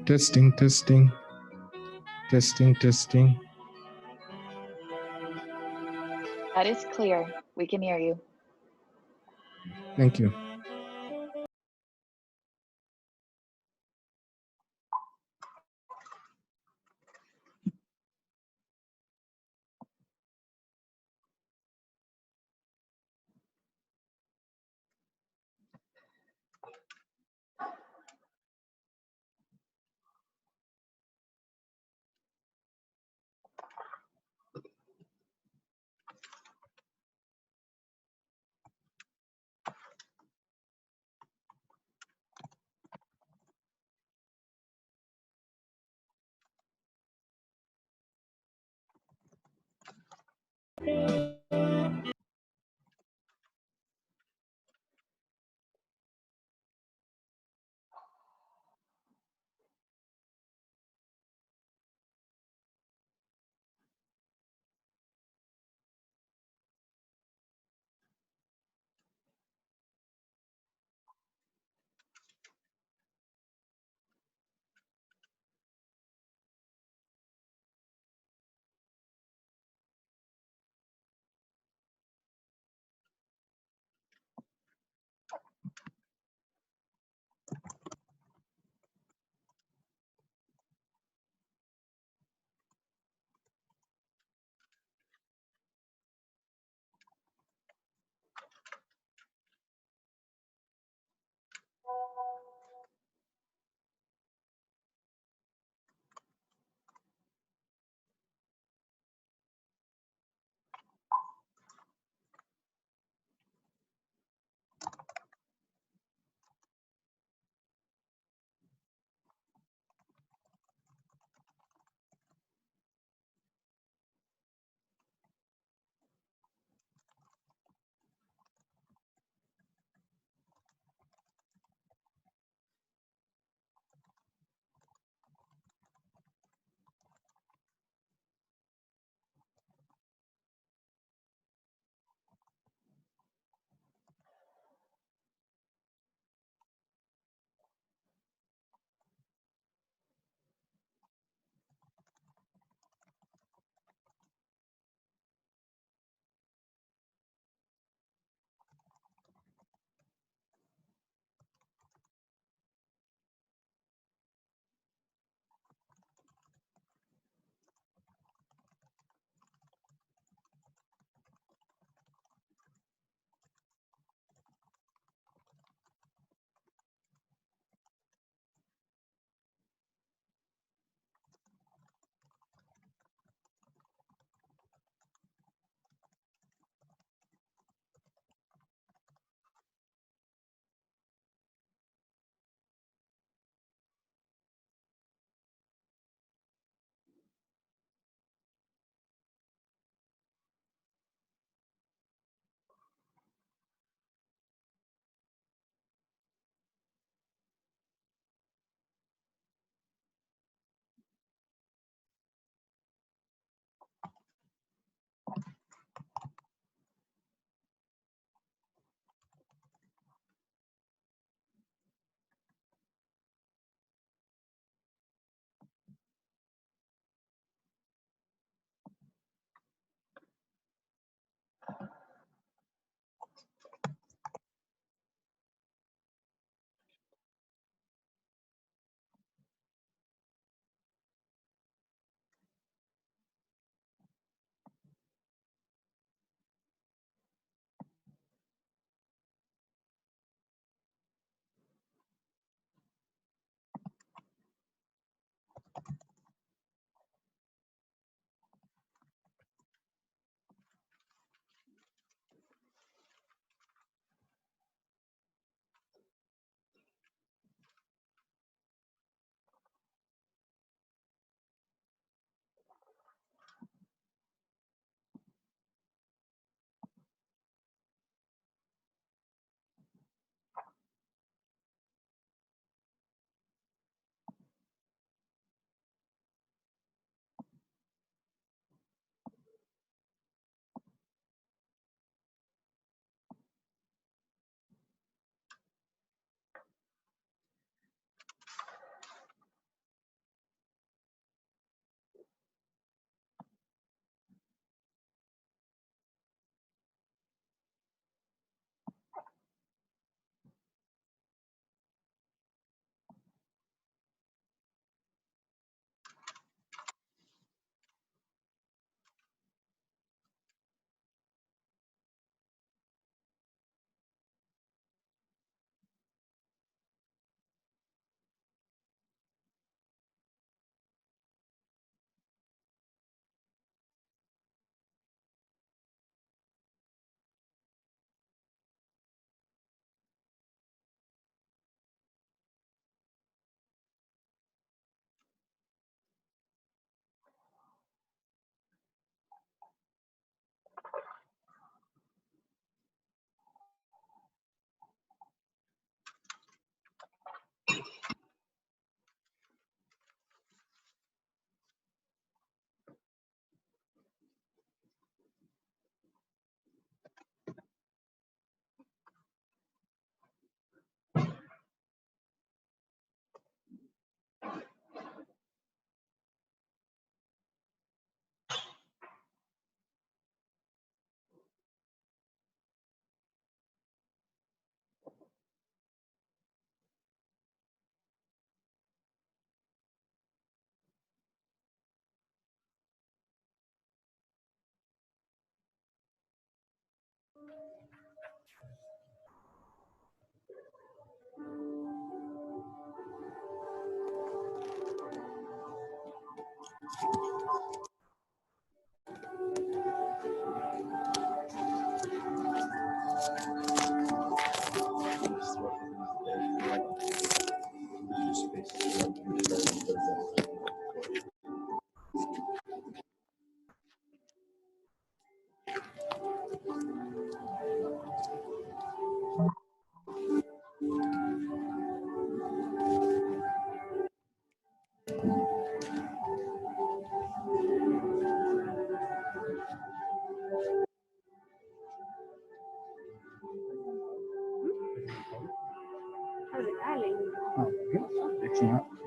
Testing, testing, testing, testing. That is clear. We can hear you. Thank you.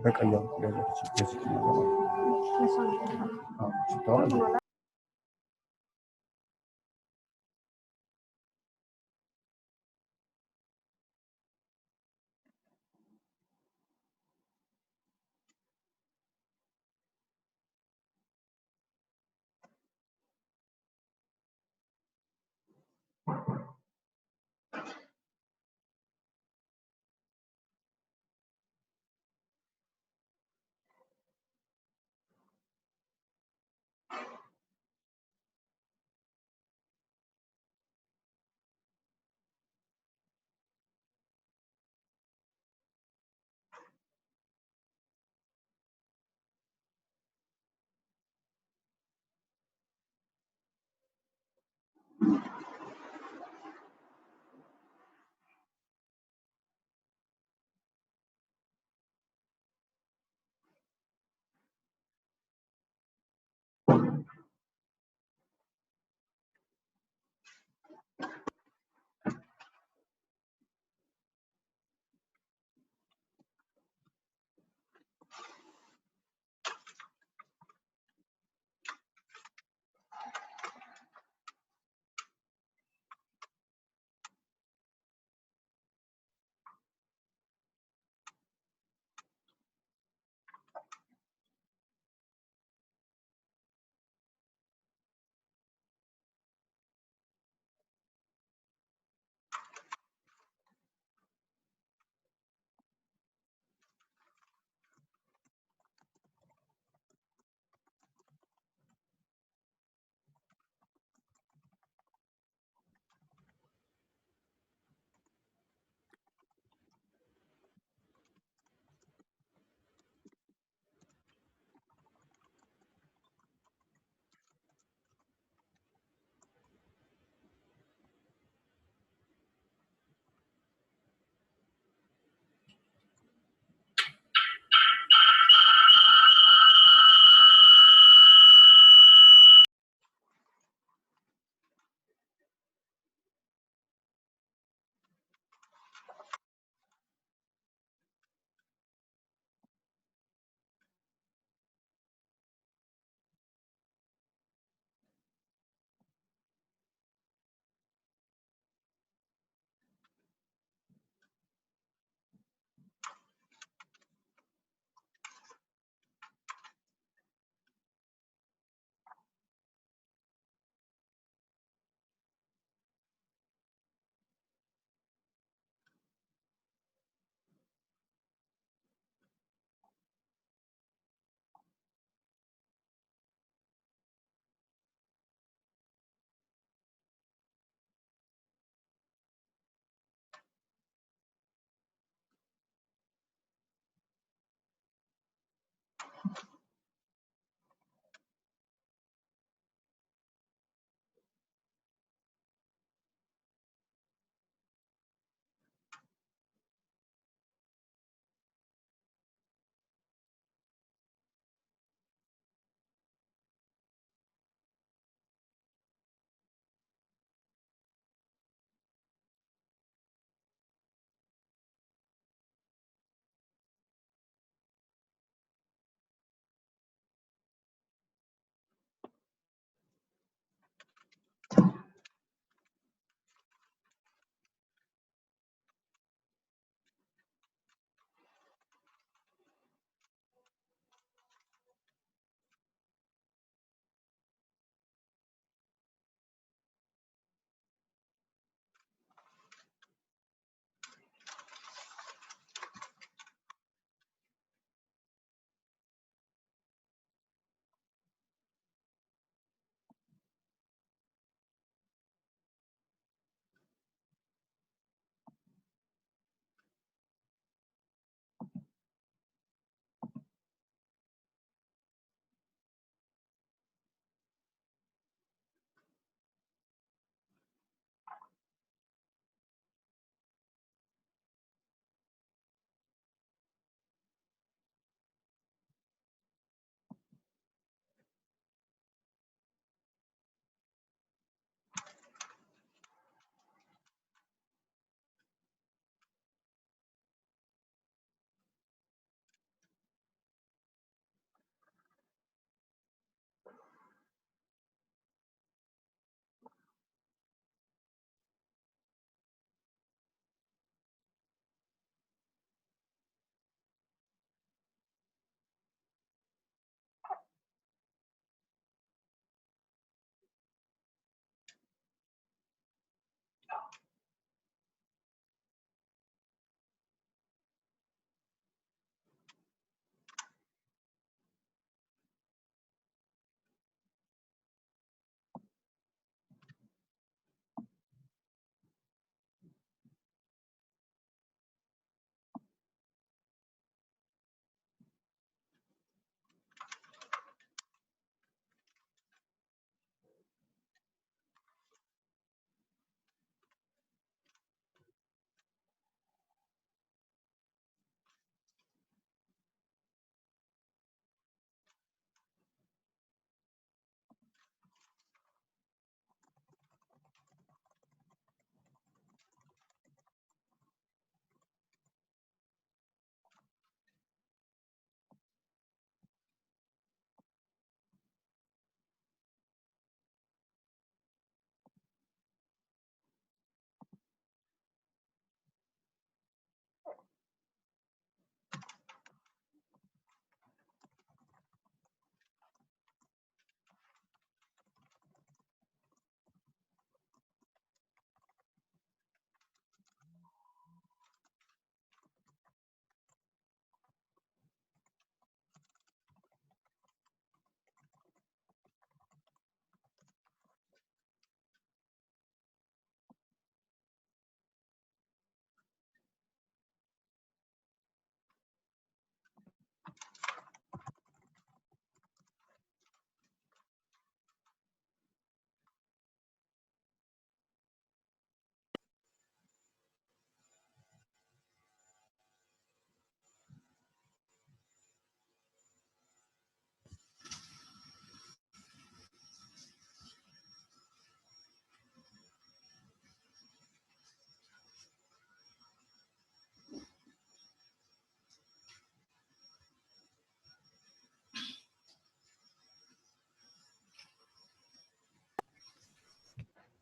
በቀይ በኩል ያለች በዚህ ነው።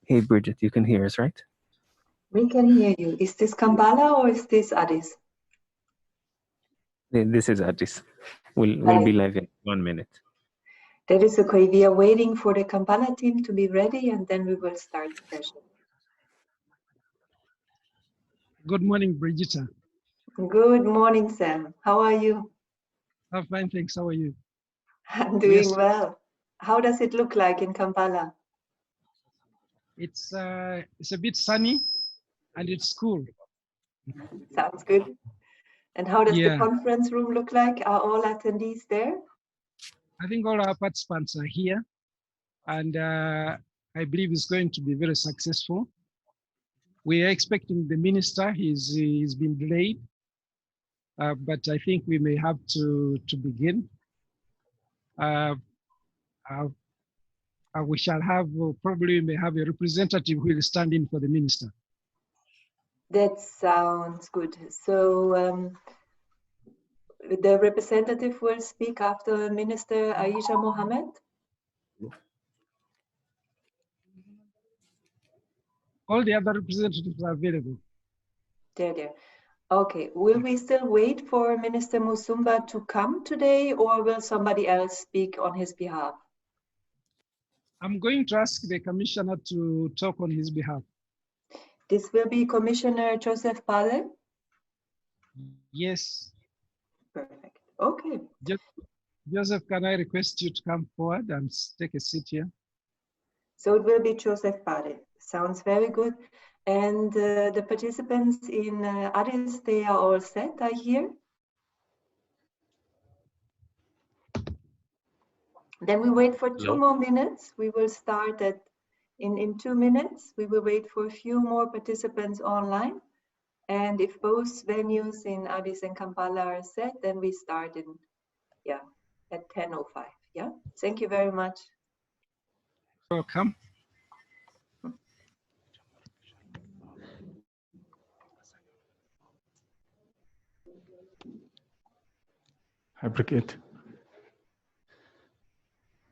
Hey, Bridget, you can hear us, right? We can hear you. Is this Kampala or is this Addis? This is Addis. We'll be Addis. live in 1 minute. That is okay. We are waiting for the Kampala team to be ready and then we will start the session. Good morning, Brigitta. Good morning, Sam. How are you? I'm fine, thanks. How are you? I'm doing Yes. well. How does it look like in Kampala? It's a bit sunny and it's cool. Sounds good. And how does the Yeah. conference room look like? Are all attendees there? I think all our participants are here and I believe it's going to be very successful. We are expecting the minister. He's been delayed, but I think we may have to begin. We shall have, probably may have a representative who will stand in for the minister. That sounds good. So the representative will speak after Minister Aisha Mohammed. All the other representatives are available. There. Okay, will we still wait for Minister Musumba to come today or will somebody else speak on his behalf? I'm going to ask the commissioner to talk on his behalf. This will be Commissioner Joseph Pale? Yes. Perfect. Okay. Joseph, can I request you to come forward and take a seat here? So it will be Joseph Pale. Sounds very good. And the participants in Addis, they are all set, I hear. Then we wait for 2 more minutes. We will start in 2 minutes. We will wait for a few more participants online. And if both venues in Addis and Kampala are set, then we start at 10:05. Yeah. Thank you very much. Welcome. Hi, Brigitte.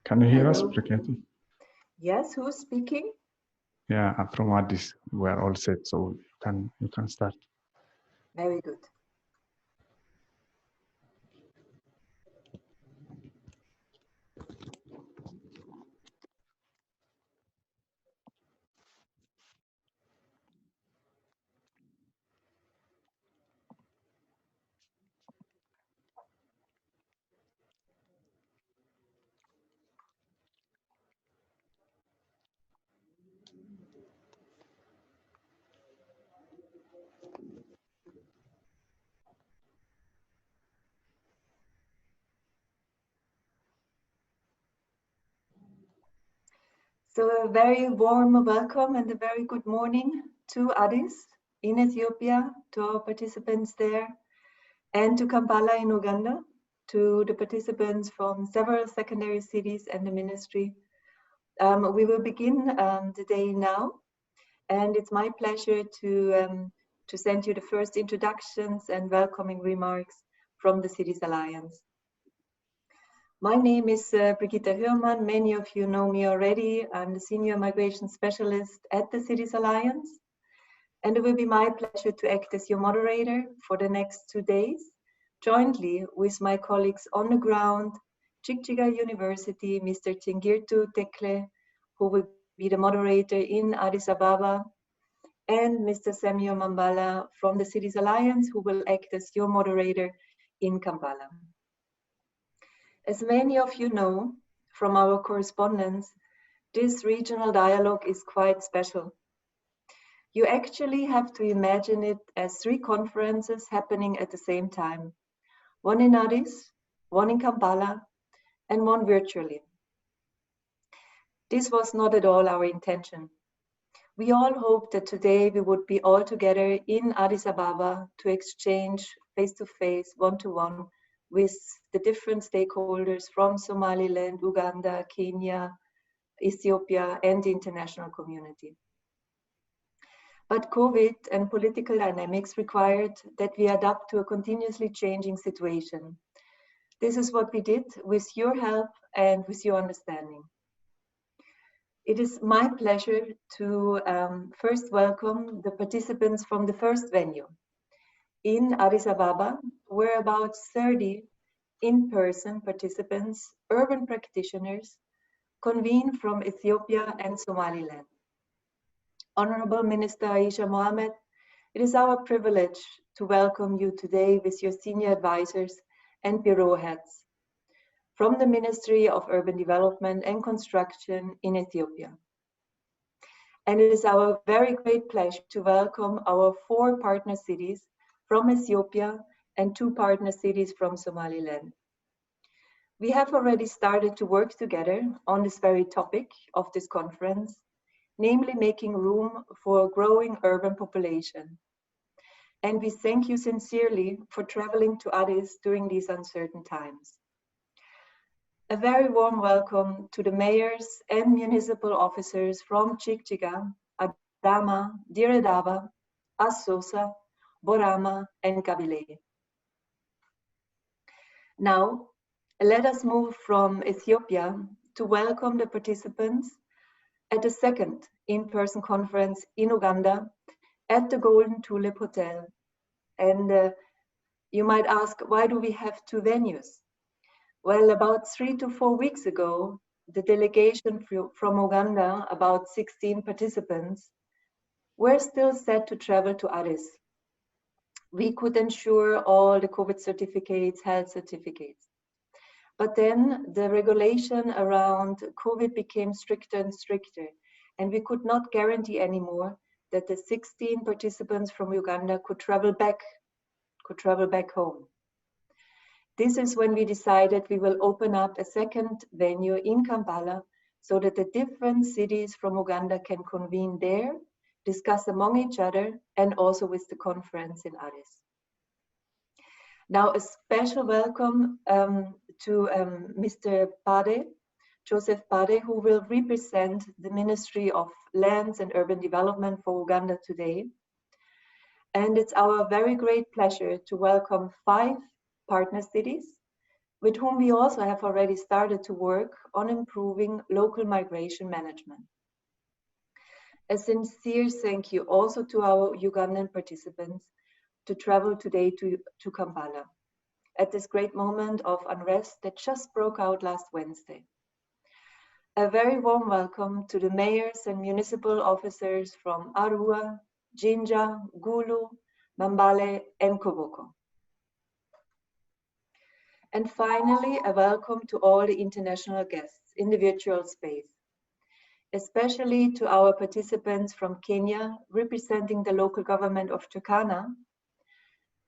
Can you hear us, Hello. Brigitte? Yes, who's speaking? Yeah, I'm from Addis. We are all set, so you can start. Very good. So a very warm welcome and a very good morning to Addis in Ethiopia, to our participants there, and to Kampala in Uganda, to the participants from several secondary cities and the ministry. We will begin the day now, and it's my pleasure to send you the first introductions and welcoming remarks from the Cities Alliance. My name is Brigitte Hürmann. Many of you know me already. I'm the Senior Migration Specialist at the Cities Alliance. And it will be my pleasure to act as your moderator for the next 2 days, jointly with my colleagues on the ground, Chikchiga University, Mr. Tingirtu Tekle, who will be the moderator in Addis Ababa, and Mr. Samuel Mambala from the Cities Alliance, who will act as your moderator in Kampala. As many of you know from our correspondence, this regional dialogue is quite special. You actually have to imagine it as 3 conferences happening at the same time. One in Addis, one in Kampala, and one virtually. This was not at all our intention. We all hoped that today we would be all together in Addis Ababa to exchange face-to-face, one-to-one with the different stakeholders from Somaliland, Uganda, Kenya, Ethiopia, and the international community. But COVID and political dynamics required that we adapt to a continuously changing situation. This is what we did with your help and with your understanding. It is my pleasure to first welcome the participants from the first venue. In Addis Ababa, where about 30 in-person participants, urban practitioners, convene from Ethiopia and Somaliland. Honorable Minister Aisha Mohammed, it is our privilege to welcome you today with your senior advisors and bureau heads from the Ministry of Urban Development and Construction in Ethiopia. And it is our very great pleasure to welcome our 4 partner cities from Ethiopia and 2 partner cities from Somaliland. We have already started to work together on this very topic of this conference, namely making room for a growing urban population. And we thank you sincerely for traveling to Addis during these uncertain times. A very warm welcome to the mayors and municipal officers from Chikchiga, Adama, Dire Dawa, Assosa, Borama, and Kabile. Now, let us move from Ethiopia to welcome the participants at the second in-person conference in Uganda at the Golden Tulip Hotel. And you might ask, why do we have 2 venues? Well, about 3 to 4 weeks ago, the delegation from Uganda, about 16 participants, were still set to travel to Addis. We could ensure all the COVID certificates, health certificates. But then the regulation around COVID became stricter and stricter, and we could not guarantee anymore that the 16 participants from Uganda could travel back home. This is when we decided we will open up a second venue in Kampala so that the different cities from Uganda can convene there, discuss among each other, and also with the conference in Addis. Now, a special welcome to Mr. Pade, Joseph Pade, who will represent the Ministry of Lands and Urban Development for Uganda today. And it's our very great pleasure to welcome 5 partner cities, with whom we also have already started to work on improving local migration management. A sincere thank you also to our Ugandan participants to travel today to Kampala at this great moment of unrest that just broke out last Wednesday. A very warm welcome to the mayors and municipal officers from Arua, Jinja, Gulu, Mbale, and Koboko. And finally, a welcome to all the international guests in the virtual space, especially to our participants from Kenya, representing the local government of Turkana,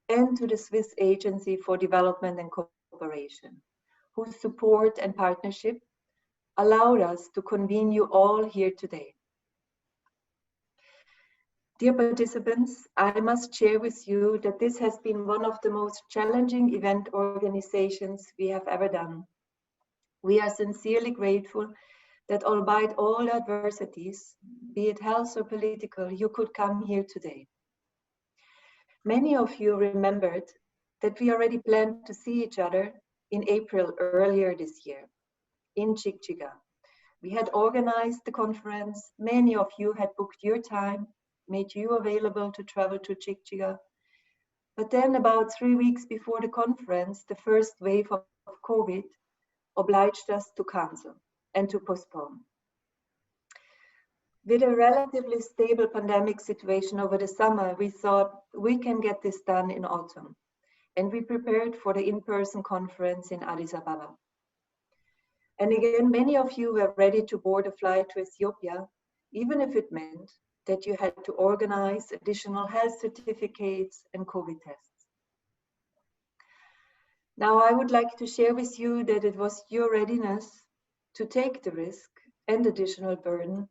and to the Swiss Agency for Development and Cooperation, whose support and partnership allowed us to convene you all here today. Dear participants, I must share with you that this has been one of the most challenging event organizations we have ever done. We are sincerely grateful that albeit all adversities, be it health or political, you could come here today. Many of you remembered that we already planned to see each other in April earlier this year in Chikchiga. We had organized the conference. Many of you had booked your time, made you available to travel to Chikchiga. But then about 3 weeks before the conference, the first wave of COVID obliged us to cancel and to postpone. With a relatively stable pandemic situation over the summer, we thought we can get this done in autumn. And we prepared for the in-person conference in Addis Ababa. And again, many of you were ready to board a flight to Ethiopia, even if it meant that you had to organize additional health certificates and COVID tests. Now, I would like to share with you that it was your readiness to take the risk and additional burden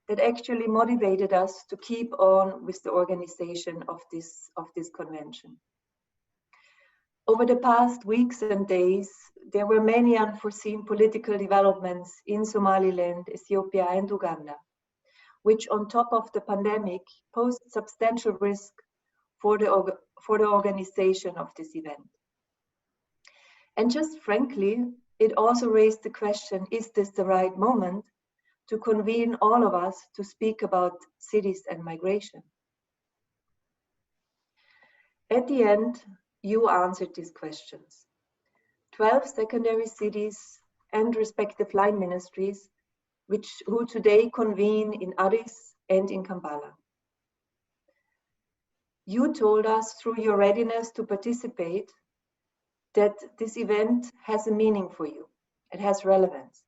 that actually motivated us to keep on with the organization of this convention. Over the past weeks and days, there were many unforeseen political developments in Somaliland, Ethiopia, and Uganda, which on top of the pandemic posed substantial risk for the organization of this event. And just frankly, it also raised the question, is this the right moment to convene all of us to speak about cities and migration. At the end, you answered these questions. 12 secondary cities and respective line ministries, who today convene in Addis and in Kampala. You told us through your readiness to participate that this event has a meaning for you. It has relevance.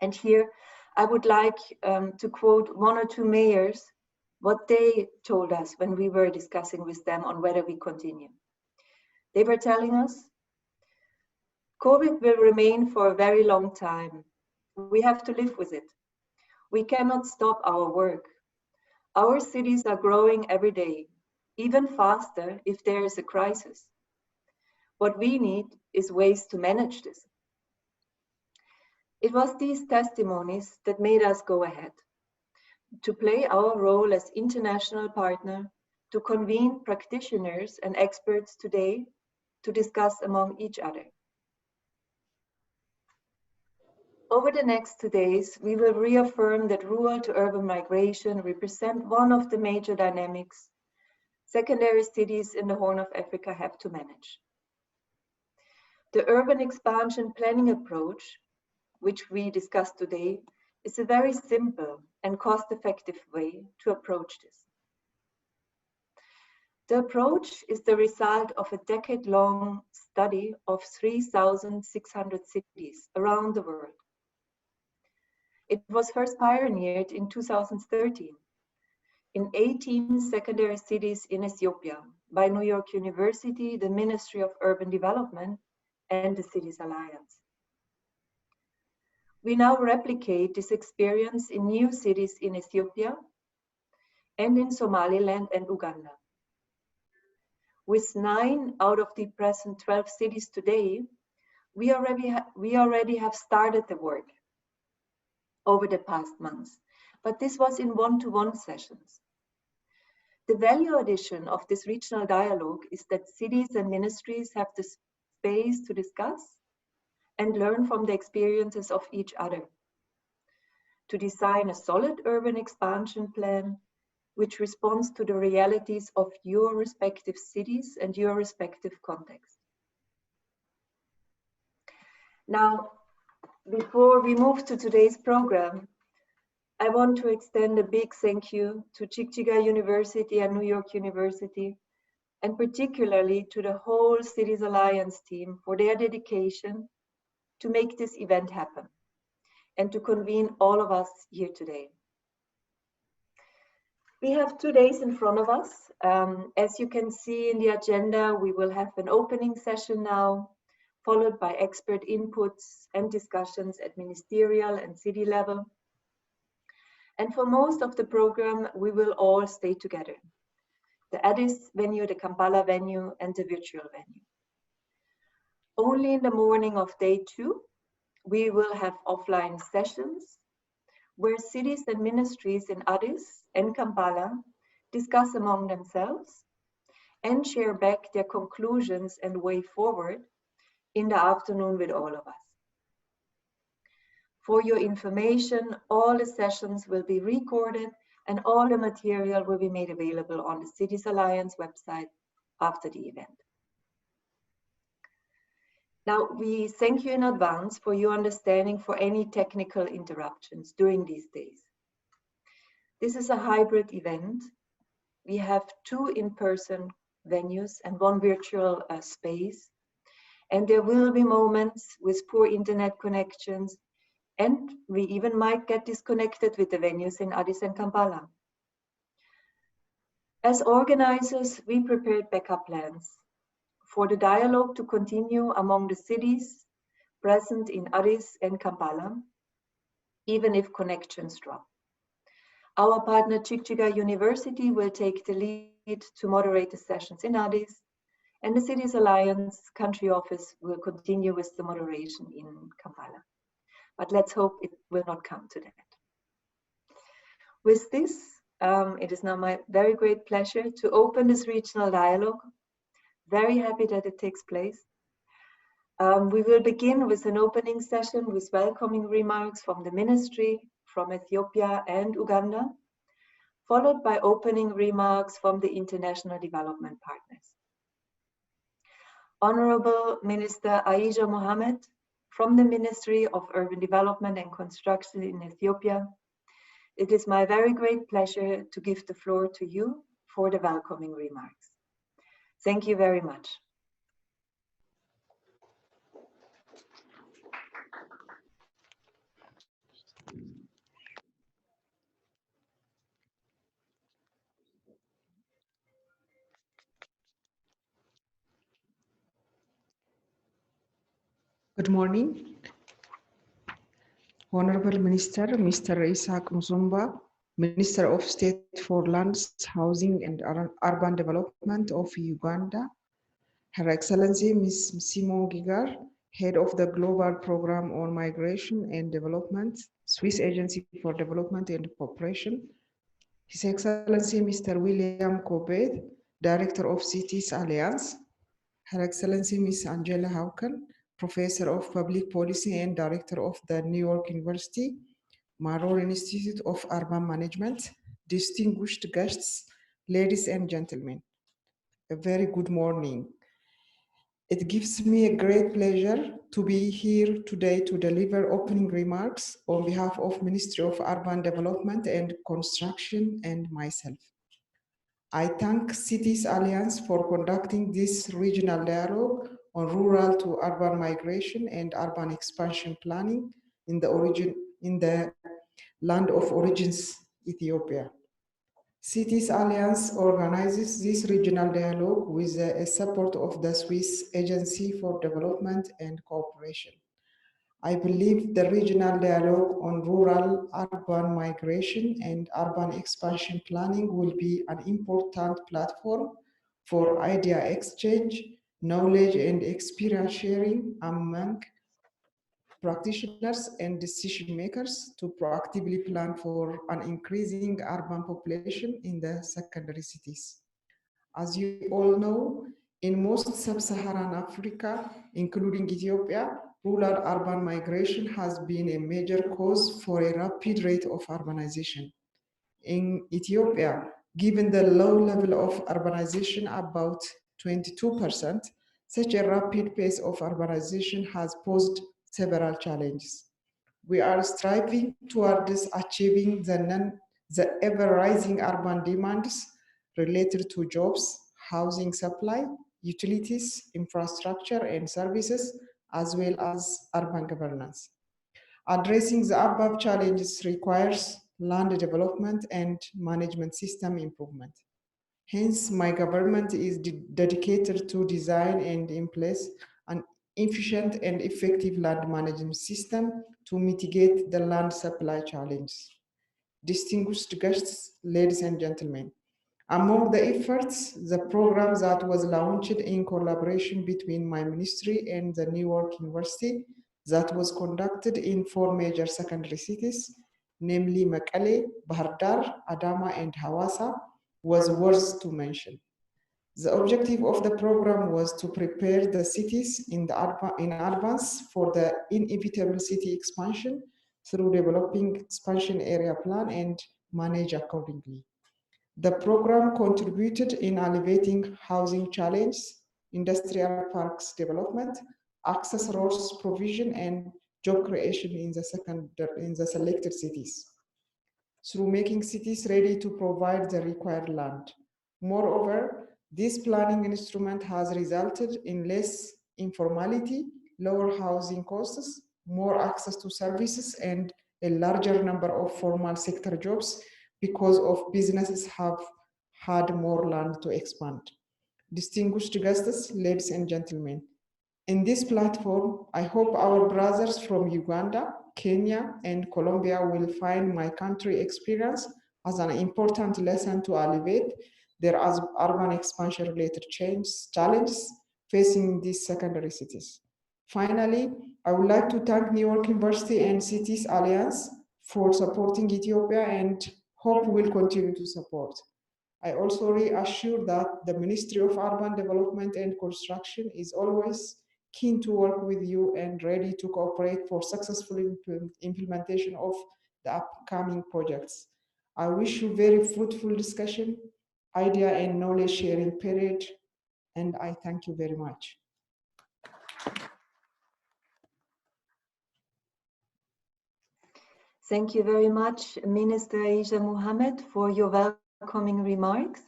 And here I would like to quote one or two mayors, what they told us when we were discussing with them on whether we continue. They were telling us, COVID will remain for a very long time. We have to live with it. We cannot stop our work. Our cities are growing every day, even faster if there is a crisis. What we need is ways to manage this. It was these testimonies that made us go ahead, to play our role as international partner, to convene practitioners and experts today to discuss among each other. Over the next 2 days, we will reaffirm that rural to urban migration represent one of the major dynamics secondary cities in the Horn of Africa have to manage. The urban expansion planning approach, which we discussed today, is a very simple and cost-effective way to approach this. The approach is the result of a decade-long study of 3,600 cities around the world. It was first pioneered in 2013 in 18 secondary cities in Ethiopia by New York University, the Ministry of Urban Development, and the Cities Alliance. We now replicate this experience in new cities in Ethiopia and in Somaliland and Uganda. With 9 out of the present 12 cities today, we already have started the work over the past months, but this was in one-to-one sessions. The value addition of this regional dialogue is that cities and ministries have the space to discuss and learn from the experiences of each other, to design a solid urban expansion plan which responds to the realities of your respective cities and your respective context. Now, before we move to today's program, I want to extend a big thank you to Chikchiga University and New York University, and particularly to the whole Cities Alliance team for their dedication to make this event happen and to convene all of us here today. We have 2 days in front of us. As you can see in the agenda, we will have an opening session now, followed by expert inputs and discussions at ministerial and city level. And for most of the program, we will all stay together. The Addis venue, the Kampala venue, and the virtual venue. Only in the morning of day 2, we will have offline sessions where cities and ministries in Addis and Kampala discuss among themselves and share back their conclusions and way forward in the afternoon with all of us. For your information, all the sessions will be recorded and all the material will be made available on the Cities Alliance website after the event. Now, we thank you in advance for your understanding for any technical interruptions during these days. This is a hybrid event. We have 2 in-person venues and 1 virtual space. And there will be moments with poor internet connections, and we even might get disconnected with the venues in Addis and Kampala. As organizers, we prepared backup plans for the dialogue to continue among the cities present in Addis and Kampala, even if connections drop. Our partner Chikchiga University will take the lead to moderate the sessions in Addis, and the Cities Alliance country office will continue with the moderation in Kampala. But let's hope it will not come to that. With this, it is now my very great pleasure to open this regional dialogue. Very happy that it takes place. We will begin with an opening session with welcoming remarks from the ministry, from Ethiopia and Uganda, followed by opening remarks from the international development partners. Honorable Minister Aisha Mohammed from the Ministry of Urban Development and Construction in Ethiopia, it is my very great pleasure to give the floor to you for the welcoming remarks. Thank you very much. Good morning. Honorable Minister, Mr. Isaac Musumba, Minister of State for Lands, Housing and Urban Development of Uganda, Her Excellency Ms. Simon Gigar, Head of the Global Program on Migration and Development, Swiss Agency for Development and Cooperation, His Excellency Mr. William Kobed, Director of Cities Alliance, Her Excellency Ms. Angela Hauken, Professor of Public Policy and Director of the New York University, Maror Institute of Urban Management, distinguished guests, ladies and gentlemen, a very good morning. It gives me a great pleasure to be here today to deliver opening remarks on behalf of Ministry of Urban Development and Construction and myself. I thank Cities Alliance for conducting this regional dialogue on rural to urban migration and urban expansion planning in the land of origins, Ethiopia. Cities Alliance organizes this regional dialogue with the support of the Swiss Agency for Development and Cooperation. I believe the regional dialogue on rural-urban migration and urban expansion planning will be an important platform for idea exchange, knowledge and experience sharing among practitioners and decision makers to proactively plan for an increasing urban population in the secondary cities. As you all know, in most sub-Saharan Africa, including Ethiopia, rural-urban migration has been a major cause for a rapid rate of urbanization. In Ethiopia, given the low level of urbanization, about 22%, such a rapid pace of urbanization has posed several challenges. We are striving towards achieving the ever-rising urban demands related to jobs, housing supply, utilities, infrastructure and services, as well as urban governance. Addressing the above challenges requires land development and management system improvement. Hence, my government is dedicated to design and in place an efficient and effective land management system to mitigate the land supply challenge. Distinguished guests, ladies and gentlemen, among the efforts, the program that was launched in collaboration between my ministry and the New York University that was conducted in 4 major secondary cities, namely Mekelle, Bahir Dar, Adama, and Hawassa, was worth to mention. The objective of the program was to prepare the cities in advance for the inevitable city expansion through developing expansion area plan and manage accordingly. The program contributed in alleviating housing challenges, industrial parks development, access roads provision, and job creation in the selected cities, through making cities ready to provide the required land. Moreover, this planning instrument has resulted in less informality, lower housing costs, more access to services, and a larger number of formal sector jobs because of businesses have had more land to expand. Distinguished guests, ladies and gentlemen, in this platform, I hope our brothers from Uganda, Kenya, and Colombia will find my country experience as an important lesson to alleviate their urban expansion related challenges facing these secondary cities. Finally, I would like to thank New York University and Cities Alliance for supporting Ethiopia and hope will continue to support. I also reassure that the Ministry of Urban Development and Construction is always keen to work with you and ready to cooperate for successful implementation of the upcoming projects. I wish you very fruitful discussion, idea and knowledge sharing period, and I thank you very much. Thank you very much, Minister Aisha Mohammed, for your welcoming remarks.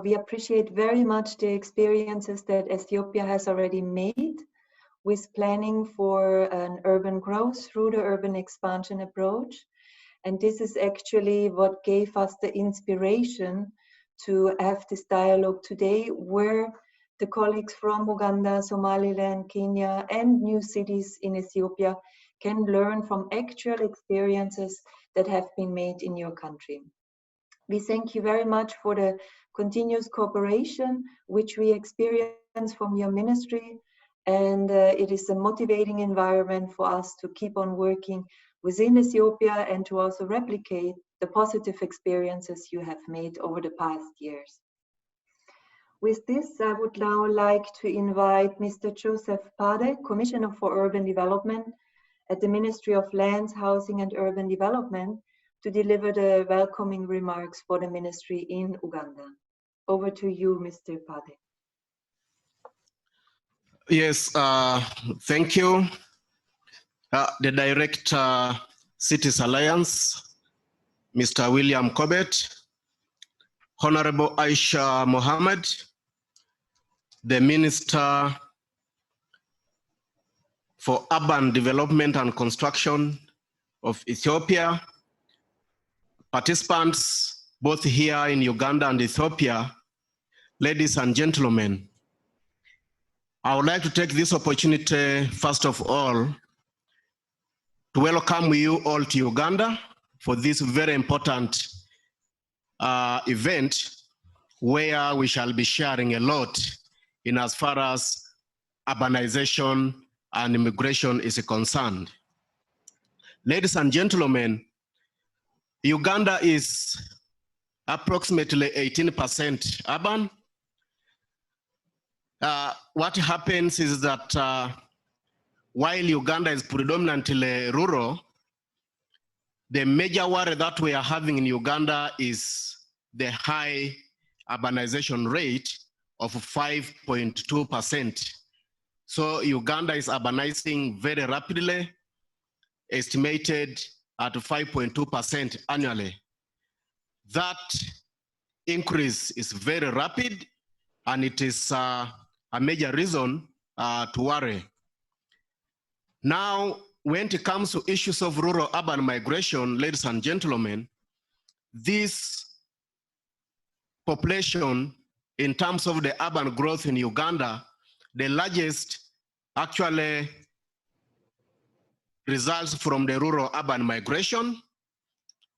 We appreciate very much the experiences that Ethiopia has already made with planning for an urban growth through the urban expansion approach. And this is actually what gave us the inspiration to have this dialogue today, where the colleagues from Uganda, Somaliland, Kenya, and new cities in Ethiopia can learn from actual experiences that have been made in your country. We thank you very much for the continuous cooperation which we experience from your ministry, and it is a motivating environment for us to keep on working within Ethiopia and to also replicate the positive experiences you have made over the past years. With this, I would now like to invite Mr. Joseph Pade, Commissioner for Urban Development at the Ministry of Lands, Housing and Urban Development, to deliver the welcoming remarks for the ministry in Uganda. Over to you, Mr. Pade. Yes, thank you. The Director, Cities Alliance, Mr. William Corbett, Honorable Aisha Mohammed, the Minister for Urban Development and Construction of Ethiopia, participants both here in Uganda and Ethiopia, ladies and gentlemen, I would like to take this opportunity, first of all, to welcome you all to Uganda for this very important event where we shall be sharing a lot in as far as urbanization and immigration is concerned. Ladies and gentlemen, Uganda is approximately 18% urban. What happens is that while Uganda is predominantly rural, the major worry that we are having in Uganda is the high urbanization rate of 5.2%. So Uganda is urbanizing very rapidly, estimated at 5.2% annually. That increase is very rapid, and it is a major reason to worry. Now, when it comes to issues of rural-urban migration, ladies and gentlemen, this population, in terms of the urban growth in Uganda, the largest actually results from the rural-urban migration.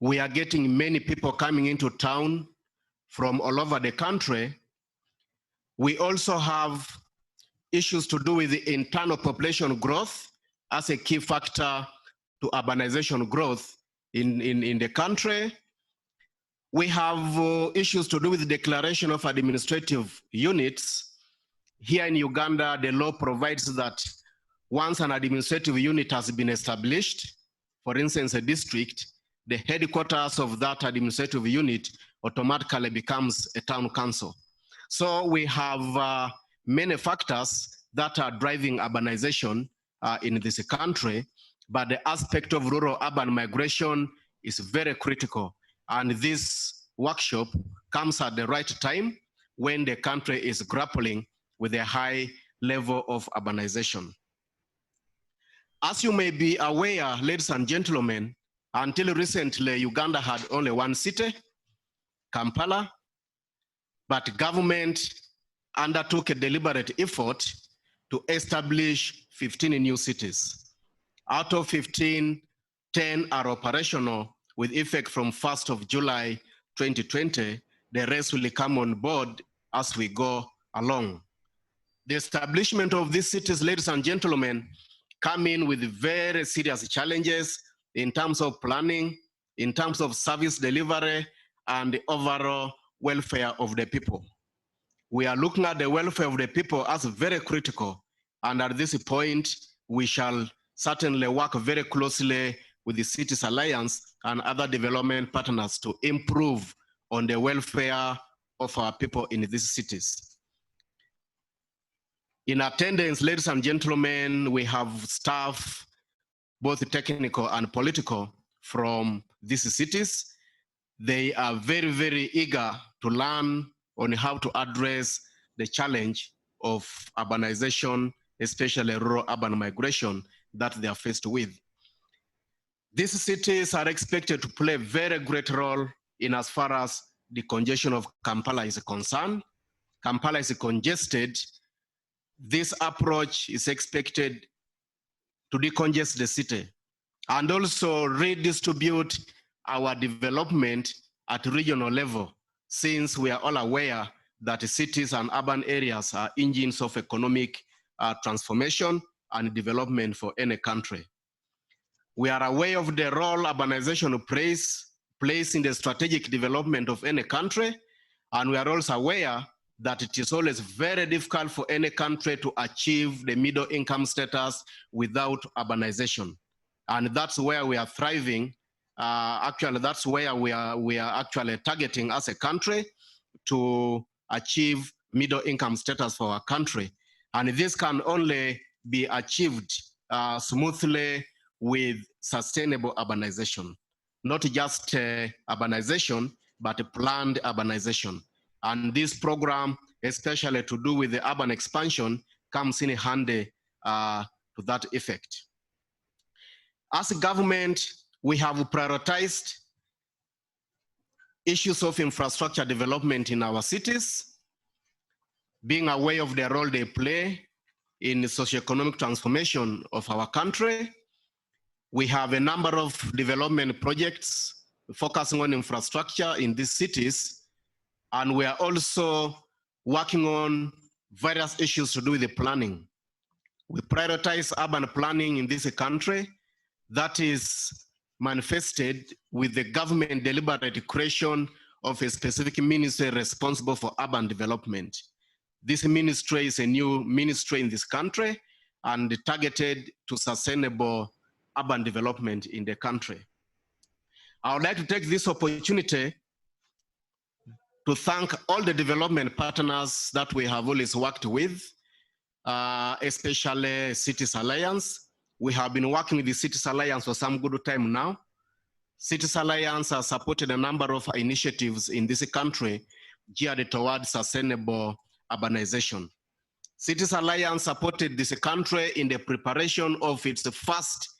We are getting many people coming into town from all over the country. We also have issues to do with the internal population growth as a key factor to urbanization growth in the country. We have issues to do with the declaration of administrative units. Here in Uganda, the law provides that once an administrative unit has been established, for instance, a district, the headquarters of that administrative unit automatically becomes a town council. So we have many factors that are driving urbanization in this country, but the aspect of rural-urban migration is very critical. And this workshop comes at the right time when the country is grappling with a high level of urbanization. As you may be aware, ladies and gentlemen, until recently, Uganda had only one city, Kampala, but government undertook a deliberate effort to establish 15 new cities. Out of 15, 10 are operational with effect from 1st of July 2020. The rest will come on board as we go along. The establishment of these cities, ladies and gentlemen, come in with very serious challenges in terms of planning, in terms of service delivery, and the overall welfare of the people. We are looking at the welfare of the people as very critical. And at this point, we shall certainly work very closely with the Cities Alliance and other development partners to improve on the welfare of our people in these cities. In attendance, ladies and gentlemen, we have staff, both technical and political, from these cities. They are very, very eager to learn on how to address the challenge of urbanization, especially rural urban migration that they are faced with. These cities are expected to play a very great role in as far as the congestion of Kampala is concerned. Kampala is congested. This approach is expected to decongest the city and also redistribute our development at regional level, since we are all aware that cities and urban areas are engines of economic transformation and development for any country. We are aware of the role urbanization plays in the strategic development of any country, and we are also aware that it is always very difficult for any country to achieve the middle income status without urbanization. And that's where we are thriving. Actually, that's where we are actually targeting as a country to achieve middle income status for our country. And this can only be achieved smoothly with sustainable urbanization, not just urbanization, but planned urbanization. And this program, especially to do with the urban expansion, comes in handy to that effect. As a government, we have prioritized issues of infrastructure development in our cities, being aware of the role they play in the socioeconomic transformation of our country. We have a number of development projects focusing on infrastructure in these cities, and we are also working on various issues to do with the planning. We prioritize urban planning in this country. That is manifested with the government deliberate creation of a specific ministry responsible for urban development. This ministry is a new ministry in this country and targeted to sustainable urban development in the country. I would like to take this opportunity to thank all the development partners that we have always worked with, especially Cities Alliance. We have been working with the Cities Alliance for some good time now. Cities Alliance has supported a number of initiatives in this country geared towards sustainable urbanization. Cities Alliance supported this country in the preparation of its first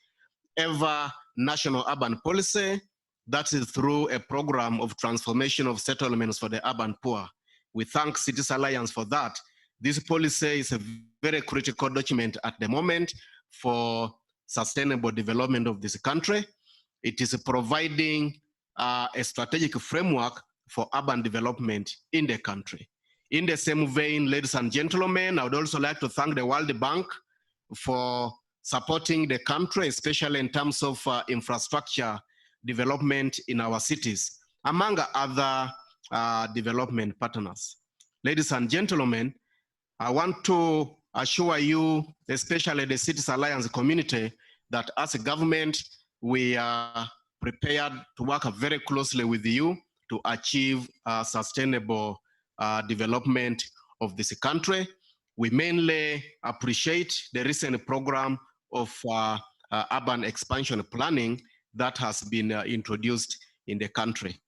ever national urban policy, that is through a program of transformation of settlements for the urban poor. We thank Cities Alliance for that. This policy is a very critical document at the moment for sustainable development of this country. It is providing a strategic framework for urban development in the country. In the same vein, ladies and gentlemen, I would also like to thank the World Bank for supporting the country, especially in terms of infrastructure development in our cities, among other development partners. Ladies and gentlemen, I want to assure you, especially the Cities Alliance community, that as a government, we are prepared to work very closely with you to achieve sustainable development of this country. We mainly appreciate the recent program of urban expansion planning that has been introduced in the country.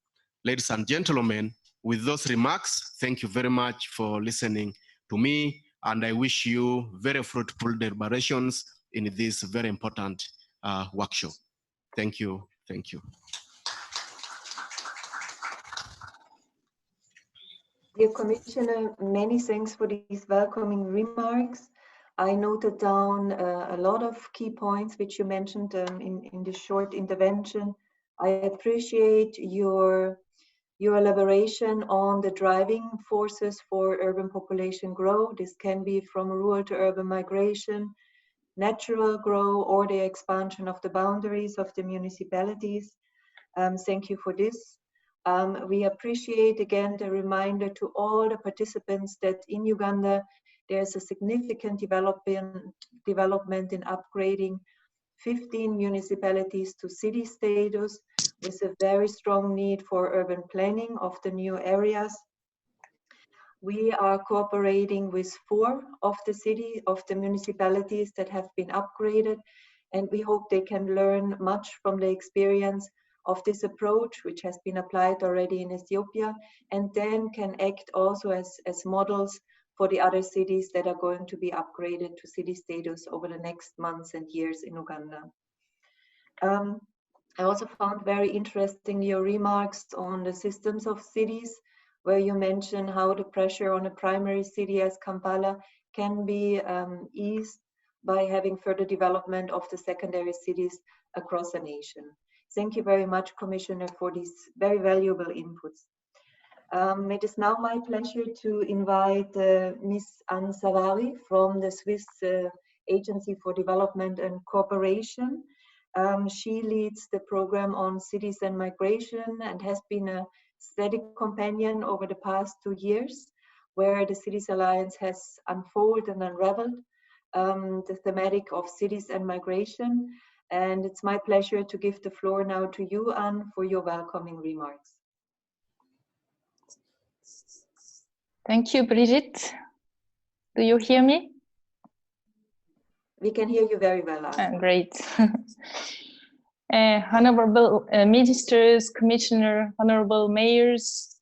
Ladies and gentlemen, with those remarks, thank you very much for listening to me, and I wish you very fruitful deliberations in this very important workshop. Thank you. Thank you. Dear Commissioner, many thanks for these welcoming remarks. I noted down a lot of key points which you mentioned in this short intervention. I appreciate your elaboration on the driving forces for urban population growth. This can be from rural to urban migration, natural growth, or the expansion of the boundaries of the municipalities. Thank you for this. We appreciate again the reminder to all the participants that in Uganda there's a significant development in upgrading 15 municipalities to city status, with a very strong need for urban planning of the new areas. We are cooperating with 4 of the municipalities that have been upgraded, and we hope they can learn much from the experience of this approach, which has been applied already in Ethiopia, and then can act also as models for the other cities that are going to be upgraded to city status over the next months and years in Uganda. I also found very interesting your remarks on the systems of cities, where you mention how the pressure on a primary city as Kampala can be eased by having further development of the secondary cities across a nation. Thank you very much, Commissioner, for these very valuable inputs. It is now my pleasure to invite Ms. Anne Savary from the Swiss Agency for Development and Cooperation. She leads the program on cities and migration and has been a steady companion over the past 2 years, where the Cities Alliance has unfolded and unraveled the thematic of cities and migration. And it's my pleasure to give the floor now to you, Anne, for your welcoming remarks. Thank you, Brigitte. Do you hear me? We can hear you very well, Anne. Great. Honorable ministers, commissioner, honorable mayors,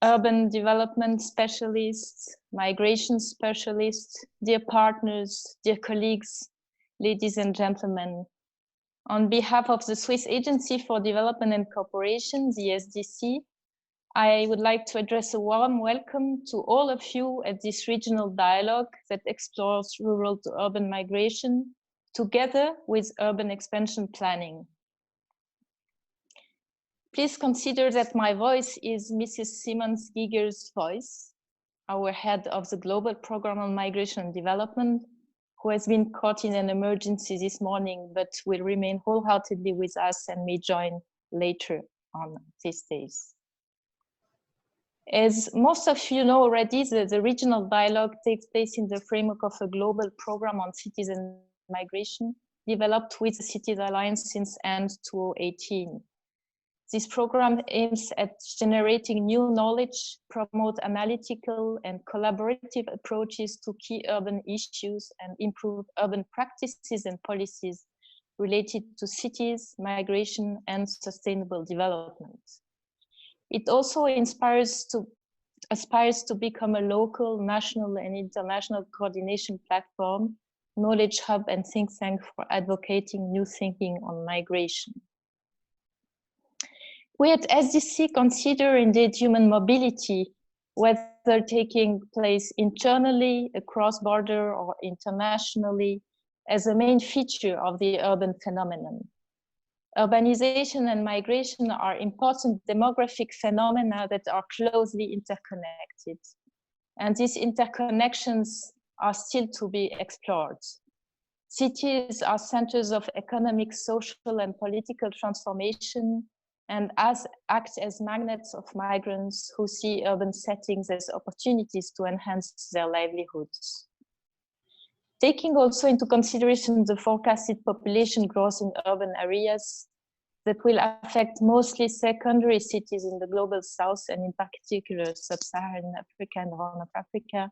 urban development specialists, migration specialists, dear partners, dear colleagues, ladies and gentlemen. On behalf of the Swiss Agency for Development and Cooperation, the SDC, I would like to address a warm welcome to all of you at this regional dialogue that explores rural to urban migration together with urban expansion planning. Please consider that my voice is Mrs. Simmons-Giger's voice, our head of the Global Program on Migration and Development, who has been caught in an emergency this morning, but will remain wholeheartedly with us and may join later on these days. As most of you know already, the regional dialogue takes place in the framework of a global program on cities and migration developed with the Cities Alliance since end 2018. This program aims at generating new knowledge, promote analytical and collaborative approaches to key urban issues, and improve urban practices and policies related to cities, migration, and sustainable development. It also aspires to become a local, national, and international coordination platform, knowledge hub, and think tank for advocating new thinking on migration. We at SDC consider indeed human mobility, whether taking place internally, across border, or internationally, as a main feature of the urban phenomenon. Urbanization and migration are important demographic phenomena that are closely interconnected. And these interconnections are still to be explored. Cities are centers of economic, social, and political transformation, and act as magnets of migrants who see urban settings as opportunities to enhance their livelihoods. Taking also into consideration the forecasted population growth in urban areas that will affect mostly secondary cities in the global south, and in particular sub-Saharan Africa and Horn of Africa,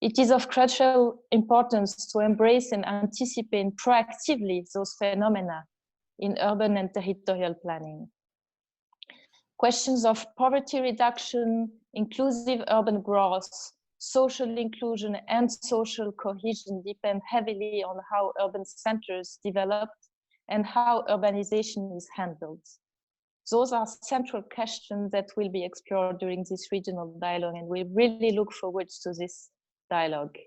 it is of crucial importance to embrace and anticipate proactively those phenomena in urban and territorial planning. Questions of poverty reduction, inclusive urban growth, social inclusion, and social cohesion depend heavily on how urban centers develop and how urbanization is handled. Those are central questions that will be explored during this regional dialogue, and we really look forward to this dialogue.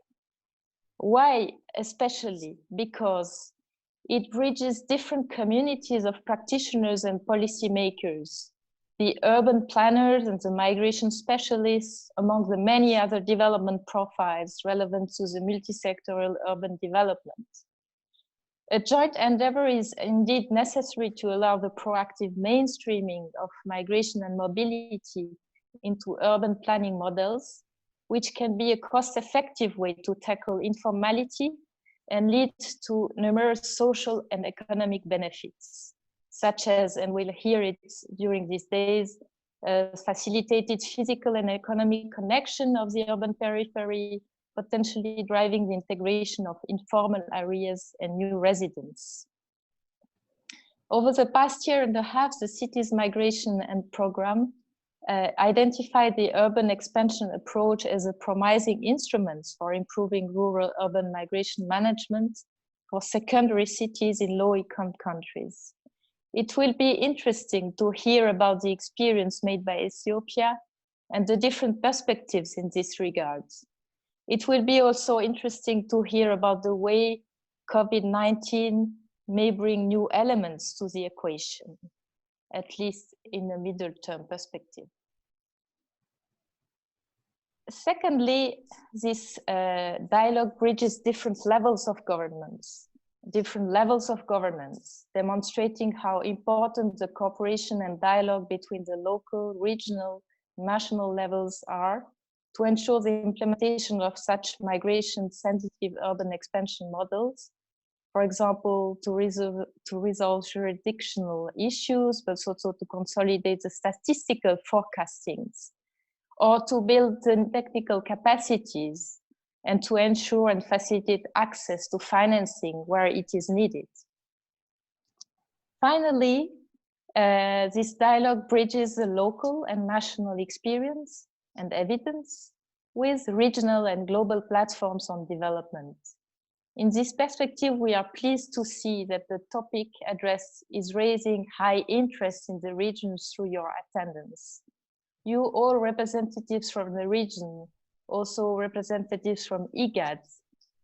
Why especially? Because it bridges different communities of practitioners and policymakers, the urban planners and the migration specialists, among the many other development profiles relevant to the multi-sectoral urban development. A joint endeavor is indeed necessary to allow the proactive mainstreaming of migration and mobility into urban planning models, which can be a cost-effective way to tackle informality and leads to numerous social and economic benefits, such as, and we'll hear it during these days, facilitated physical and economic connection of the urban periphery, potentially driving the integration of informal areas and new residents. Over the past year and a half, the city's migration and program identified the urban expansion approach as a promising instrument for improving rural-urban migration management for secondary cities in low-income countries. It will be interesting to hear about the experience made by Ethiopia and the different perspectives in this regard. It will be also interesting to hear about the way COVID-19 may bring new elements to the equation, at least in a middle-term perspective. Secondly, this dialogue bridges different levels of governance, demonstrating how important the cooperation and dialogue between the local, regional, national levels are to ensure the implementation of such migration-sensitive urban expansion models. For example, to resolve jurisdictional issues, but also to consolidate the statistical forecastings, or to build the technical capacities and to ensure and facilitate access to financing where it is needed. Finally, this dialogue bridges the local and national experience and evidence with regional and global platforms on development. In this perspective, we are pleased to see that the topic addressed is raising high interest in the regions through your attendance. You all representatives from the region, also representatives from IGAD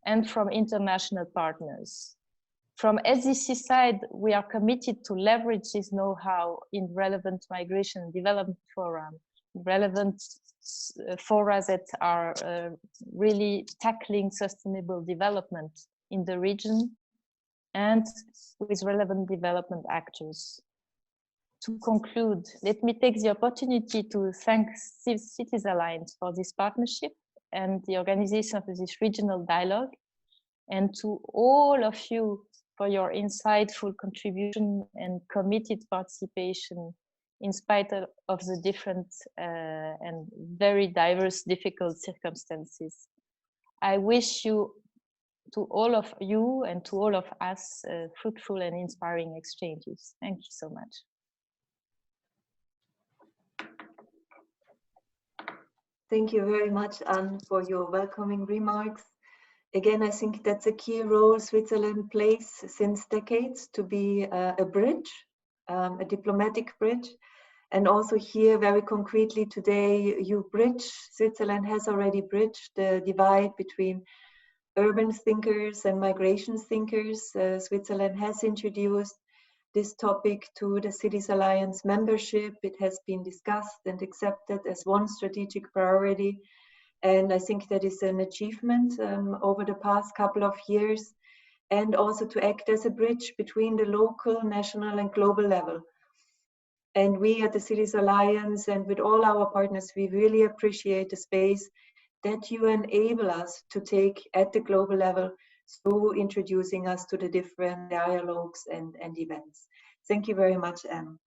and from international partners. From SDC side, we are committed to leverage this know-how in relevant migration and development forum, relevant fora that are really tackling sustainable development in the region and with relevant development actors. To conclude, let me take the opportunity to thank Cities Alliance for this partnership and the organization of this regional dialogue, and to all of you for your insightful contribution and committed participation in spite of the different and very diverse, difficult circumstances. I wish you, to all of you and to all of us, fruitful and inspiring exchanges. Thank you so much. Thank you very much, Anne, for your welcoming remarks. Again, I think that's a key role Switzerland plays since decades, to be a bridge, a diplomatic bridge. And also here, very concretely today, Switzerland has already bridged the divide between urban thinkers and migration thinkers. Switzerland has introduced this topic to the Cities Alliance membership. It has been discussed and accepted as one strategic priority. And I think that is an achievement over the past couple of years, and also to act as a bridge between the local, national, and global level. And we at the Cities Alliance and with all our partners, we really appreciate the space that you enable us to take at the global level through introducing us to the different dialogues and events. Thank you very much, Anne.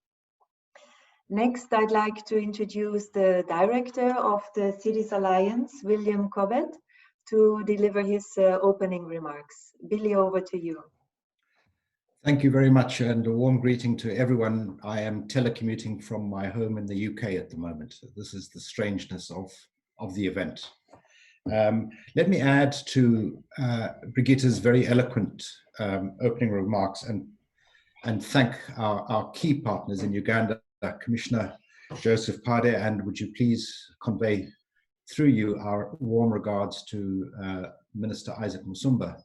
Next, I'd like to introduce the director of the Cities Alliance, William Cobbett, to deliver his opening remarks. Billy, over to you. Thank you very much, and a warm greeting to everyone. I am telecommuting from my home in the UK at the moment. This is the strangeness of the event. Let me add to Brigitta's very eloquent opening remarks and thank our key partners in Uganda, Commissioner Joseph Pade, and would you please convey through you our warm regards to Minister Isaac Musumba,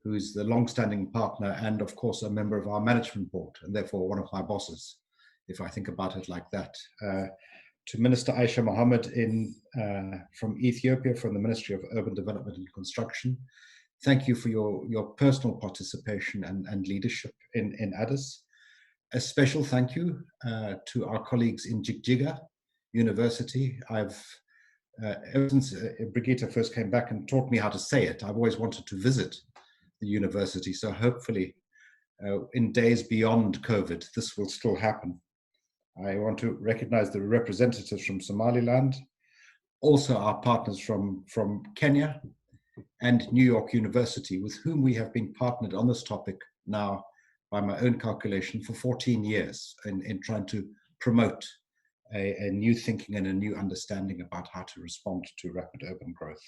who is the long-standing partner and of course a member of our management board, and therefore one of my bosses, if I think about it like that. To Minister Aisha Mohammed from Ethiopia, from the Ministry of Urban Development and Construction, thank you for your personal participation and leadership in Addis. A special thank you to our colleagues in Jigjiga University. Ever since Brigitta first came back and taught me how to say it, I've always wanted to visit the university. So hopefully in days beyond COVID, this will still happen. I want to recognize the representatives from Somaliland, also our partners from Kenya and New York University, with whom we have been partnered on this topic now, by my own calculation, for 14 years in trying to promote a new thinking and a new understanding about how to respond to rapid urban growth.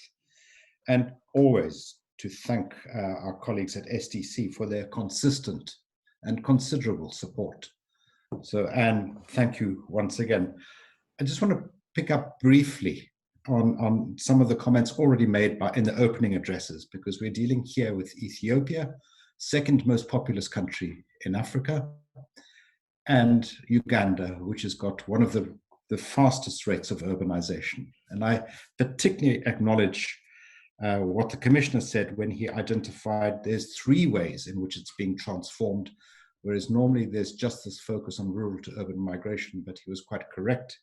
And always to thank our colleagues at STC for their consistent and considerable support. So, Anne, thank you once again. I just want to pick up briefly on some of the comments already made in the opening addresses, because we're dealing here with Ethiopia, second most populous country in Africa, and Uganda, which has got one of the fastest rates of urbanization. And I particularly acknowledge what the commissioner said when he identified there's 3 ways in which it's being transformed, whereas normally there's just this focus on rural to urban migration, but he was quite correct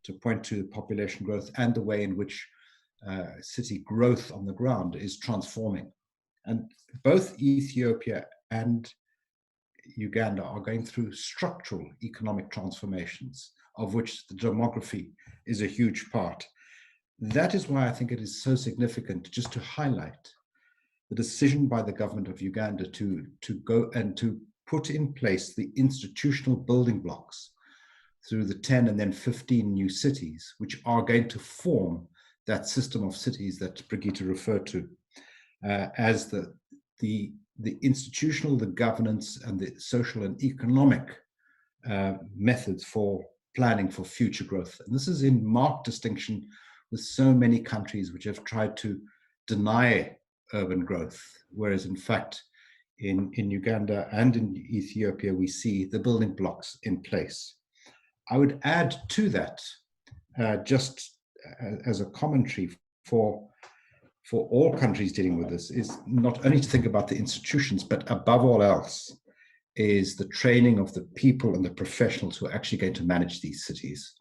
to point to population growth and the way in which city growth on the ground is transforming. And both Ethiopia and Uganda are going through structural economic transformations, of which the demography is a huge part. That is why I think it is so significant just to highlight the decision by the government of Uganda to go and to put in place the institutional building blocks through the 10 and then 15 new cities, which are going to form that system of cities that Brigitte referred to as the institutional, the governance, and the social and economic methods for planning for future growth. And this is in marked distinction with so many countries which have tried to deny urban growth, whereas in fact, in Uganda and in Ethiopia, we see the building blocks in place. I would add to that, just as a commentary for all countries dealing with this, is not only to think about the institutions, but above all else, is the training of the people and the professionals who are actually going to manage these cities.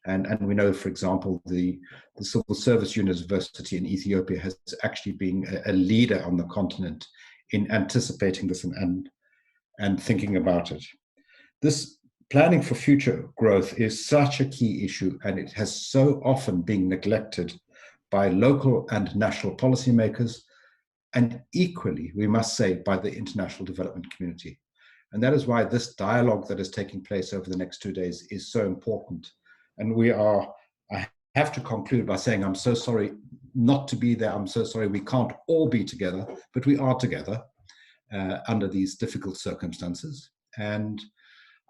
And we know, for example, the Civil Service University in Ethiopia has actually been a leader on the continent in anticipating this and thinking about it. This planning for future growth is such a key issue, and it has so often been neglected by local and national policymakers, and equally, we must say, by the international development community. And that is why this dialogue that is taking place over the next 2 days is so important. And I have to conclude by saying, I'm so sorry not to be there. I'm so sorry we can't all be together, but we are together under these difficult circumstances. And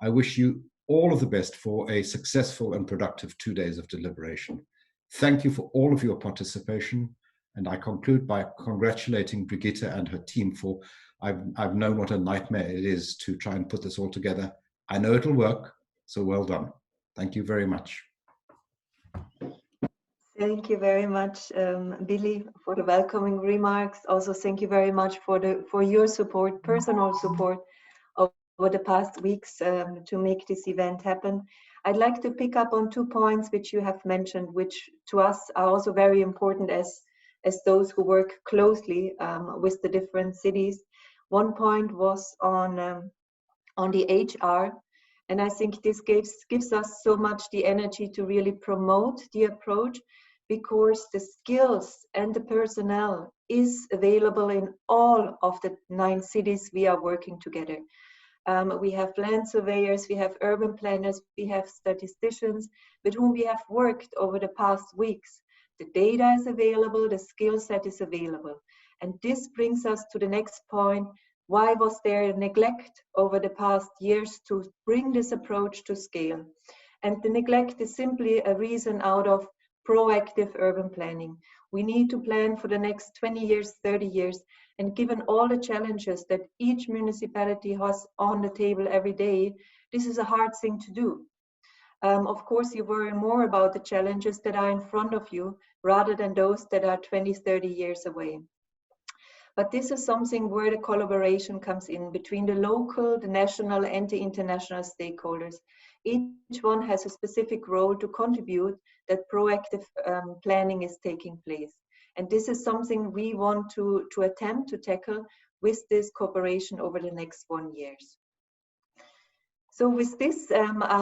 I wish you all of the best for a successful and productive 2 days of deliberation. Thank you for all of your participation. And I conclude by congratulating Brigitte and her team for, I've known what a nightmare it is to try and put this all together. I know it'll work, so well done. Thank you very much. Thank you very much, Billy, for the welcoming remarks. Also, thank you very much for your support, personal support over the past weeks to make this event happen. I'd like to pick up on 2 points which you have mentioned, which to us are also very important as those who work closely with the different cities. One point was on the HR, and I think this gives us so much the energy to really promote the approach, because the skills and the personnel is available in all of the 9 cities we are working together. We have land surveyors, we have urban planners, we have statisticians with whom we have worked over the past weeks. The data is available, the skill set is available. And this brings us to the next point. Why was there neglect over the past years to bring this approach to scale? And the neglect is simply a reason out of proactive urban planning. We need to plan for the next 20 years, 30 years, and given all the challenges that each municipality has on the table every day, this is a hard thing to do. Of course, you worry more about the challenges that are in front of you rather than those that are 20, 30 years away. But this is something where the collaboration comes in between the local, the national, and the international stakeholders. Each one has a specific role to contribute that proactive planning is taking place. And this is something we want to attempt to tackle with this cooperation over the next 1 year. So with this,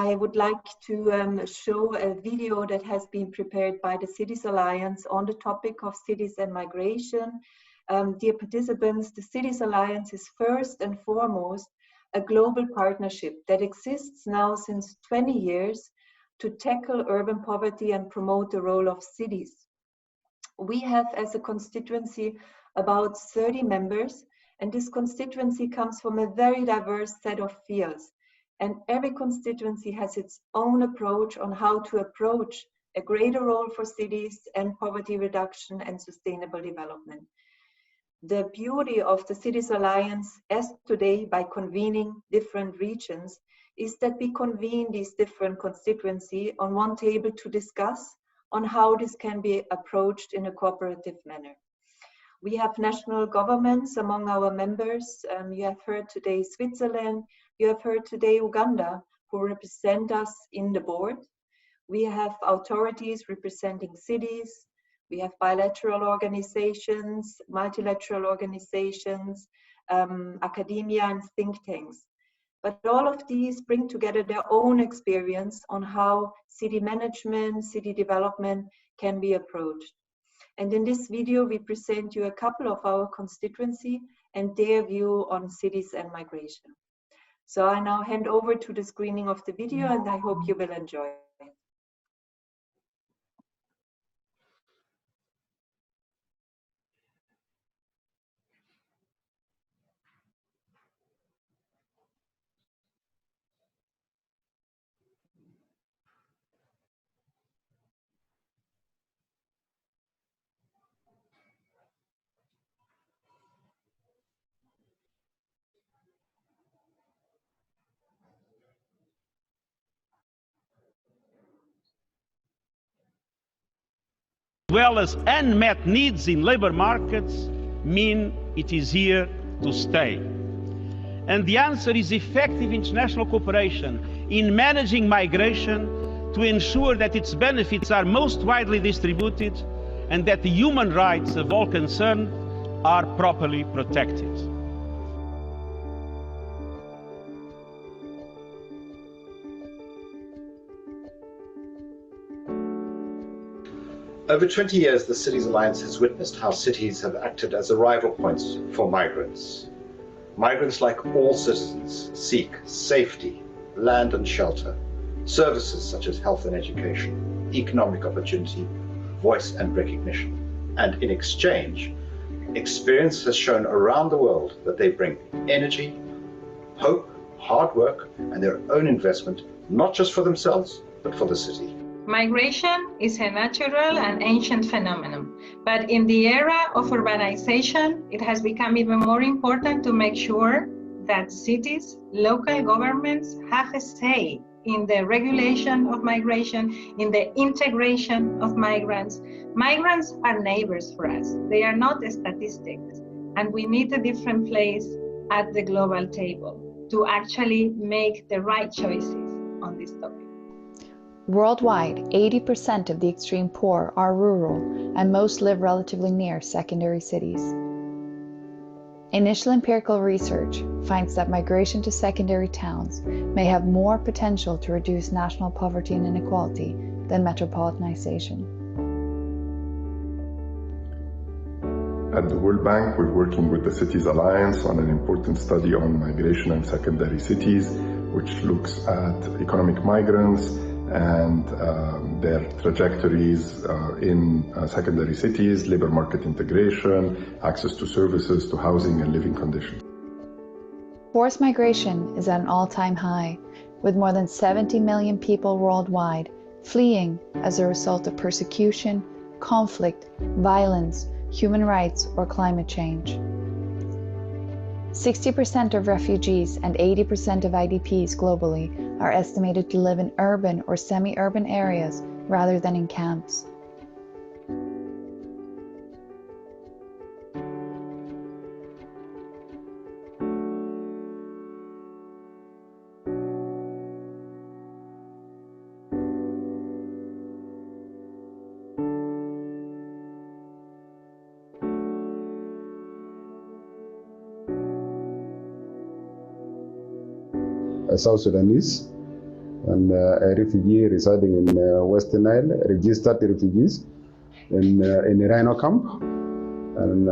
I would like to show a video that has been prepared by the Cities Alliance on the topic of cities and migration. Dear participants, the Cities Alliance is first and foremost a global partnership that exists now since 20 years to tackle urban poverty and promote the role of cities. We have as a constituency about 30 members, and this constituency comes from a very diverse set of fields. And every constituency has its own approach on how to approach a greater role for cities and poverty reduction and sustainable development. The beauty of the Cities Alliance as today, by convening different regions, is that we convene these different constituencies on one table to discuss on how this can be approached in a cooperative manner. We have national governments among our members. You have heard today Switzerland, you have heard today Uganda, who represent us in the board. We have authorities representing cities. We have bilateral organizations, multilateral organizations, academia and think tanks. But all of these bring together their own experience on how city management, city development can be approached. And in this video, we present you a couple of our constituency and their view on cities and migration. So I now hand over to the screening of the video, and I hope you will enjoy it. Well as unmet needs in labor markets mean it is here to stay. And the answer is effective international cooperation in managing migration to ensure that its benefits are most widely distributed and that the human rights of all concerned are properly protected. Over 20 years, the Cities Alliance has witnessed how cities have acted as arrival points for migrants. Migrants, like all citizens, seek safety, land and shelter, services such as health and education, economic opportunity, voice and recognition. And in exchange, experience has shown around the world that they bring energy, hope, hard work, and their own investment, not just for themselves, but for the city. Migration is a natural and ancient phenomenon, but in the era of urbanization, it has become even more important to make sure that cities, local governments have a say in the regulation of migration, in the integration of migrants. Migrants are neighbors for us. They are not statistics, and we need a different place at the global table to actually make the right choices on this topic. Worldwide, 80% of the extreme poor are rural, and most live relatively near secondary cities. Initial empirical research finds that migration to secondary towns may have more potential to reduce national poverty and inequality than metropolitanization. At the World Bank, we're working with the Cities Alliance on an important study on migration and secondary cities, which looks at economic migrants and their trajectories in secondary cities, labor market integration, access to services, to housing and living conditions. Forced migration is at an all-time high, with more than 70 million people worldwide fleeing as a result of persecution, conflict, violence, human rights, or climate change. 60% of refugees and 80% of IDPs globally are estimated to live in urban or semi-urban areas rather than in camps. a South Sudanese and a refugee residing in Western Nile, registered refugees in a Rhino camp, and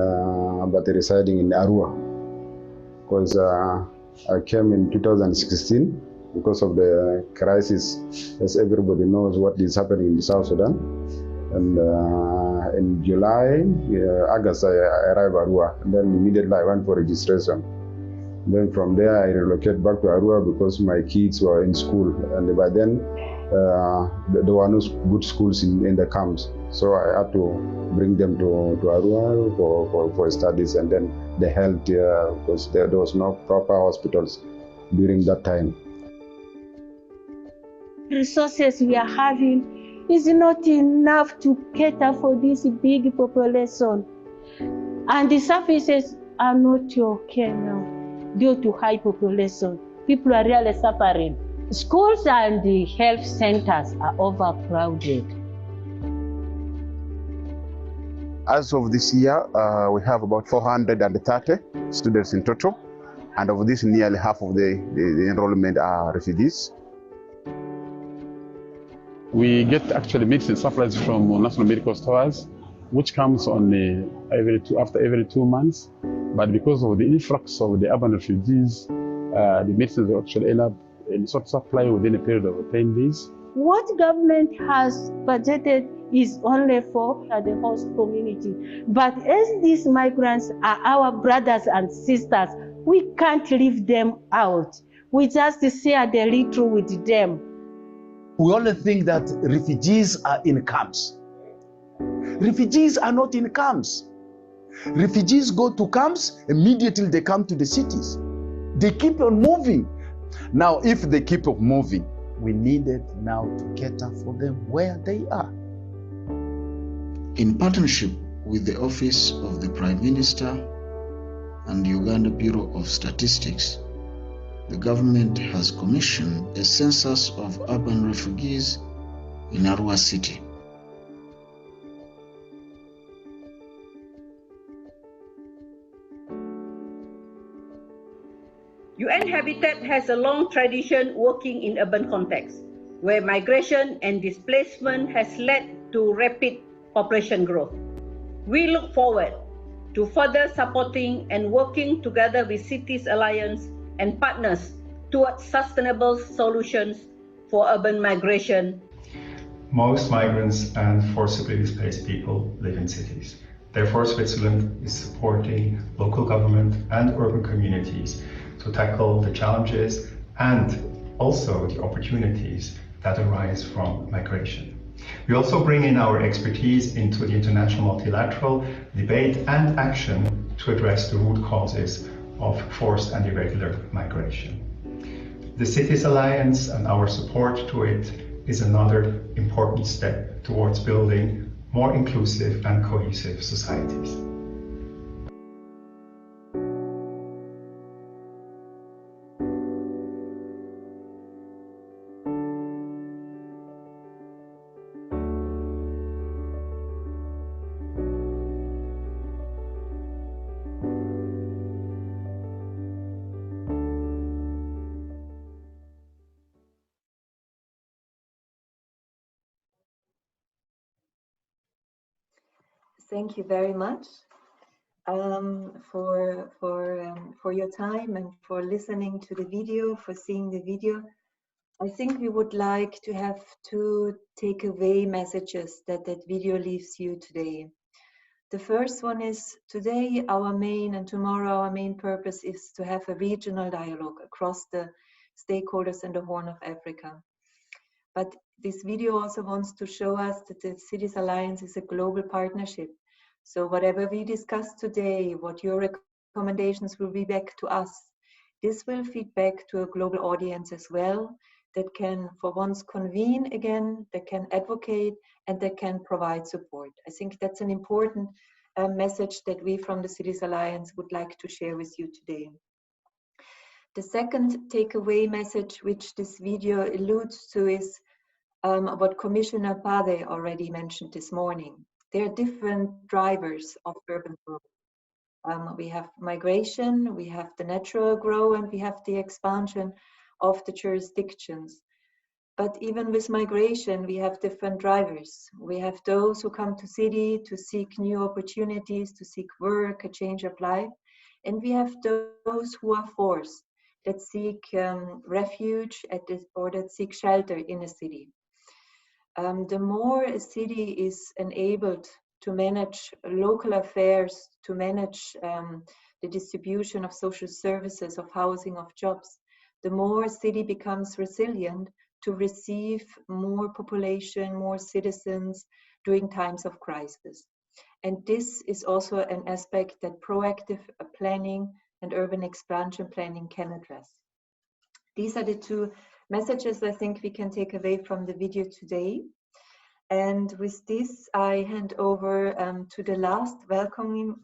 but residing in Arua, because I came in 2016 because of the crisis, as everybody knows what is happening in South Sudan. And in July, August, I arrived at Arua, and then immediately I went for registration. Then from there, I relocated back to Arua because my kids were in school, and by then there were no good schools in the camps. So I had to bring them to Arua for studies, and then the health, because there was no proper hospitals during that time. Resources we are having is not enough to cater for this big population, and the services are not okay now due to high population. People are really suffering. Schools and the health centers are overcrowded. As of this year, we have about 430 students in total, and of this, nearly half of the enrollment are refugees. We get actually medicine supplies from National Medical Stores, which comes on after every 2 months. But because of the influx of the urban refugees, the medicines actually end up in short supply within a period of 10 days. What government has budgeted is only for the host community. But as these migrants are our brothers and sisters, we can't leave them out. We just share the little with them. We only think that refugees are in camps. Refugees are not in camps. Refugees go to camps, immediately they come to the cities. They keep on moving. Now, if they keep on moving, we needed now to cater for them where they are. In partnership with the Office of the Prime Minister and Uganda Bureau of Statistics, the government has commissioned a census of urban refugees in Arua City. UN Habitat has a long tradition working in urban contexts, where migration and displacement has led to rapid population growth. We look forward to further supporting and working together with Cities Alliance and partners towards sustainable solutions for urban migration. Most migrants and forcibly displaced people live in cities. Therefore, Switzerland is supporting local government and urban communities to tackle the challenges and also the opportunities that arise from migration. We also bring in our expertise into the international multilateral debate and action to address the root causes of forced and irregular migration. The Cities Alliance and our support to it is another important step towards building more inclusive and cohesive societies. Thank you very much for your time and for listening to the video, for seeing the video. I think we would like to have 2 takeaway messages that video leaves you today. The first one is today our main and tomorrow our main purpose is to have a regional dialogue across the stakeholders in the Horn of Africa. But this video also wants to show us that the Cities Alliance is a global partnership. So whatever we discuss today, what your recommendations will be back to us, this will feed back to a global audience as well that can for once convene again, that can advocate and that can provide support. I think that's an important message that we from the Cities Alliance would like to share with you today. The second takeaway message which this video alludes to is what Commissioner Pade already mentioned this morning. There are different drivers of urban growth. We have migration, we have the natural growth, and we have the expansion of the jurisdictions. But even with migration, we have different drivers. We have those who come to city to seek new opportunities, to seek work, a change of life. And we have those who are forced, that seek refuge or that seek shelter in a city. The more a city is enabled to manage local affairs, to manage the distribution of social services, of housing, of jobs, the more a city becomes resilient to receive more population, more citizens during times of crisis. And this is also an aspect that proactive planning and urban expansion planning can address. These are the two messages I think we can take away from the video today. And with this, I hand over to the last welcoming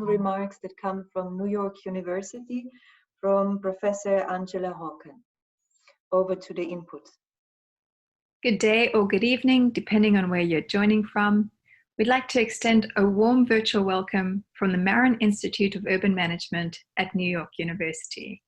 remarks that come from New York University, from Professor Angela Hawken. Over to the input. Good day or good evening, depending on where you're joining from. We'd like to extend a warm virtual welcome from the Marin Institute of Urban Management at New York University.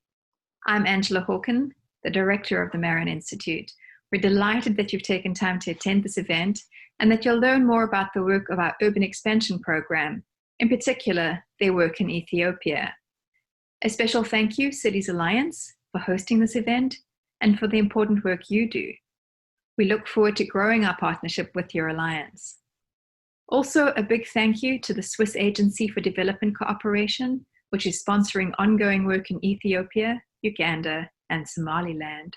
I'm Angela Hawken, the director of the Marin Institute. We're delighted that you've taken time to attend this event and that you'll learn more about the work of our urban expansion program, in particular, their work in Ethiopia. A special thank you, Cities Alliance, for hosting this event and for the important work you do. We look forward to growing our partnership with your alliance. Also, a big thank you to the Swiss Agency for Development Cooperation, which is sponsoring ongoing work in Ethiopia, Uganda, and Somaliland.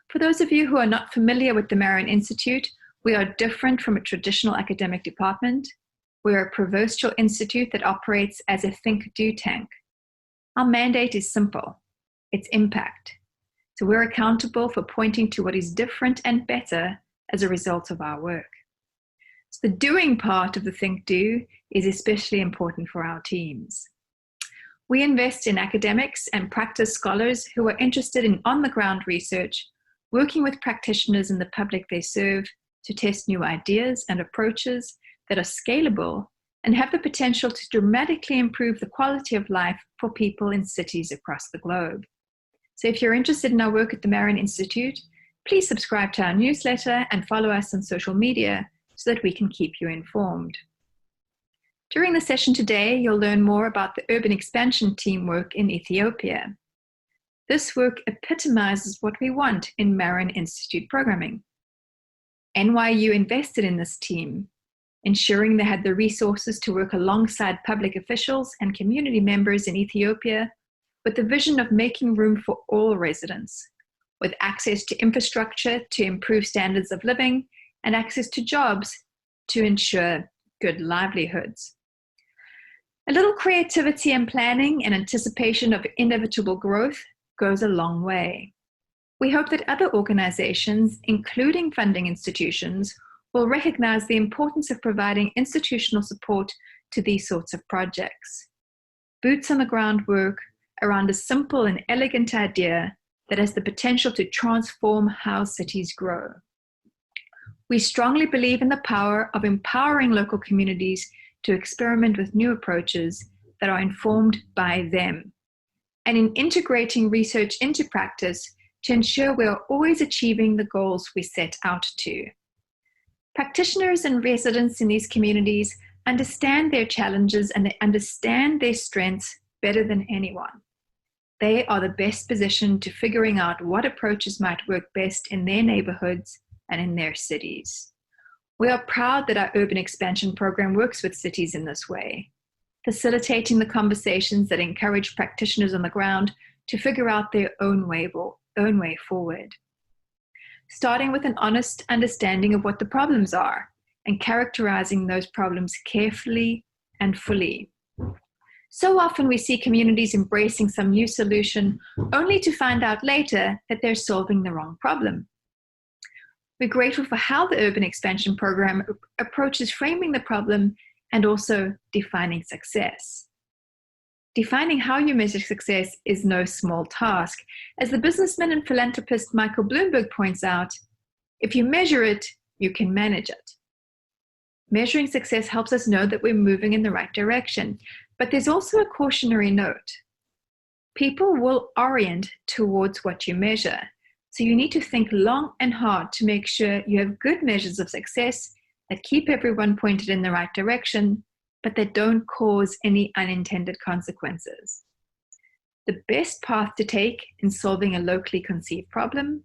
For those of you who are not familiar with the Marin Institute, we are different from a traditional academic department. We're a provincial institute that operates as a think-do tank. Our mandate is simple. It's impact. So we're accountable for pointing to what is different and better as a result of our work. So the doing part of the think-do is especially important for our teams. We invest in academics and practice scholars who are interested in on-the-ground research, working with practitioners in the public they serve to test new ideas and approaches that are scalable and have the potential to dramatically improve the quality of life for people in cities across the globe. So if you're interested in our work at the Marin Institute, please subscribe to our newsletter and follow us on social media so that we can keep you informed. During the session today, you'll learn more about the urban expansion team work in Ethiopia. This work epitomizes what we want in Marin Institute programming. NYU invested in this team, ensuring they had the resources to work alongside public officials and community members in Ethiopia with the vision of making room for all residents, with access to infrastructure to improve standards of living and access to jobs to ensure good livelihoods. A little creativity and planning and anticipation of inevitable growth goes a long way. We hope that other organizations, including funding institutions, will recognize the importance of providing institutional support to these sorts of projects. Boots on the ground work around a simple and elegant idea that has the potential to transform how cities grow. We strongly believe in the power of empowering local communities to experiment with new approaches that are informed by them, and in integrating research into practice to ensure we are always achieving the goals we set out to. Practitioners and residents in these communities understand their challenges and they understand their strengths better than anyone. They are the best positioned to figuring out what approaches might work best in their neighborhoods and in their cities. We are proud that our urban expansion program works with cities in this way, facilitating the conversations that encourage practitioners on the ground to figure out their own way forward. Starting with an honest understanding of what the problems are and characterizing those problems carefully and fully. So often we see communities embracing some new solution only to find out later that they're solving the wrong problem. We're grateful for how the urban expansion program approaches framing the problem and also defining success. Defining how you measure success is no small task. As the businessman and philanthropist Michael Bloomberg points out, if you measure it, you can manage it. Measuring success helps us know that we're moving in the right direction, but there's also a cautionary note. People will orient towards what you measure. So you need to think long and hard to make sure you have good measures of success that keep everyone pointed in the right direction, but that don't cause any unintended consequences. The best path to take in solving a locally conceived problem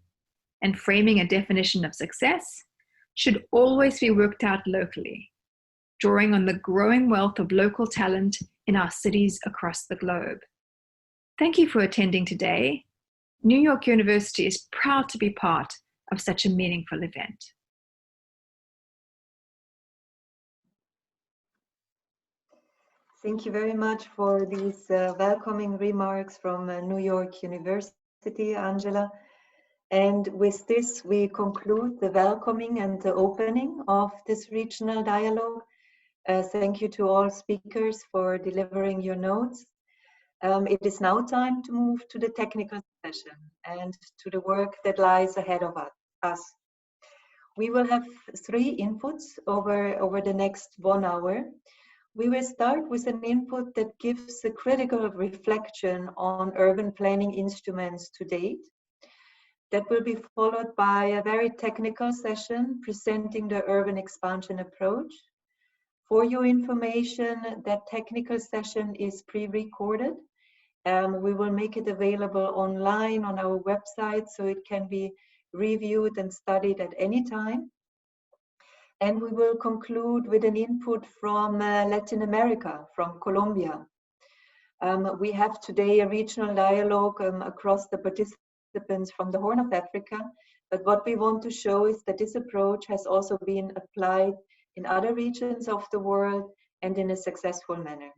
and framing a definition of success should always be worked out locally, drawing on the growing wealth of local talent in our cities across the globe. Thank you for attending today. New York University is proud to be part of such a meaningful event. Thank you very much for these welcoming remarks from New York University, Angela. And with this, we conclude the welcoming and the opening of this regional dialogue. Thank you to all speakers for delivering your notes. It is now time to move to the technical session and to the work that lies ahead of us. We will have 3 inputs over the next 1 hour. We will start with an input that gives a critical reflection on urban planning instruments to date. That will be followed by a very technical session presenting the urban expansion approach. For your information, that technical session is pre-recorded. We will make it available online on our website so it can be reviewed and studied at any time. And we will conclude with an input from Latin America, from Colombia. We have today a regional dialogue across the participants from the Horn of Africa, but what we want to show is that this approach has also been applied in other regions of the world and in a successful manner.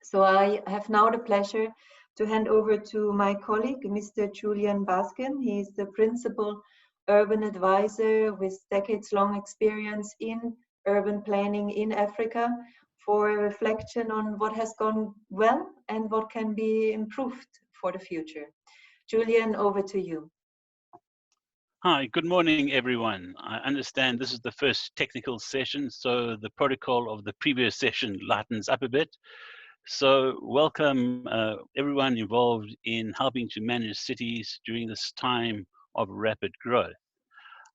So I have now the pleasure to hand over to my colleague, Mr. Julian Baskin. He is the principal urban advisor with decades-long experience in urban planning in Africa for a reflection on what has gone well and what can be improved for the future. Julian, over to you. Hi, good morning, everyone. I understand this is the first technical session, so the protocol of the previous session lightens up a bit. So welcome everyone involved in helping to manage cities during this time of rapid growth.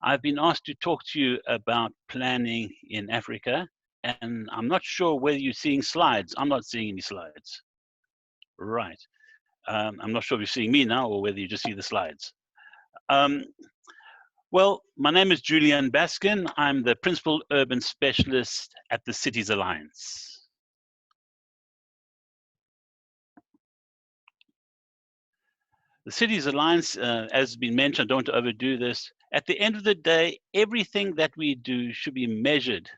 I've been asked to talk to you about planning in Africa, and I'm not sure whether you're seeing slides. I'm not seeing any slides. Right. I'm not sure if you're seeing me now or whether you just see the slides. Well, my name is Julian Baskin. I'm the Principal Urban Specialist at the Cities Alliance. The Cities Alliance, as has been mentioned, I don't want to overdo this. At the end of the day, everything that we do should be measured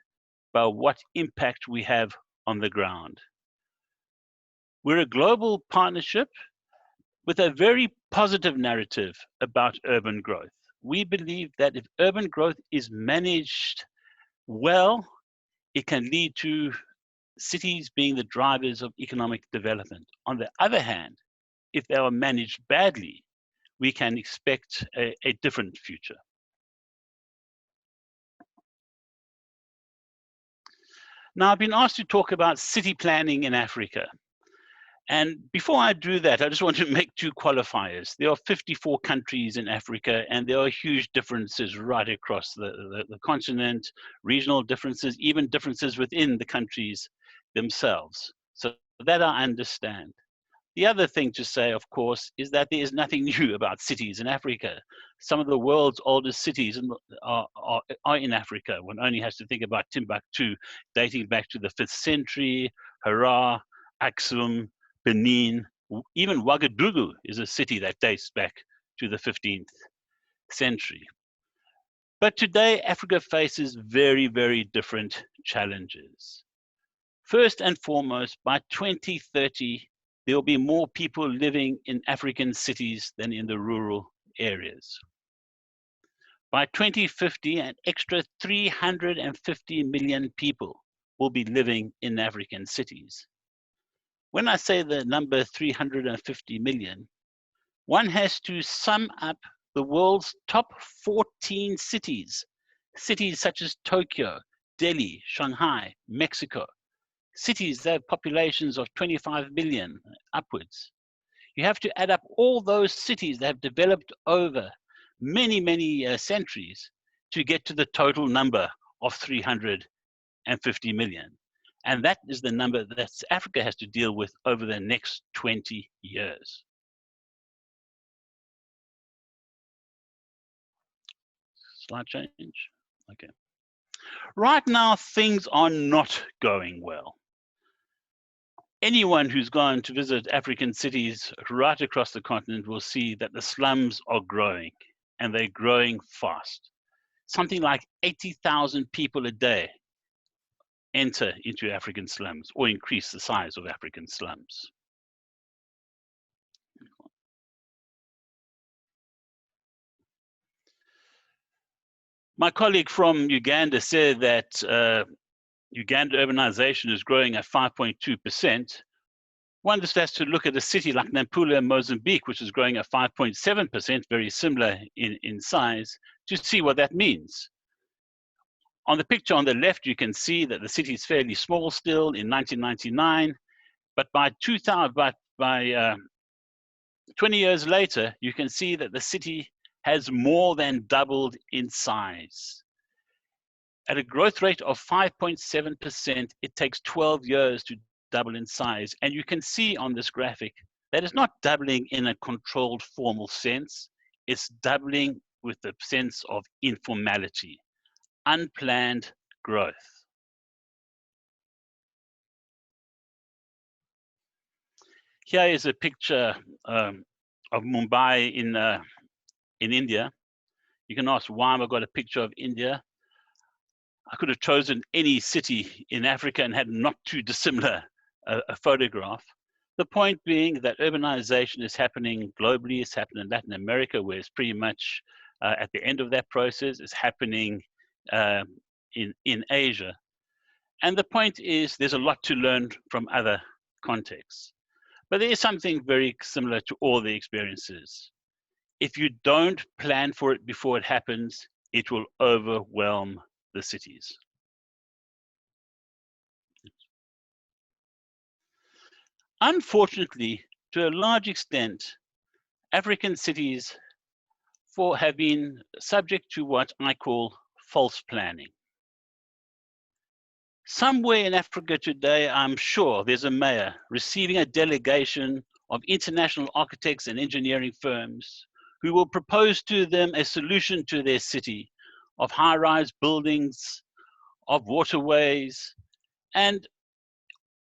by what impact we have on the ground. We're a global partnership with a very positive narrative about urban growth. We believe that if urban growth is managed well, it can lead to cities being the drivers of economic development. On the other hand, if they are managed badly, we can expect a different future. Now, I've been asked to talk about city planning in Africa. And before I do that, I just want to make 2 qualifiers. There are 54 countries in Africa, and there are huge differences right across the continent, regional differences, even differences within the countries themselves. So that I understand. The other thing to say, of course, is that there is nothing new about cities in Africa. Some of the world's oldest cities are in Africa. One only has to think about Timbuktu, dating back to the 5th century, Harar, Aksum, Benin, even Ouagadougou is a city that dates back to the 15th century. But today, Africa faces very, very different challenges. First and foremost, by 2030, there will be more people living in African cities than in the rural areas. By 2050, an extra 350 million people will be living in African cities. When I say the number 350 million, one has to sum up the world's top 14 cities, cities such as Tokyo, Delhi, Shanghai, Mexico, cities that have populations of 25 million upwards. You have to add up all those cities that have developed over many, many centuries to get to the total number of 350 million. And that is the number that Africa has to deal with over the next 20 years. Slide change. Okay. Right now, things are not going well. Anyone who's gone to visit African cities right across the continent will see that the slums are growing, and they're growing fast. Something like 80,000 people a day enter into African slums or increase the size of African slums. My colleague from Uganda said that Uganda urbanization is growing at 5.2%. One just has to look at a city like Nampula in Mozambique, which is growing at 5.7%, very similar in size, to see what that means. On the picture on the left, you can see that the city is fairly small still in 1999, but by 20 years later, you can see that the city has more than doubled in size. At a growth rate of 5.7%, it takes 12 years to double in size. And you can see on this graphic that it's not doubling in a controlled formal sense. It's doubling with the sense of informality, unplanned growth. Here is a picture of Mumbai in India. You can ask why I've got a picture of India. I could have chosen any city in Africa and had not too dissimilar a photograph. The point being that urbanization is happening globally. It's happening in Latin America, where it's pretty much at the end of that process. It's happening in Asia. And the point is there's a lot to learn from other contexts. But there is something very similar to all the experiences. If you don't plan for it before it happens, it will overwhelm the cities. Unfortunately, to a large extent, African cities have been subject to what I call false planning. Somewhere in Africa today, I'm sure there's a mayor receiving a delegation of international architects and engineering firms who will propose to them a solution to their city of high-rise buildings, of waterways, and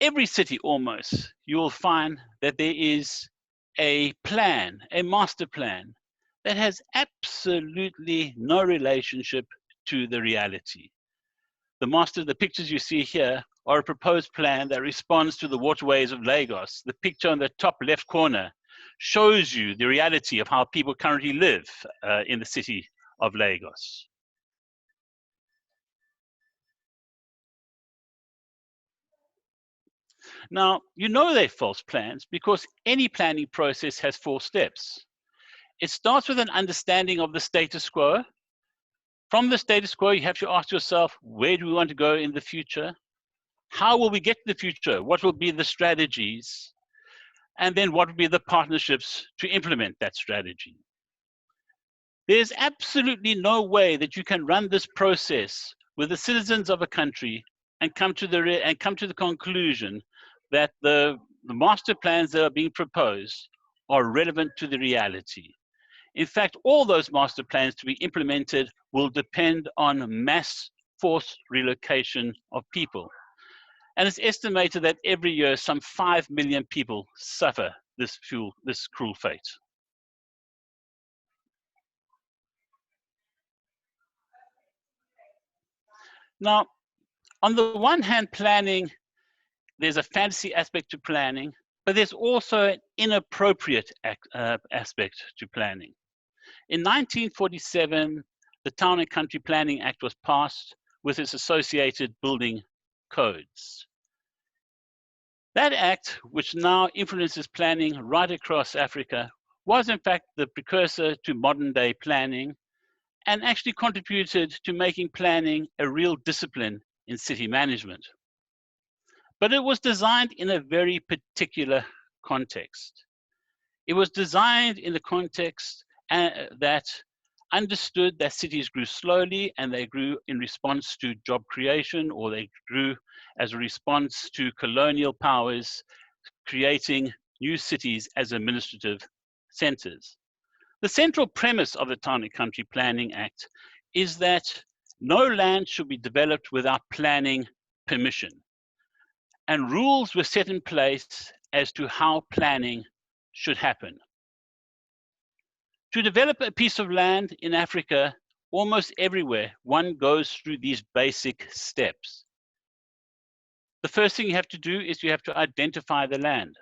every city almost, you will find that there is a plan, a master plan, that has absolutely no relationship to the reality. The pictures you see here are a proposed plan that responds to the waterways of Lagos. The picture on the top left corner shows you the reality of how people currently live in the city of Lagos. Now, you know they're false plans because any planning process has 4 steps. It starts with an understanding of the status quo. From the status quo, you have to ask yourself, where do we want to go in the future? How will we get to the future? What will be the strategies? And then what will be the partnerships to implement that strategy? There's absolutely no way that you can run this process with the citizens of a country and come to the conclusion that the master plans that are being proposed are relevant to the reality. In fact, all those master plans to be implemented will depend on mass forced relocation of people. And it's estimated that every year some 5 million people suffer this cruel fate. Now, on the one hand, planning, there's a fantasy aspect to planning, but there's also an inappropriate aspect to planning. In 1947, the Town and Country Planning Act was passed with its associated building codes. That act, which now influences planning right across Africa, was in fact the precursor to modern day planning and actually contributed to making planning a real discipline in city management. But it was designed in a very particular context. It was designed in the context that understood that cities grew slowly and they grew in response to job creation, or they grew as a response to colonial powers creating new cities as administrative centers. The central premise of the Town and Country Planning Act is that no land should be developed without planning permission. And rules were set in place as to how planning should happen. To develop a piece of land in Africa, almost everywhere, one goes through these basic steps. The first thing you have to do is you have to identify the land.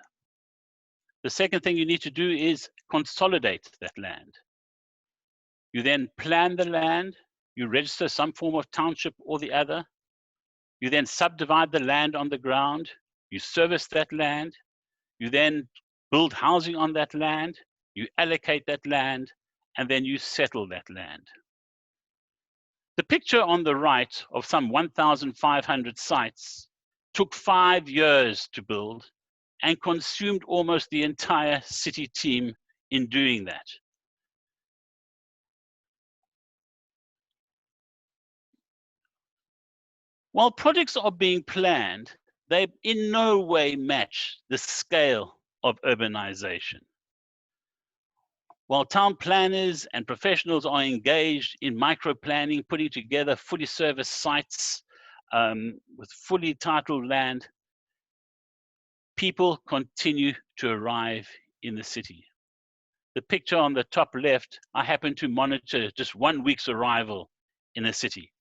The second thing you need to do is consolidate that land. You then plan the land, you register some form of township or the other. You then subdivide the land on the ground, you service that land, you then build housing on that land, you allocate that land, and then you settle that land. The picture on the right of some 1,500 sites took 5 years to build and consumed almost the entire city team in doing that. While projects are being planned, they in no way match the scale of urbanization. While town planners and professionals are engaged in micro-planning, putting together fully serviced sites with fully titled land, people continue to arrive in the city. The picture on the top left, I happen to monitor just 1 week's arrival in a city.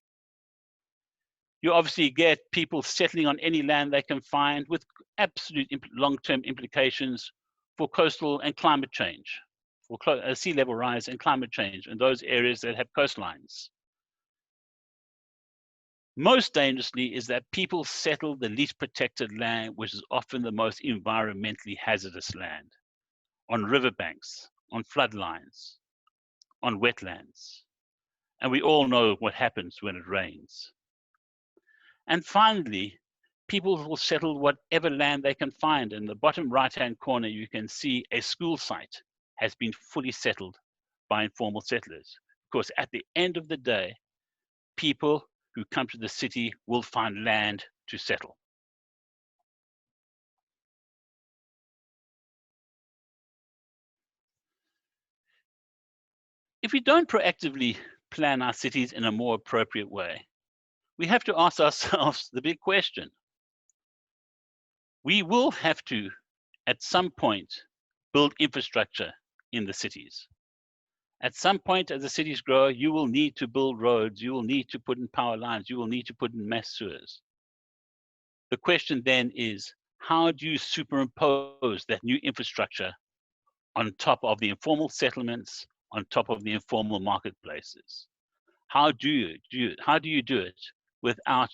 You obviously get people settling on any land they can find, with absolute long-term implications for coastal and climate change, for sea level rise and climate change in those areas that have coastlines. Most dangerously is that people settle the least protected land, which is often the most environmentally hazardous land, on riverbanks, on floodlines, on wetlands. And we all know what happens when it rains. And finally, people will settle whatever land they can find. In the bottom right-hand corner, you can see a school site has been fully settled by informal settlers. Of course, at the end of the day, people who come to the city will find land to settle. If we don't proactively plan our cities in a more appropriate way, we have to ask ourselves the big question. We will have to, at some point, build infrastructure in the cities. At some point, as the cities grow, you will need to build roads, you will need to put in power lines, you will need to put in mass sewers. The question then is, how do you superimpose that new infrastructure on top of the informal settlements, on top of the informal marketplaces? How do you do it without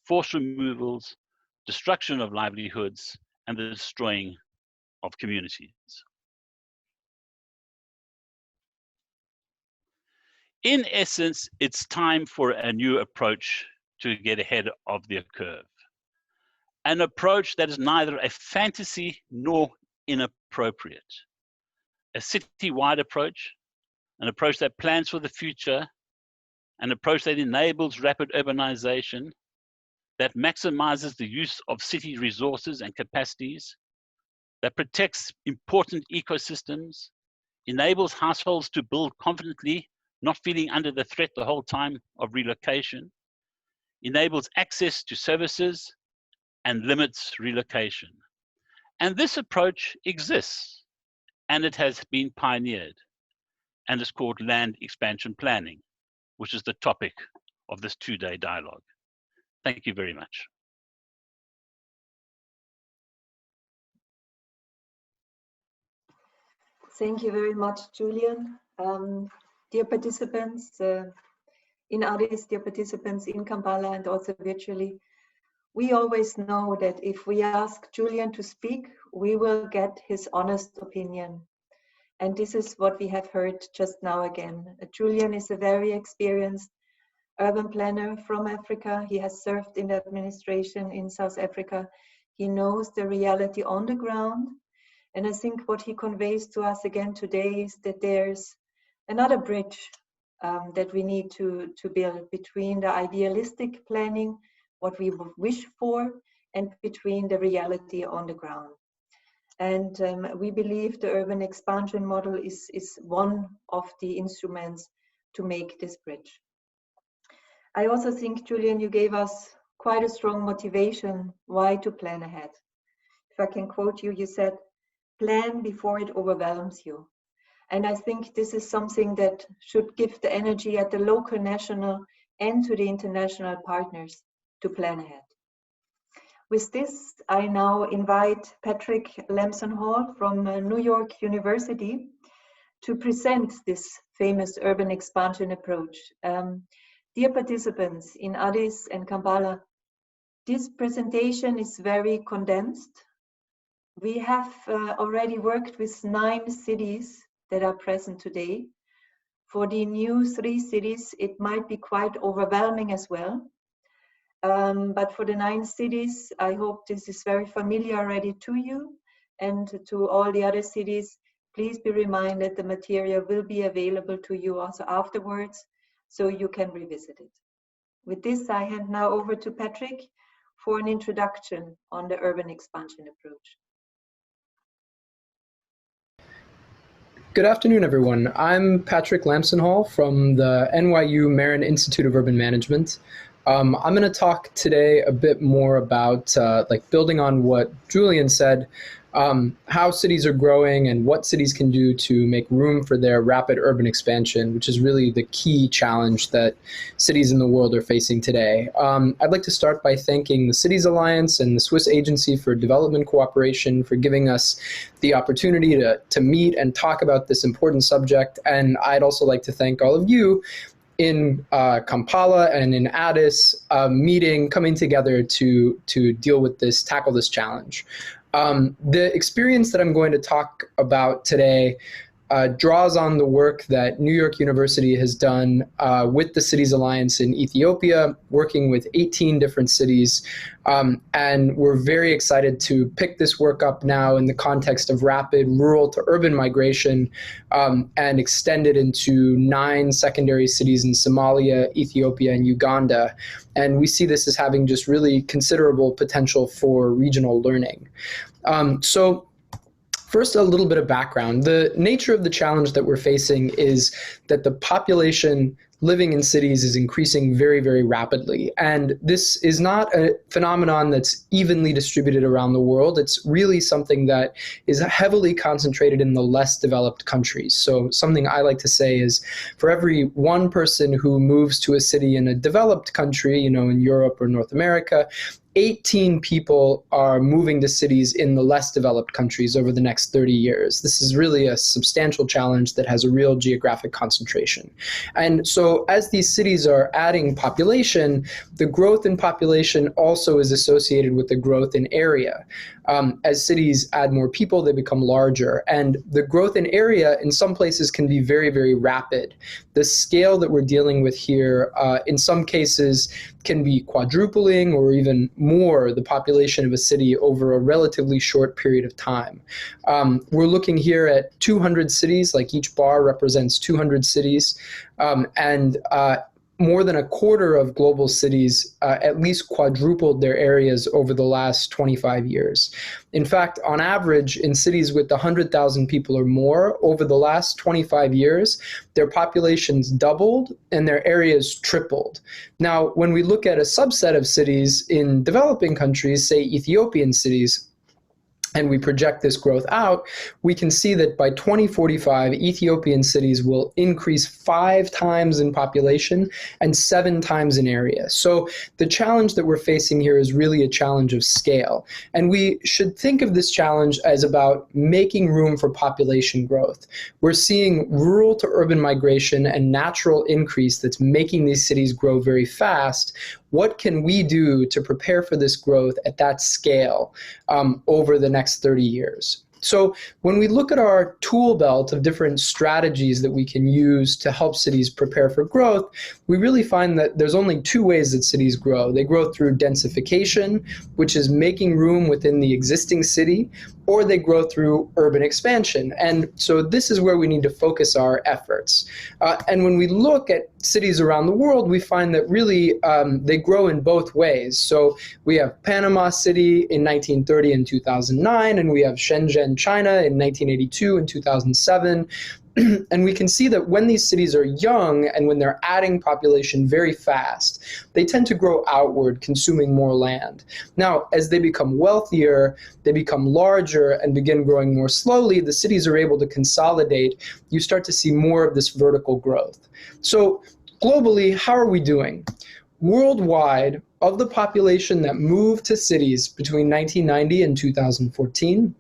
forced removals, destruction of livelihoods, and the destroying of communities? In essence, it's time for a new approach to get ahead of the curve. An approach that is neither a fantasy nor inappropriate. A city-wide approach, an approach that plans for the future, an approach that enables rapid urbanization, that maximizes the use of city resources and capacities, that protects important ecosystems, enables households to build confidently, not feeling under the threat the whole time of relocation, enables access to services, and limits relocation. And this approach exists, and it has been pioneered, and it's called land expansion planning, which is the topic of this two-day dialogue. Thank you very much. Thank you very much, Julian. Dear participants in Addis, dear participants in Kampala, and also virtually, we always know that if we ask Julian to speak, we will get his honest opinion. And this is what we have heard just now again. Julian is a very experienced urban planner from Africa. He has served in the administration in South Africa. He knows the reality on the ground. And I think what he conveys to us again today is that there's another bridge that we need to build between the idealistic planning, what we wish for, and between the reality on the ground. And we believe the urban expansion model is one of the instruments to make this bridge. I also think, Julian, you gave us quite a strong motivation why to plan ahead. If I can quote you, you said, plan before it overwhelms you. And I think this is something that should give the energy at the local, national, and to the international partners to plan ahead. With this, I now invite Patrick Lamson-Hall from New York University to present this famous urban expansion approach. Dear participants in Addis and Kampala, this presentation is very condensed. We have already worked with 9 cities that are present today. For the new 3 cities, it might be quite overwhelming as well. But for the 9 cities, I hope this is very familiar already to you. And to all the other cities, please be reminded the material will be available to you also afterwards, so you can revisit it. With this, I hand now over to Patrick for an introduction on the urban expansion approach. Good afternoon, everyone. I'm Patrick Lamson-Hall from the NYU Marin Institute of Urban Management. I'm going to talk today a bit more about building on what Julian said, how cities are growing and what cities can do to make room for their rapid urban expansion, which is really the key challenge that cities in the world are facing today. I'd like to start by thanking the Cities Alliance and the Swiss Agency for Development Cooperation for giving us the opportunity to meet and talk about this important subject. And I'd also like to thank all of you in Kampala and in Addis, coming together to deal with this, tackle this challenge. The experience that I'm going to talk about today draws on the work that New York University has done with the Cities Alliance in Ethiopia, working with 18 different cities. And we're very excited to pick this work up now in the context of rapid rural to urban migration and extend it into 9 secondary cities in Somalia, Ethiopia, and Uganda. And we see this as having just really considerable potential for regional learning. First, a little bit of background. The nature of the challenge that we're facing is that the population living in cities is increasing very, very rapidly. And this is not a phenomenon that's evenly distributed around the world. It's really something that is heavily concentrated in the less developed countries. So something I like to say is for every 1 person who moves to a city in a developed country, in Europe or North America, 18 people are moving to cities in the less developed countries over the next 30 years. This is really a substantial challenge that has a real geographic concentration. And so as these cities are adding population, the growth in population also is associated with the growth in area. As cities add more people, they become larger. And the growth in area in some places can be very, very rapid. The scale that we're dealing with here, in some cases, can be quadrupling or even more the population of a city over a relatively short period of time. We're looking here at 200 cities, like each bar represents 200 cities, and more than a quarter of global cities at least quadrupled their areas over the last 25 years. In fact, on average, in cities with 100,000 people or more, over the last 25 years, their populations doubled and their areas tripled. Now, when we look at a subset of cities in developing countries, say Ethiopian cities, and we project this growth out, we can see that by 2045, Ethiopian cities will increase 5 times in population and 7 times in area. So the challenge that we're facing here is really a challenge of scale. And we should think of this challenge as about making room for population growth. We're seeing rural to urban migration and natural increase that's making these cities grow very fast. What can we do to prepare for this growth at that scale over the next 30 years? So when we look at our tool belt of different strategies that we can use to help cities prepare for growth, we really find that there's only two ways that cities grow. They grow through densification, which is making room within the existing city, or they grow through urban expansion. And so this is where we need to focus our efforts. And when we look at cities around the world, we find that really they grow in both ways. So we have Panama City in 1930 and 2009, and we have Shenzhen, China in 1982 and 2007. And we can see that when these cities are young and when they're adding population very fast, they tend to grow outward, consuming more land. Now, as they become wealthier, they become larger and begin growing more slowly, the cities are able to consolidate. You start to see more of this vertical growth. So globally, how are we doing? Worldwide, of the population that moved to cities between 1990 and 2014,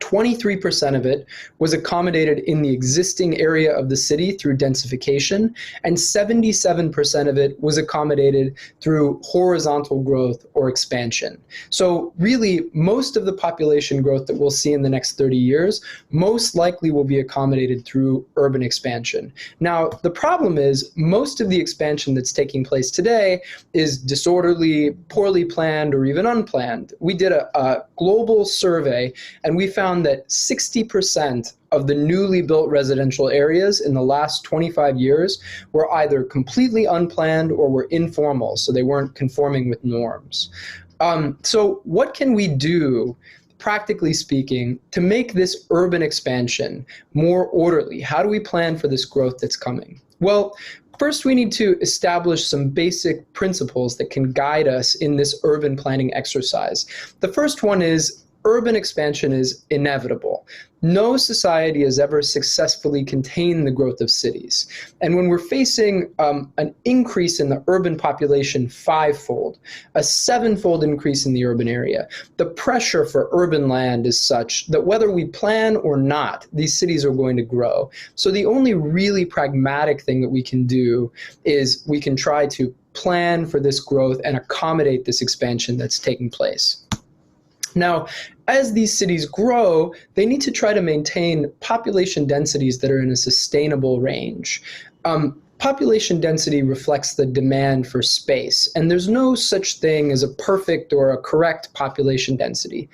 23% of it was accommodated in the existing area of the city through densification, and 77% of it was accommodated through horizontal growth or expansion. So really, most of the population growth that we'll see in the next 30 years most likely will be accommodated through urban expansion. Now, the problem is most of the expansion that's taking place today is disorderly, poorly planned, or even unplanned. We did a global survey, and we found that 60% of the newly built residential areas in the last 25 years were either completely unplanned or were informal, so they weren't conforming with norms. So what can we do, practically speaking, to make this urban expansion more orderly? How do we plan for this growth that's coming? Well, first, we need to establish some basic principles that can guide us in this urban planning exercise. The first one is urban expansion is inevitable. No society has ever successfully contained the growth of cities. And when we're facing an increase in the urban population fivefold, a sevenfold increase in the urban area, the pressure for urban land is such that whether we plan or not, these cities are going to grow. So the only really pragmatic thing that we can do is we can try to plan for this growth and accommodate this expansion that's taking place. Now, as these cities grow, they need to try to maintain population densities that are in a sustainable range. Population density reflects the demand for space, and there's no such thing as a perfect or a correct population density.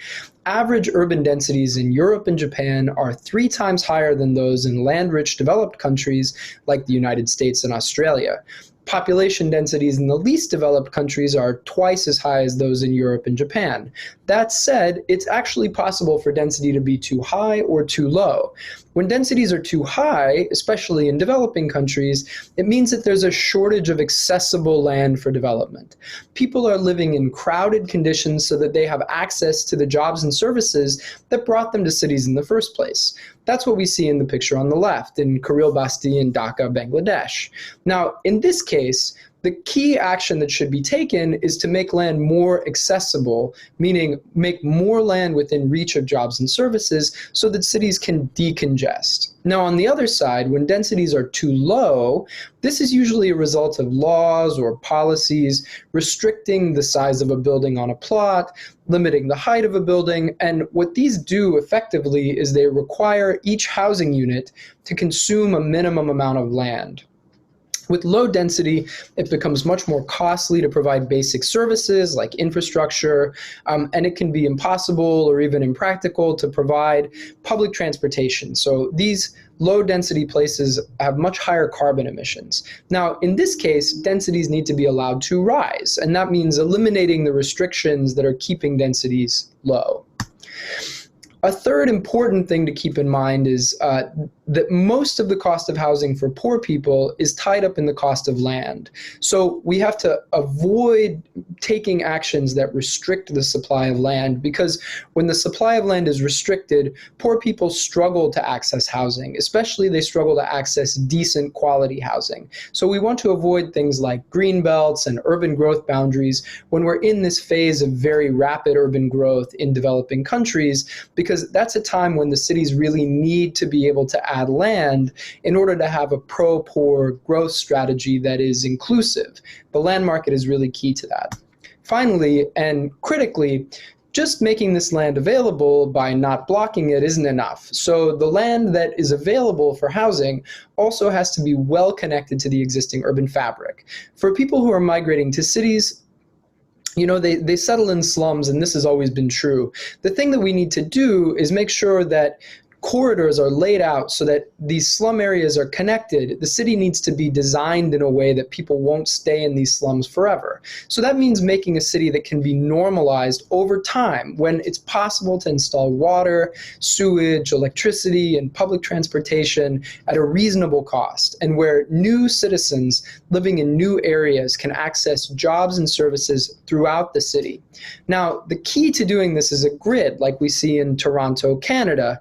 Average urban densities in Europe and Japan are 3 times higher than those in land-rich developed countries like the United States and Australia. Population densities in the least developed countries are twice as high as those in Europe and Japan. That said, it's actually possible for density to be too high or too low. When densities are too high, especially in developing countries, it means that there's a shortage of accessible land for development. People are living in crowded conditions so that they have access to the jobs and services that brought them to cities in the first place. That's what we see in the picture on the left in Karil Basti in Dhaka, Bangladesh. Now, in this case, the key action that should be taken is to make land more accessible, meaning make more land within reach of jobs and services so that cities can decongest. Now, on the other side, when densities are too low, this is usually a result of laws or policies restricting the size of a building on a plot, limiting the height of a building, and what these do effectively is they require each housing unit to consume a minimum amount of land. With low density, it becomes much more costly to provide basic services like infrastructure, and it can be impossible or even impractical to provide public transportation. So these low density places have much higher carbon emissions. Now, in this case, densities need to be allowed to rise, and that means eliminating the restrictions that are keeping densities low. A third important thing to keep in mind is that most of the cost of housing for poor people is tied up in the cost of land. So we have to avoid taking actions that restrict the supply of land, because when the supply of land is restricted, poor people struggle to access housing, especially they struggle to access decent quality housing. So we want to avoid things like green belts and urban growth boundaries when we're in this phase of very rapid urban growth in developing countries, because that's a time when the cities really need to be able to add land in order to have a pro-poor growth strategy that is inclusive. The land market is really key to that. Finally, and critically, just making this land available by not blocking it isn't enough. So the land that is available for housing also has to be well connected to the existing urban fabric. For people who are migrating to cities, you know, they settle in slums, and this has always been true. The thing that we need to do is make sure that corridors are laid out so that these slum areas are connected. The city needs to be designed in a way that people won't stay in these slums forever. So that means making a city that can be normalized over time, when it's possible to install water, sewage, electricity, and public transportation at a reasonable cost, and where new citizens living in new areas can access jobs and services throughout the city. Now, the key to doing this is a grid like we see in Toronto, Canada.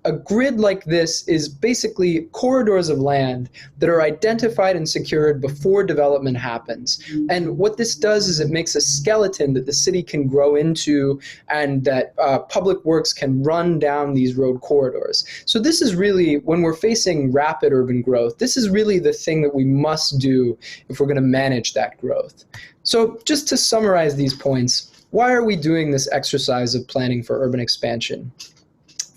A grid like this is basically corridors of land that are identified and secured before development happens. And what this does is it makes a skeleton that the city can grow into, and that public works can run down these road corridors. So this is really, when we're facing rapid urban growth, this is really the thing that we must do if we're going to manage that growth. So just to summarize these points, why are we doing this exercise of planning for urban expansion?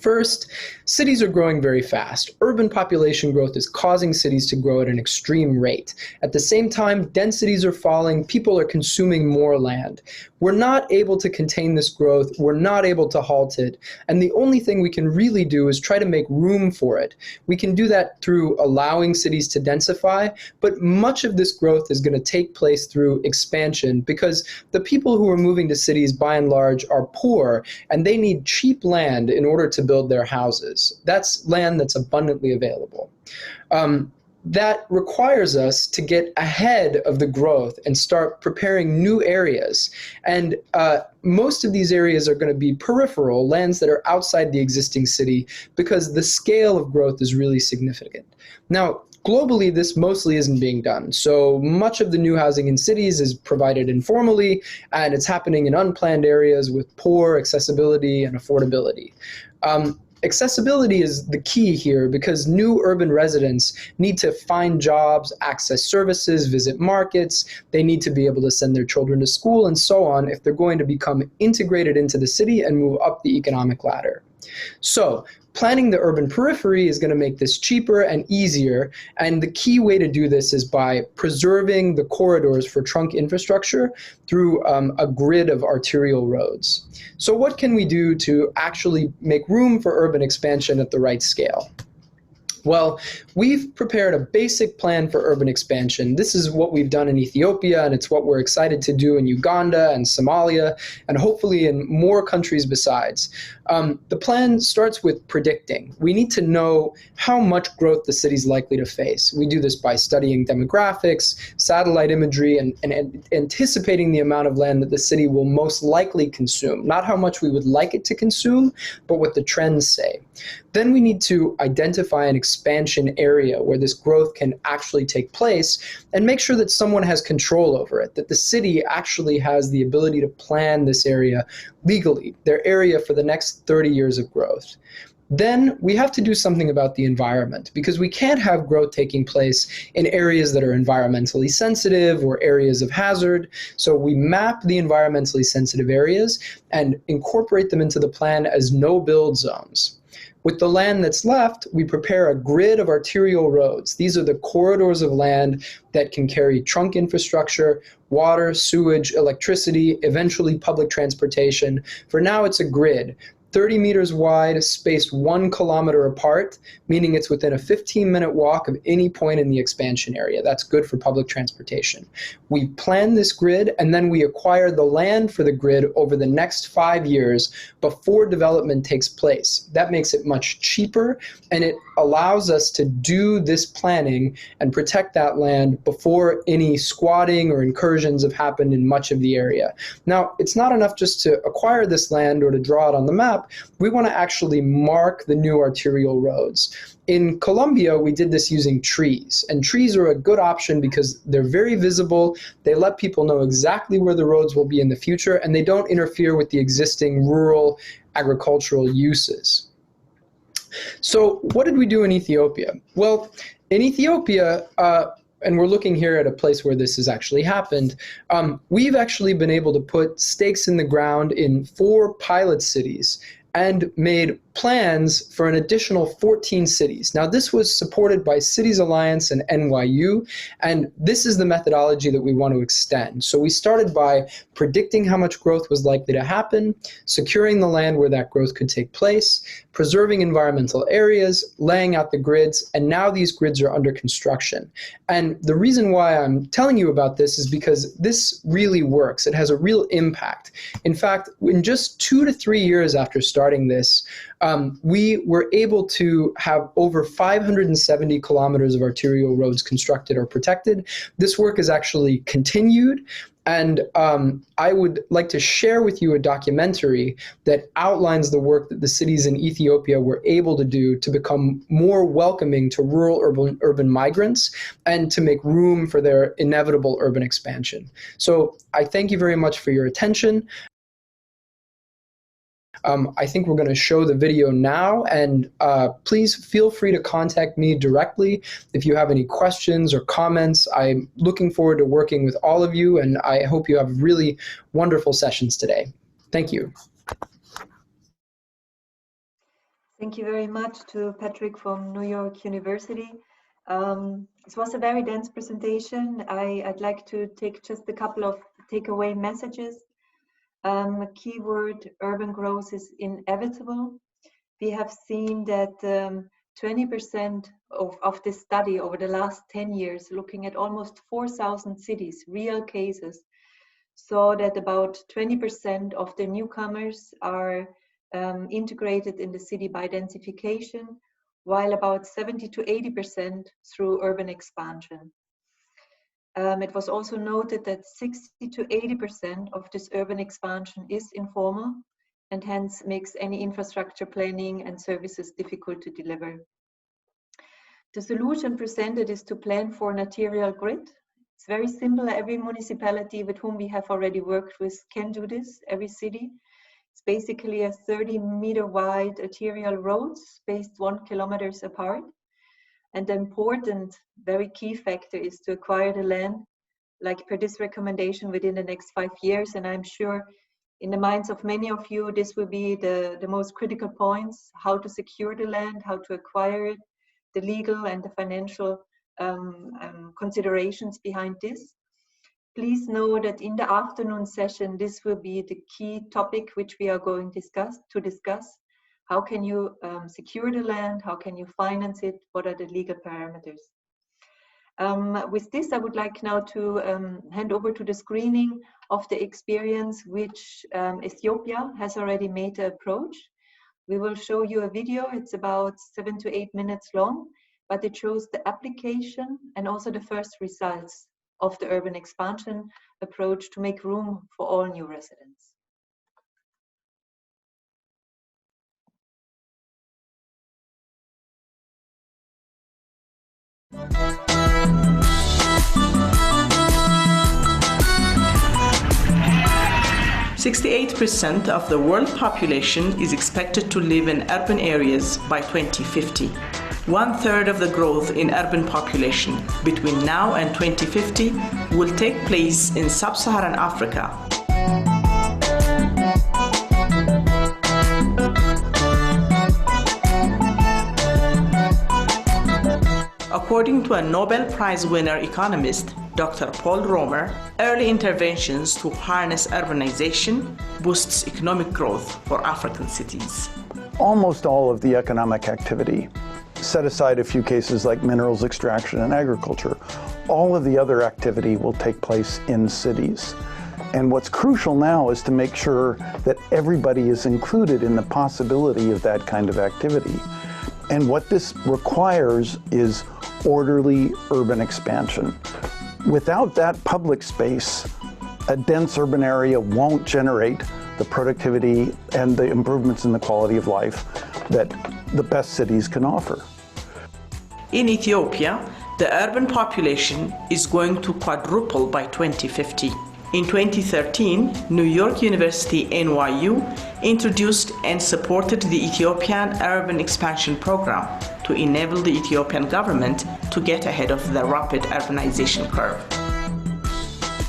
First, cities are growing very fast. Urban population growth is causing cities to grow at an extreme rate. At the same time, densities are falling, people are consuming more land. We're not able to contain this growth, we're not able to halt it, and the only thing we can really do is try to make room for it. We can do that through allowing cities to densify, but much of this growth is going to take place through expansion, because the people who are moving to cities by and large are poor, and they need cheap land in order to build their houses. That's land that's abundantly available. That requires us to get ahead of the growth and start preparing new areas. And most of these areas are going to be peripheral, lands that are outside the existing city, because the scale of growth is really significant. Now, globally, this mostly isn't being done. So much of the new housing in cities is provided informally, and it's happening in unplanned areas with poor accessibility and affordability. Accessibility is the key here, because new urban residents need to find jobs, access services, visit markets. They need to be able to send their children to school and so on if they're going to become integrated into the city and move up the economic ladder. So, planning the urban periphery is going to make this cheaper and easier, and the key way to do this is by preserving the corridors for trunk infrastructure through a grid of arterial roads. So what can we do to actually make room for urban expansion at the right scale? Well, we've prepared a basic plan for urban expansion. This is what we've done in Ethiopia, and it's what we're excited to do in Uganda and Somalia, and hopefully in more countries besides. The plan starts with predicting. We need to know how much growth the city's likely to face. We do this by studying demographics, satellite imagery, and anticipating the amount of land that the city will most likely consume. Not how much we would like it to consume, but what the trends say. Then we need to identify an expansion area where this growth can actually take place, and make sure that someone has control over it, that the city actually has the ability to plan this area legally, their area for the next 30 years of growth. Then we have to do something about the environment, because we can't have growth taking place in areas that are environmentally sensitive or areas of hazard. So we map the environmentally sensitive areas and incorporate them into the plan as no-build zones. With the land that's left, we prepare a grid of arterial roads. These are the corridors of land that can carry trunk infrastructure, water, sewage, electricity, eventually public transportation. For now, it's a grid. 30 meters wide, spaced 1 kilometer apart, meaning it's within a 15-minute walk of any point in the expansion area. That's good for public transportation. We plan this grid, and then we acquire the land for the grid over the next 5 years before development takes place. That makes it much cheaper, and it allows us to do this planning and protect that land before any squatting or incursions have happened in much of the area. Now, it's not enough just to acquire this land or to draw it on the map. We want to actually mark the new arterial roads. In Colombia, we did this using trees, and trees are a good option because they're very visible, they let people know exactly where the roads will be in the future, and they don't interfere with the existing rural agricultural uses. So what did we do in Ethiopia? Well, in Ethiopia, and we're looking here at a place where this has actually happened, we've actually been able to put stakes in the ground in 4 pilot cities and made plans for an additional 14 cities. Now, this was supported by Cities Alliance and NYU, and this is the methodology that we want to extend. So we started by predicting how much growth was likely to happen, securing the land where that growth could take place, preserving environmental areas, laying out the grids, and now these grids are under construction. And the reason why I'm telling you about this is because this really works. It has a real impact. In fact, in just 2 to 3 years after starting this, we were able to have over 570 kilometers of arterial roads constructed or protected. This work is actually continued, and I would like to share with you a documentary that outlines the work that the cities in Ethiopia were able to do to become more welcoming to rural urban migrants and to make room for their inevitable urban expansion. So I thank you very much for your attention. I think we're going to show the video now, and please feel free to contact me directly if you have any questions or comments. I'm looking forward to working with all of you, and I hope you have really wonderful sessions today. Thank you. Thank you very much to Patrick from New York University. This was a very dense presentation. I'd like to take just a couple of takeaway messages. Keyword, urban growth is inevitable. We have seen that 20% of this study over the last 10 years, looking at almost 4,000 cities, real cases, saw that about 20% of the newcomers are integrated in the city by densification, while about 70 to 80% through urban expansion. It was also noted that 60 to 80% of this urban expansion is informal and hence makes any infrastructure planning and services difficult to deliver. The solution presented is to plan for an arterial grid. It's very simple. Every municipality with whom we have already worked with can do this, every city. It's basically a 30-meter wide arterial road spaced 1 kilometer apart. And the important, very key factor is to acquire the land, like per this recommendation, within the next 5 years. And I'm sure in the minds of many of you, this will be the most critical points: how to secure the land, how to acquire it, the legal and the financial considerations behind this. Please know that in the afternoon session, this will be the key topic which we are going to discuss. How can you secure the land? How can you finance it? What are the legal parameters? With this, I would like now to hand over to the screening of the experience which Ethiopia has already made the approach. We will show you a video. It's about 7 to 8 minutes long, but it shows the application and also the first results of the urban expansion approach to make room for all new residents. 68% of the world population is expected to live in urban areas by 2050. 1/3 of the growth in urban population between now and 2050 will take place in sub-Saharan Africa. According to a Nobel Prize winner economist, Dr. Paul Romer, early interventions to harness urbanization boosts economic growth for African cities. Almost all of the economic activity, set aside a few cases like minerals extraction and agriculture, all of the other activity will take place in cities. And what's crucial now is to make sure that everybody is included in the possibility of that kind of activity. And what this requires is orderly urban expansion. Without that public space, a dense urban area won't generate the productivity and the improvements in the quality of life that the best cities can offer. In Ethiopia, the urban population is going to quadruple by 2050. In 2013, New York University NYU introduced and supported the Ethiopian Urban Expansion Program, to enable the Ethiopian government to get ahead of the rapid urbanization curve.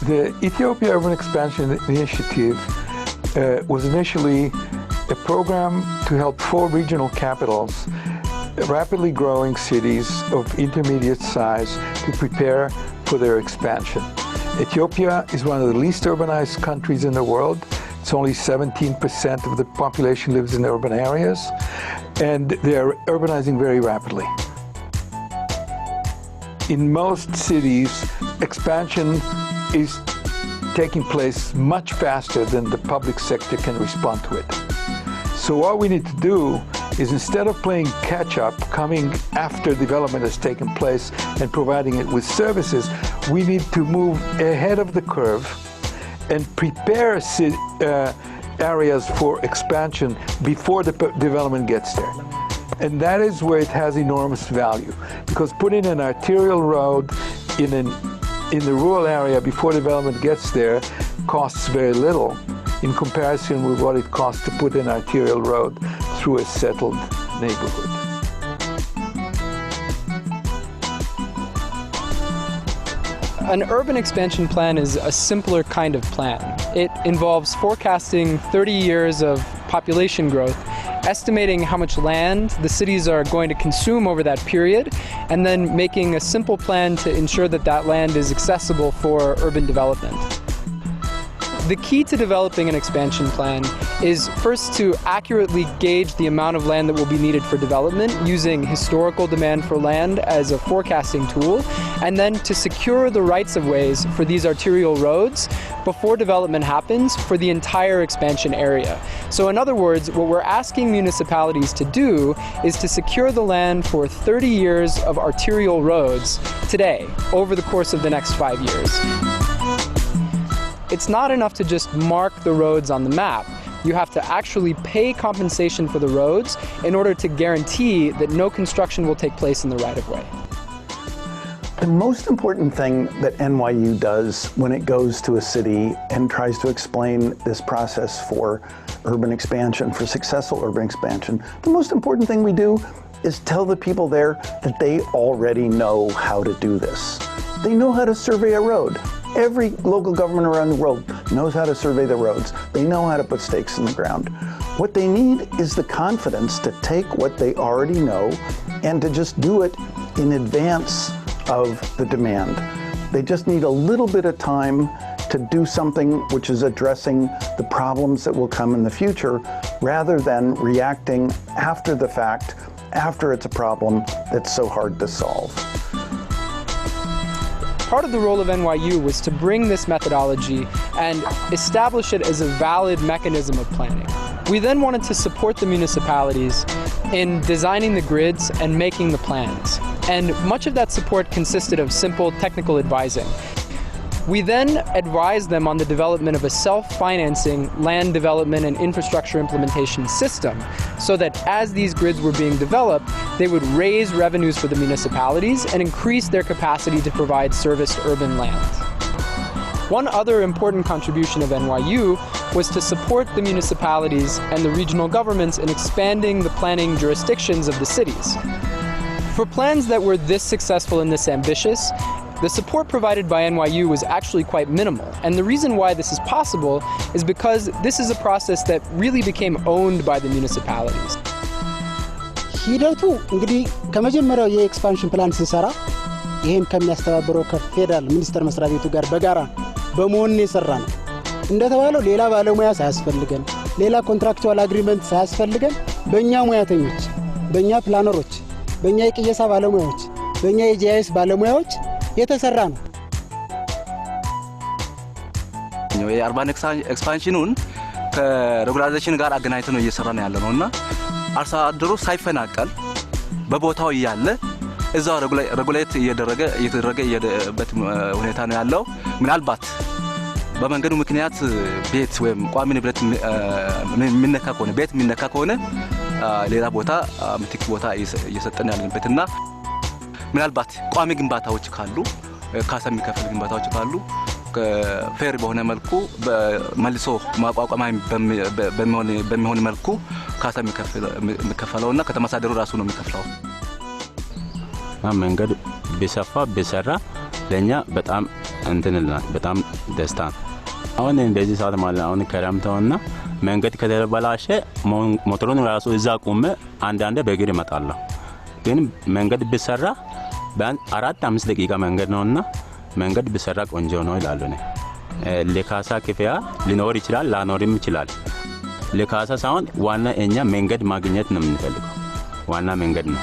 The Ethiopia Urban Expansion Initiative was initially a program to help 4 regional capitals, rapidly growing cities of intermediate size, to prepare for their expansion. Ethiopia is one of the least urbanized countries in the world. It's only 17% of the population lives in urban areas, and they are urbanizing very rapidly. In most cities, expansion is taking place much faster than the public sector can respond to it. So what we need to do is, instead of playing catch-up, coming after development has taken place and providing it with services, we need to move ahead of the curve and prepare areas for expansion before the development gets there. And that is where it has enormous value, because putting an arterial road in the rural area before development gets there costs very little in comparison with what it costs to put an arterial road through a settled neighborhood. An urban expansion plan is a simpler kind of plan. It involves forecasting 30 years of population growth, estimating how much land the cities are going to consume over that period, and then making a simple plan to ensure that that land is accessible for urban development. The key to developing an expansion plan is first to accurately gauge the amount of land that will be needed for development using historical demand for land as a forecasting tool, and then to secure the rights-of-ways for these arterial roads before development happens for the entire expansion area. So in other words, what we're asking municipalities to do is to secure the land for 30 years of arterial roads today, over the course of the next 5 years. It's not enough to just mark the roads on the map. You have to actually pay compensation for the roads in order to guarantee that no construction will take place in the right-of-way. The most important thing that NYU does when it goes to a city and tries to explain this process for urban expansion, for successful urban expansion, the most important thing we do is tell the people there that they already know how to do this. They know how to survey a road. Every local government around the world knows how to survey the roads. They know how to put stakes in the ground. What they need is the confidence to take what they already know and to just do it in advance of the demand. They just need a little bit of time to do something which is addressing the problems that will come in the future, rather than reacting after the fact, after it's a problem that's so hard to solve. Part of the role of NYU was to bring this methodology and establish it as a valid mechanism of planning. We then wanted to support the municipalities in designing the grids and making the plans. And much of that support consisted of simple technical advising. We then advised them on the development of a self-financing land development and infrastructure implementation system, so that as these grids were being developed, they would raise revenues for the municipalities and increase their capacity to provide service to urban land. One other important contribution of NYU was to support the municipalities and the regional governments in expanding the planning jurisdictions of the cities. For plans that were this successful and this ambitious, the support provided by NYU was actually quite minimal. And the reason why this is possible is because this is a process that really became owned by the municipalities. ሂደቱ እንግዲህ ከመጀመሪያው የኤክስፓንሽን ፕላን ስንሰራ ይሄን ከሚያስተባብረው ከፌደራል ሚኒስቴር መስሪያ ቤቱ ጋር በጋራ በመሆን የሰራ ነው። እንደተባለው ሌላ ባለሙያ ሳያስፈልገን፣ ሌላ ኮንትራክቹዋል አግሪመንት ሳያስፈልገን በእኛ ሙያተኞች፣ በእኛ ፕላነሮች፣ በእኛ የቅየሳ ባለሙያዎች፣ በእኛ የጂአይኤስ ባለሙያዎች የተሰራ ነው። የአርባን ኤክስፓንሽኑን ከሬጉላራይዜሽን ጋር አገናኝተን ነው እየሰራን ያለነውና አርሶ አደሩ ሳይፈናቀል በቦታው ያለ እዛው ሬጉሌት እየተደረገበት ሁኔታ ነው ያለው። ምናልባት በመንገዱ ምክንያት ቤት ወይም ቋሚ ንብረት የሚነካ ከሆነ ቤት የሚነካ ከሆነ ሌላ ቦታ ምትክ ቦታ እየሰጠን ያለንበትና ምናልባት ቋሚ ግንባታዎች ካሉ ካሳ የሚከፍል ግንባታዎች ካሉ ፌር በሆነ መልኩ መልሶ ማቋቋሚያ በሚሆን መልኩ ካሳ የሚከፈለውና ከተማ አስተዳደሩ ራሱ ነው የሚከፍለው። መንገድ ቢሰፋ ቢሰራ ለኛ በጣም እንትንልናል በጣም ደስታ ነው። አሁን እንደዚህ ሰዓት ማለት አሁን ከረምተውና መንገድ ከተበላሸ ሞተሩን ራሱ እዛ ቆመ አንዳንዴ በእግር እመጣለሁ። ግን መንገድ ቢሰራ በ4-5 ደቂቃ መንገድ ነውና መንገድ ቢሰራ ቆንጆ ነው ይላሉ ነው። ለካሳ ክፍያ ሊኖር ይችላል ላኖርም ይችላል። ለካሳ ሳይሆን ዋና እኛ መንገድ ማግኘት ነው የምንፈልገው። ዋና መንገድ ነው።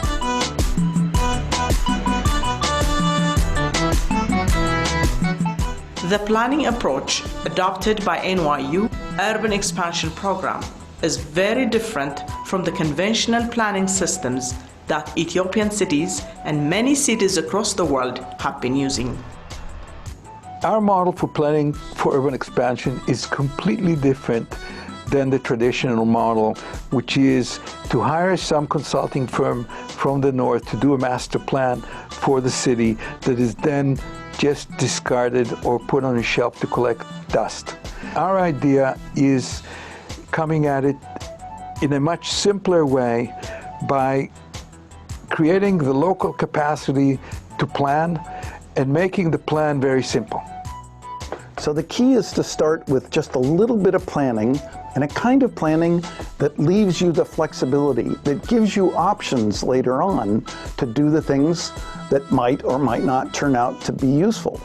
The planning approach adopted by NYU Urban Expansion Program is very different from the conventional planning systems that Ethiopian cities and many cities across the world have been using. Our model for planning for urban expansion is completely different than the traditional model, which is to hire some consulting firm from the north to do a master plan for the city that is then just discarded or put on a shelf to collect dust. Our idea is coming at it in a much simpler way by creating the local capacity to plan and making the plan very simple. So the key is to start with just a little bit of planning, and a kind of planning that leaves you the flexibility, that gives you options later on to do the things that might or might not turn out to be useful.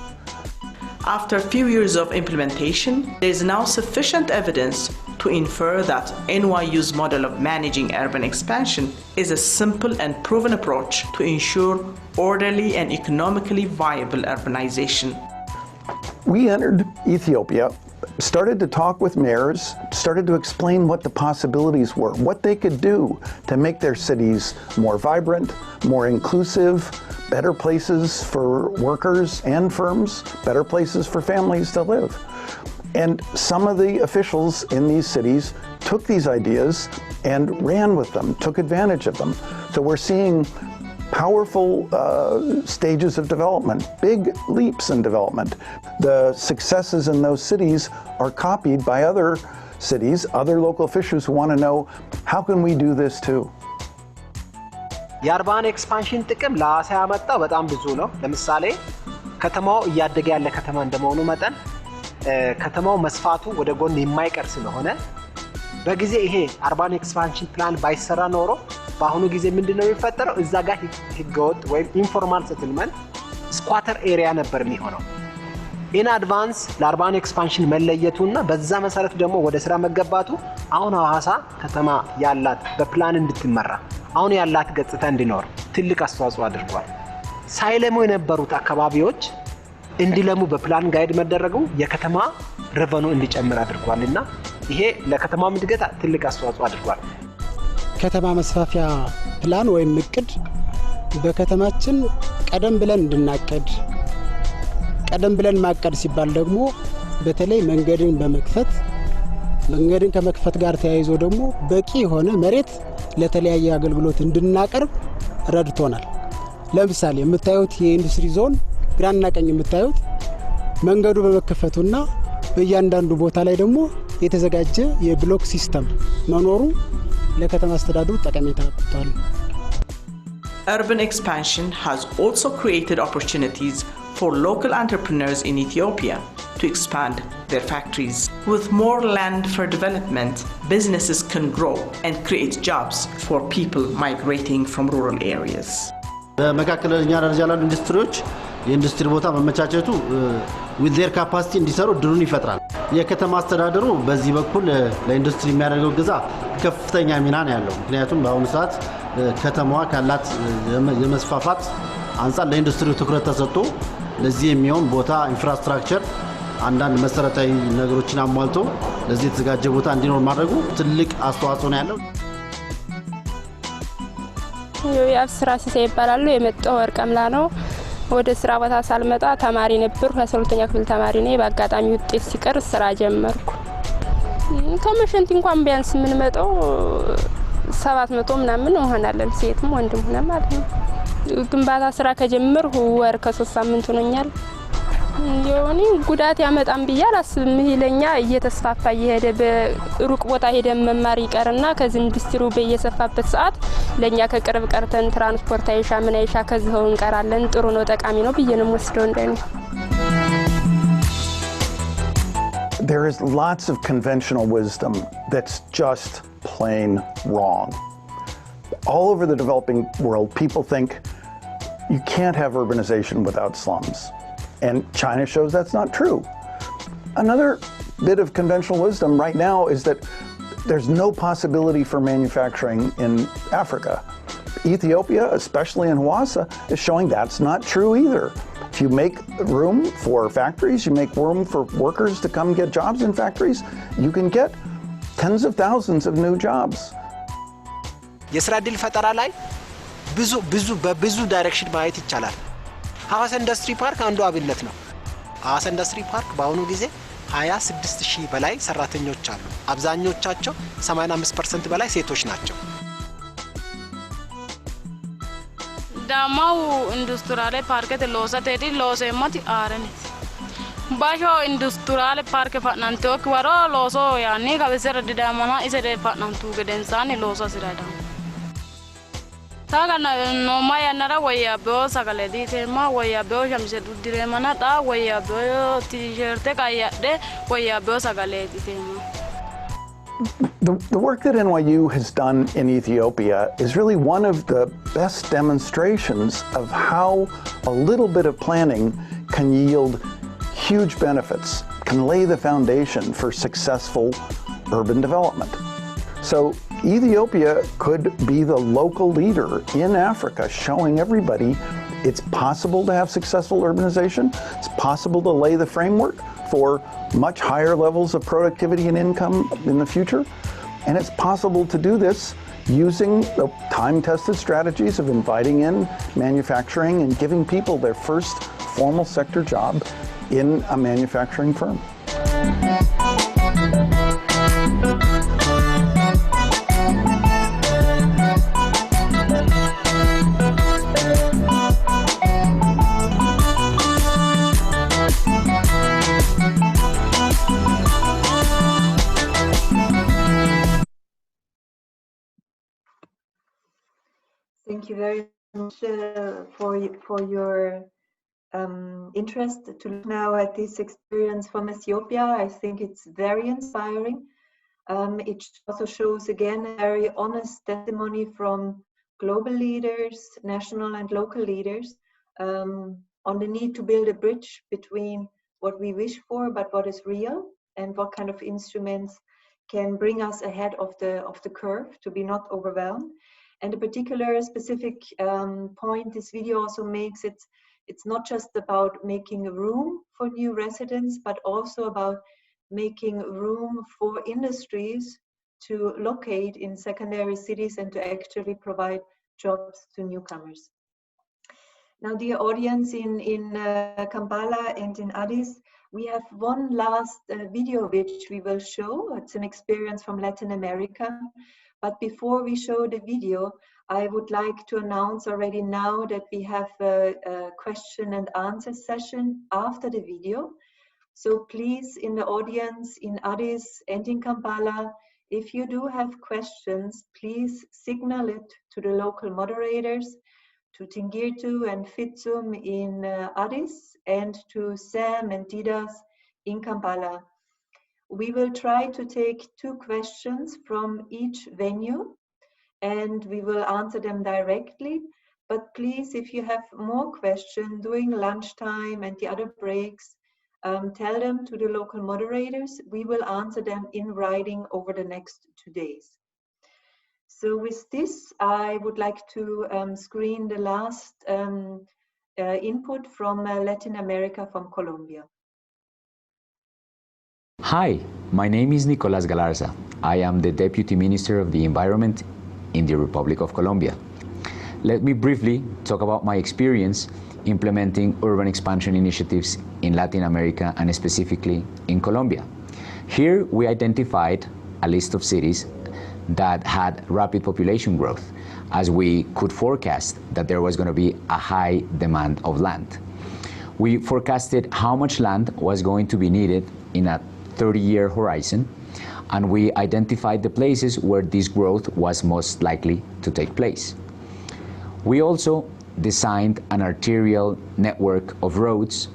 After a few years of implementation, there is now sufficient evidence to infer that NYU's model of managing urban expansion is a simple and proven approach to ensure orderly and economically viable urbanization. We entered Ethiopia, started to talk with mayors, started to explain what the possibilities were, what they could do to make their cities more vibrant, more inclusive, better places for workers and firms, better places for families to live. And some of the officials in these cities took these ideas and ran with them, took advantage of them. So we're seeing powerful stages of development, big leaps in development. The successes in those cities are copied by other cities, other local officials who want to know, how can we do this too? የአርባን ኤክስፓንሽን ጥቅም ለሐዋሳ ያመጣው በጣም ብዙ ነው። ለምሳሌ ከተማው እያደገ ያለ ከተማ እንደመሆኑ መጠን ከተማው መስፋቱ ወደ ጎን የማይቀር ስለሆነ በጊዜ ይሄ አርባን ኤክስፓንሽን ፕላን ባይሰራ ኖሮ በአሁኑ ጊዜ ምንድነው የሚፈጠረው? እዛ ጋር ህገወጥ ወይም ኢንፎርማል ሴትልመንት ስኳተር ኤሪያ ነበር የሚሆነው። ኢን አድቫንስ ለአርባን ኤክስፓንሽን መለየቱና በዛ መሰረት ደግሞ ወደ ስራ መገባቱ አሁን ሐዋሳ ከተማ ያላት በፕላን እንድትመራ አሁን ያላት ገጽታ እንዲኖር ትልቅ አስተዋጽኦ አድርጓል። ሳይለሙ የነበሩት አካባቢዎች እንዲለሙ በፕላን ጋይድ መደረጉ የከተማ ረቨኑ እንዲጨምር አድርጓልና ይሄ ለከተማው እድገት ትልቅ አስተዋጽኦ አድርጓል። ከተማ መስፋፊያ ፕላን ወይም እቅድ በከተማችን ቀደም ብለን እንድናቀድ ቀደም ብለን ማቀድ ሲባል ደግሞ በተለይ መንገድን በመክፈት መንገድን ከመክፈት ጋር ተያይዞ ደግሞ በቂ የሆነ መሬት ለተለያየ አገልግሎት እንድናቀርብ ረድቶናል። ለምሳሌ የምታዩት የኢንዱስትሪ ዞን ግራና ቀኝ የምታዩት መንገዱ በመከፈቱና በእያንዳንዱ ቦታ ላይ ደግሞ የተዘጋጀ የብሎክ ሲስተም መኖሩ ለከተማ አስተዳደሩ ጠቀሜታ አለው። Urban expansion has also created opportunities for local entrepreneurs in Ethiopia to expand their factories. With more land for development, businesses can grow and create jobs for people migrating from rural areas. በመካከለኛ ደረጃ ያሉ ኢንዱስትሪዎች የኢንዱስትሪ ቦታ መመቻቸቱ with their capacity እንዲሰሩ ድሩን ይፈጥራል። የከተማ አስተዳደሩ በዚህ በኩል ለኢንዱስትሪ የሚያደርገው ግዛ ከፍተኛ ሚና ነው ያለው። ምክንያቱም በአሁኑ ሰዓት ከተማዋ ካላት የመስፋፋት አንፃር ለኢንዱስትሪው ትኩረት ተሰጥቶ ለዚህ የሚሆን ቦታ ኢንፍራስትራክቸር አንዳንድ መሰረታዊ ነገሮችን አሟልቶ ለዚህ የተዘጋጀ ቦታ እንዲኖር ማድረጉ ትልቅ አስተዋጽኦ ነው ያለው። የአብስራ ሲሳይ ይባላል። የመጣው ወርቀምላ ነው። ወደ ስራ ቦታ ሳልመጣ ተማሪ ነበር። 12ኛ ክፍል ተማሪ ነኝ። በአጋጣሚ ውጤት ሲቀር ስራ ጀመርኩ። ከመሸንቲ እንኳን ቢያንስ ምን መጣው 700 ምናምን እንሆናለን፣ ሴትም ወንድም ሆነ ማለት ነው። ግንባታ ስራ ከጀመርኩ ወር ከ3 ሳምንት ሆኖኛል። የሆነ ጉዳት ያመጣም ብያል አስብም። ይለኛ እየተስፋፋ እየሄደ በሩቅ ቦታ ሄደ መማር ይቀርና ከዚህ ኢንዱስትሪው በየሰፋበት ሰዓት ለኛ ከቅርብ ቀርተን ትራንስፖርት አይሻ ምን አይሻ ከዚህው እንቀራለን ጥሩ ነው ጠቃሚ ነው ብዬ ነው ወስደው እንደኔ There is lots of conventional wisdom that's just plain wrong. All over the developing world, people think you can't have urbanization without slums. And China shows that's not true. Another bit of conventional wisdom right now is that there's no possibility for manufacturing in Africa. Ethiopia, especially in Hawassa, is showing that's not true either. If you make room for factories, you make room for workers to come get jobs in factories, you can get tens of thousands of new jobs. የስራ ዕድል ፈጠራ ላይ በብዙ ዳይሬክሽን ማየት ይቻላል። ሐዋሳ ኢንዱስትሪ ፓርክ አንዱ አብነት ነው። ሐዋሳ ኢንዱስትሪ ፓርክ በአሁኑ ጊዜ 26000 በላይ ሰራተኞች አሉ። አብዛኞቻቸው 85% በላይ ሴቶች ናቸው። ዳማው ኢንዱስትሪያል ፓርክ ተሎሰቴዲ ሎሴማቲ አረኒት ባሾ ኢንዱስትሪያል ፓርክ ፈናንቶክ ወሮ ሎሶ ያኔ ከበሰረ ዳማና ኢሰደ ፈናንቱ ገደንሳኒ ሎሶ ሲራዳ ታጋና ኖማ ያናራ ወያ በሳጋለ ዲቴማ ወያ በሻምሰ ዱዲሬማና ጣ ወያ በቲሸርት ካያደ ወያ በሳጋለ ዲቴማ The work that NYU has done in Ethiopia is really one of the best demonstrations of how a little bit of planning can yield huge benefits, can lay the foundation for successful urban development. So Ethiopia could be the local leader in Africa, showing everybody it's possible to have successful urbanization, it's possible to lay the framework for much higher levels of productivity and income in the future. And it's possible to do this using the time-tested strategies of inviting in manufacturing and giving people their first formal sector job in a manufacturing firm. Thank you very much for your interest to look now at this experience from Ethiopia. I think it's very inspiring. It also shows again a very honest testimony from global leaders, national and local leaders, on the need to build a bridge between what we wish for but what is real, and what kind of instruments can bring us ahead of the curve to be not overwhelmed. And a particular specific point this video also makes, it's not just about making room for new residents, but also about making room for industries to locate in secondary cities and to actually provide jobs to newcomers. Now, dear audience in Kampala and in Addis, we have one last video which we will show. It's an experience from Latin America. But before we show the video, I would like to announce already now that we have a question and answer session after the video. So please, in the audience in Addis and in Kampala, if you do have questions, please signal it to the local moderators, to Tingirtu and Fitsum in Addis, and to Sam and Didas in Kampala. We will try to take 2 questions from each venue, and we will answer them directly. But please, if you have more questions during lunchtime and the other breaks, tell them to the local moderators. We will answer them in writing over the next 2 days. So with this, I would like to screen the last input from Latin America, from Colombia. Hi, my name is Nicolas Galarza. I am the Deputy Minister of the Environment in the Republic of Colombia. Let me briefly talk about my experience implementing urban expansion initiatives in Latin America and specifically in Colombia. Here we identified a list of cities that had rapid population growth, as we could forecast that there was going to be a high demand of land. We forecasted how much land was going to be needed in a 30-year horizon, and we identified the places where this growth was most likely to take place. We also designed an arterial network of roads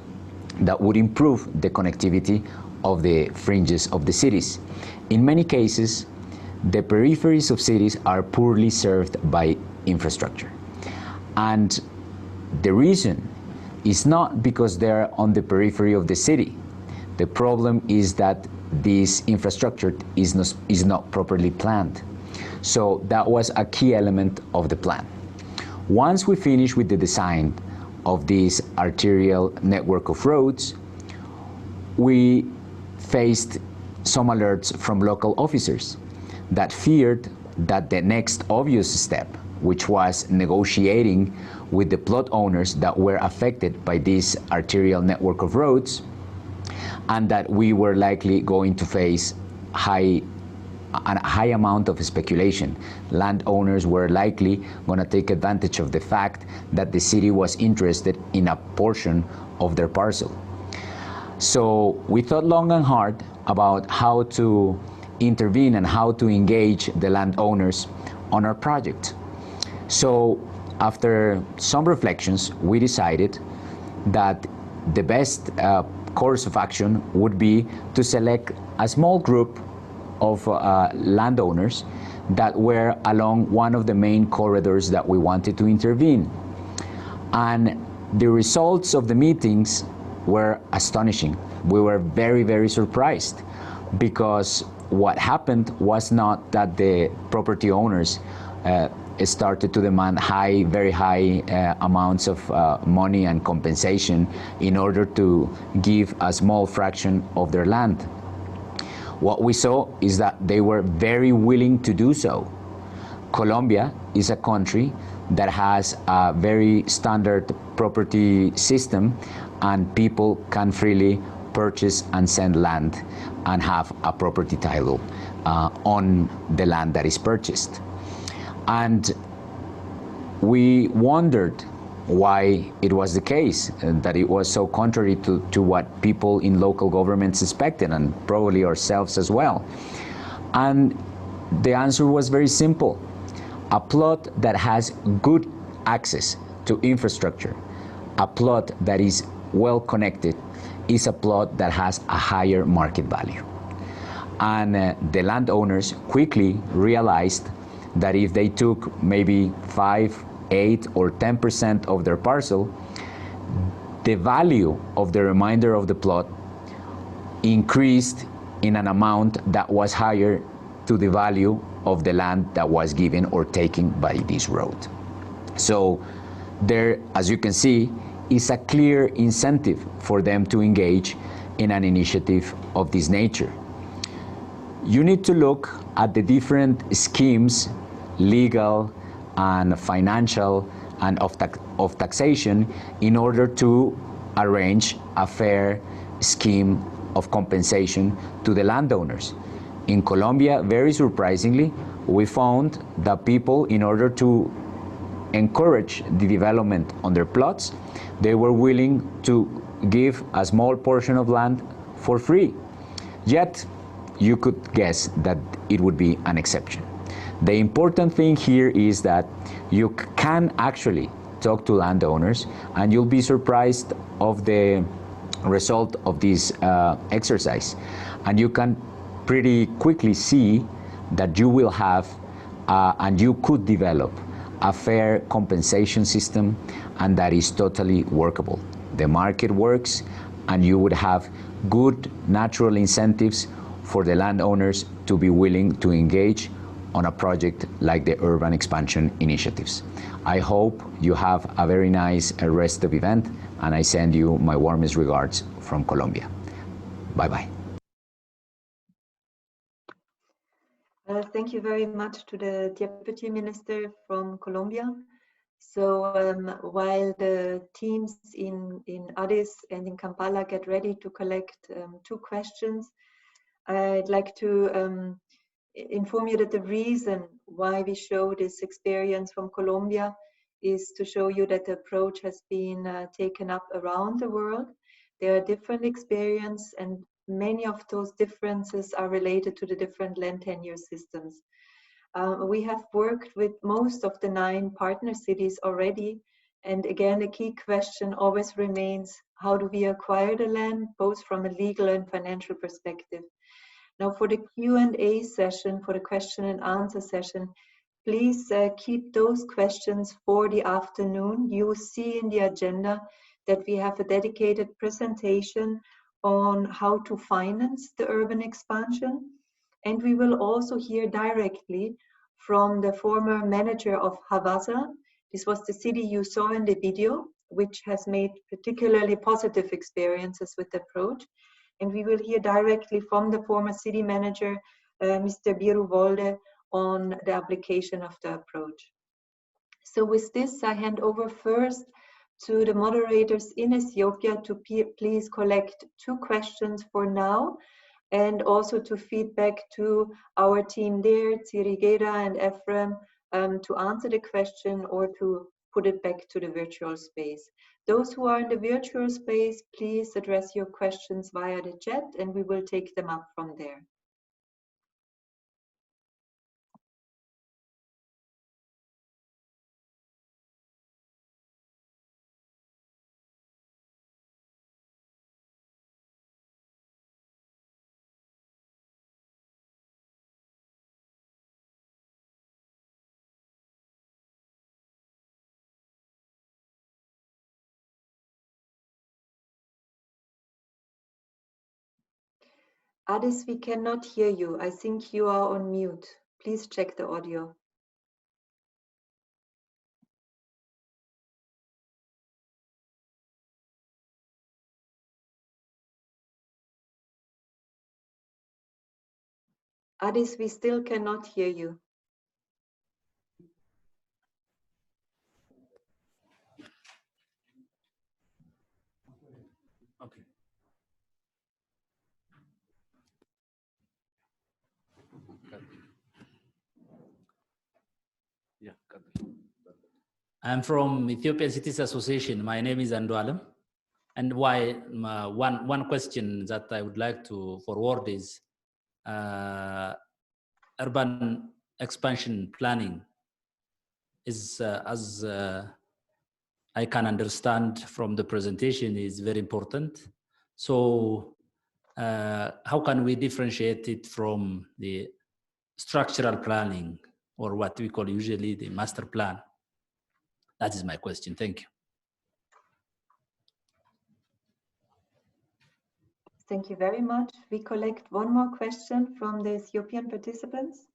that would improve the connectivity of the fringes of the cities. In many cases, the peripheries of cities are poorly served by infrastructure. And the reason is not because they're on the periphery of the city. The problem is that this infrastructure is not properly planned. So that was a key element of the plan. Once we finished with the design of this arterial network of roads, we faced some alerts from local officers that feared that the next obvious step, which was negotiating with the plot owners that were affected by this arterial network of roads, and that we were likely going to face a high amount of speculation. Landowners were likely going to take advantage of the fact that the city was interested in a portion of their parcel. So we thought long and hard about how to intervene and how to engage the landowners on our project. So after some reflections, we decided that the best course of action would be to select a small group of landowners that were along one of the main corridors that we wanted to intervene. And the results of the meetings were astonishing. We were very, very surprised, because what happened was not that the property owners started to demand very high amounts of money and compensation in order to give a small fraction of their land. What we saw is that they were very willing to do so. Colombia is a country that has a very standard property system, and people can freely purchase and sell land and have a property title on the land that is purchased. And we wondered why it was the case, that it was so contrary to what people in local governments expected, and probably ourselves as well. And the answer was very simple. A plot that has good access to infrastructure, a plot that is well connected, is a plot that has a higher market value. And the landowners quickly realized that if they took maybe 5, 8, or 10% of their parcel, the value of the remainder of the plot increased in an amount that was higher to the value of the land that was given or taken by this road. So there, as you can see, is a clear incentive for them to engage in an initiative of this nature. You need to look at the different schemes, legal and financial and of taxation, in order to arrange a fair scheme of compensation to the landowners. In Colombia, very surprisingly, we found that people, in order to encourage the development on their plots, they were willing to give a small portion of land for free. Yet, you could guess that it would be an exception. The important thing here is that you can actually talk to landowners, and you'll be surprised of the result of this exercise. And you can pretty quickly see that you will have and you could develop a fair compensation system, and that is totally workable. The market works, and you would have good natural incentives for the landowners to be willing to engage on a project like the urban expansion initiatives. I hope you have a very nice rest of event, and I send you my warmest regards from Colombia. Bye-bye. Thank you very much to the Deputy Minister from Colombia. So while the teams in Addis and in Kampala get ready to collect 2 questions, I'd like to inform you that the reason why we show this experience from Colombia is to show you that the approach has been taken up around the world. There are different experiences, and many of those differences are related to the different land tenure systems. We have worked with most of the 9 partner cities already. And again, a key question always remains, how do we acquire the land, both from a legal and financial perspective? Now for the Q&A session, for the question and answer session, please keep those questions for the afternoon. You will see in the agenda that we have a dedicated presentation on how to finance the urban expansion. And we will also hear directly from the former manager of Havasa. This was the city you saw in the video, which has made particularly positive experiences with the approach. And we will hear directly from the former city manager, Mr. Biruvolde, on the application of the approach. So with this, I hand over first to the moderators in Ethiopia to please collect 2 questions for now, and also to feedback to our team there, Tsirigeda and Ephraim, to answer the question or to put it back to the virtual space. Those who are in the virtual space, please address your questions via the chat and we will take them up from there. Adis, we cannot hear you. I think you are on mute. Please check the audio. Adis, we still cannot hear you. Okay. Yeah. I'm from Ethiopian Cities Association. My name is Andualam. And one question that I would like to forward is urban expansion planning is, as I can understand from the presentation, is very important. So how can we differentiate it from the structural planning, or what we call usually the master plan? That is my question. Thank you. Thank you very much. We collect one more question from the Ethiopian participants.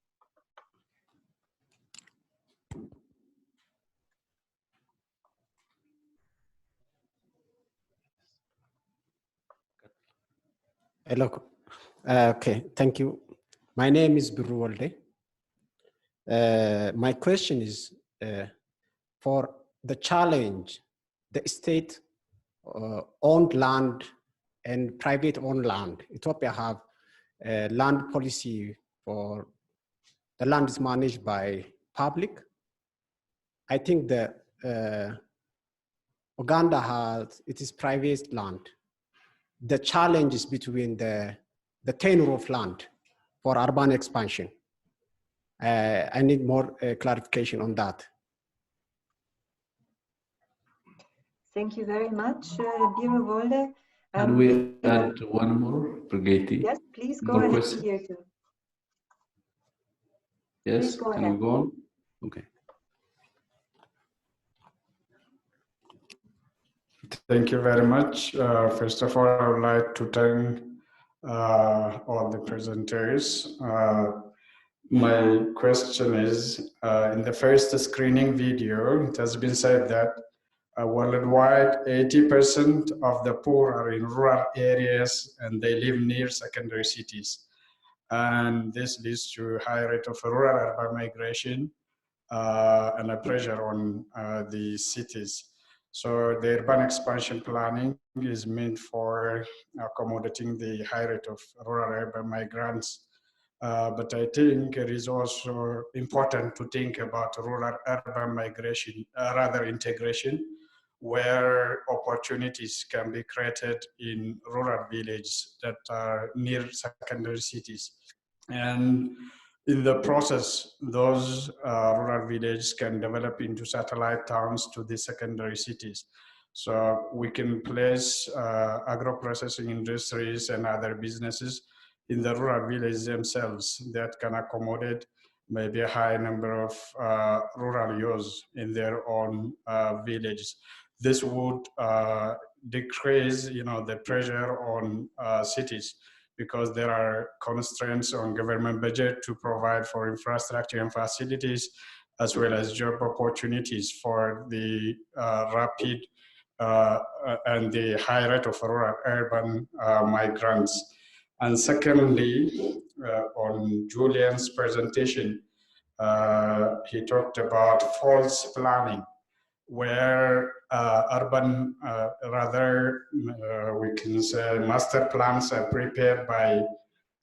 Hello. Okay, thank you. My name is Biruvolde. My question is for the challenge, the state owned land and private owned land. Ethiopia have a land policy for the land is managed by public. I think the Uganda has, it is private land. The challenge is between the tenure of land for urban expansion. I need more clarification on that. Thank you very much, Biruvolde. Can we add one more, Brigitte? Yes, please go ahead. Here too. Yes, go can ahead. we go on? Okay. Thank you very much. First of all, I would like to thank all the presenters. My question is, in the first screening video, it has been said that worldwide, 80% of the poor are in rural areas and they live near secondary cities. And this leads to high rate of rural urban migration and a pressure on the cities. So the urban expansion planning is meant for accommodating the high rate of rural urban migrants. But I think it is also important to think about rural urban migration, rather integration, where opportunities can be created in rural villages that are near secondary cities. And in the process, those rural villages can develop into satellite towns to the secondary cities. So we can place agro-processing industries and other businesses in the rural villages themselves that can accommodate maybe a high number of rural youths in their own villages. This would decrease, the pressure on cities, because there are constraints on government budget to provide for infrastructure and facilities, as well as job opportunities for the rapid and the high rate of rural urban migrants. And secondly, on Julian's presentation, he talked about false planning, where urban, we can say master plans are prepared by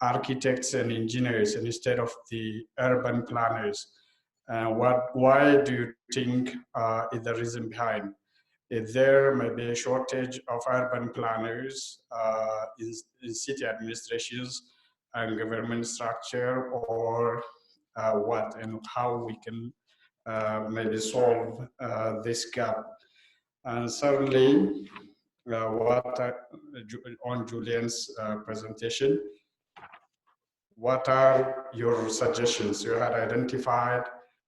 architects and engineers instead of the urban planners. Why do you think is the reason behind? Is there maybe a shortage of urban planners in city administrations and government structure, or what, and how we can maybe solve this gap? And certainly, on Julian's presentation, what are your suggestions? You had identified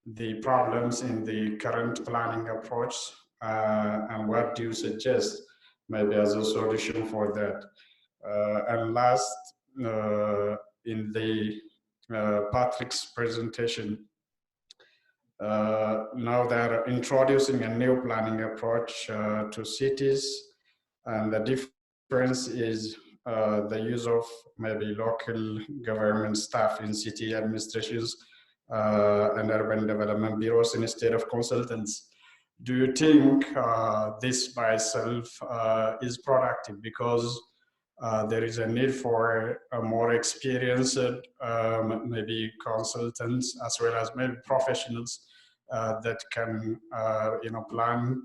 the problems in the current planning approach, and what do you suggest maybe as a solution for that? And last, in the Patrick's presentation, now they're introducing a new planning approach to cities, and the difference is the use of maybe local government staff in city administrations and urban development bureaus instead of consultants. Do you think this by itself is productive? Because there is a need for a more experienced maybe consultants, as well as maybe professionals that can plan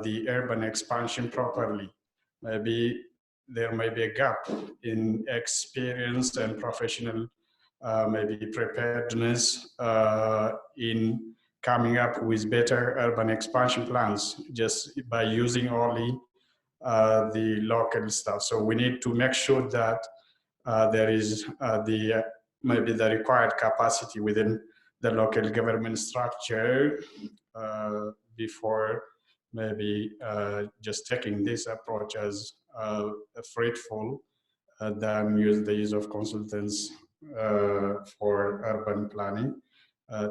the urban expansion properly. Maybe there may be a gap in experience and professional maybe preparedness in coming up with better urban expansion plans just by using only the local stuff. So we need to make sure that there is maybe the required capacity within the local government structure before maybe just taking this approach as fruitful than use the use of consultants for urban planning.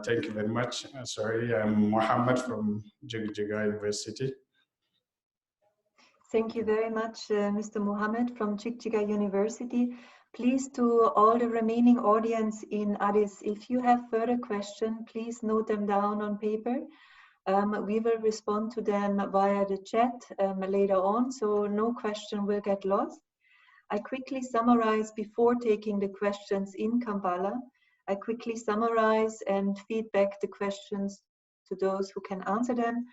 Thank you very much. Sorry, I'm Mohammed from Jigjiga University. Thank you very much, Mr. Mohammed from Jigjiga University. Please, to all the remaining audience in Addis, if you have further questions, please note them down on paper. We will respond to them via the chat later on, so no question will get lost. I quickly summarize before taking the questions in Kampala. I quickly summarize and feedback the questions to those who can answer them.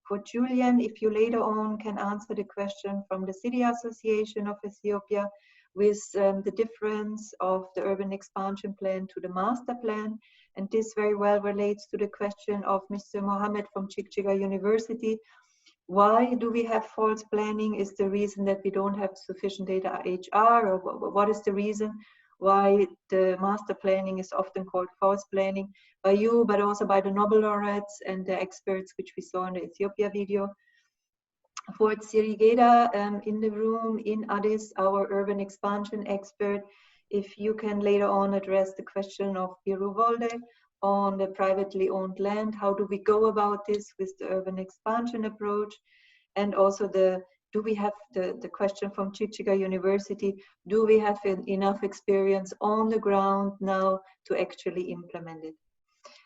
For Julian, if you later on can answer the question from the City Association of Ethiopia with the difference of the urban expansion plan to the master plan, and this very well relates to the question of Mr. Mohammed from Jigjiga University. Why do we have false planning? Is the reason that we don't have sufficient data HR, or what is the reason why the master planning is often called false planning by you, but also by the Nobel laureates and the experts which we saw in the Ethiopia video? For Sirigeda in the room in Addis, our urban expansion expert, if you can later on address the question of Biruvole on the privately owned land, how do we go about this with the urban expansion approach? And also do we have the question from Jigjiga University, do we have enough experience on the ground now to actually implement it?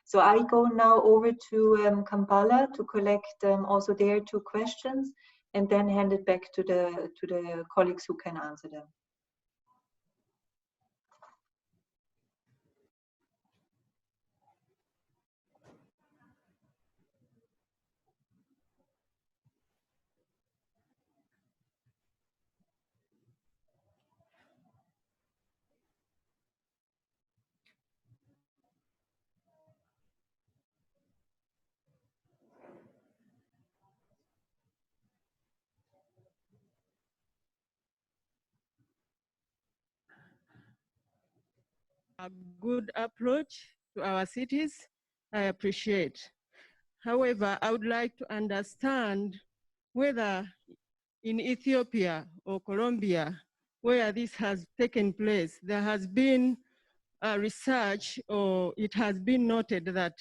So I go now over to Kampala to collect also their 2 questions, and then hand it back to the colleagues who can answer them. a good approach to our cities, I appreciate. However, I would like to understand whether in Ethiopia or Colombia, where this has taken place, there has been research or it has been noted that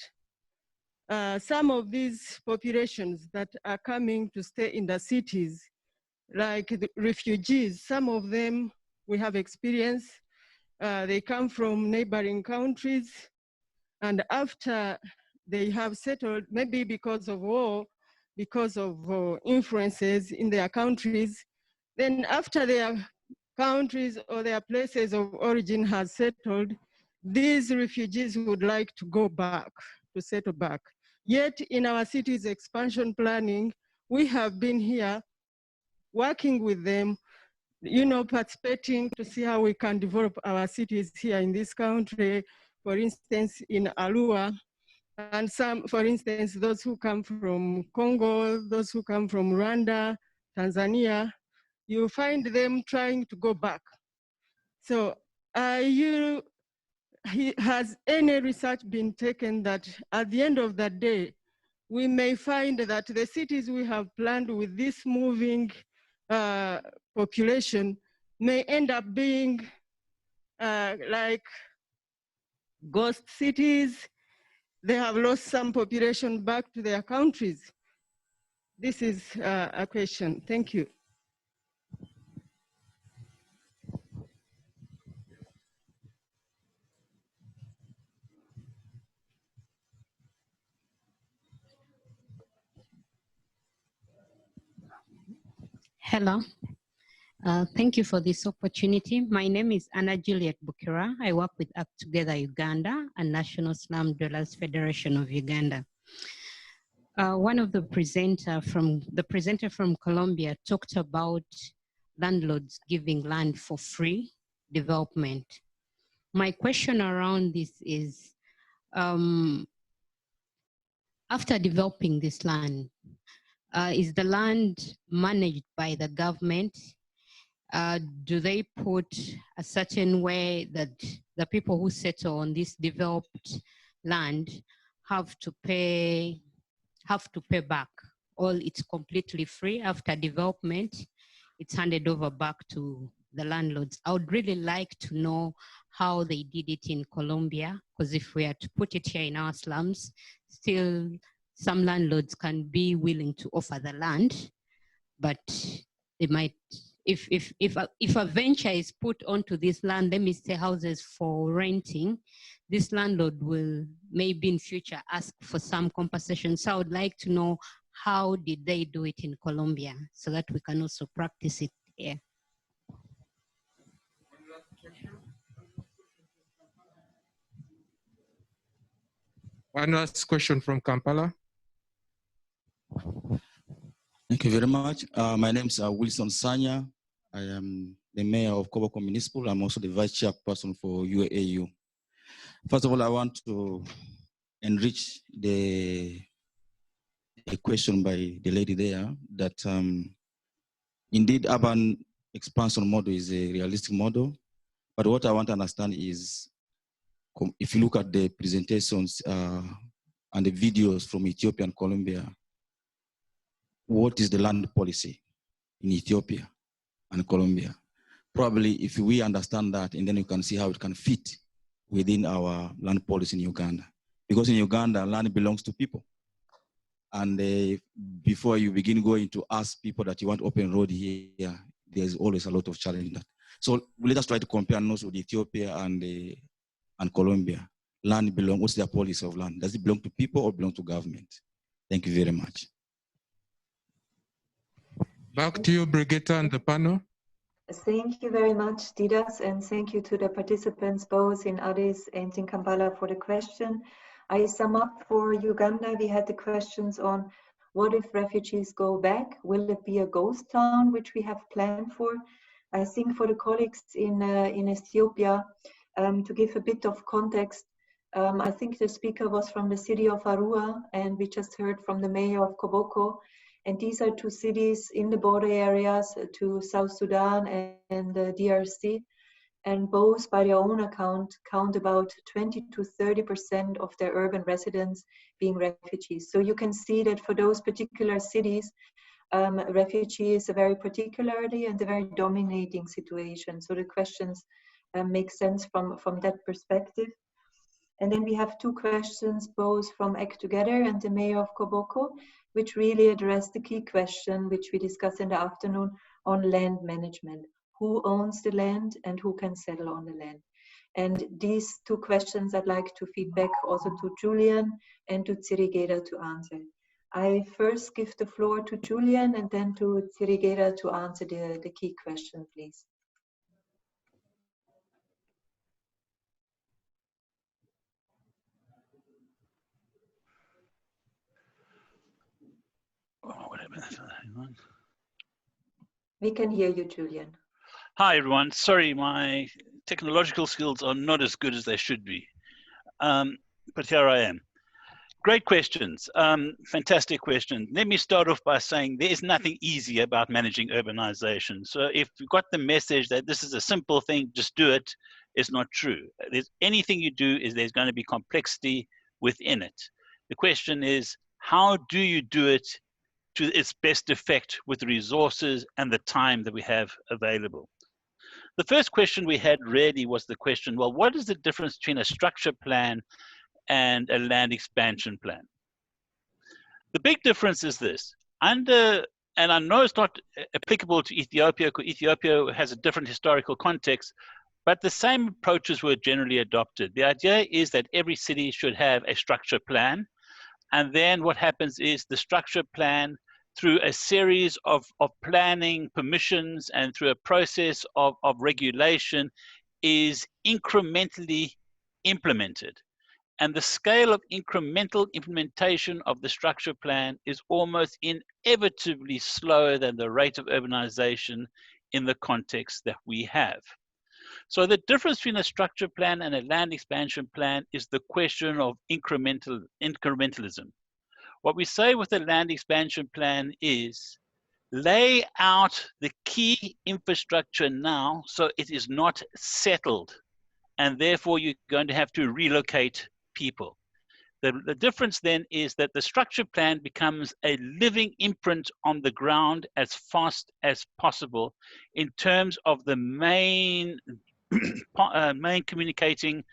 some of these populations that are coming to stay in the cities, like the refugees, some of them we have experienced, they come from neighboring countries, and after they have settled, maybe because of war, because of influences in their countries, then after their countries or their places of origin has settled, these refugees would like to go back, to settle back. Yet in our city's expansion planning, we have been here working with them, you know, participating to see how we can develop our cities here in this country. For instance, in Arua, and some, for instance, those who come from Congo, those who come from Rwanda, Tanzania, you find them trying to go back. So has any research been taken that at the end of the day, we may find that the cities we have planned with this moving population may end up being like ghost cities? They have lost some population back to their countries. This is a question. Thank you. Hello. Thank you for this opportunity. My name is Anna Juliet Bukira. I work with Act Together Uganda and National Slum Dwellers Federation of Uganda. One of the presenter from Colombia talked about landlords giving land for free development. My question around this is, after developing this land, is the land managed by the government? Do they put a certain way that the people who settle on this developed land have to pay back? Or it's completely free after development, it's handed over back to the landlords? I would really like to know how they did it in Colombia, because if we are to put it here in our slums, still some landlords can be willing to offer the land, but they might, if a venture is put onto this land, let me say houses for renting, this landlord will maybe in future ask for some compensation. So I would like to know how did they do it in Colombia so that we can also practice it here. One last question from Kampala. Thank you very much. My name is Wilson Sanya. I am the mayor of Koboko Municipal. I'm also the vice chairperson for UAAU. First of all, I want to enrich the question by the lady there that indeed urban expansion model is a realistic model. But what I want to understand is, if you look at the presentations and the videos from Ethiopia and Colombia, what is the land policy in Ethiopia and Colombia? Probably if we understand that, and then you can see how it can fit within our land policy in Uganda. Because in Uganda, land belongs to people. And before you begin going to ask people that you want open road here, there's always a lot of challenge in that. So let us try to compare notes with Ethiopia and Colombia. Land belongs, what's their policy of land? Does it belong to people or belong to government? Thank you very much. Back to you, Brigitte, and the panel. Thank you very much, Didas, and thank you to the participants both in Addis and in Kampala for the question. I sum up for Uganda. We had the questions on what if refugees go back? Will it be a ghost town, which we have planned for? I think for the colleagues in Ethiopia, to give a bit of context, I think the speaker was from the city of Arua, and we just heard from the mayor of Koboko. And these are two cities in the border areas to South Sudan and the DRC. and both by their own account count about 20 to 30% of their urban residents being refugees. So you can see that for those particular cities, refugee is a very particularly and a very dominating situation. So the questions make sense from that perspective. And then we have two questions, both from Act Together and the Mayor of Koboko, which really address the key question, which we discussed in the afternoon, on land management. Who owns the land and who can settle on the land? And these two questions I'd like to feed back also to Julian and to Tsirigeda to answer. I first give the floor to Julian and then to Tsirigeda to answer the key question, please. We can hear you, Julian. Hi, everyone. Sorry, my technological skills are not as good as they should be. But here I am. Great questions. Fantastic question. Let me start off by saying there is nothing easy about managing urbanization. So if you've got the message that this is a simple thing, just do it, it's not true. Anything you do there's going to be complexity within it. The question is, how do you do it to its best effect with the resources and the time that we have available? The first question we had really was the question, well, what is the difference between a structure plan and a land expansion plan? The big difference is this. And I know it's not applicable to Ethiopia, because Ethiopia has a different historical context, but the same approaches were generally adopted. The idea is that every city should have a structure plan. And then what happens is the structure plan, through a series of planning permissions and through a process of regulation, is incrementally implemented. And the scale of incremental implementation of the structure plan is almost inevitably slower than the rate of urbanization in the context that we have. So the difference between a structure plan and a land expansion plan is the question of incrementalism. What we say with the land expansion plan is lay out the key infrastructure now so it is not settled, and therefore you're going to have to relocate people. The difference then is that the structure plan becomes a living imprint on the ground as fast as possible in terms of the main communicating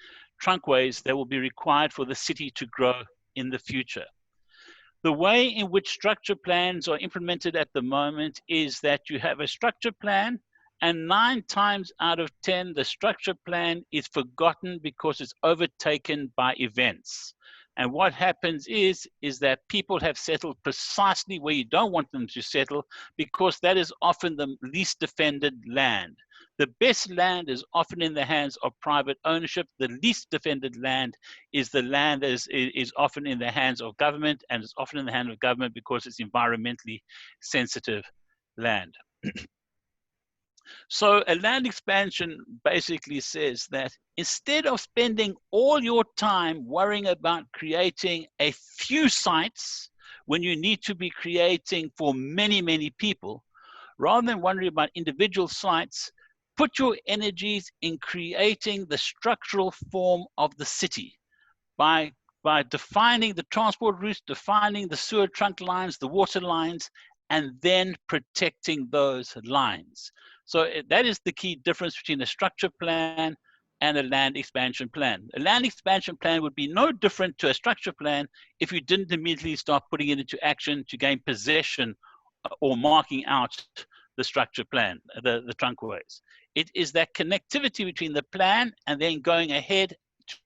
trunkways that will be required for the city to grow in the future. The way in which structure plans are implemented at the moment is that you have a structure plan, and 9 times out of 10, the structure plan is forgotten because it's overtaken by events. And what happens is that people have settled precisely where you don't want them to settle, because that is often the least defended land. The best land is often in the hands of private ownership. The least defended land is the land that is often in the hands of government, and it's often in the hands of government because it's environmentally sensitive land. So a land expansion basically says that instead of spending all your time worrying about creating a few sites when you need to be creating for many, many people, rather than wondering about individual sites, put your energies in creating the structural form of the city by defining the transport routes, defining the sewer trunk lines, the water lines, and then protecting those lines. So that is the key difference between a structure plan and a land expansion plan. A land expansion plan would be no different to a structure plan if you didn't immediately start putting it into action to gain possession or marking out the structure plan, the trunkways. It is that connectivity between the plan and then going ahead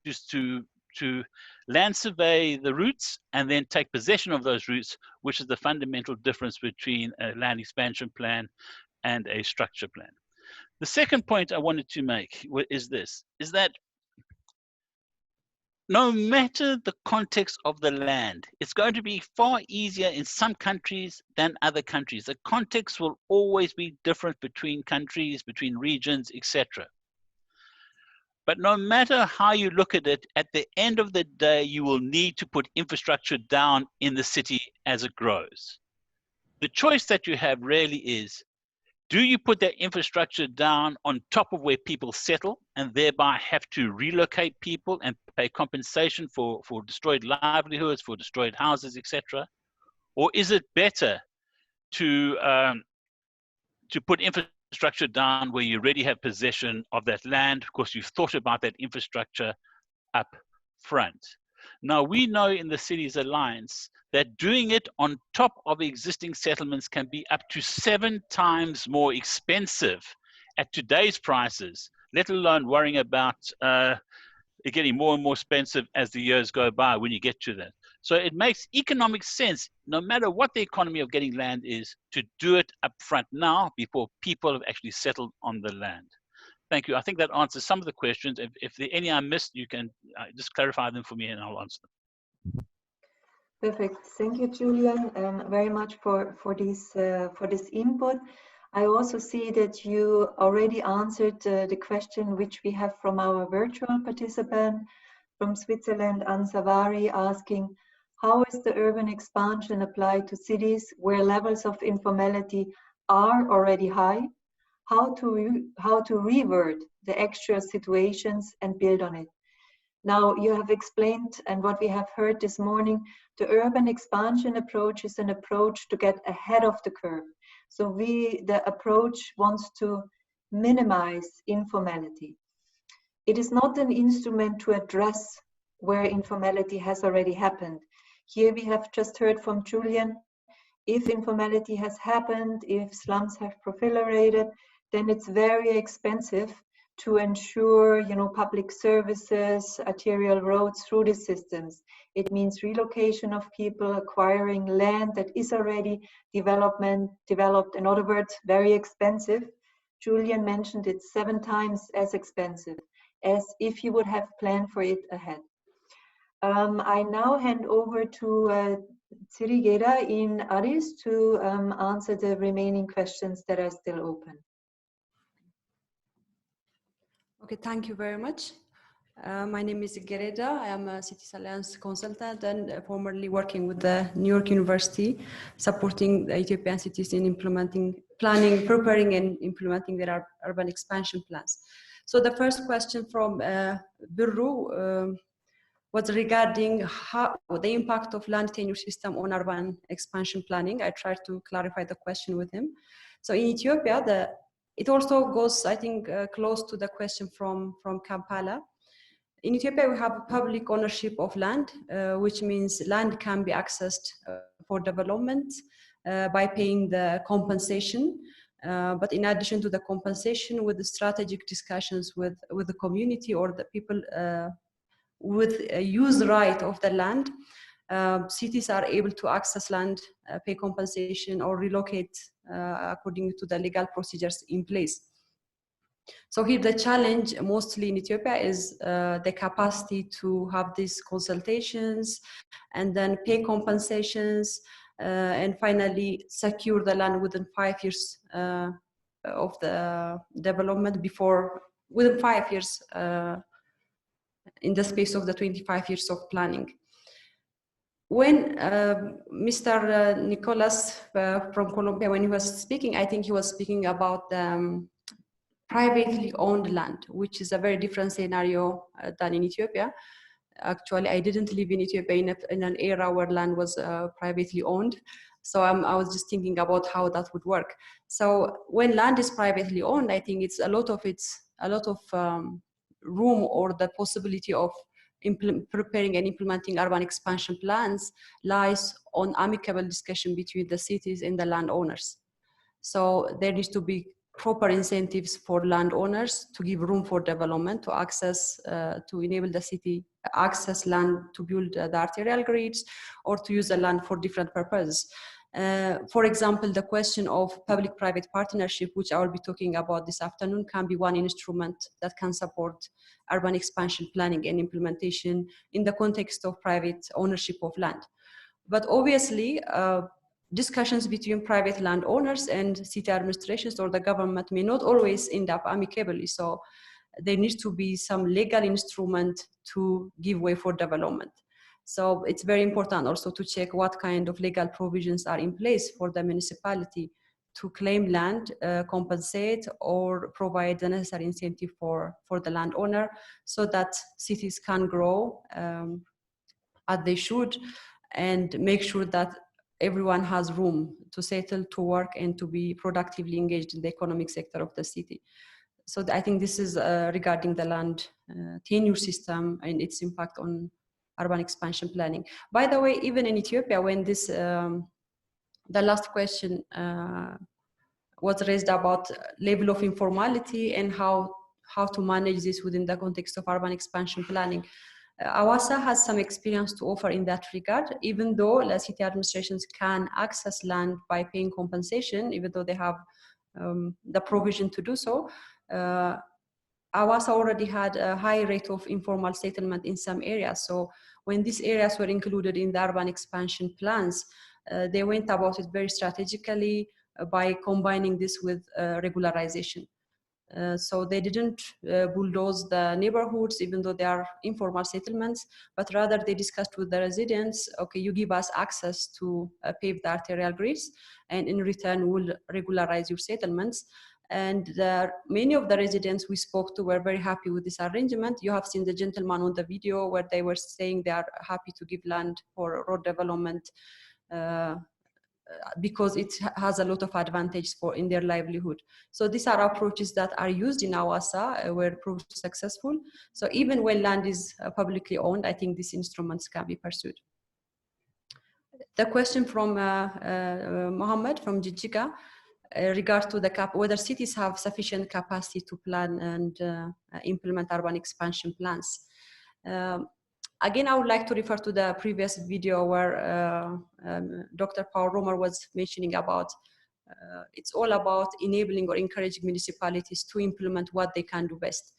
to land survey the routes and then take possession of those routes, which is the fundamental difference between a land expansion plan and a structure plan. The second point I wanted to make is this, is that no matter the context of the land, it's going to be far easier in some countries than other countries. The context will always be different between countries, between regions, etc. But no matter how you look at it, at the end of the day, you will need to put infrastructure down in the city as it grows. The choice that you have really is, Do you put that infrastructure down on top of where people settle and thereby have to relocate people and pay compensation for destroyed livelihoods, for destroyed houses, etc.? Or is it better to put infrastructure down where you already have possession of that land because you've thought about that infrastructure up front? Now, we know in the Cities Alliance that doing it on top of existing settlements can be up to 7 times more expensive at today's prices, let alone worrying about it getting more and more expensive as the years go by when you get to that. So it makes economic sense, no matter what the economy of getting land is, to do it up front now before people have actually settled on the land. Thank you. I think that answers some of the questions. If there are any I missed, you can just clarify them for me and I'll answer them. Perfect. Thank you, Julian, very much for this input. I also see that you already answered the question which we have from our virtual participant from Switzerland, Ansavari, asking, how is the urban expansion applied to cities where levels of informality are already high? How to revert the actual situations and build on it. Now, you have explained, and what we have heard this morning, the urban expansion approach is an approach to get ahead of the curve. So the approach wants to minimize informality. It is not an instrument to address where informality has already happened. Here we have just heard from Julian, if informality has happened, if slums have proliferated, then it's very expensive to ensure, public services, arterial roads through the systems. It means relocation of people, acquiring land that is already developed. In other words, very expensive. Julian mentioned it's 7 times as expensive as if you would have planned for it ahead. I now hand over to Tsirigeda in Addis to answer the remaining questions that are still open. Okay, thank you very much. My name is Gereda. I am a Cities Alliance consultant and formerly working with the New York University, supporting the Ethiopian cities in planning, preparing and implementing their urban expansion plans. So the first question from Birru was regarding the impact of land tenure system on urban expansion planning. I tried to clarify the question with him. So in Ethiopia, it also goes, I think, close to the question from Kampala. In Ethiopia, we have public ownership of land, which means land can be accessed for development by paying the compensation. But in addition to the compensation, with the strategic discussions with the community or the people with a use right of the land, cities are able to access land, pay compensation, or relocate according to the legal procedures in place. So here the challenge mostly in Ethiopia is the capacity to have these consultations and then pay compensations and finally secure the land within 5 years of the development within 5 years in the space of the 25 years of planning. When Mr. Nicolas from Colombia, when he was speaking, I think he was speaking about privately owned land, which is a very different scenario than in Ethiopia. Actually, I didn't live in Ethiopia in an era where land was privately owned. So I was just thinking about how that would work. So when land is privately owned, I think it's a lot of room or the possibility of preparing and implementing urban expansion plans lies on amicable discussion between the cities and the landowners. So there needs to be proper incentives for landowners to give room for development, to access, to enable the city access land to build the arterial grids or to use the land for different purposes. For example, the question of public-private partnership, which I will be talking about this afternoon, can be one instrument that can support urban expansion planning and implementation in the context of private ownership of land. But obviously, discussions between private landowners and city administrations or the government may not always end up amicably. So there needs to be some legal instrument to give way for development. So it's very important also to check what kind of legal provisions are in place for the municipality to claim land, compensate, or provide the necessary incentive for the landowner so that cities can grow as they should, and make sure that everyone has room to settle, to work, and to be productively engaged in the economic sector of the city. So I think this is regarding the land tenure system and its impact on urban expansion planning. By the way, even in Ethiopia, when this, the last question was raised about level of informality and how to manage this within the context of urban expansion planning. Awasa has some experience to offer in that regard, even though the city administrations can access land by paying compensation, even though they have the provision to do so. Awasa already had a high rate of informal settlement in some areas. So when these areas were included in the urban expansion plans, they went about it very strategically by combining this with regularization. So they didn't bulldoze the neighborhoods, even though they are informal settlements, but rather they discussed with the residents, okay, you give us access to pave the arterial grids, and in return we'll regularize your settlements. And many of the residents we spoke to were very happy with this arrangement. You have seen the gentleman on the video where they were saying they are happy to give land for road development because it has a lot of advantage in their livelihood. So these are approaches that are used in Awasa, were proved successful. So even when land is publicly owned, I think these instruments can be pursued. The question from Mohammed from Jijjiga regards to whether cities have sufficient capacity to plan and implement urban expansion plans. Again, I would like to refer to the previous video where Dr. Paul Romer was mentioning about it's all about enabling or encouraging municipalities to implement what they can do best.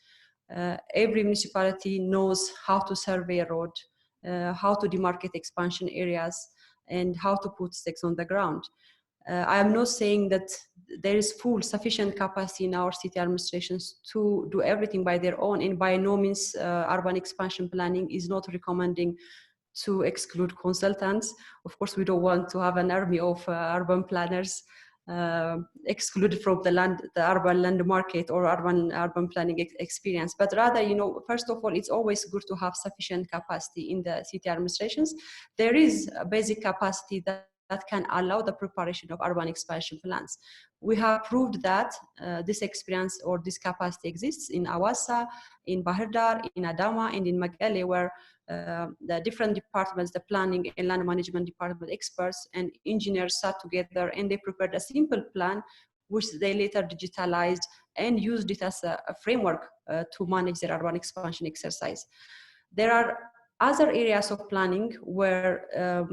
Every municipality knows how to survey a road, how to demarcate expansion areas, and how to put stakes on the ground. I am not saying that there is sufficient capacity in our city administrations to do everything by their own, and by no means urban expansion planning is not recommending to exclude consultants. Of course, we don't want to have an army of urban planners excluded from the urban land market or urban planning experience. But rather, first of all, it's always good to have sufficient capacity in the city administrations. There is a basic capacity that can allow the preparation of urban expansion plans. We have proved that this experience or this capacity exists in Awasa, in Bahir Dar, in Adama, and in Mekelle, where the different departments, the planning and land management department experts and engineers sat together and they prepared a simple plan, which they later digitalized and used it as a framework to manage their urban expansion exercise. There are other areas of planning where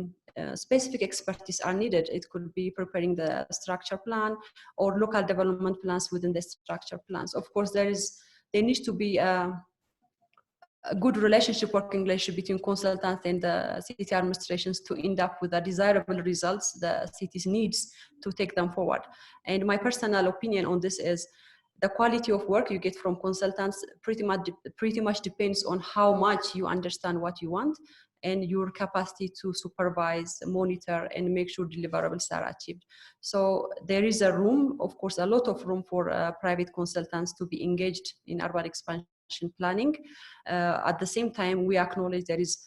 specific expertise are needed. It could be preparing the structure plan or local development plans within the structure plans. Of course, there needs to be a good working relationship between consultants and the city administrations to end up with the desirable results the cities needs to take them forward. And my personal opinion on this is the quality of work you get from consultants pretty much depends on how much you understand what you want and your capacity to supervise, monitor, and make sure deliverables are achieved. So there is a room, of course, a lot of room for private consultants to be engaged in urban expansion planning. At the same time, we acknowledge there is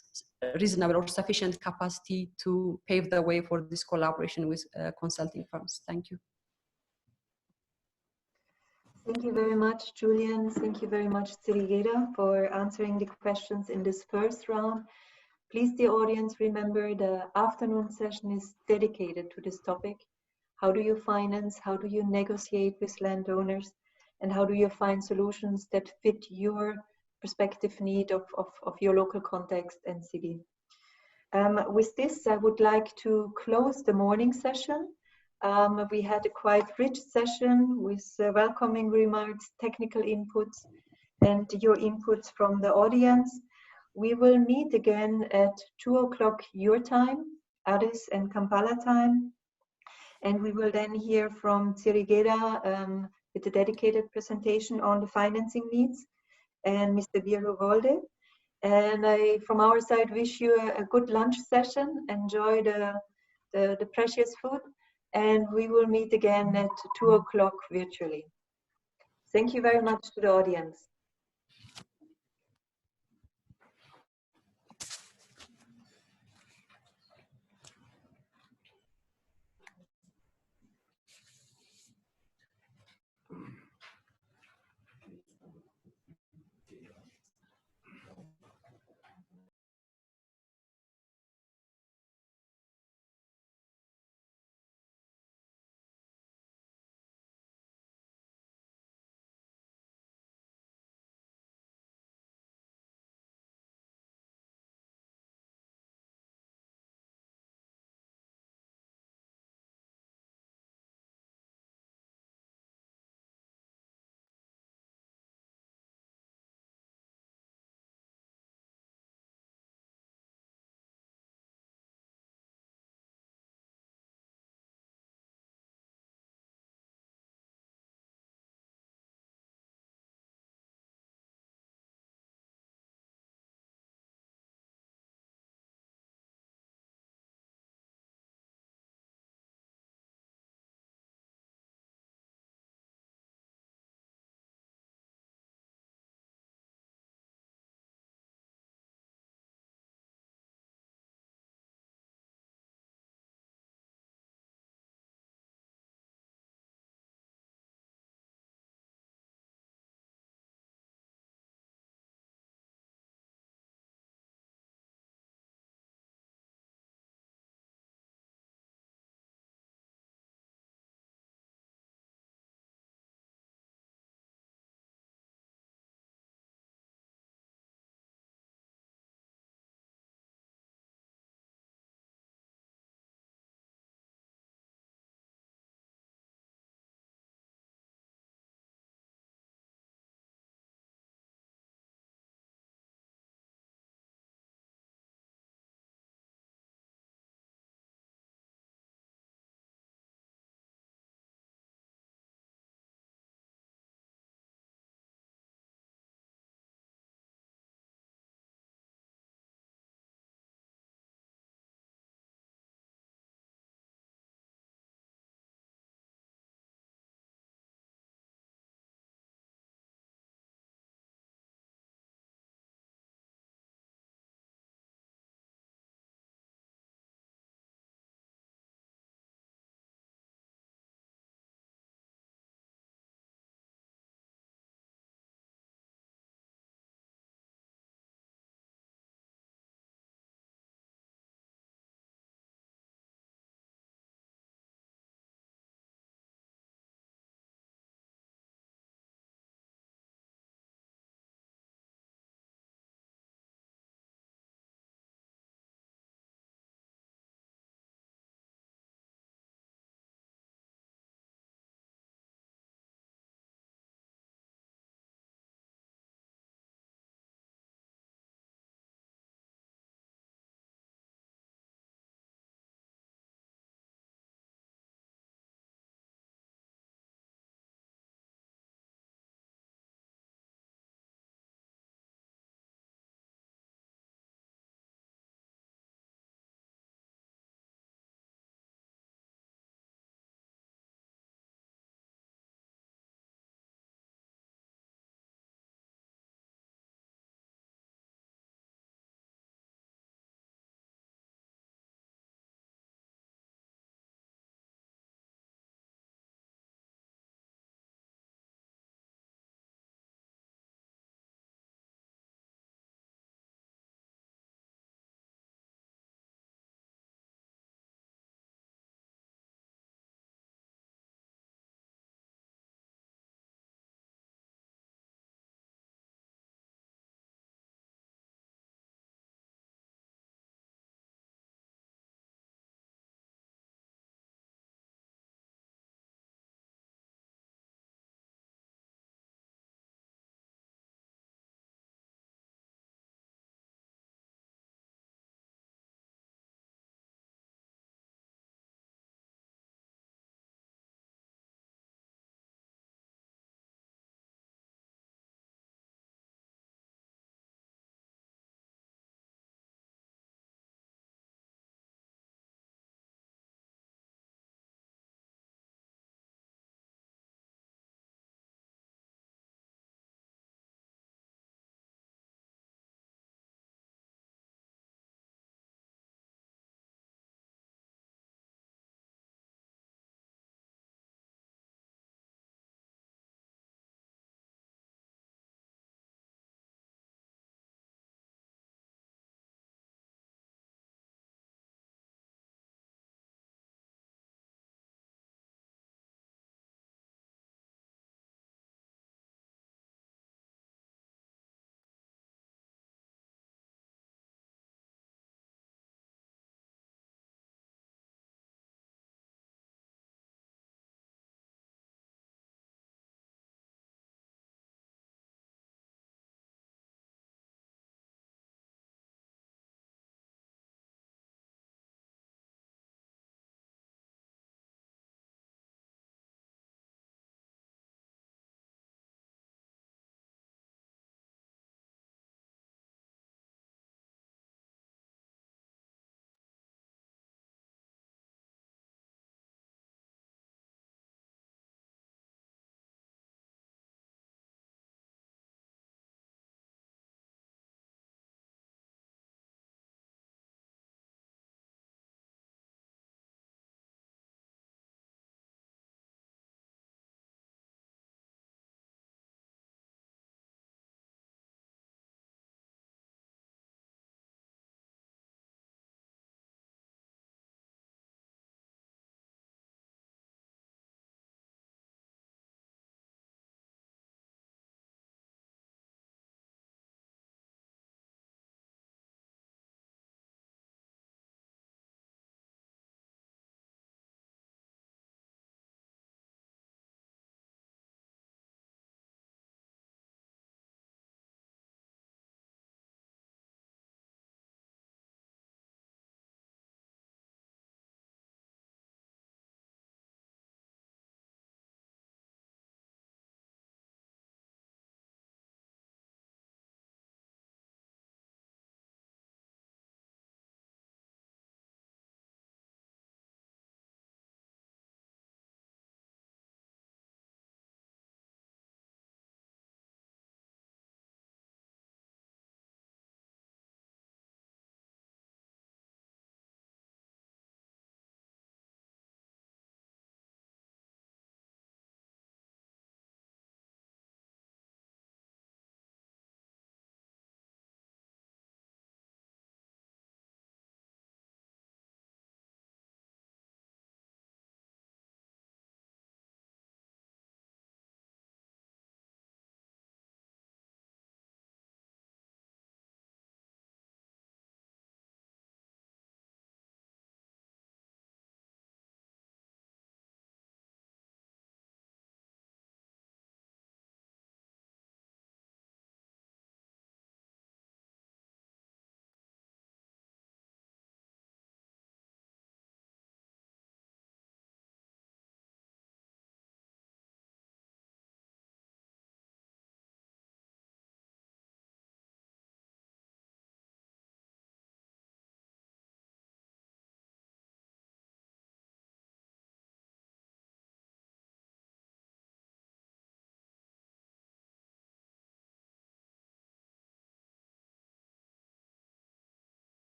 reasonable or sufficient capacity to pave the way for this collaboration with consulting firms. Thank you. Thank you very much, Julian. Thank you very much, Sirigeda, for answering the questions in this first round. Please, the audience, remember the afternoon session is dedicated to this topic. How do you finance? How do you negotiate with landowners? And how do you find solutions that fit your perspective need of your local context and city? With this, I would like to close the morning session. We had a quite rich session with welcoming remarks, technical inputs, and your inputs from the audience. We will meet again at 2 o'clock your time, Addis and Kampala time. And we will then hear from Sirigeda with a dedicated presentation on the financing needs, and Mr. Birro Wolde. And I, from our side, wish you a good lunch session. Enjoy the precious food. and we will meet again at 2 o'clock virtually. Thank you very much to the audience.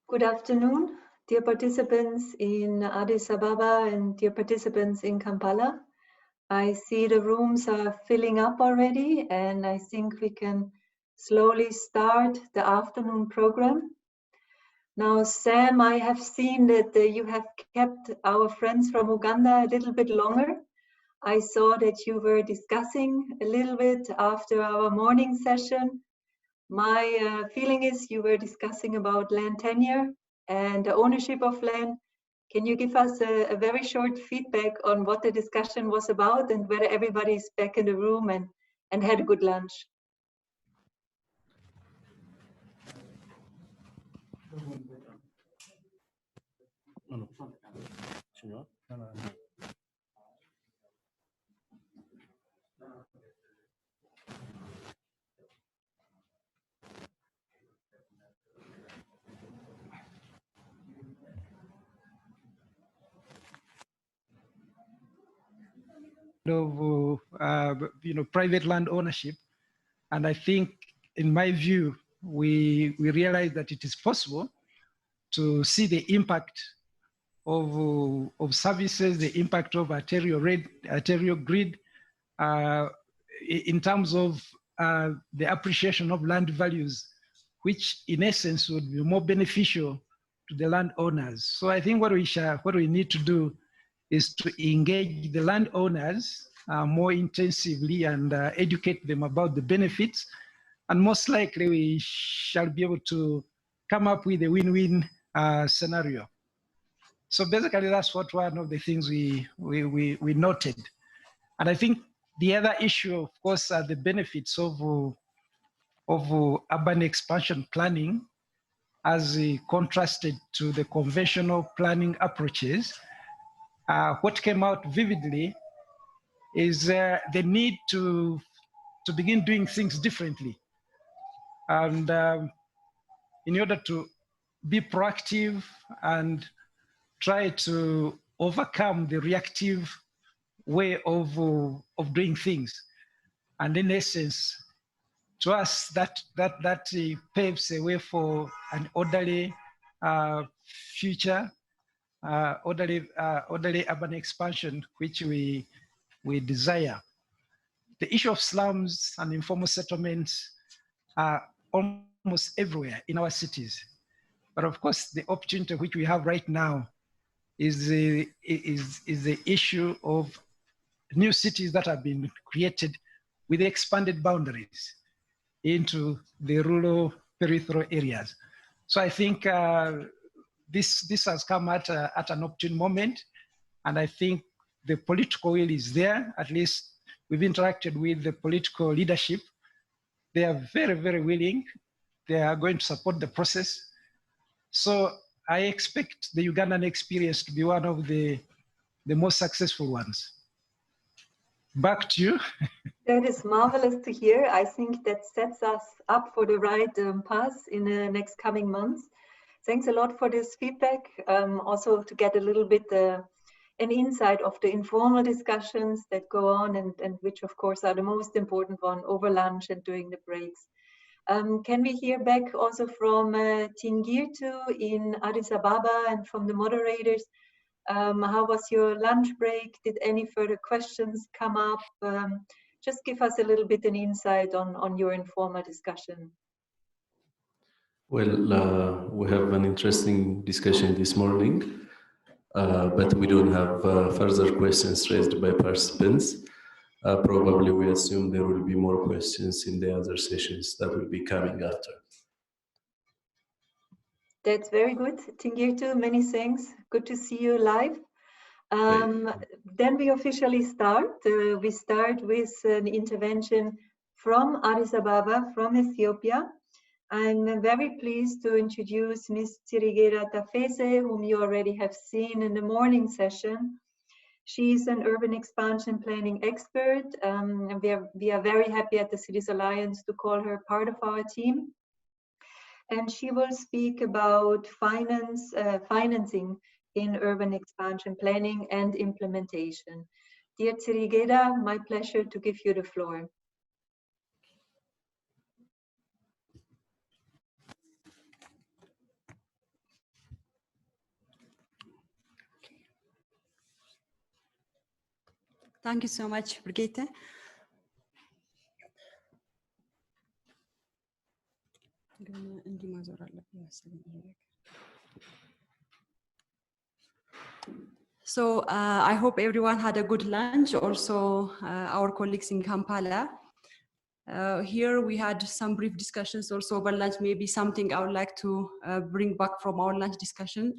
Good afternoon, dear participants in Addis Ababa and dear participants in Kampala. I see the rooms are filling up already, and I think we can slowly start the afternoon program. Now, Sam, I have seen that you have kept our friends from Uganda a little bit longer. I saw that you were discussing a little bit after our morning session. My feeling is you were discussing about land tenure and the ownership of land. Can you give us a very short feedback on what the discussion was about and whether everybody is back in the room and had a good lunch? Of private land ownership, and I think, in my view, we realize that it is possible to see the impact of services, the impact of arterial grid, in terms of the appreciation of land values, which in essence would be more beneficial to the landowners. So I think what we need to do is to engage the landowners more intensively and educate them about the benefits. And most likely we shall be able to come up with a win-win scenario. So basically that's what one of the things we noted. And I think the other issue, of course, are the benefits of urban expansion planning as contrasted to the conventional planning approaches. What came out vividly is the need to begin doing things differently. And in order to be proactive and try to overcome the reactive way of doing things. And in essence, to us, that paves a way for an orderly future, orderly urban expansion, which we desire. The issue of slums and informal settlements are almost everywhere in our cities. But of course, the opportunity which we have right now is the issue of new cities that have been created with expanded boundaries into the rural peripheral areas. So I think this has come at an opportune moment, and I think the political will is there. At least we've interacted with the political leadership. They are very, very willing. They are going to support the process. So I expect the Ugandan experience to be one of the most successful ones. Back to you. That is marvelous to hear. I think that sets us up for the right path in the next coming months. Thanks a lot for this feedback. Also to get a little bit an insight of the informal discussions that go on and which of course are the most important one over lunch and during the breaks. Can we hear back also from Tingirtu in Addis Ababa and from the moderators? How was your lunch break? Did any further questions come up? Just give us a little bit an insight on your informal discussion. Well, we have an interesting discussion this morning, but we don't have further questions raised by participants. Probably we assume there will be more questions in the other sessions that will be coming after. That's very good, Tingirtu, many thanks. Good to see you live. Then we officially start. We start with an intervention from Addis Ababa, from Ethiopia. I'm very pleased to introduce Ms. Tsirigera Tafese, whom you already have seen in the morning session. She's an urban expansion planning expert. We are very happy at the Cities Alliance to call her part of our team. And she will speak about financing in urban expansion planning and implementation. Dear Tsirigera, my pleasure to give you the floor. Thank you so much, Brigitte. So I hope everyone had a good lunch. Also, our colleagues in Kampala. Here we had some brief discussions also over lunch. Maybe something I would like to bring back from our lunch discussion.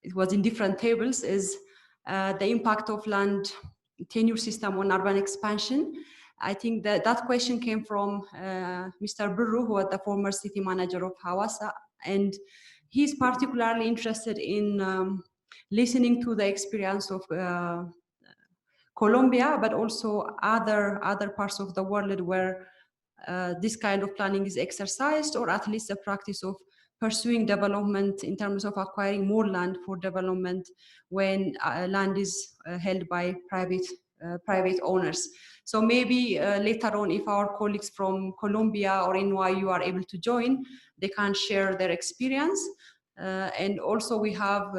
It was in different tables, is the impact of land tenure system on urban expansion. I think that question came from Mr. Burru, who was the former city manager of Hawassa, and he's particularly interested in listening to the experience of Colombia, but also other parts of the world where this kind of planning is exercised, or at least the practice of pursuing development in terms of acquiring more land for development when land is held by private owners. So maybe later on, if our colleagues from Colombia or NYU are able to join, they can share their experience. And also we have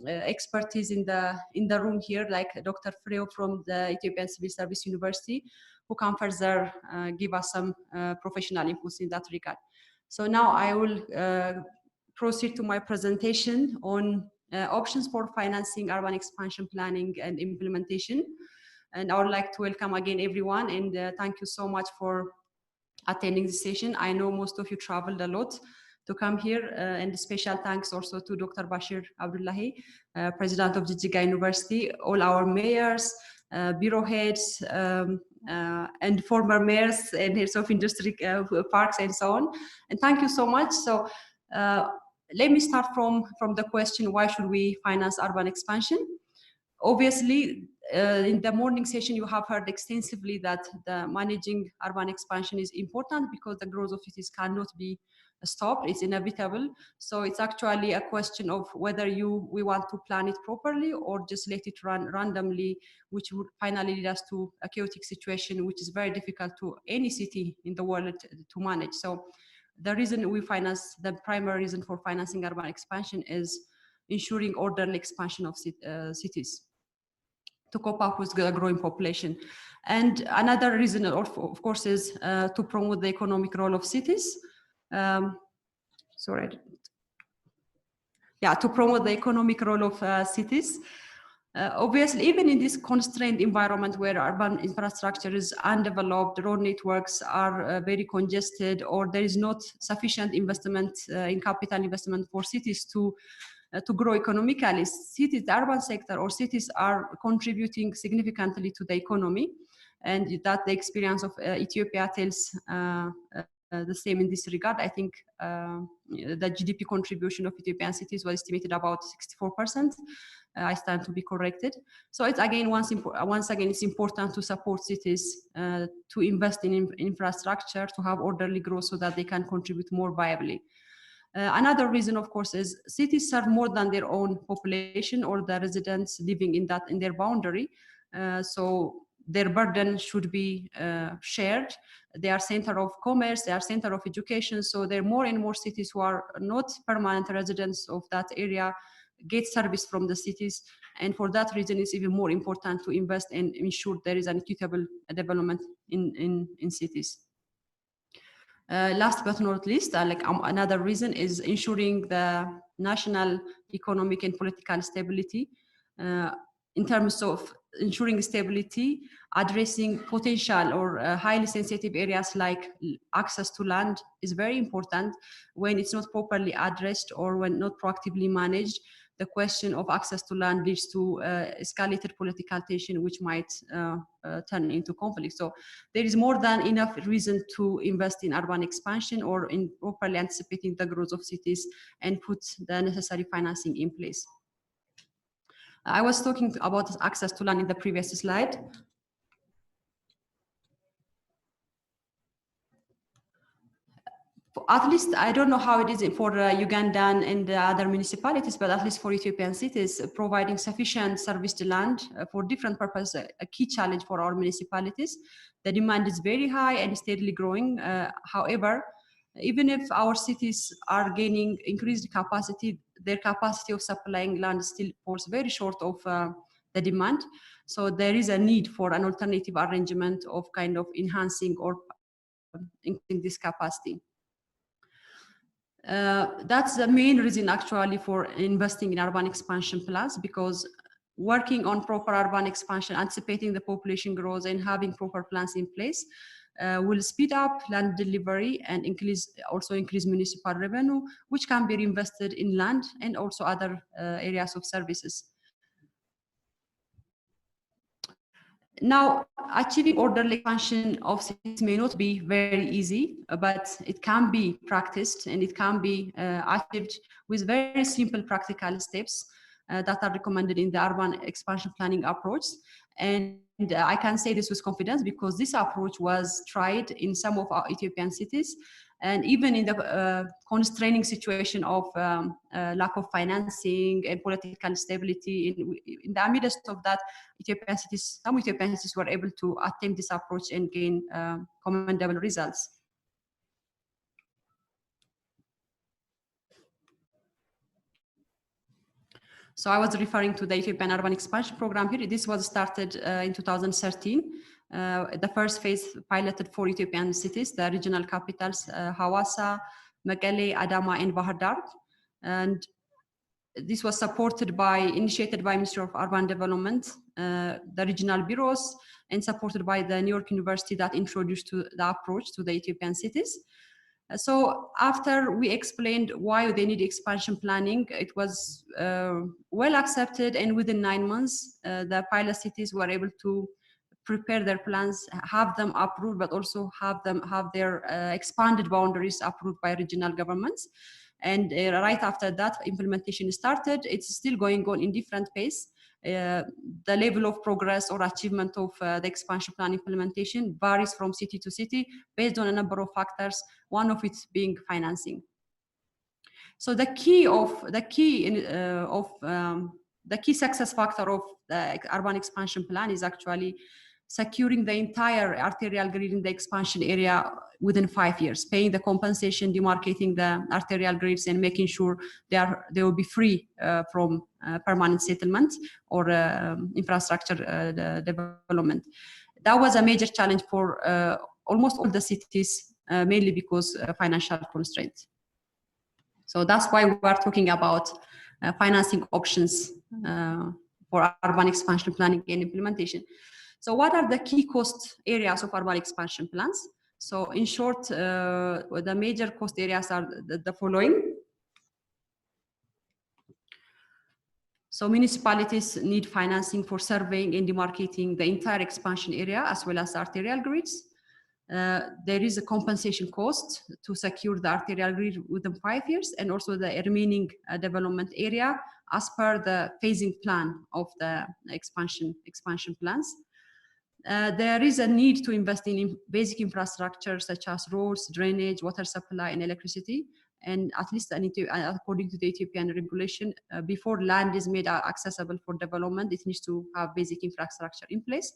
expertise in the room here, like Dr. Freo from the Ethiopian Civil Service University, who can further give us some professional inputs in that regard. So now I will proceed to my presentation on options for financing urban expansion planning and implementation. And I would like to welcome again everyone, and thank you so much for attending this session. I know most of you traveled a lot to come here, and special thanks also to Dr. Bashir Abdullahi, President of Jijjiga University, all our mayors, bureau heads, and former mayors and heads of industry parks and so on. And thank you so much. So let me start from the question, why should we finance urban expansion? Obviously, in the morning session, you have heard extensively that the managing urban expansion is important because the growth of cities cannot be stopped, it's inevitable. So it's actually a question of whether we want to plan it properly or just let it run randomly, which would finally lead us to a chaotic situation, which is very difficult to any city in the world to manage. So the reason we finance, the primary reason for financing urban expansion is ensuring orderly expansion of cities to cope up with the growing population. And another reason, of course, is to promote the economic role of cities. To promote the economic role of cities. Obviously, even in this constrained environment where urban infrastructure is undeveloped, road networks are very congested, or there is not sufficient investment in capital investment for cities to grow economically, cities, the urban sector or cities are contributing significantly to the economy, and that the experience of Ethiopia tells the same in this regard. I think the GDP contribution of Ethiopian cities was estimated about 64%. I stand to be corrected. So it's again, once again, it's important to support cities to invest in infrastructure, to have orderly growth so that they can contribute more viably. Another reason, of course, is cities serve more than their own population or the residents living in their boundary. So their burden should be shared. They are center of commerce, they are center of education. So there are more and more cities who are not permanent residents of that area get service from the cities. And for that reason, it's even more important to invest and ensure there is an equitable development in cities. Last but not least, another reason is ensuring the national economic and political stability. In terms of ensuring stability, addressing potential or highly sensitive areas like access to land is very important. When it's not properly addressed or when not proactively managed, the question of access to land leads to escalated political tension, which might turn into conflict. So there is more than enough reason to invest in urban expansion or in properly anticipating the growth of cities and put the necessary financing in place. I was talking about access to land in the previous slide. At least, I don't know how it is for Ugandan and the other municipalities, but at least for Ethiopian cities, providing sufficient service to land for different purposes, a key challenge for our municipalities. The demand is very high and steadily growing. However, even if our cities are gaining increased capacity, their capacity of supplying land still falls very short of the demand. So there is a need for an alternative arrangement of kind of enhancing or increasing this capacity. That's the main reason actually for investing in urban expansion plans, because working on proper urban expansion, anticipating the population growth and having proper plans in place will speed up land delivery and also increase municipal revenue, which can be reinvested in land and also other areas of services. Now, achieving orderly expansion of cities may not be very easy, but it can be practiced and it can be achieved with very simple practical steps that are recommended in the urban expansion planning approach. And I can say this with confidence because this approach was tried in some of our Ethiopian cities. And even in the constraining situation of lack of financing and political stability, in the midst of that, some Ethiopian cities were able to attempt this approach and gain commendable results. So I was referring to the Ethiopian Urban Expansion Program here. This was started in 2013. The first phase piloted 4 Ethiopian cities, the regional capitals, Hawassa, Mekelle, Adama, and Bahar Dar. And this was initiated by Ministry of Urban Development, the regional bureaus, and supported by the New York University that introduced the approach to the Ethiopian cities. So after we explained why they need expansion planning, it was well accepted, and within 9 months, the pilot cities were able to prepare their plans, have them approved, but also have their expanded boundaries approved by regional governments. And right after that, implementation started. It's still going on in different pace. The level of progress or achievement of the expansion plan implementation varies from city to city based on a number of factors, one of it being financing. So the key success factor of the urban expansion plan is actually securing the entire arterial grid in the expansion area within 5 years, paying the compensation, demarcating the arterial grids, and making sure they will be free from permanent settlement or infrastructure development. That was a major challenge for almost all the cities, mainly because financial constraints. So that's why we are talking about financing options for urban expansion planning and implementation. So what are the key cost areas of urban expansion plans? So in short, the major cost areas are the following. So municipalities need financing for surveying and demarcating the entire expansion area as well as arterial grids. There is a compensation cost to secure the arterial grid within 5 years, and also the remaining development area as per the phasing plan of the expansion plans. There is a need to invest in basic infrastructure such as roads, drainage, water supply, and electricity. And at least according to the Ethiopian regulation, before land is made accessible for development, it needs to have basic infrastructure in place.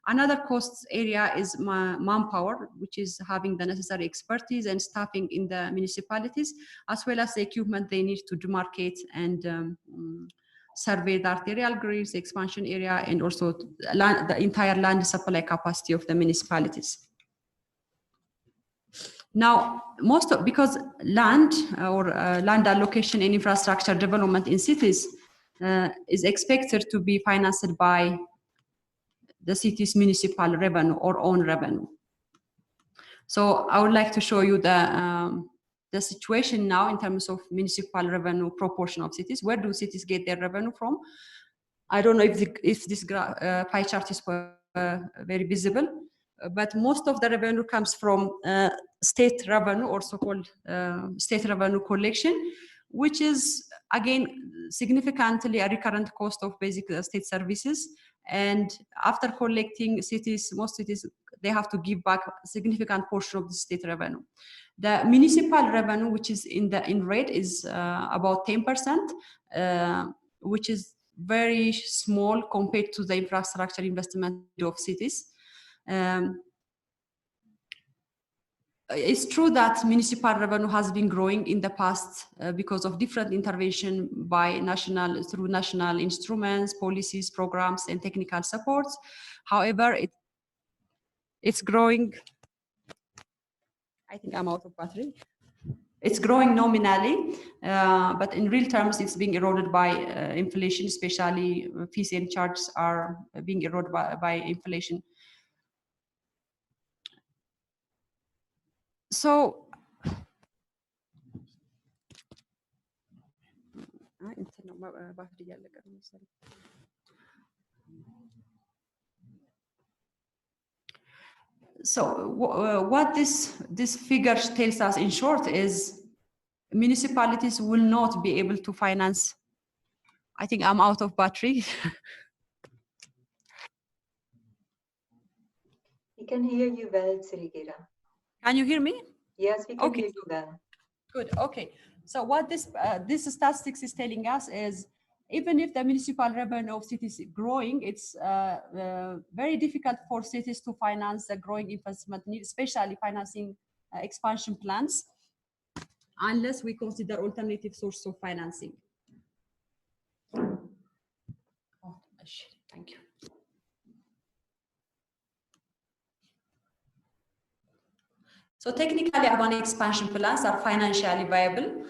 Another cost area is manpower, which is having the necessary expertise and staffing in the municipalities, as well as the equipment they need to demarcate and survey the arterial grids, the expansion area, and also the entire land supply capacity of the municipalities. Now, because land or land allocation and infrastructure development in cities is expected to be financed by the city's municipal revenue or own revenue. So I would like to show you the situation now in terms of municipal revenue proportion of cities. Where do cities get their revenue from? I don't know if this pie chart is very visible, but most of the revenue comes from state revenue, or so-called state revenue collection, which is again significantly a recurrent cost of basic state services. And after collecting, most cities, they have to give back a significant portion of the state revenue. The municipal revenue, which is in red, is about 10%, which is very small compared to the infrastructure investment of cities. it's true that municipal revenue has been growing in the past because of different intervention by through national instruments, policies, programs, and technical supports. However, it's growing. I think I'm out of battery. It's growing nominally, but in real terms, it's being eroded by inflation, especially fees and charges are being eroded by inflation. So, what this figure tells us in short is municipalities will not be able to finance. I think I'm out of battery. We can hear you well, Srigira. Can you hear me? Yes, we can hear you well. Good. Okay. So what this statistics is telling us is, even if the municipal revenue of cities is growing, it's very difficult for cities to finance the growing investment need, especially financing expansion plans, unless we consider alternative source of financing. Oh, thank you. So technically, urban expansion plans are financially viable.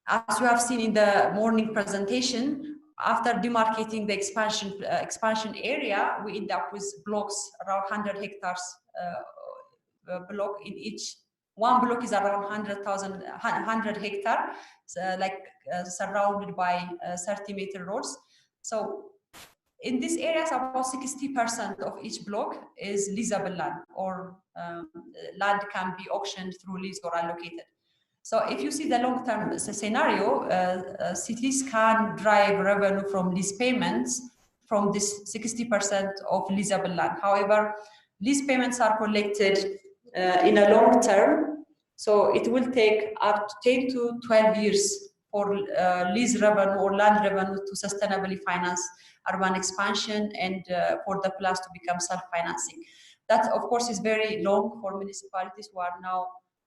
As you have seen in the morning presentation, after demarcating the expansion area, we end up with blocks around 100 hectares block in each. One block is around 100 hectares, surrounded by 30-meter roads. So in these areas, about 60% of each block is leasable land, or land can be auctioned through lease or allocated. So if you see the long-term scenario, cities can drive revenue from lease payments from this 60% of leasable land. However, lease payments are collected in a long term, so it will take up to 10 to 12 years for lease revenue or land revenue to sustainably finance urban expansion and for the plans to become self-financing. That, of course, is very long for municipalities who are now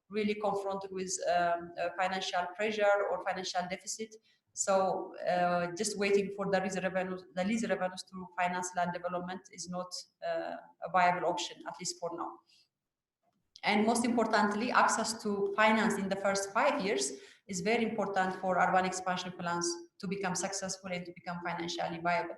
really confronted with financial pressure or financial deficit. So just waiting for the lease revenues to finance land development is not a viable option, at least for now. And most importantly, access to finance in the first 5 years is very important for urban expansion plans to become successful and to become financially viable.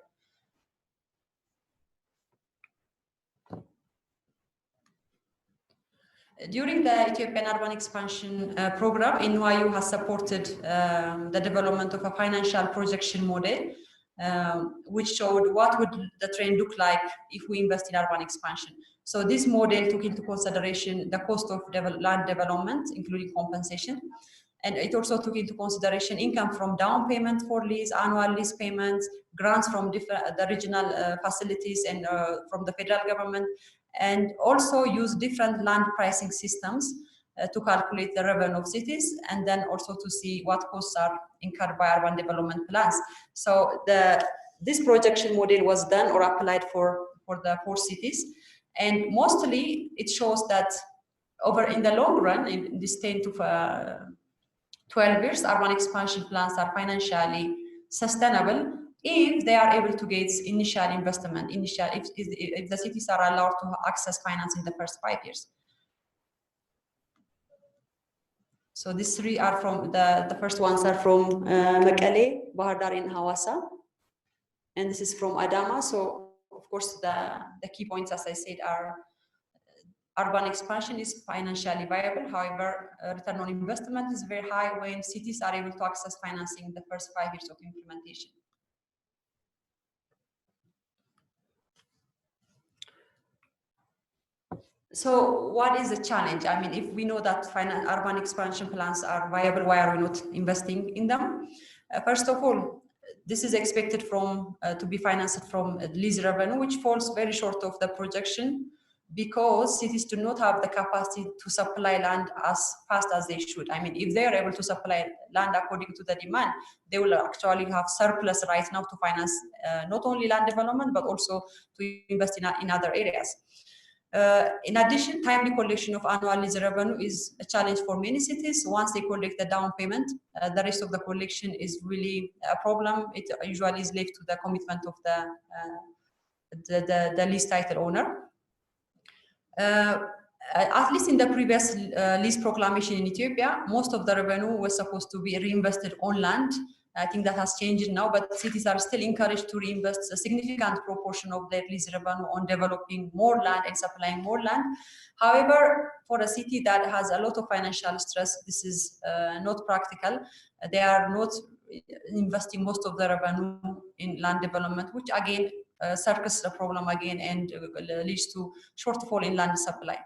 During the Ethiopian Urban Expansion Program, NYU has supported the development of a financial projection model, which showed what would the trend look like if we invest in urban expansion. So this model took into consideration the cost of land development, including compensation. And it also took into consideration income from down payment for lease, annual lease payments, grants from the regional facilities and from the federal government, and also use different land pricing systems to calculate the revenue of cities, and then also to see what costs are incurred by urban development plans. So this projection model was done or applied for the 4 cities, and mostly it shows that in the long run, in this 10 to 12 years, urban expansion plans are financially sustainable if they are able to get initial investment, if the cities are allowed to access finance in the first 5 years. So these 3 are from, the first ones are from Mekelle, Bahar Dar, and Hawassa. And this is from Adama. So of course, the key points, as I said, are urban expansion is financially viable. However, return on investment is very high when cities are able to access financing in the first 5 years of implementation. So what is the challenge? I mean, if we know that urban expansion plans are viable, why are we not investing in them? First of all, this is expected to be financed from lease revenue, which falls very short of the projection because cities do not have the capacity to supply land as fast as they should. I mean, if they are able to supply land according to the demand, they will actually have surplus right now to finance not only land development, but also to invest in other areas. In addition, timely collection of annual lease revenue is a challenge for many cities. Once they collect the down payment, the rest of the collection is really a problem. It usually is left to the commitment of the lease title owner. At least in the previous lease proclamation in Ethiopia, most of the revenue was supposed to be reinvested on land. I think that has changed now, but cities are still encouraged to reinvest a significant proportion of their lease revenue on developing more land and supplying more land. However, for a city that has a lot of financial stress, this is not practical. They are not investing most of the revenue in land development, which again circles the problem again and leads to shortfall in land supply.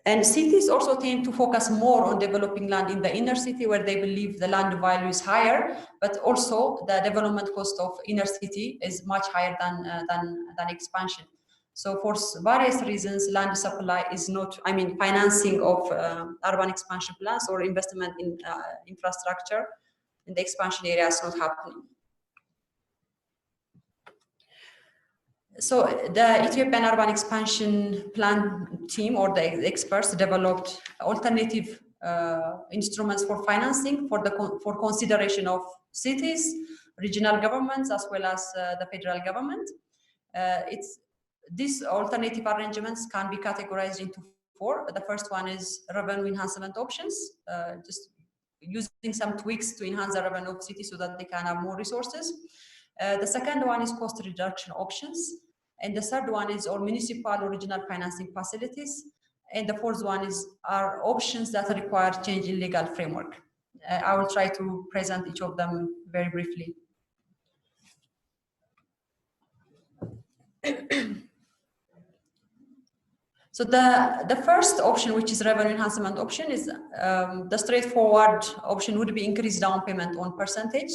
And cities also tend to focus more on developing land in the inner city where they believe the land value is higher, but also the development cost of inner city is much higher than expansion. So for various reasons, land supply is not, I mean, financing of urban expansion plans or investment in infrastructure in the expansion area is not happening. So the Ethiopian Urban Expansion Plan team or the experts developed alternative instruments for financing for consideration of cities, regional governments, as well as the federal government. These alternative arrangements can be categorized into four. The first one is revenue enhancement options, just using some tweaks to enhance the revenue of cities so that they can have more resources. The second one is cost reduction options. And the third one is our municipal or regional financing facilities. And the fourth one are options that require change in legal framework. I will try to present each of them very briefly. So the first option, which is revenue enhancement option, is the straightforward option would be increased down payment on percentage.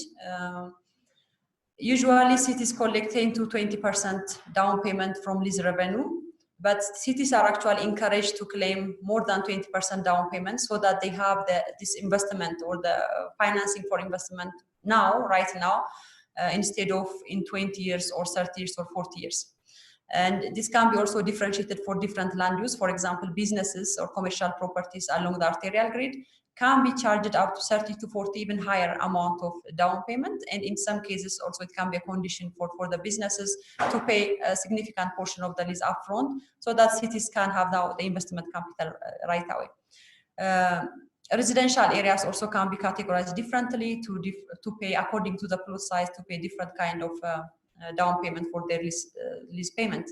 Usually cities collect 10 to 20% down payment from lease revenue, but cities are actually encouraged to claim more than 20% down payment so that they have this investment or the financing for investment right now, instead of in 20 years or 30 years or 40 years. And this can be also differentiated for different land use. For example, businesses or commercial properties along the arterial grid can be charged up to 30 to 40, even higher amount of down payment. And in some cases also it can be a condition for the businesses to pay a significant portion of the lease upfront so that cities can have now the investment capital right away. Residential areas also can be categorized differently to pay according to the plot size, to pay different kind of down payment for their lease payment.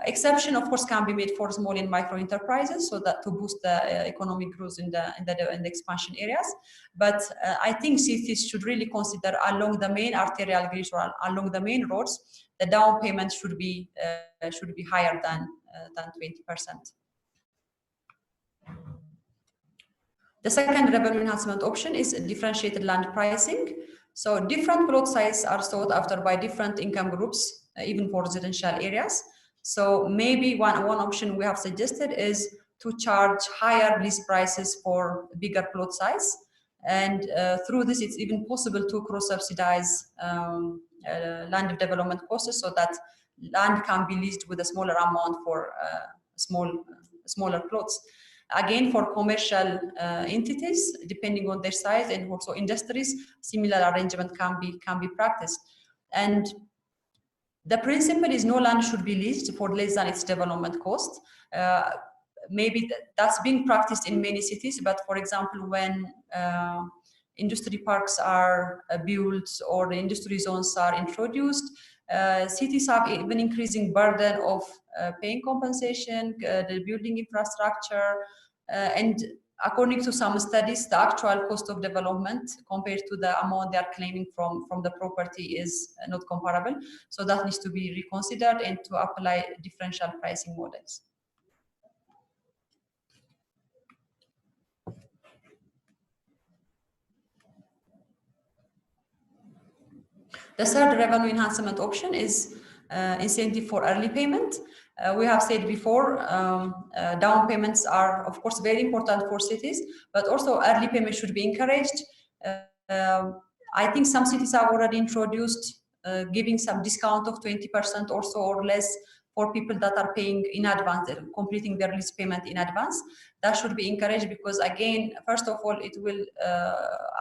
Exception, of course, can be made for small and micro enterprises, so that to boost the economic growth in the expansion areas. But I think cities should really consider along the main arterial grids or along the main roads, the down payment should be higher than 20%. The second revenue enhancement option is differentiated land pricing. So different plot sizes are sought after by different income groups, even for residential areas. So maybe one option we have suggested is to charge higher lease prices for bigger plot size. And through this, it's even possible to cross-subsidize land development costs so that land can be leased with a smaller amount for smaller plots. Again, for commercial entities, depending on their size, and also industries, similar arrangement can be practiced. And the principle is no land should be leased for less than its development cost. Maybe that's being practiced in many cities, but for example, when industry parks are built or the industry zones are introduced, cities have even increasing burden of paying compensation, the building infrastructure, and according to some studies, the actual cost of development compared to the amount they are claiming from the property is not comparable. So that needs to be reconsidered and to apply differential pricing models. The third revenue enhancement option is incentive for early payment. We have said before, down payments are, of course, very important for cities, but also early payment should be encouraged. I think some cities have already introduced giving some discount of 20% or so or less for people that are paying in advance, completing their lease payment in advance. That should be encouraged because, again, first of all, it will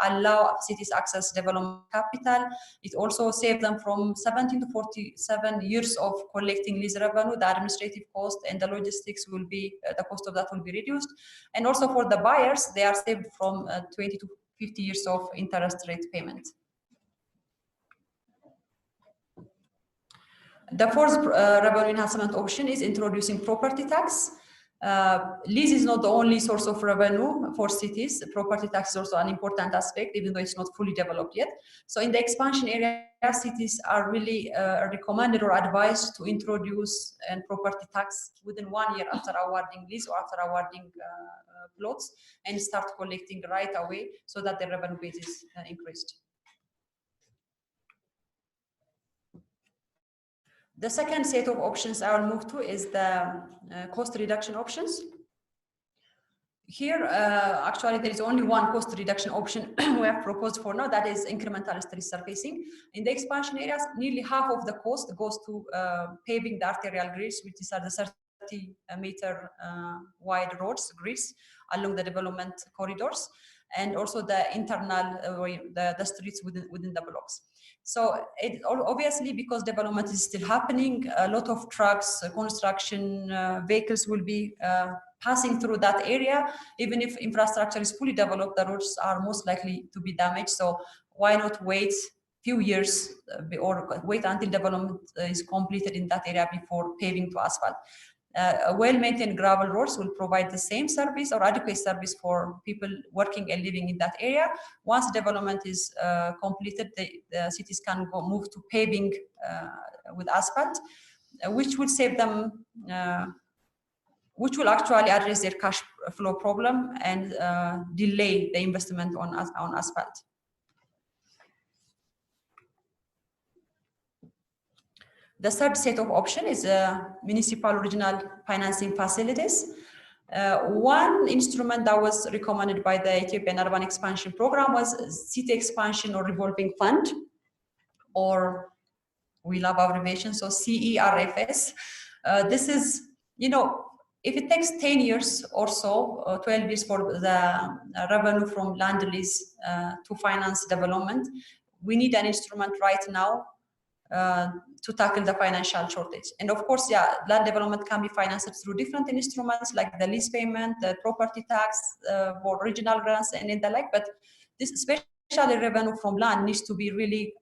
allow cities access development capital. It also saves them from 17 to 47 years of collecting lease revenue. The administrative cost and the logistics will be, the cost of that will be reduced. And also for the buyers, they are saved from 20 to 50 years of interest rate payment. The fourth revenue enhancement option is introducing property tax. Lease is not the only source of revenue for cities. Property tax is also an important aspect, even though it's not fully developed yet. So in the expansion area, cities are really recommended or advised to introduce a property tax within 1 year after awarding lease or after awarding plots, and start collecting right away so that the revenue base is increased. The second set of options I will move to is the cost reduction options. Here, actually, there is only one cost reduction option we have proposed for now, that is incremental street surfacing. In the expansion areas, nearly half of the cost goes to paving the arterial grids, which are the 30-meter wide roads, grids, along the development corridors, and also the internal, the streets within the blocks. So obviously, because development is still happening, a lot of trucks, construction vehicles will be passing through that area. Even if infrastructure is fully developed, the roads are most likely to be damaged. So why not wait few years or wait until development is completed in that area before paving to asphalt? Well-maintained gravel roads will provide the same service or adequate service for people working and living in that area. Once development is completed, the cities can move to paving with asphalt, which will save them, which will actually address their cash flow problem and delay the investment on asphalt. The third set of option is municipal regional financing facilities. One instrument that was recommended by the Ethiopian Urban Expansion Program was City Expansion or Revolving Fund, or we love abbreviation, so CERFS. This is, if it takes 10 years or so, 12 years for the revenue from land lease to finance development, we need an instrument right now to tackle the financial shortage. And of course, land development can be financed through different instruments like the lease payment, the property tax, for regional grants and the like, but this especially revenue from land needs to be really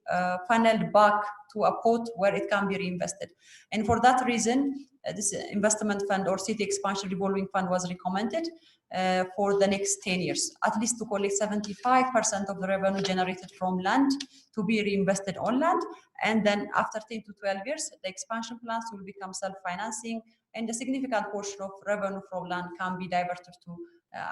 funneled back to a pot where it can be reinvested. And for that reason, this investment fund or city expansion revolving fund was recommended for the next 10 years, at least to collect 75% of the revenue generated from land to be reinvested on land. And then after 10 to 12 years, the expansion plans will become self-financing, and a significant portion of revenue from land can be diverted to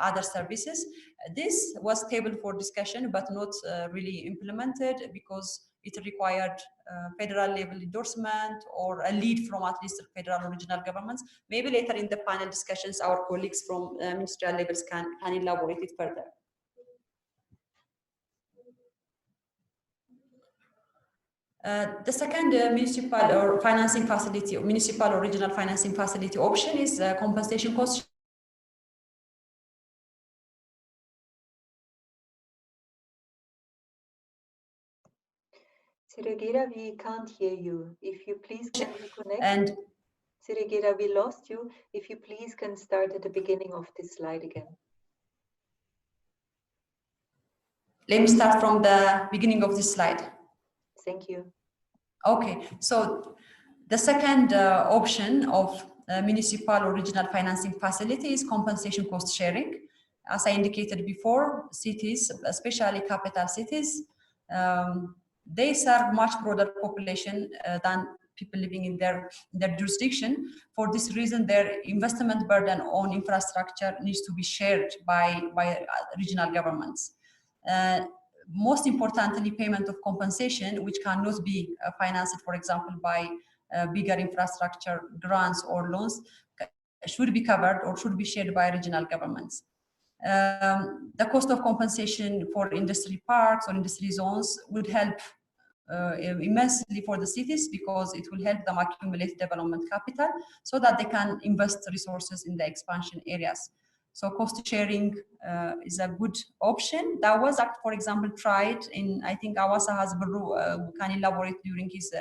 other services. This was tabled for discussion, but not really implemented because it required federal level endorsement or a lead from at least federal or regional governments. Maybe later in the panel discussions, our colleagues from ministerial levels can elaborate it further. The second municipal or financing facility, municipal or regional financing facility option is compensation cost. Siragira, we can't hear you. If you please can reconnect. And Siragira, we lost you. If you please can start at the beginning of this slide again. Let me start from the beginning of this slide. Thank you. Okay, so the second option of municipal or regional financing facility is compensation cost sharing. As I indicated before, cities, especially capital cities, they serve much broader population than people living in their jurisdiction. For this reason, their investment burden on infrastructure needs to be shared by regional governments. Most importantly, payment of compensation, which cannot be financed, for example, by bigger infrastructure grants or loans, should be covered or should be shared by regional governments. The cost of compensation for industry parks or industry zones would help immensely for the cities, because it will help them accumulate development capital so that they can invest resources in the expansion areas. So cost sharing is a good option. That was, for example, tried in, I think Awasa has can elaborate during his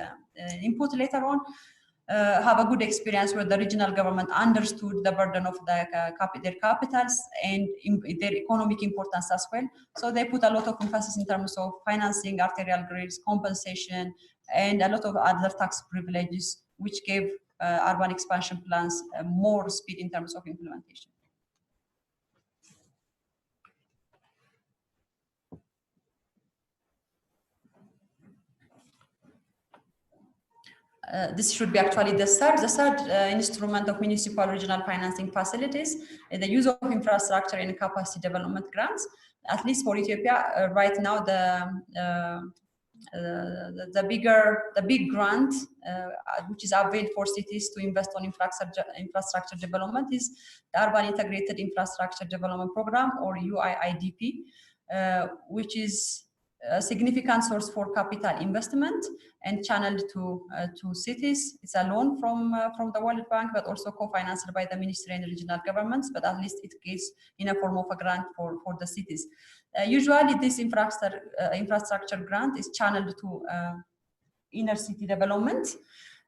input later on, have a good experience where the regional government understood the burden of their capitals and their economic importance as well. So they put a lot of emphasis in terms of financing arterial grids, compensation, and a lot of other tax privileges, which gave urban expansion plans more speed in terms of implementation. This should be actually the third instrument of municipal regional financing facilities, the use of infrastructure and capacity development grants. At least for Ethiopia, right now, the big grant which is available for cities to invest on infrastructure development is the Urban Integrated Infrastructure Development Program, or UIIDP, which is a significant source for capital investment and channeled to cities. It's a loan from the World Bank, but also co-financed by the ministry and regional governments, but at least it gives in a form of a grant for the cities. Usually this infrastructure grant is channeled to inner city development,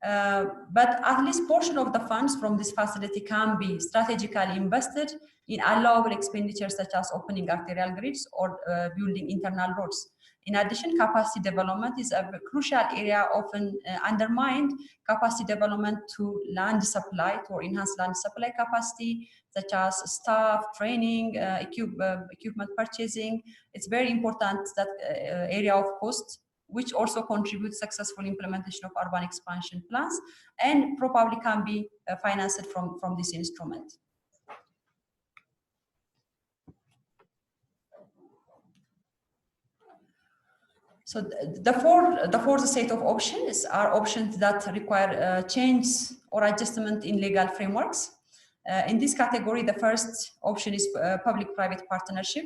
but at least portion of the funds from this facility can be strategically invested in allowable expenditures such as opening arterial grids or building internal roads. In addition, capacity development is a crucial area, often undermined. Capacity development to land supply, to enhance land supply capacity, such as staff, training, equipment purchasing. It's very important, that area of cost, which also contributes successful implementation of urban expansion plans, and probably can be financed from this instrument. So the fourth set of options are options that require change or adjustment in legal frameworks. In this category, the first option is public-private partnership.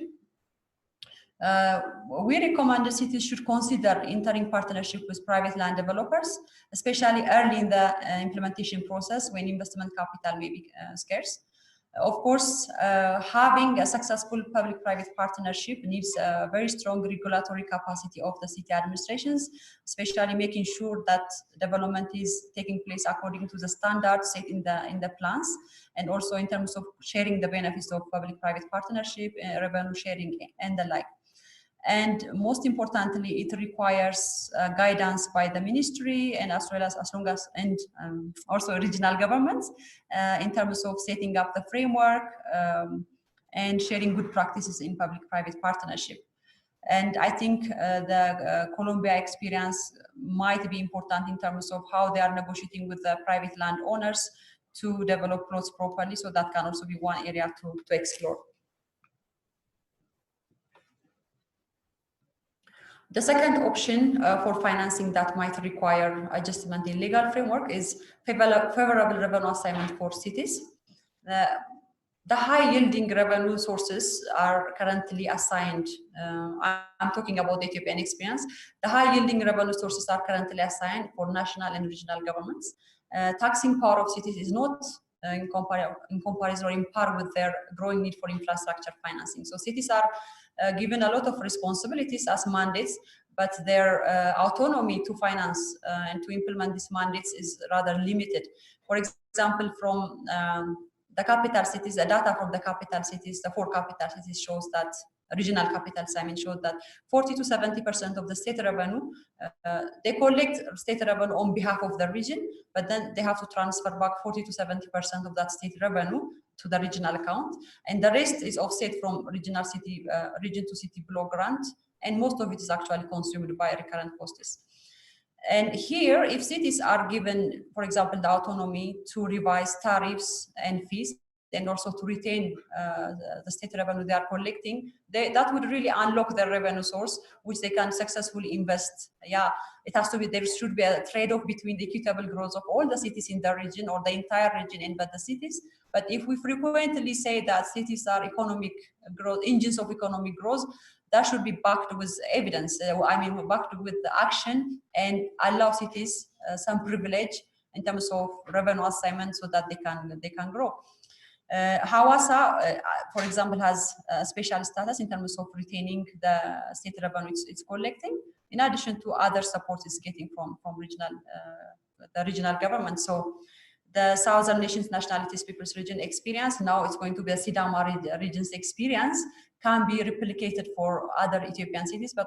We recommend the cities should consider entering partnership with private land developers, especially early in the implementation process when investment capital may be scarce. Of course, having a successful public-private partnership needs a very strong regulatory capacity of the city administrations, especially making sure that development is taking place according to the standards set in the plans, and also in terms of sharing the benefits of public-private partnership, revenue sharing, and the like. And most importantly, it requires guidance by the ministry, and as well as also regional governments in terms of setting up the framework and sharing good practices in public-private partnership. And I think the Colombia experience might be important in terms of how they are negotiating with the private landowners to develop plots properly. So that can also be one area to explore. The second option for financing that might require adjustment in legal framework is favorable revenue assignment for cities. The high-yielding revenue sources are currently assigned. I'm talking about the Ethiopian experience. The high-yielding revenue sources are currently assigned for national and regional governments. Taxing power of cities is not in comparison or in par with their growing need for infrastructure financing. So cities are given a lot of responsibilities as mandates, but their autonomy to finance and to implement these mandates is rather limited. For example, from the capital cities, the data from the capital cities, the 4 capital cities shows that, regional capitals, showed that 40 to 70% of the state revenue, they collect state revenue on behalf of the region, but then they have to transfer back 40 to 70% of that state revenue to the regional account, and the rest is offset from region to city block grant, and most of it is actually consumed by recurrent costs. And here, if cities are given, for example, the autonomy to revise tariffs and fees, and also to retain the state revenue they are collecting, that would really unlock their revenue source, which they can successfully invest. Yeah, it has to be, there should be a trade-off between the equitable growth of all the cities in the region, or the entire region and but the cities. But if we frequently say that cities are economic growth, engines of economic growth, that should be backed with evidence. Backed with the action, and allow cities some privilege in terms of revenue assignment so that they can grow. Hawassa, for example, has a special status in terms of retaining the state revenue it's collecting, in addition to other support it's getting from the regional government. So the Southern Nations Nationalities Peoples Region experience, now it's going to be a Sidama region's experience, can be replicated for other Ethiopian cities, but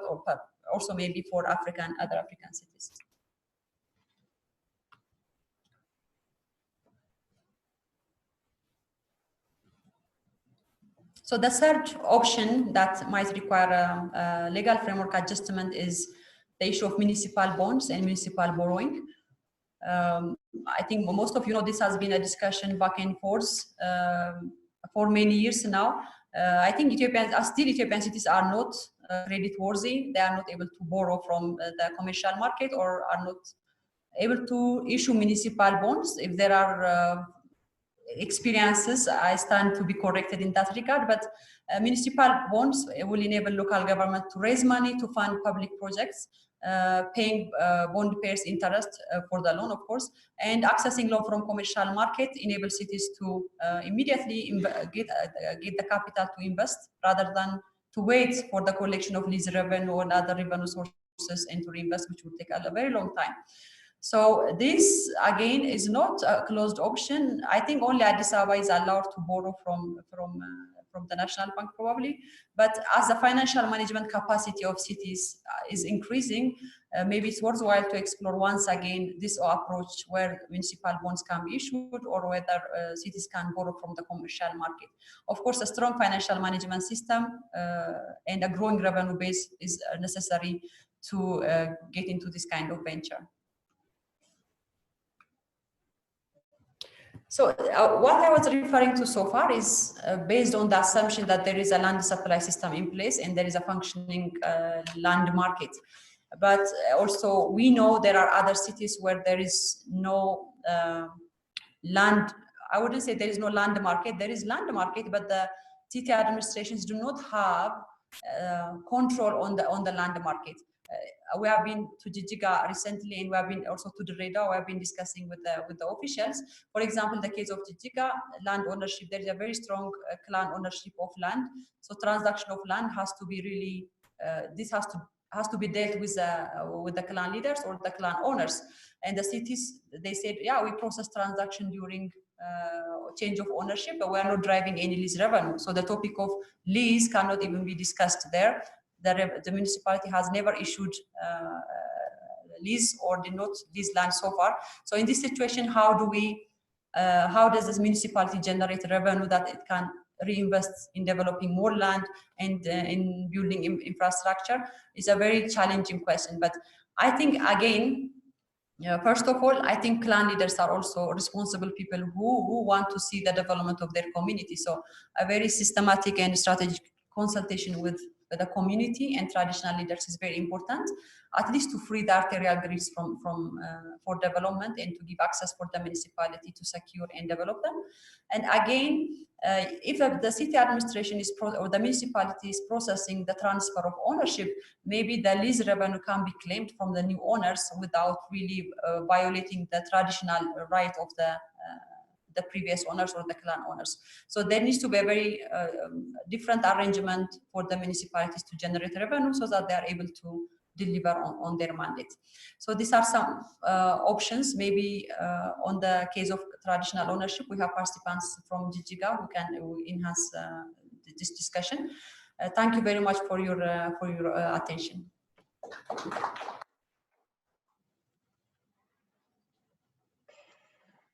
also maybe for other African cities. So the third option that might require a legal framework adjustment is the issue of municipal bonds and municipal borrowing. I think most of you know this has been a discussion back and forth for many years now. I think Ethiopian cities are not credit worthy. They are not able to borrow from the commercial market, or are not able to issue municipal bonds. If there are experiences, I stand to be corrected in that regard, but municipal bonds will enable local government to raise money to fund public projects, paying bond payers interest for the loan, of course, and accessing loan from commercial market enables cities to immediately get the capital to invest, rather than to wait for the collection of lease revenue and other revenue sources and to reinvest, which will take a very long time. So this again is not a closed option. I think only Addis Ababa is allowed to borrow from the National Bank probably, but as the financial management capacity of cities is increasing, maybe it's worthwhile to explore once again this approach where municipal bonds can be issued, or whether cities can borrow from the commercial market. Of course, a strong financial management system and a growing revenue base is necessary to get into this kind of venture. So what I was referring to so far is based on the assumption that there is a land supply system in place and there is a functioning land market. But also we know there are other cities where there is no land. I wouldn't say there is no land market. There is land market, but the city administrations do not have control on the land market. We have been to Jijjiga recently, and we have been also to Dreddawa. We have been discussing with the officials. For example, the case of Jijjiga, land ownership, there is a very strong clan ownership of land. So transaction of land has to be really, this has to be dealt with the clan leaders or the clan owners. And the cities, they said, yeah, we process transaction during change of ownership, but we are not driving any lease revenue. So the topic of lease cannot even be discussed there. The municipality has never issued lease or did not lease land so far. So in this situation, how does this municipality generate revenue that it can reinvest in developing more land and in building infrastructure? Is a very challenging question. But I think again, first of all, I think clan leaders are also responsible people who want to see the development of their community. So a very systematic and strategic consultation with the community and traditional leaders is very important, at least to free the arterial grids for development and to give access for the municipality to secure and develop them. And again, if the city administration or the municipality is processing the transfer of ownership, maybe the lease revenue can be claimed from the new owners without really violating the traditional right of the previous owners or the clan owners. So there needs to be a very different arrangement for the municipalities to generate revenue so that they are able to deliver on their mandate. So these are some options. Maybe on the case of traditional ownership, we have participants from Jijjiga who can enhance this discussion. Thank you very much for your attention.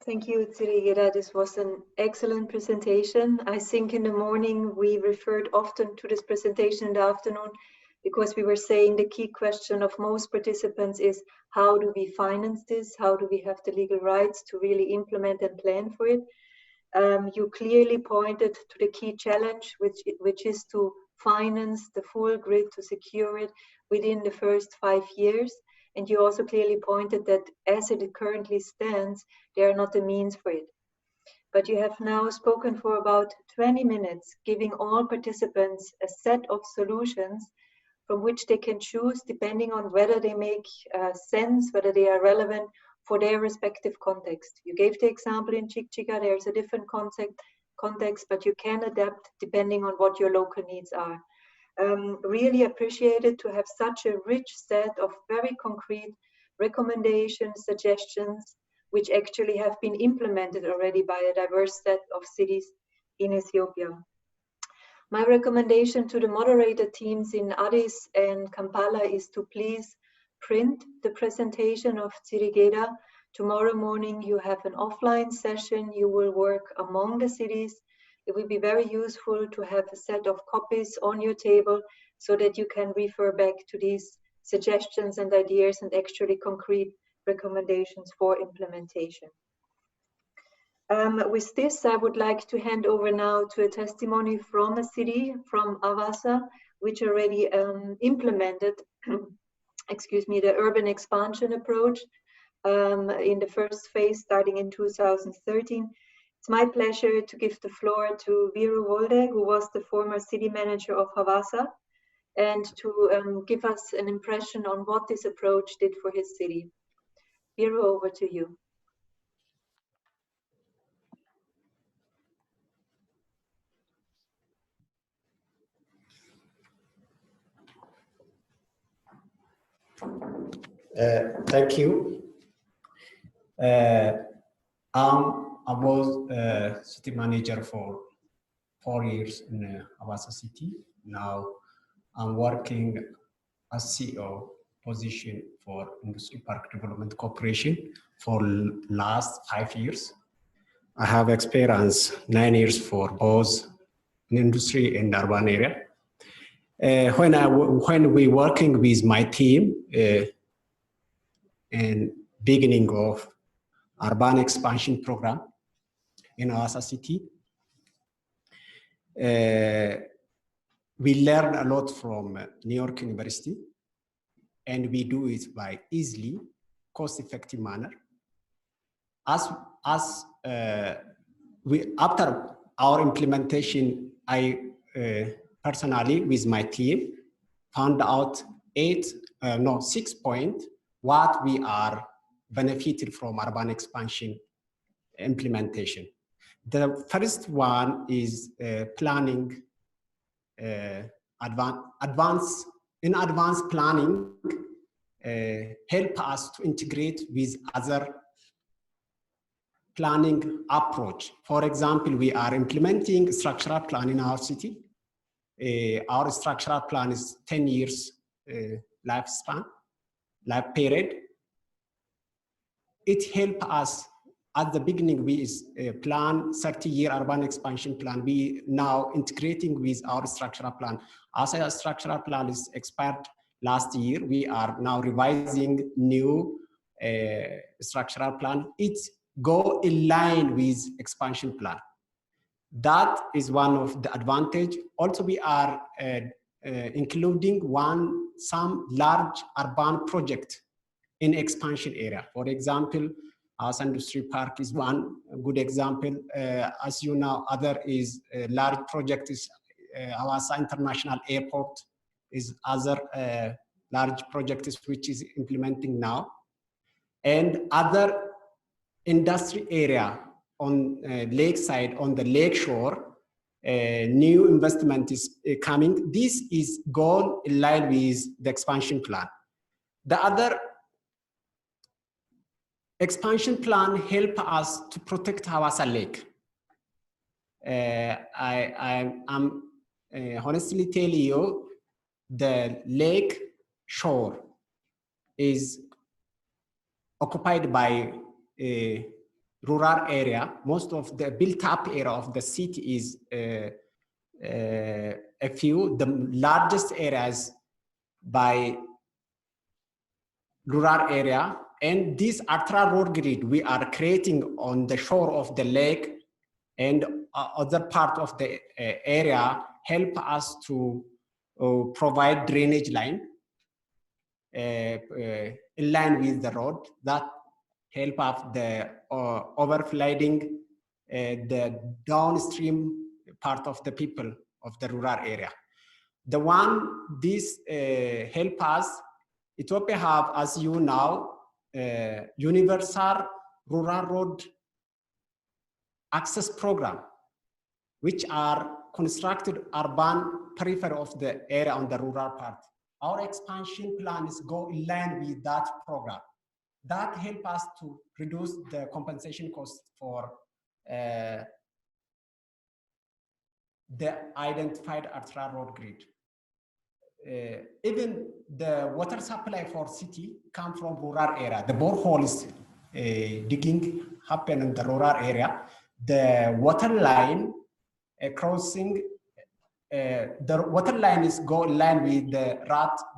Thank you, Tsirigera. This was an excellent presentation. I think in the morning we referred often to this presentation in the afternoon because we were saying the key question of most participants is how do we finance this? How do we have the legal rights to really implement and plan for it? You clearly pointed to the key challenge, which is to finance the full grid, to secure it within the first 5 years. And you also clearly pointed that as it currently stands, there are not the means for it. But you have now spoken for about 20 minutes, giving all participants a set of solutions from which they can choose depending on whether they make sense, whether they are relevant for their respective context. You gave the example in Chichiga, there's a different context, but you can adapt depending on what your local needs are. Really appreciated to have such a rich set of very concrete recommendations, suggestions, which actually have been implemented already by a diverse set of cities in Ethiopia. My recommendation to the moderator teams in Addis and Kampala is to please print the presentation of Tsirigeda. Tomorrow morning you have an offline session, you will work among the cities. It will be very useful to have a set of copies on your table so that you can refer back to these suggestions and ideas and actually concrete recommendations for implementation. With this, I would like to hand over now to a testimony from a city, from Awassa, which already implemented, excuse me, the urban expansion approach in the first phase starting in 2013. It's my pleasure to give the floor to Viru Wolde, who was the former city manager of Awassa, and to give us an impression on what this approach did for his city. Viru, over to you. Thank you. I was city manager for 4 years in Awassa city. Now I'm working as CEO position for Industry Park Development Corporation for last 5 years. I have experience 9 years for both in industry and urban area. When we working with my team in beginning of urban expansion program in Awassa city, we learn a lot from New York University, and we do it by easily, cost-effective manner. After our implementation, I personally with my team found out 6 points what we are benefited from urban expansion implementation. The first one is planning, advanced planning help us to integrate with other planning approach. For example, we are implementing structural plan in our city. Our structural plan is 10 years lifespan, life period. It helps us at the beginning. We plan 30-year urban expansion plan. We now integrating with our structural plan. As our structural plan is expired last year, we are now revising new structural plan. It go in line with expansion plan. That is one of the advantage. Also, we are including some large urban project in expansion area. For example, Awassa Industry Park is one good example. As you know, other is a large project is Awassa International Airport is other large project which is implementing now. And other industry area on lakeside, on the lake shore, new investment is coming. This is gone in line with the expansion plan. The other expansion plan help us to protect Awassa Lake. I'm honestly tell you, the lake shore is occupied by a rural area. Most of the built-up area of the city is a few. The largest areas by rural area. And this ultra road grid we are creating on the shore of the lake and other part of the area help us to provide drainage line in line with the road that help up the overflooding the downstream part of the people of the rural area. The one this help us, Ethiopia have, as you know, universal rural road access program, which are constructed urban periphery of the area on the rural part. Our expansion plan is go in line with that program. That help us to reduce the compensation cost for the identified arterial road grid. Even the water supply for city come from rural area. The boreholes digging happen in the rural area. The water line crossing, the water line is go in line with the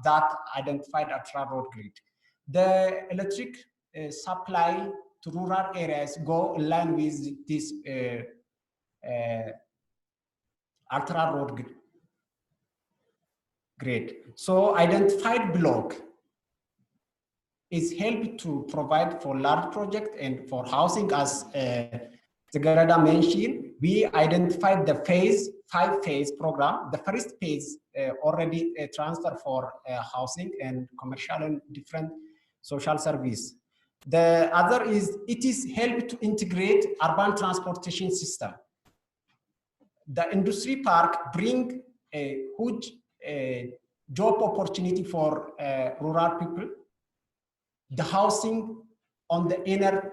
that identified arterial road grid. The electric supply to rural areas go in line with this arterial road grid. So identified block is helped to provide for large project and for housing. As Tsigereda mentioned, we identified the five-phase program. The first phase already transfer for housing and commercial and different social service. The other is, it is helped to integrate urban transportation system. The industry park bring a huge job opportunity for rural people. The housing on the inner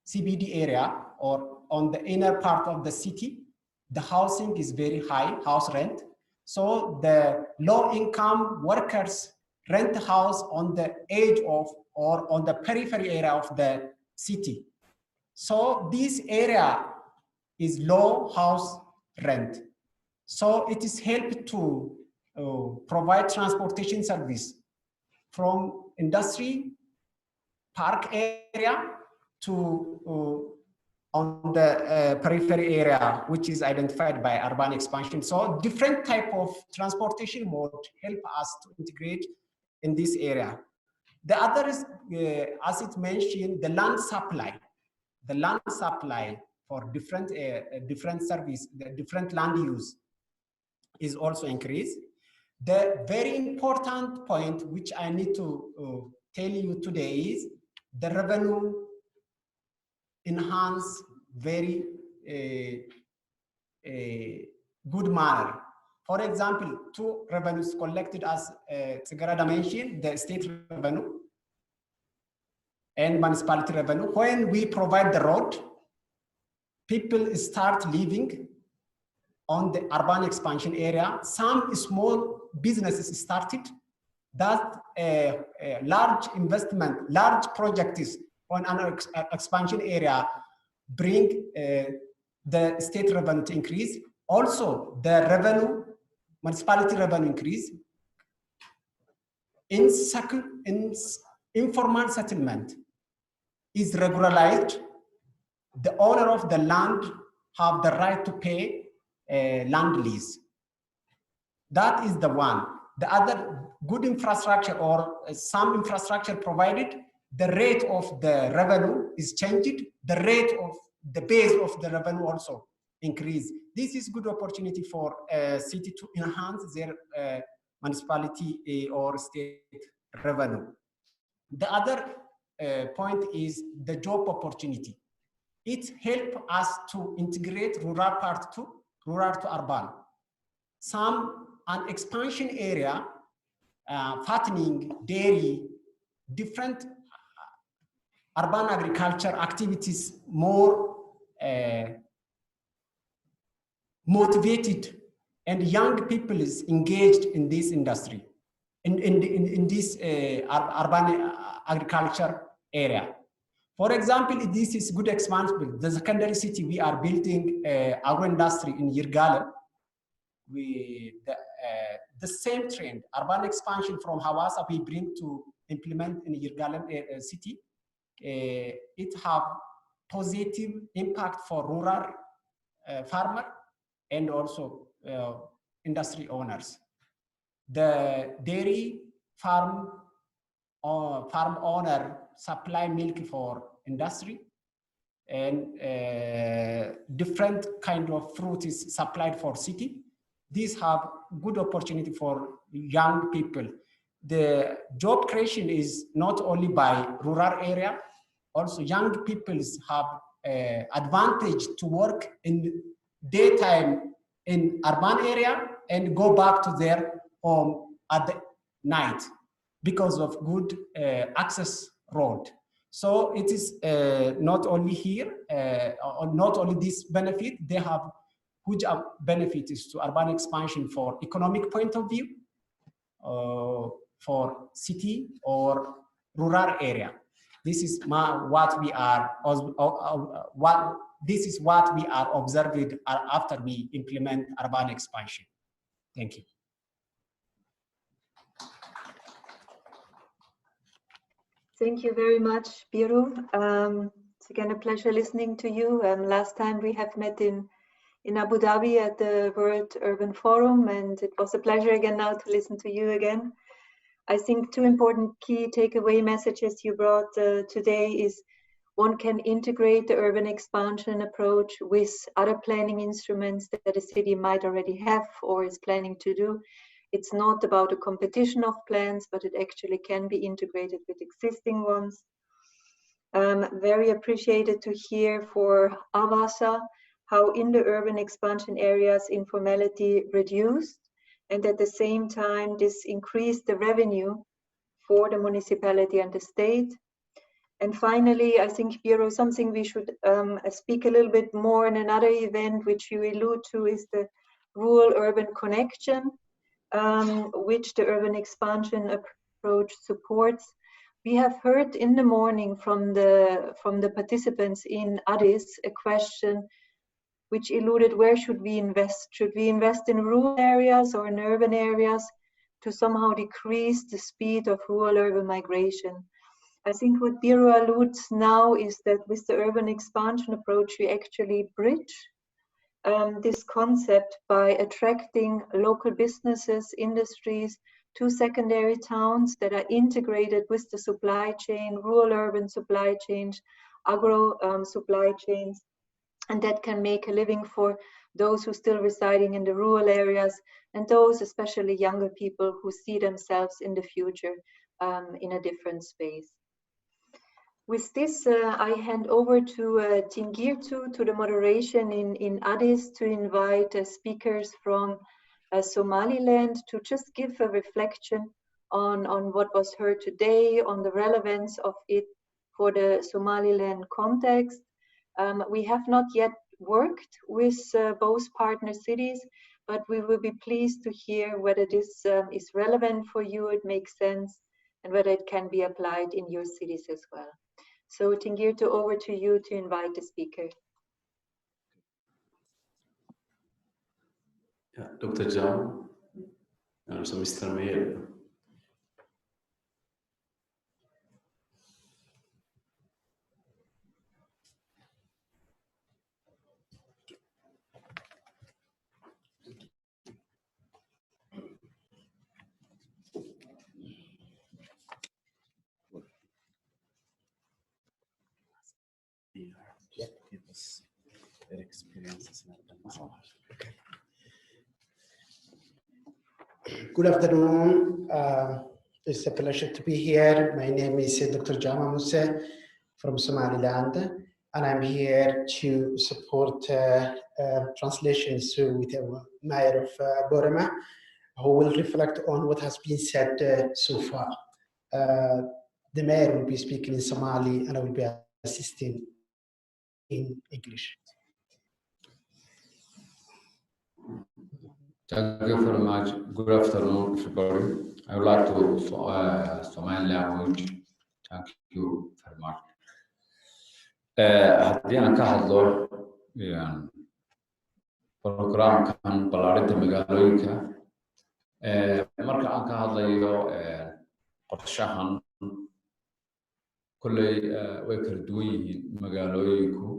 CBD area or on the inner part of the city, the housing is very high, house rent. So the low-income workers rent a house on the edge of or on the periphery area of the city. So this area is low house rent. So it is helped to provide transportation service from industry park area to on the periphery area, which is identified by urban expansion. So different type of transportation mode help us to integrate in this area. The other is, as it mentioned, the land supply. The land supply for different service, the different land use is also increased. The very important point which I need to tell you today is the revenue enhance very good manner. For example, two revenues collected, as Tsigereda mentioned, the state revenue and municipality revenue. When we provide the road, people start living on the urban expansion area. Some small businesses started. That large investment, large projects on an expansion area bring the state revenue to increase. Also, the revenue, municipality revenue increase. In informal settlement is regularized. The owner of the land have the right to pay land lease. That is the one. The other, good infrastructure or some infrastructure provided, the rate of the revenue is changed. The rate of the base of the revenue also increase. This is good opportunity for city to enhance their municipality or state revenue. The other point is the job opportunity. It helps us to integrate rural part to rural to urban. An expansion area, fattening, dairy, different urban agriculture activities more motivated, and young people is engaged in this industry, in this urban agriculture area. For example, this is good example. The secondary city we are building agro industry in Yirgalem. The same trend, urban expansion from Hawassa, we bring to implement in Yirgalem city. It have positive impact for rural farmer and also industry owners. The dairy farm owner supply milk for industry, and different kind of fruit is supplied for city. these have good opportunity for young people. The job creation is not only by rural area, also young people have advantage to work in daytime in urban area and go back to their home at the night because of good access road. So it is not only here, not only this benefit, they have huge benefits to urban expansion for economic point of view, for city or rural area. This is what we are observing after we implement urban expansion. Thank you. Thank you very much, Biru. It's again a pleasure listening to you. Last time we have met in Abu Dhabi at the World Urban Forum, and it was a pleasure again now to listen to you again. I think two important key takeaway messages you brought today is one can integrate the urban expansion approach with other planning instruments that a city might already have or is planning to do. It's not about a competition of plans, but it actually can be integrated with existing ones. Very appreciated to hear for Avasa how in the urban expansion areas informality reduced, and at the same time this increased the revenue for the municipality and the state. And finally, I think, Biru, something we should speak a little bit more in another event, which you allude to, is the rural-urban connection, which the urban expansion approach supports. We have heard in the morning from the participants in Addis a question which alluded, where should we invest? Should we invest in rural areas or in urban areas to somehow decrease the speed of rural-urban migration? I think what Biru alludes now is that with the urban expansion approach, we actually bridge this concept by attracting local businesses, industries to secondary towns that are integrated with the supply chain, rural-urban supply chains, agro supply chains, and that can make a living for those who are still residing in the rural areas and those, especially younger people, who see themselves in the future in a different space. With this, I hand over to Tingirtu, to the moderation in Addis, to invite speakers from Somaliland to just give a reflection on what was heard today, on the relevance of it for the Somaliland context. We have not yet worked with both partner cities, but we will be pleased to hear whether this is relevant for you, it makes sense, and whether it can be applied in your cities as well. So Tingirtu, over to you to invite the speaker. Yeah, Dr. Jam, and also Mr. Mayor. Their experiences. Good afternoon. It's a pleasure to be here. My name is Dr. Jama Moussa from Somaliland, and I'm here to support translations with the Mayor of Borema, who will reflect on what has been said so far. The Mayor will be speaking in Somali, and I will be assisting in English. Thank you very much. Good afternoon, everybody. I would like to Somali language. Thank you very much. Haddii aan ka hadlo programkan ballaarinta magaalooyinka, marka aan ka hadlayo qorshahan, kolley way kala duwan yihiin magaalooyinku.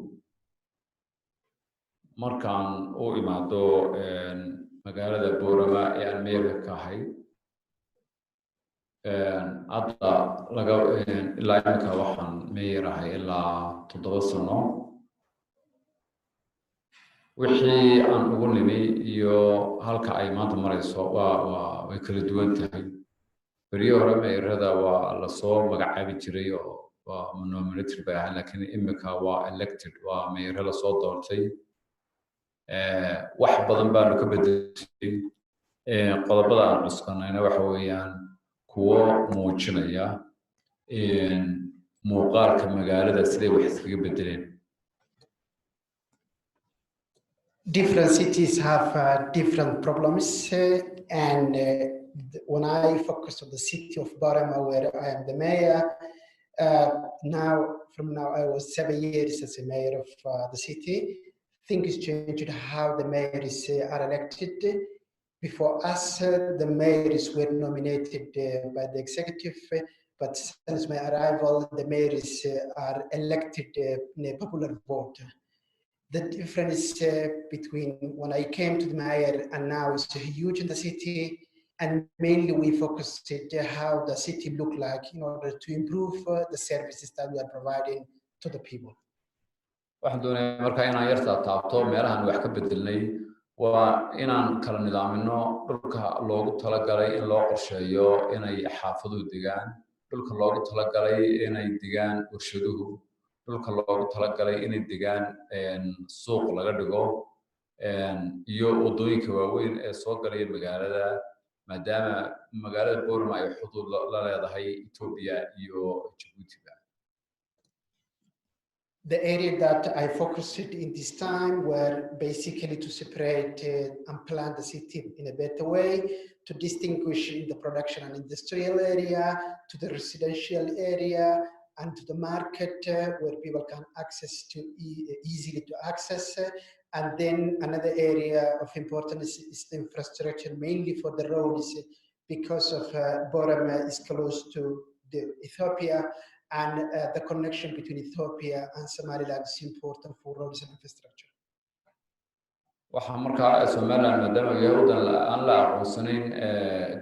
Markaan u imaado magaalada Boorama ee aan meerka ka ahay, hadda ilaa iminka waxaan meerahay ilaa 7 sano. wixii aan ugu nimi iyo halka ay maanta marayso way kala duwan tahay. beriyo hore meerada waa la soo magacaabi jiray oo waa nominated bay ahaan, laakiin imika waa elected, waa meero la soo doortay. wax badan baanu ka bedelay. qodobada aan cuskanayna waxa weeyaan kuwo muujinaya muuqaalka magaalada siday wax iskaga bedeleen. Different cities have different problems, and when I focus on the city of Barama, where I am the mayor, from now I was 7 years as a mayor of the city. Things changed how the mayors are elected. Before us, the mayors were nominated by the executive, but since my arrival, the mayors are elected in a popular vote. The difference between when I came to the mayor and now is huge in the city, and mainly we focused on how the city look like in order to improve the services that we are providing to the people. waxaan doonayaa marka inaan yarta taabto meelahan wax ka bedelnay waa inaan kala nidaamino dhulka loogu talagalay in loo qorsheeyo inay xaafaduhu degaan, dhulka loogu talagalay inay degaan warshaduhu, dhulka loogu talagalay inay degaan suuq laga dhigo, iyo wadooyinka waaweyn ee soo galaya magaalada, maadaama magaalada Boorama ay xuduud la leedahay Ethiopia iyo Djibouti. The area that I focused in this time were basically to separate and plan the city in a better way, to distinguish the production and industrial area, to the residential area, and to the market where people can access to easily to access. And then another area of importance is the infrastructure, mainly for the roads, because of Borama is close to the Ethiopia, and the connection between Ethiopia and Somaliland is important for roads and infrastructure. waxaa markaa Somaliland maadaama yahuudan aan la aqoonsanayn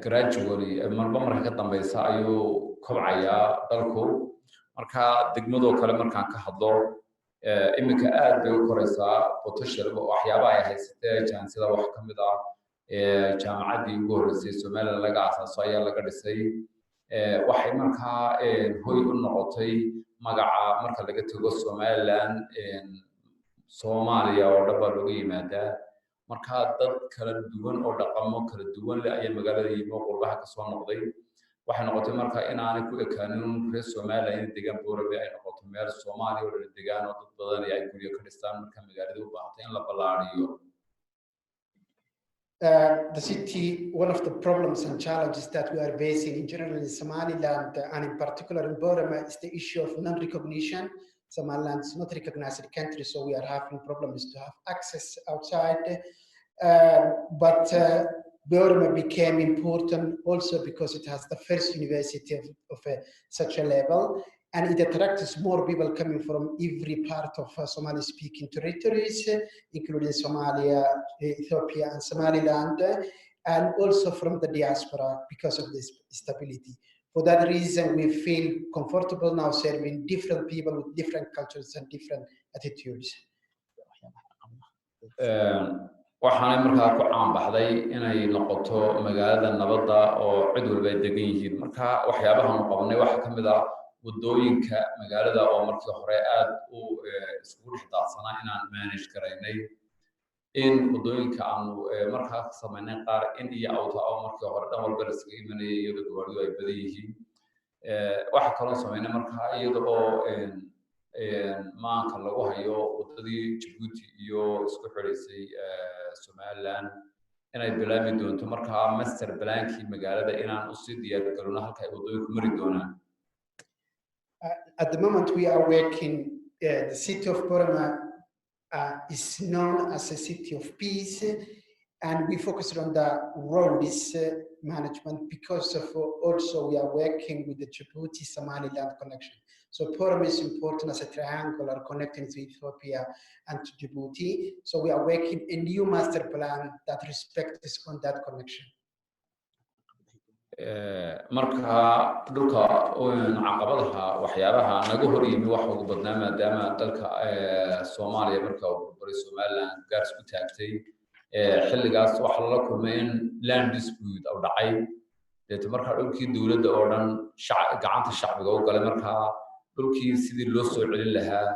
gradually marba marka ka dambaysa ayuu kobcayaa dalku. marka degmadoo kale markaan ka hadlo iminka aad bay u koraysaa potential waxyaabaha ay haysatee jaansida wax ka mid ah jaamacaddii ugu horreysay Somaliland laga aasaaso ayaa laga dhisay. waxay markaa hoy u noqotay magaca marka laga tago Somaliland Soomaaliya oo dhanba looga yimaadaa. marka dad kala duwan oo dhaqamo kala duwan leh ayaa magaalada yimo qurbaha ka soo noqday. waxay noqotay marka inaanay ku ekaanin reer Somaliland in deegaan Boorama ay noqoto meel Soomaaliya oo deegaan oo dad badan ay guryo ka dhistaan marka magaalada u baahatay in la ballaariyo. The city, one of the problems and challenges that we are facing in general in Somaliland and in particular in Borama is the issue of non-recognition. Somaliland is not a recognized country, so we are having problems to have access outside. But Borama became important also because it has the first university of such a level, and it attracts more people coming from every part of Somali-speaking territories, including Somalia, Ethiopia, and Somaliland, and also from the diaspora because of this stability. For that reason, we feel comfortable now serving different people with different cultures and different attitudes. waxaanay markaa ku caan baxday inay noqoto magaalada nabadda oo cid walba ay degan yihiin. marka waxyaabahan qabanay waxaa ka mid ah wadooyinka magaalada oo markii hore aad u isku dhex daadsanaa inaan manage garaynay, in wadooyinka aanu markaa ka samaynay qaar in iyo awta oo markii hore dhan walba la iskaga imanayay iyadoo gawaaridu ay badan yihiin. waxaa kaloo samaynay markaa iyada oo maanka lagu hayo wadadii Djibouti iyo isku xidhaysay Somaliland inay bilaami doonto markaa master plankii magaalada inaan u sii diyaar garowno halka ay wadooyinku mari doonaan. At the moment we are working, the city of Borama is known as a city of peace, and we focused on the roads management because of also we are working with the Djibouti-Somaliland connection. So Borama is important as a triangular connecting to Ethiopia and to Djibouti. So we are working a new master plan that respects on that connection. marka dhulka caqabadaha waxyaabaha naga hor yimi waxa ugu badnaa maadaama dalka Soomaaliya marka uu burburay Somaliland gaar isku taagtay xilligaas waxa la kulmay in land dispute oo dhacay marka dhulkii dawladda oo dhan gacanta shacbiga u galay marka dhulkii sidii loo soo celin lahaa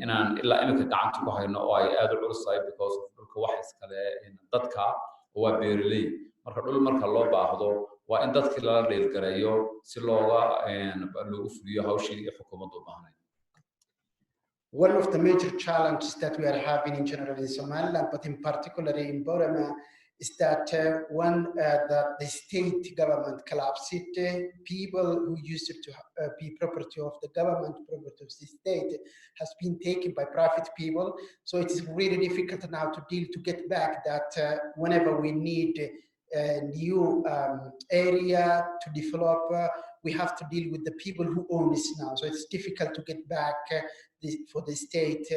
inaan ilaa iminka gacanta ku hayno oo ay aad u culusahay because dhulka wax iskale dadka waa beeraley marka dhul marka loo baahdo waa in dadkii lala dheelgareeyo si loogu fuliyo hawshii xukuumaddu u baahnayd. One of the major challenges that we are having in general in Somaliland, but in particular in Boroma, is that when the state government collapsed, people who used to be property of the government, property of the state, has been taken by private people. So it is really difficult now to get back that whenever we need a new area to develop, we have to deal with the people who own this now. So it's difficult to get back for the state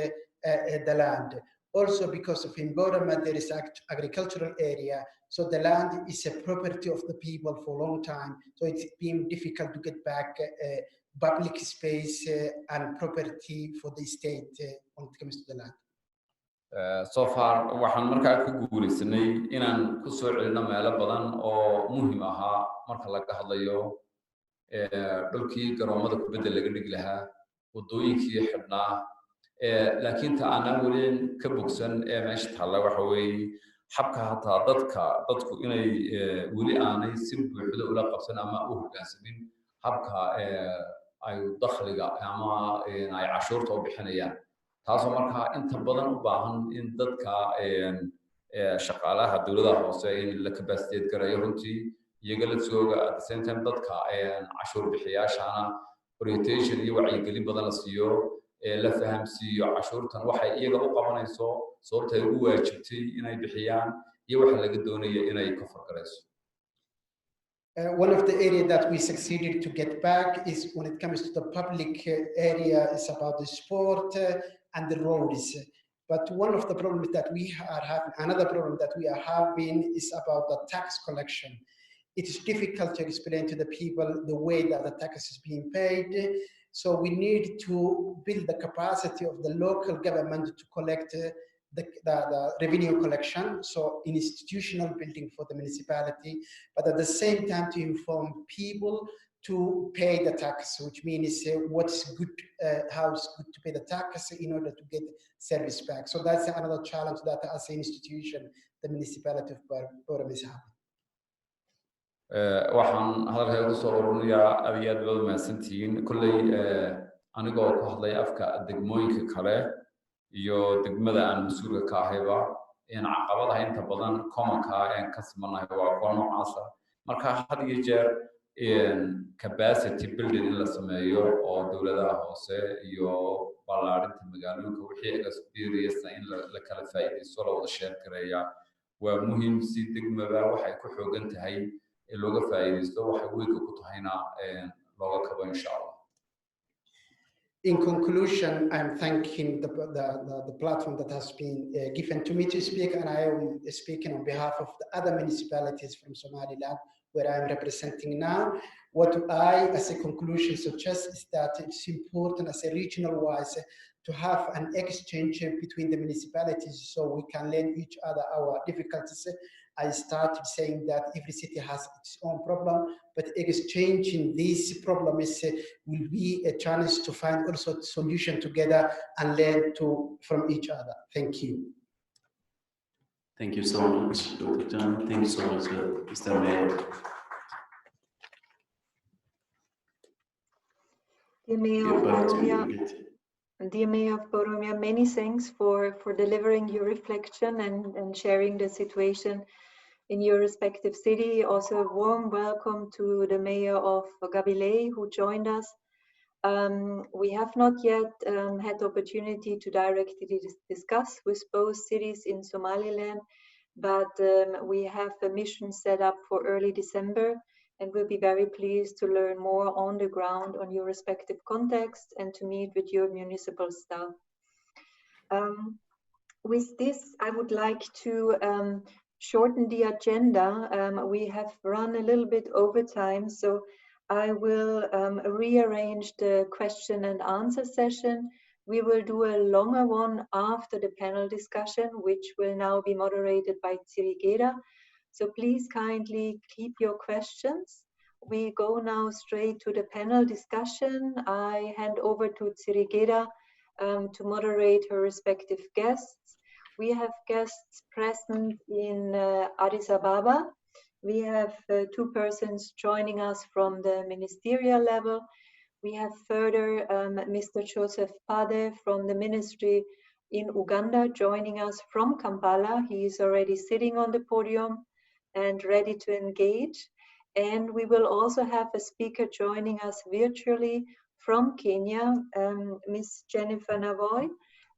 the land. Also because of in Boroma, there is agricultural area. So the land is a property of the people for a long time. So it's been difficult to get back public space and property for the state when it comes to the land. So far waxaan markaa ku guulaysanay inaan ku soo celino meelo badan oo muhiim ahaa marka laga hadlayo dhulkii garoomada kubadda laga dhigi lahaa wadooyinkii xidhnaa laakiin ta aanan weli ka bogsan meesha taalla waxa weeye habka hataa dadku inay weli aanay si buuxda ula qabsan ama u hoggaansamin habka ay dakhliga ama ay cashuurta u bixinayaan taasoo markaa inta badan u baahan in dadka shaqaalaha dawladaha hoose in la capacity gareeyo runtii iyaga la jooga at the same time dadka cashuur bixiyaashana orientation iyo wacyigelin badan la siiyo la fahamsiiyo cashuurtan waxay iyaga u qabanayso sababta ay ugu waajibtay inay bixiyaan iyo waxa laga doonayo inay ka fargarayso. One of the areas that we succeeded to get back is when it comes to the public area is about the sport and the roads. But one of the problems that we are having, another problem that we are having is about the tax collection. It is difficult to explain to the people the way that the tax is being paid. So we need to build the capacity of the local government to collect the revenue collection, so in institutional building for the municipality, but at the same time to inform people to pay the tax, which means what's good, how it's good to pay the tax in order to get service back. So that's another challenge that as an institution, the municipality of Boroma is having. waxaan hadalkayga ku soo ururinayaa aad iyo aad baad mahadsantihiin kolley anigoo ku hadlaya afka degmooyinka kale iyo degmada aan mas-uulka ka ahayba caqabadaha inta badan commonka ka simanahay waa kuwa noocaasa marka had iyo jeer capacity building in la sameeyo oo dawladaha hoose iyo ballaarinta magaalooyinka wixii experience in la kala faa'iideysto la wada share gareeya waa muhiim si degmada waxay ku xoogan tahay looga faa'iideysto waxay weynka ku tahayna looga kabo insha Allah. In conclusion, I'm thanking the platform that has been given to me to speak, and I am speaking on behalf of the other municipalities from Somaliland where I'm representing now. What I, as a conclusion, suggest is that it's important as a regional wise to have an exchange between the municipalities so we can learn each other our difficulties. I started saying that every city has its own problem, but exchanging these problems will be a chance to find also a solution together and learn from each other. Thank you. Thank you so much, Dr. John. Thank you so much, Mr. Mayor. Dear Mayor of Boromia, many thanks for delivering your reflection and sharing the situation in your respective city. Also a warm welcome to the Mayor of Gabiley who joined us. We have not yet had the opportunity to directly discuss with both cities in Somaliland, but we have a mission set up for early December and we'll be very pleased to learn more on the ground on your respective context and to meet with your municipal staff. With this, I would like to shorten the agenda. We have run a little bit over time, so I will rearrange the question and answer session. We will do a longer one after the panel discussion, which will now be moderated by Tsirigeda. So please kindly keep your questions. We go now straight to the panel discussion. I hand over to Tsirigeda to moderate her respective guests. We have guests present in Addis Ababa. We have two persons joining us from the ministerial level. We have further Mr. Joseph Pade from the ministry in Uganda joining us from Kampala. He is already sitting on the podium and ready to engage. And we will also have a speaker joining us virtually from Kenya, Ms. Jennifer Navoy,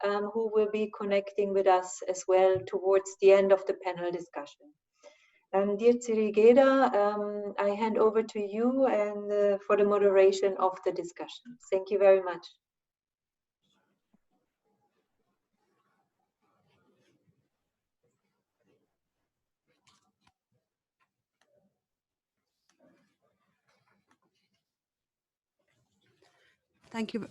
who will be connecting with us as well towards the end of the panel discussion. Dear Tsirigeda, I hand over to you and for the moderation of the discussion. Thank you very much. Thank you.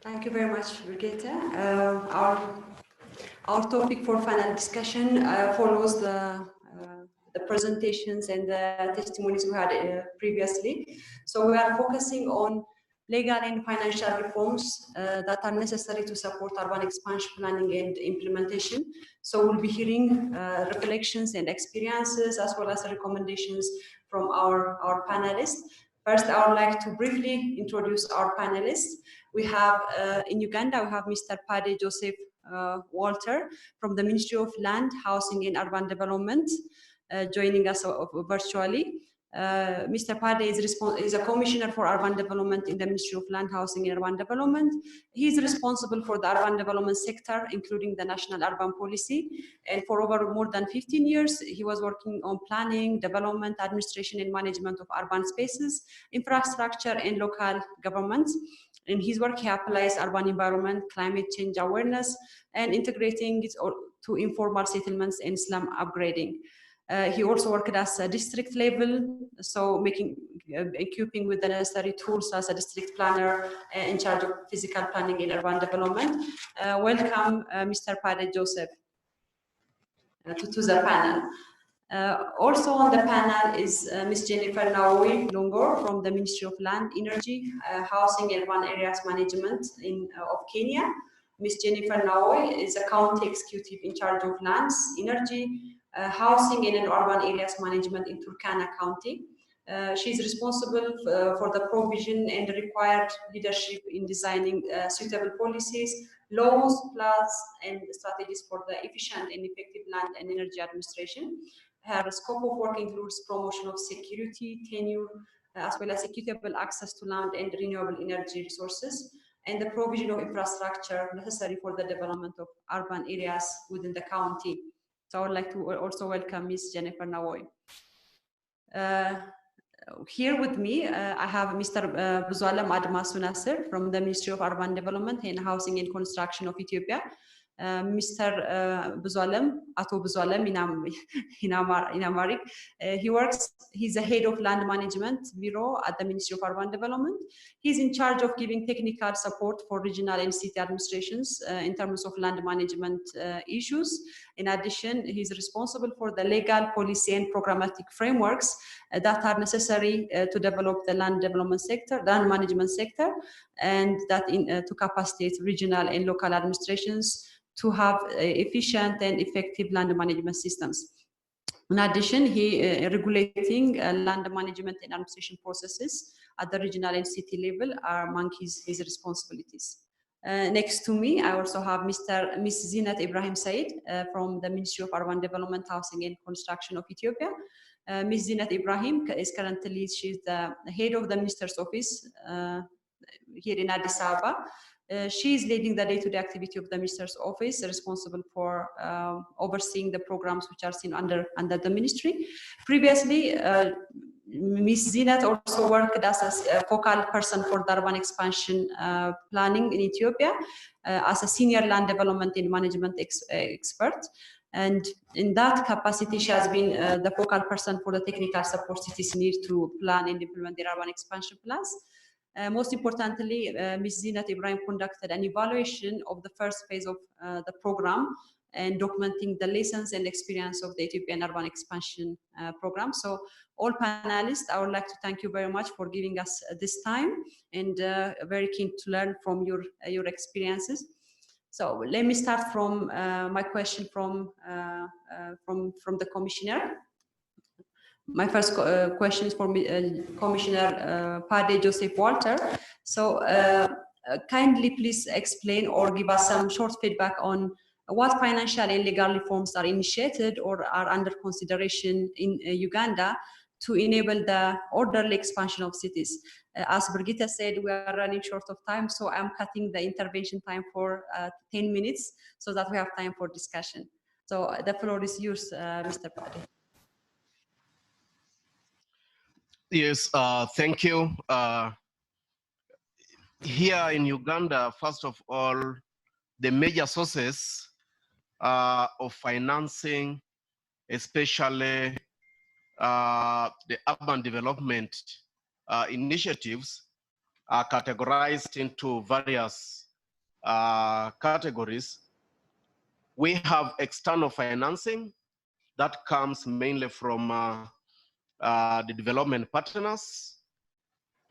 Thank you very much, Brigitte. Our topic for final discussion follows the presentations and the testimonies we had previously. So we are focusing on legal and financial reforms that are necessary to support urban expansion planning and implementation. So we'll be hearing reflections and experiences as well as recommendations from our panelists. First, I would like to briefly introduce our panelists. We have in Uganda, we have Mr. Pade Joseph Walter from the Ministry of Land, Housing and Urban Development, joining us virtually. Mr. Pade is a commissioner for urban development in the Ministry of Land, Housing and Urban Development. He is responsible for the urban development sector, including the national urban policy. And for over more than 15 years, he was working on planning, development, administration, and management of urban spaces, infrastructure, and local governments. In his work, he applies urban environment, climate change awareness, and integrating it to informal settlements and slum upgrading. He also worked as a district level, so equipping with the necessary tools as a district planner in charge of physical planning and urban development. Welcome, Mr. Pade Joseph, to the panel. Also on the panel is Ms. Jennifer Navoy Longor from the Ministry of Land, Energy, Housing and Urban Areas Management of Kenya. Ms. Jennifer Navoy is a county executive in charge of lands, energy, housing and urban areas management in Turkana County. She is responsible for the provision and required leadership in designing suitable policies, laws, plans, and strategies for the efficient and effective land and energy administration. Her scope of work includes promotion of security, tenure, as well as equitable access to land and renewable energy resources, and the provision of infrastructure necessary for the development of urban areas within the county. So I would like to also welcome Ms. Jennifer Navoy. Here with me, I have Mr. Buzualem Admasu Nasser from the Ministry of Urban Development and Housing and Construction of Ethiopia. Mr. Buzualem, Ato Buzualem in Amharic, he's the head of Land Management Bureau at the Ministry of Urban Development. He's in charge of giving technical support for regional and city administrations in terms of land management issues. In addition, he's responsible for the legal, policy, and programmatic frameworks that are necessary to develop the land development sector, land management sector, and that to capacitate regional and local administrations to have efficient and effective land management systems. In addition, he regulating land management and administration processes at the regional and city level are among his responsibilities. Next to me, I also have Ms. Zinat Ibrahim Said from the Ministry of Urban Development, Housing and Construction of Ethiopia. Ms. Zinat Ibrahim is currently, she's the head of the Minister's Office here in Addis Ababa. She is leading the day-to-day activity of the Minister's Office, responsible for overseeing the programs which are seen under the ministry. Previously, Ms. Zinat also worked as a focal person for the urban expansion planning in Ethiopia as a senior land development and management expert. And in that capacity, she has been the focal person for the technical support cities need to plan and implement their urban expansion plans. Most importantly, Ms. Zinat Ibrahim conducted an evaluation of the first phase of the program and documenting the lessons and experience of the Ethiopian urban expansion program. So all panelists, I would like to thank you very much for giving us this time, and very keen to learn from your experiences. So let me start from my question from the Commissioner. My first question is for Commissioner Pade Joseph Walter. So kindly please explain or give us some short feedback on what financial and legal reforms are initiated or are under consideration in Uganda to enable the orderly expansion of cities. As Brigitte said, we are running short of time, so I'm cutting the intervention time for 10 minutes so that we have time for discussion. So the floor is yours, Mr. Pade. Yes, thank you. Here in Uganda, first of all, the major sources of financing, especially the urban development initiatives, are categorized into various categories. We have external financing that comes mainly from the development partners.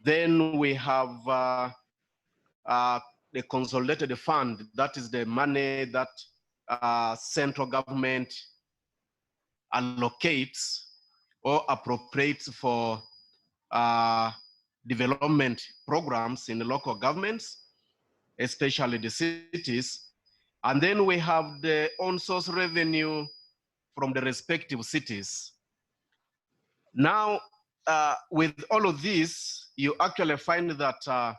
Then we have the consolidated fund, that is the money that central government allocates or appropriates for development programs in the local governments, especially the cities. And then we have the on-source revenue from the respective cities. Now, with all of this, you actually find that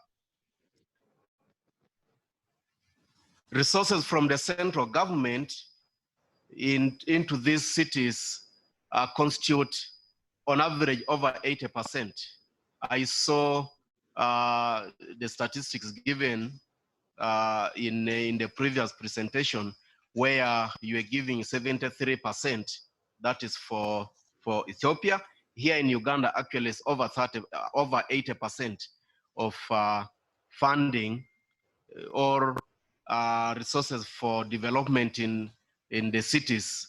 resources from the central government into these cities constitute on average over 80%. I saw the statistics given in the previous presentation where you are giving 73%, that is for Ethiopia. Here in Uganda, actually it's over 80% of funding or resources for development in the cities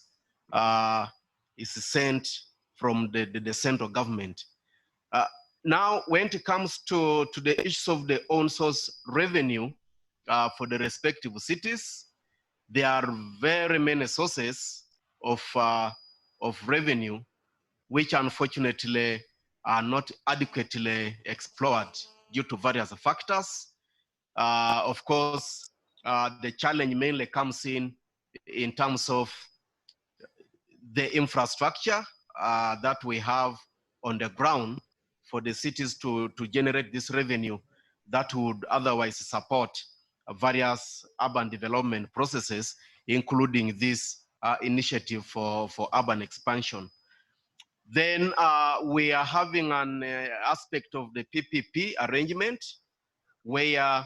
is sent from the central government. Now, when it comes to the issue of the own source revenue for the respective cities, there are very many sources of revenue, which unfortunately are not adequately explored due to various factors. Of course, the challenge mainly comes in terms of the infrastructure that we have on the ground for the cities to generate this revenue that would otherwise support various urban development processes, including this initiative for urban expansion. Then we are having an aspect of the PPP arrangement where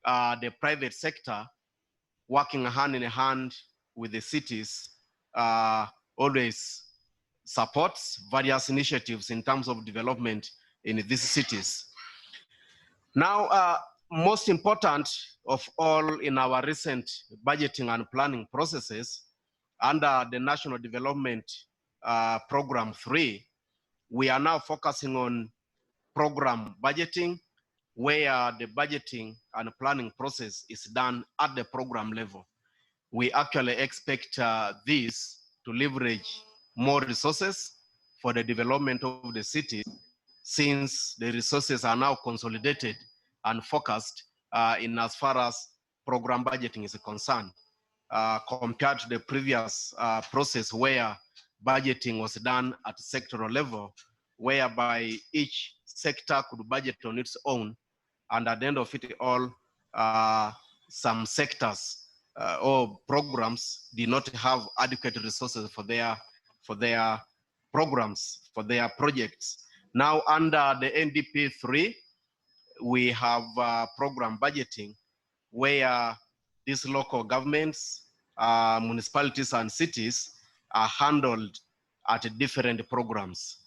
the private sector working hand in hand with the cities always supports various initiatives in terms of development in these cities. Now, most important of all in our recent budgeting and planning processes under the National Development Program 3, we are now focusing on program budgeting, where the budgeting and planning process is done at the program level. We actually expect this to leverage more resources for the development of the city, since the resources are now consolidated and focused in as far as program budgeting is concerned, compared to the previous process where budgeting was done at sectoral level, whereby each sector could budget on its own, and at the end of it all, some sectors or programs did not have adequate resources for their programs, for their projects. Now under the NDP 3, we have program budgeting where these local governments, municipalities and cities are handled at different programs.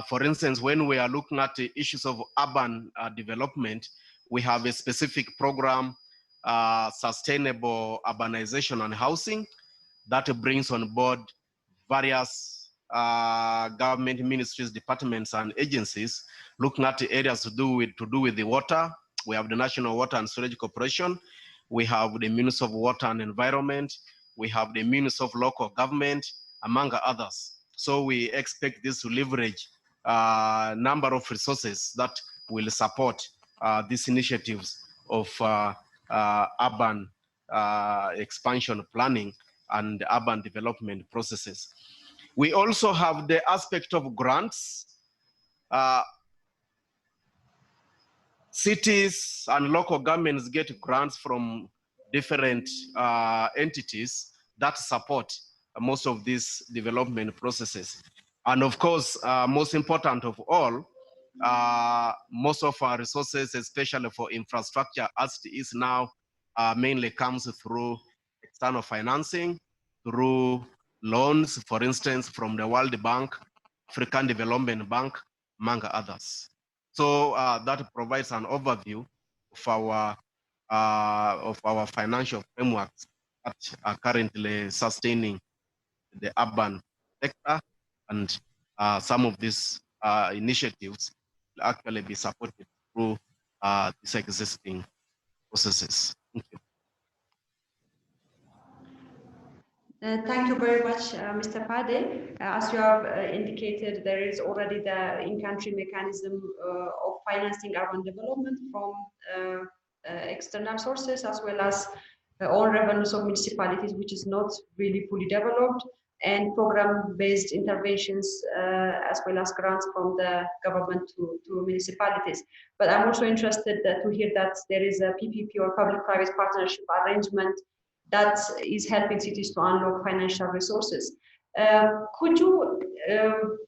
For instance, when we are looking at the issues of urban development, we have a specific program, sustainable urbanization and housing, that brings on board various government ministries, departments, and agencies looking at the areas to do with the water. We have the National Water and Sewage Corporation. We have the Ministry of Water and Environment. We have the Ministry of Local Government, among others. So we expect this to leverage a number of resources that will support these initiatives of urban expansion planning and urban development processes. We also have the aspect of grants. Cities and local governments get grants from different entities that support most of these development processes. And of course, most important of all, most of our resources, especially for infrastructure as it is now, mainly comes through external financing, through loans, for instance, from the World Bank, African Development Bank, among others. So that provides an overview of our financial frameworks that are currently sustaining the urban sector, and some of these initiatives will actually be supported through these existing processes. Thank you. Thank you very much, Mr. Pade. As you have indicated, there is already the in-country mechanism of financing urban development from external sources, as well as own revenues of municipalities, which is not really fully developed, and program-based interventions, as well as grants from the government to municipalities. But I'm also interested to hear that there is a PPP or public-private partnership arrangement that is helping cities to unlock financial resources. Could you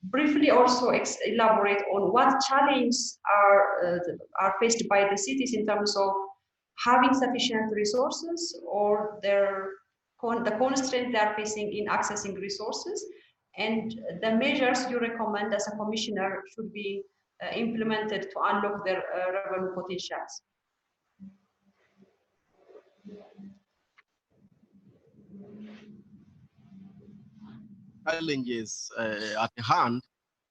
briefly also elaborate on what challenges are faced by the cities in terms of having sufficient resources, or the constraint they are facing in accessing resources, and the measures you recommend as a commissioner should be implemented to unlock their revenue potentials? Challenges at hand,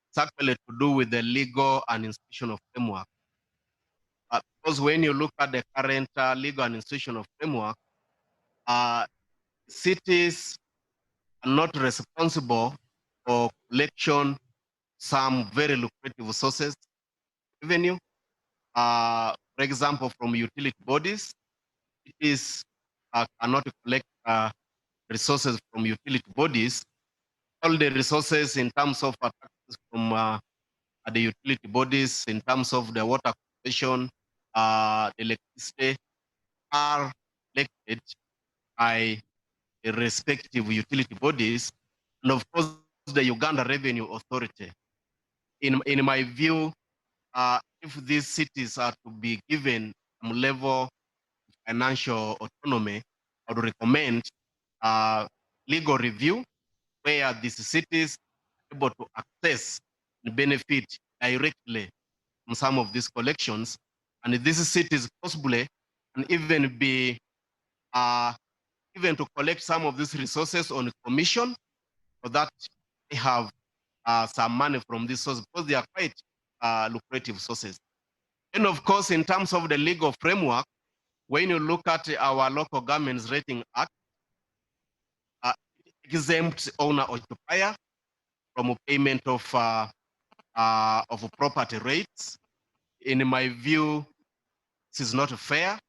it's actually to do with the legal and institutional framework. Because when you look at the current legal and institutional framework, cities are not responsible for collection some very lucrative sources of revenue. For example, from utility bodies, cities cannot collect resources from utility bodies. All the resources in terms of taxes from the utility bodies, in terms of the water corporation, the electricity, are collected by the respective utility bodies, and of course the Uganda Revenue Authority. In my view, if these cities are to be given some level of financial autonomy, I would recommend legal review, where these cities are able to access and benefit directly from some of these collections, and these cities possibly can even be even to collect some of these resources on commission, so that they have some money from this source, because they are quite lucrative sources. And of course, in terms of the legal framework, when you look at our Local Governments Rating Act, exempt owner-occupier from payment of property rates. In my view, this is not fair.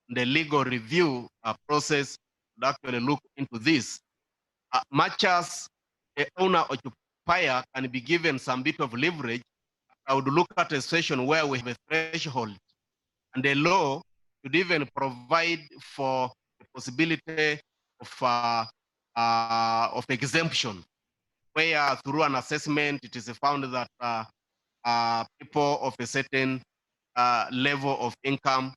The legal review process would actually look into this. Much as the owner-occupier can be given some bit of leverage, I would look at a situation where we have a threshold, and the law should even provide for the possibility of exemption, where through an assessment it is found that people of a certain level of income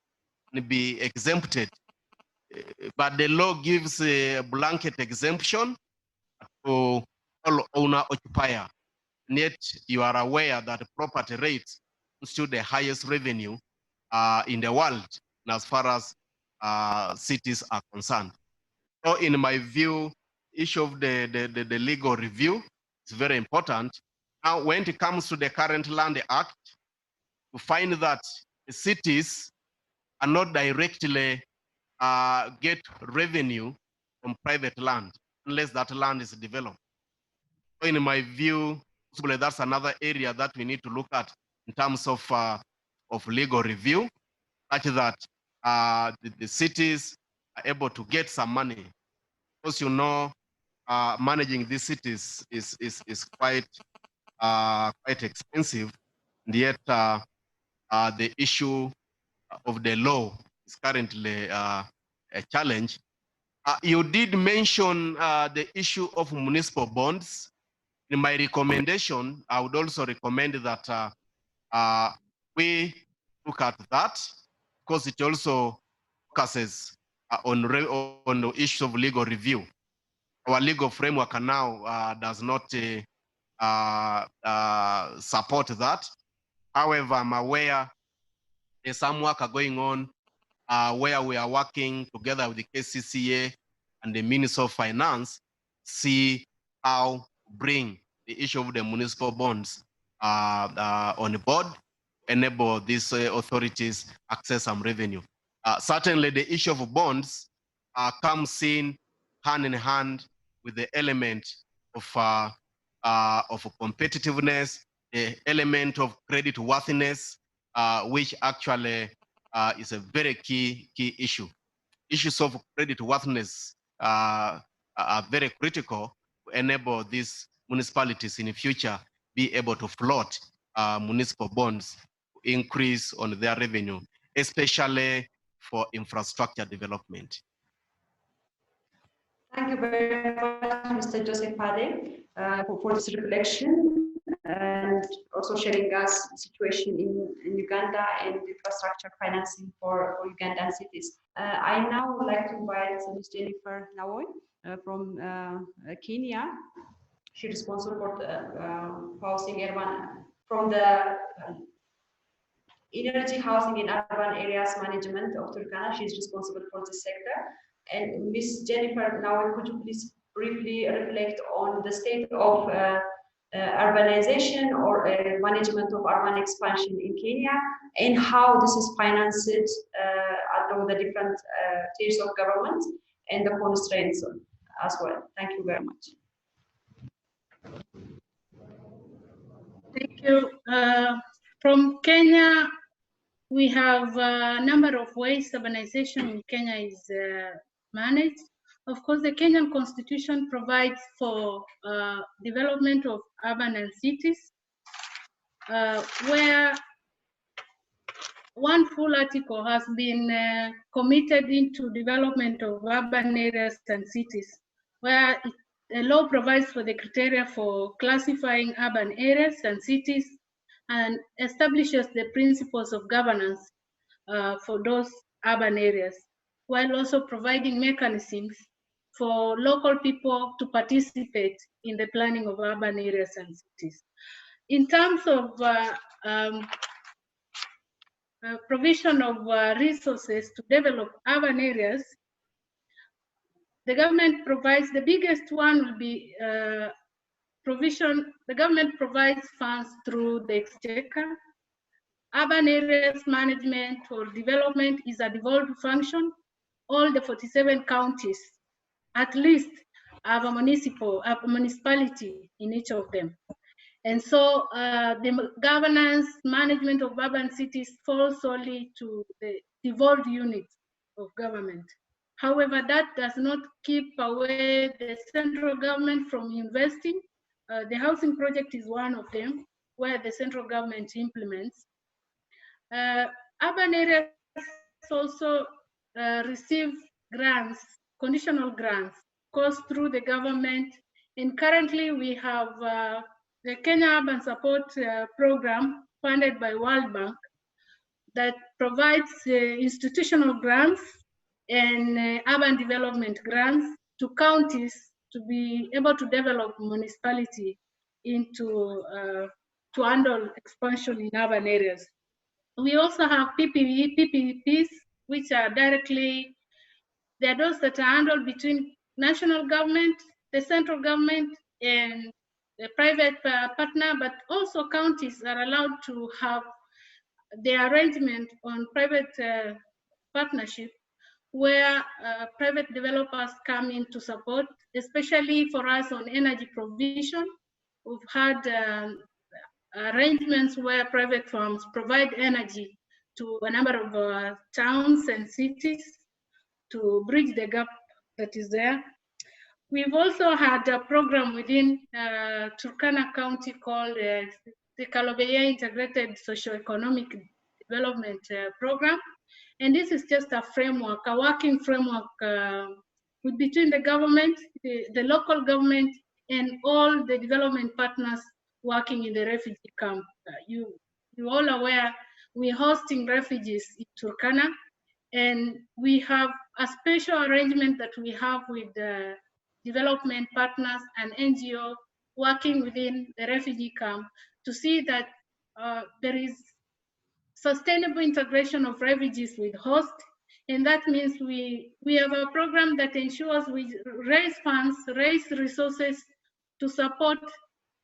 can be exempted. But the law gives a blanket exemption to all owner-occupier. And yet you are aware that property rates constitute the highest revenue in the world as far as cities are concerned. So in my view, issue of the legal review is very important. Now, when it comes to the current Land Act, we find that the cities are not directly get revenue from private land unless that land is developed. So in my view, possibly that's another area that we need to look at in terms of legal review, such that the cities are able to get some money. Because you know, managing these cities is quite expensive, and yet the issue of the law is currently a challenge. You did mention the issue of municipal bonds. In my recommendation, I would also recommend that we look at that, because it also focuses on the issue of legal review. Our legal framework now does not support that. However, I'm aware there's some work going on where we are working together with the KCCA and the Ministry of Finance, see how to bring the issue of the municipal bonds on board, enable these authorities access some revenue. Certainly the issue of bonds comes in hand with the element of competitiveness, the element of credit worthiness, which actually is a very key issue. Issues of credit worthiness are very critical to enable these municipalities in the future be able to float municipal bonds to increase on their revenue, especially for infrastructure development. Thank you very much, Mr. Joseph Pade, for this reflection and also sharing us the situation in Uganda and infrastructure financing for Ugandan cities. I now would like to invite Ms. Jennifer Nawoy from Kenya. She is responsible for the housing urban, from the energy, housing in urban areas management of Turkana. She is responsible for this sector. And Ms. Jennifer Nawoy, could you please briefly reflect on the state of urbanization or management of urban expansion in Kenya, and how this is financed along the different tiers of government and the constraints as well. Thank you very much. Thank you. From Kenya, we have a number of ways urbanization in Kenya is managed. Of course, the Kenyan Constitution provides for development of urban and cities, where one full article has been committed into development of urban areas and cities, where the law provides for the criteria for classifying urban areas and cities and establishes the principles of governance for those urban areas, while also providing mechanisms for local people to participate in the planning of urban areas and cities. In terms of provision of resources to develop urban areas, the government provides, the biggest one will be provision, the government provides funds through the exchequer. Urban areas management or development is a devolved function. All the 47 counties at least have a municipality in each of them. And so the governance management of urban cities falls solely to the devolved units of government. However, that does not keep away the central government from investing. The housing project is one of them, where the central government implements. Urban areas also receive grants, conditional grants, cost through the government. And currently we have the Kenya Urban Support Program funded by World Bank that provides institutional grants and urban development grants to counties to be able to develop municipality into to handle expansion in urban areas. We also have PPPs, which are directly, they're those that are handled between national government, the central government, and the private partner, but also counties are allowed to have the arrangement on private partnership where private developers come in to support, especially for us on energy provision. We've had arrangements where private firms provide energy to a number of towns and cities to bridge the gap that is there. We've also had a program within Turkana County called the Kalobeye Integrated Socioeconomic Development Program. And this is just a framework, a working framework between the government, the local government, and all the development partners working in the refugee camp. You're all aware we're hosting refugees in Turkana, and we have a special arrangement that we have with the development partners and NGO working within the refugee camp to see that there is sustainable integration of refugees with host. And that means we have a program that ensures we raise funds, raise resources to support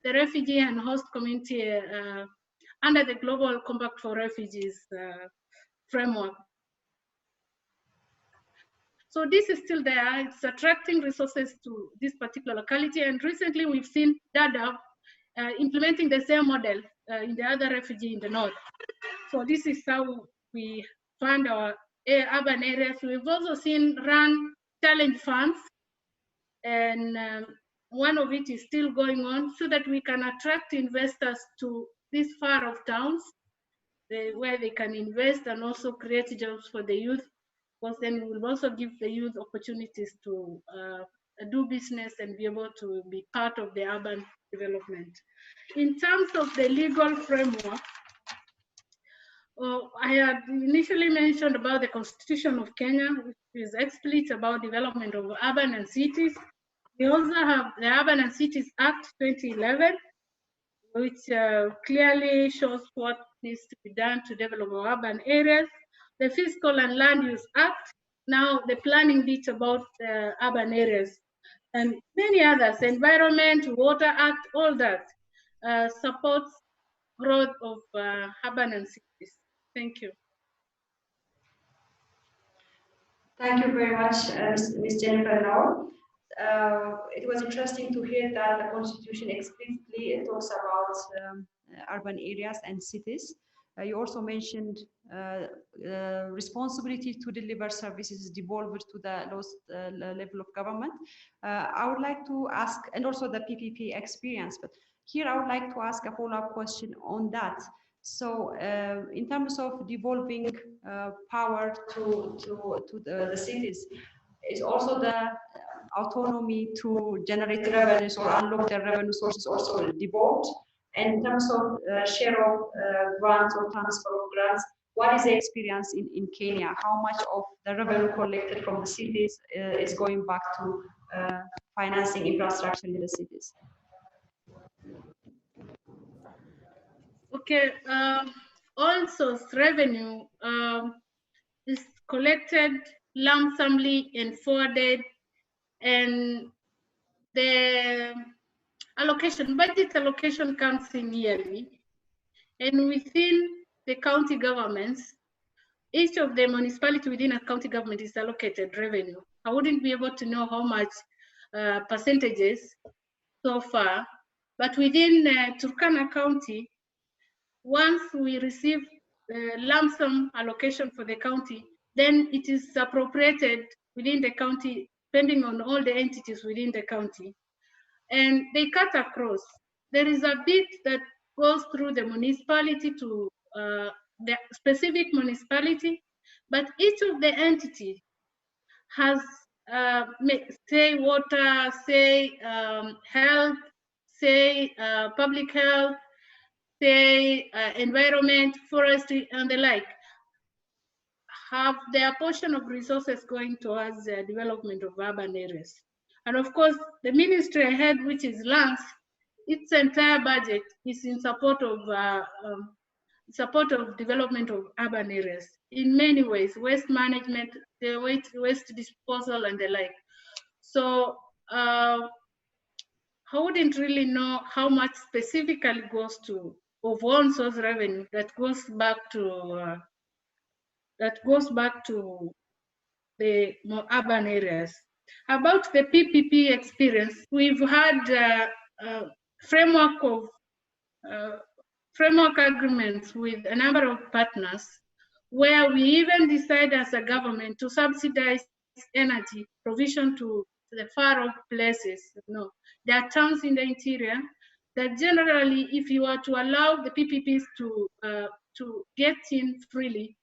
the refugee and host community under the Global Compact for Refugees framework. So this is still there. It's attracting resources to this particular locality. And recently we've seen Dadaab implementing the same model in the other refugee in the north. So this is how we fund our urban areas. We've also seen run challenge funds, and one of it is still going on so that we can attract investors to this far off towns where they can invest and also create jobs for the youth, because then we will also give the youth opportunities to do business and be able to be part of the urban development. In terms of the legal framework, I had initially mentioned about the Constitution of Kenya, which is explicit about development of urban and cities. We also have the Urban and Cities Act 2011, which clearly shows what needs to be done to develop our urban areas. The Fiscal and Land Use Act, now the planning bit about urban areas, and many others, Environment, Water Act, all that supports growth of urban and cities. Thank you. Thank you very much, Ms. Jennifer Noor. It was interesting to hear that the Constitution explicitly talks about urban areas and cities. You also mentioned responsibility to deliver services devolved to the lowest level of government. I would like to ask, and also the PPP experience, but here I would like to ask a follow-up question on that. So in terms of devolving power to the cities, is also the autonomy to generate revenues or unlock their revenue sources also devolved? And in terms of share of grants or transfer of grants, what is the experience in Kenya? How much of the revenue collected from the cities is going back to financing infrastructure in the cities? Okay, all source revenue is collected lump sumly and forwarded, and the allocation, budget allocation comes in yearly, and within the county governments, each of the municipality within a county government is allocated revenue. I wouldn't be able to know how much percentages so far, but within Turkana County, once we receive lump sum allocation for the county, then it is appropriated within the county, depending on all the entities within the county. And they cut across. There is a bit that goes through the municipality to the specific municipality, but each of the entity has, say water, say health, say public health, say environment, forestry, and the like, have their portion of resources going towards the development of urban areas. And of course, the ministry ahead, which is lands, its entire budget is in support of development of urban areas in many ways, waste management, the waste disposal, and the like. So I wouldn't really know how much specifically goes to of own source revenue that goes back to the more urban areas. About the PPP experience, we've had framework agreements with a number of partners where we even decide as a government to subsidize energy provision to the far off places. There are towns in the interior that generally, if you were to allow the PPPs to get in freely,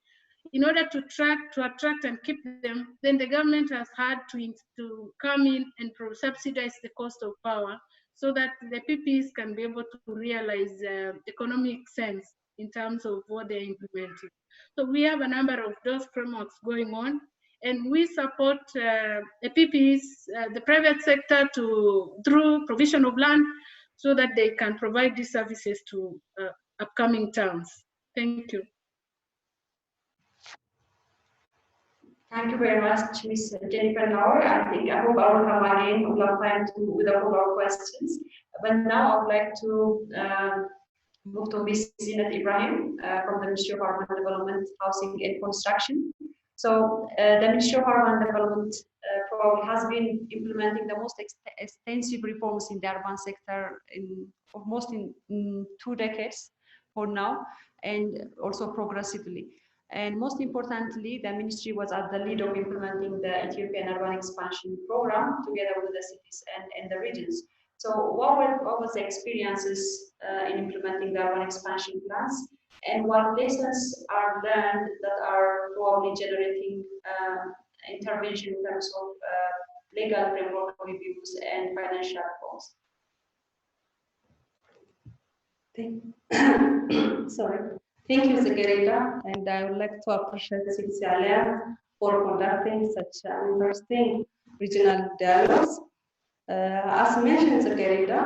in order to attract and keep them, then the government has had to come in and subsidize the cost of power so that the PPs can be able to realize economic sense in terms of what they're implementing. So we have a number of those frameworks going on, and we support the PPs, the private sector, through provision of land so that they can provide these services to upcoming towns. Thank you. Thank you very much, Ms. Jennifer Nauer. I hope I will come again with a follow-up questions. But now I would like to move to Ms. Zinat Ibrahim from the Ministry of Urban Development, Housing and Construction. So the Ministry of Urban Development probably has been implementing the most extensive reforms in the urban sector almost in 2 decades for now, and also progressively. And most importantly, the ministry was at the lead of implementing the Ethiopian Urban Expansion Program together with the cities and the regions. So what was the experiences in implementing the urban expansion plans, and what lessons are learned that are probably generating intervention in terms of legal framework reviews and financial reforms? Sorry. Thank you, Zagarita, and I would like to appreciate Cities Alliance for conducting such interesting regional dialogues. As mentioned, Zagarita,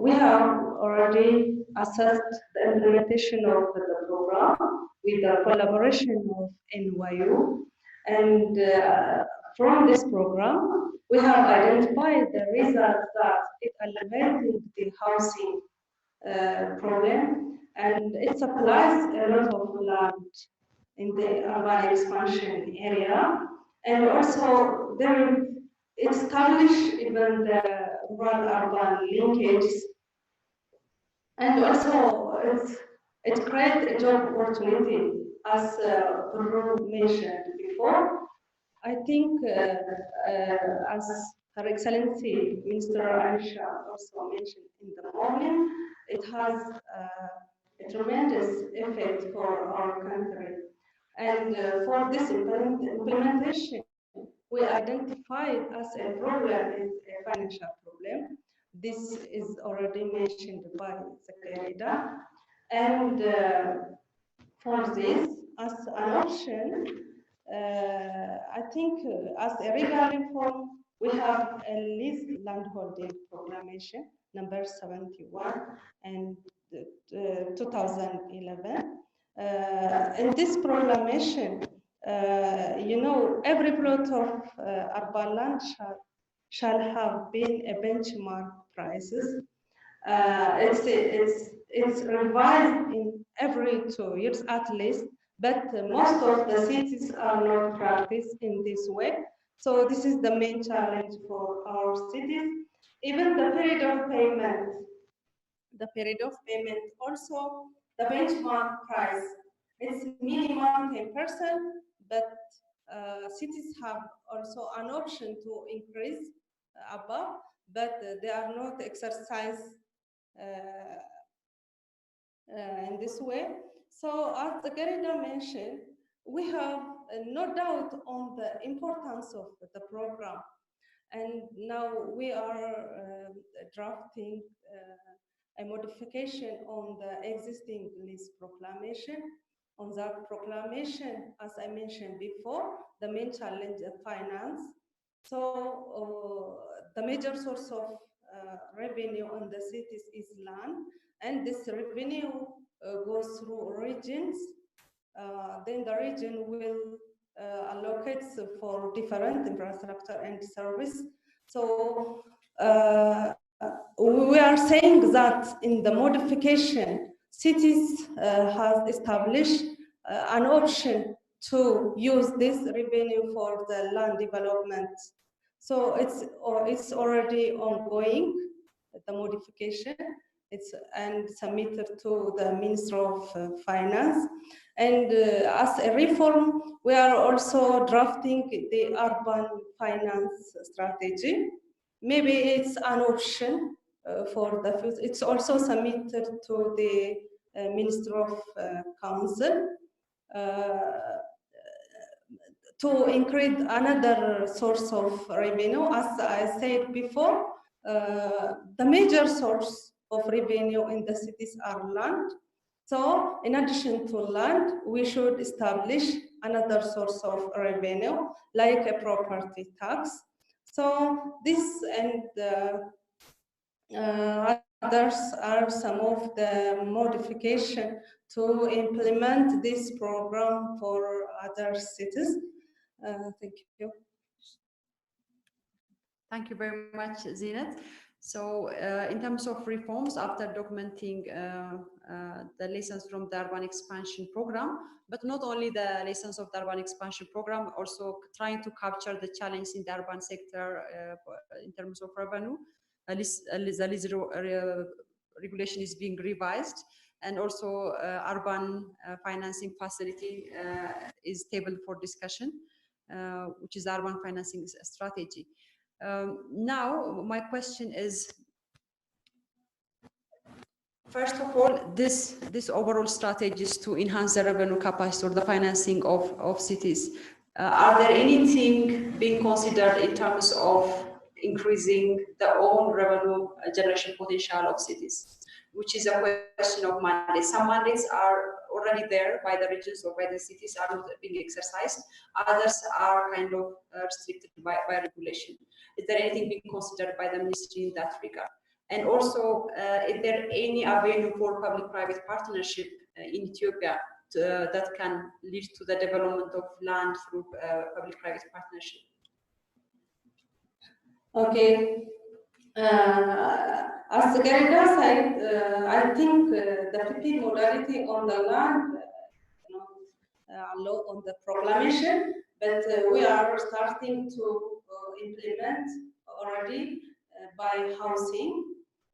we have already assessed the implementation of the program with the collaboration of NYU, and from this program, we have identified the results that it alleviated the housing problem, and it supplies a lot of land in the urban expansion area, and also it established even the rural-urban linkages, and also it creates a job opportunity, as Bruno mentioned before. I think, as Her Excellency Minister Aisha also mentioned in the morning, it has a tremendous effect for our country. And for this implementation, we identified as a problem is a financial problem. This is already mentioned by Zagarita. And for this, as an option, I think as a legal reform, we have a lease landholding proclamation number 71 and 2011. In this proclamation, every plot of urban land shall have been a benchmark prices. It's revised in every 2 years at least, but most of the cities are not practiced in this way. So this is the main challenge for our cities. Even the period of payment, also the benchmark price, it's minimum 10%, but cities have also an option to increase above, but they are not exercised in this way. So as Zagarita mentioned, we have no doubt on the importance of the program. And now we are drafting a modification on the existing lease proclamation. On that proclamation, as I mentioned before, the main challenge is finance. So the major source of revenue in the cities is land, and this revenue goes through regions. Then the region will allocate for different infrastructure and service. So we are saying that in the modification, cities has established an option to use this revenue for the land development. So it's already ongoing, the modification. It's and submitted to the Minister of Finance. And as a reform, we are also drafting the urban finance strategy. Maybe it's an option for the future. It's also submitted to the Minister of Council to increase another source of revenue. As I said before, the major source of revenue in the cities are land. So in addition to land, we should establish another source of revenue, like a property tax. So this and others are some of the modification to implement this program for other cities. Thank you. Thank you very much, Zinat. So in terms of reforms, after documenting the lessons from the urban expansion program, but not only the lessons of the urban expansion program, also trying to capture the challenge in the urban sector in terms of revenue, the lease regulation is being revised, and also urban financing facility is tabled for discussion, which is urban financing strategy. Now, my question is, first of all, this overall strategies to enhance the revenue capacity or the financing of cities, are there anything being considered in terms of increasing the own revenue generation potential of cities, which is a question of mandates. Some mandates are already there by the regions or by the cities, are not being exercised. Others are kind of restricted by regulation. Is there anything being considered by the ministry in that regard? And also, is there any avenue for public-private partnership in Ethiopia that can lead to the development of land through public-private partnership? Okay. As Gerida said, I think the PP modality on the land, on the proclamation, but we are starting to implement already by housing.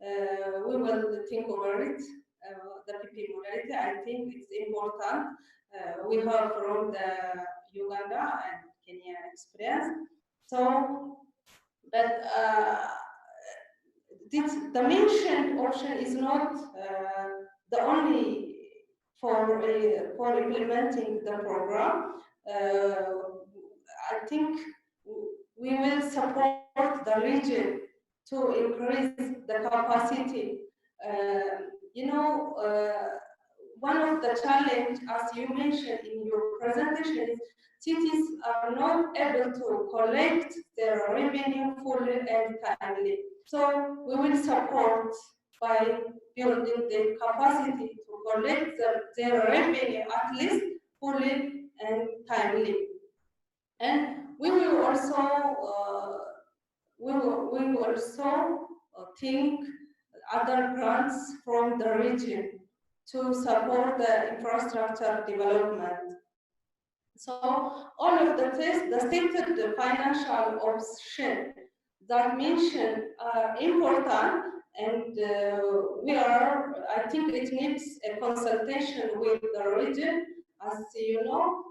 We will think over it, the PP modality. I think it's important. We have from the Uganda and Kenya experience. So, but the mentioned option is not the only for implementing the program. I think we will support the region to increase the capacity. One of the challenges, as you mentioned in your presentation, is cities are not able to collect their revenue fully and timely. So we will support by building the capacity to collect their revenue at least fully and timely. And we will also think other grants from the region to support the infrastructure development. So all of the stated financial options that mentioned are important, and I think it needs a consultation with the region. As you know,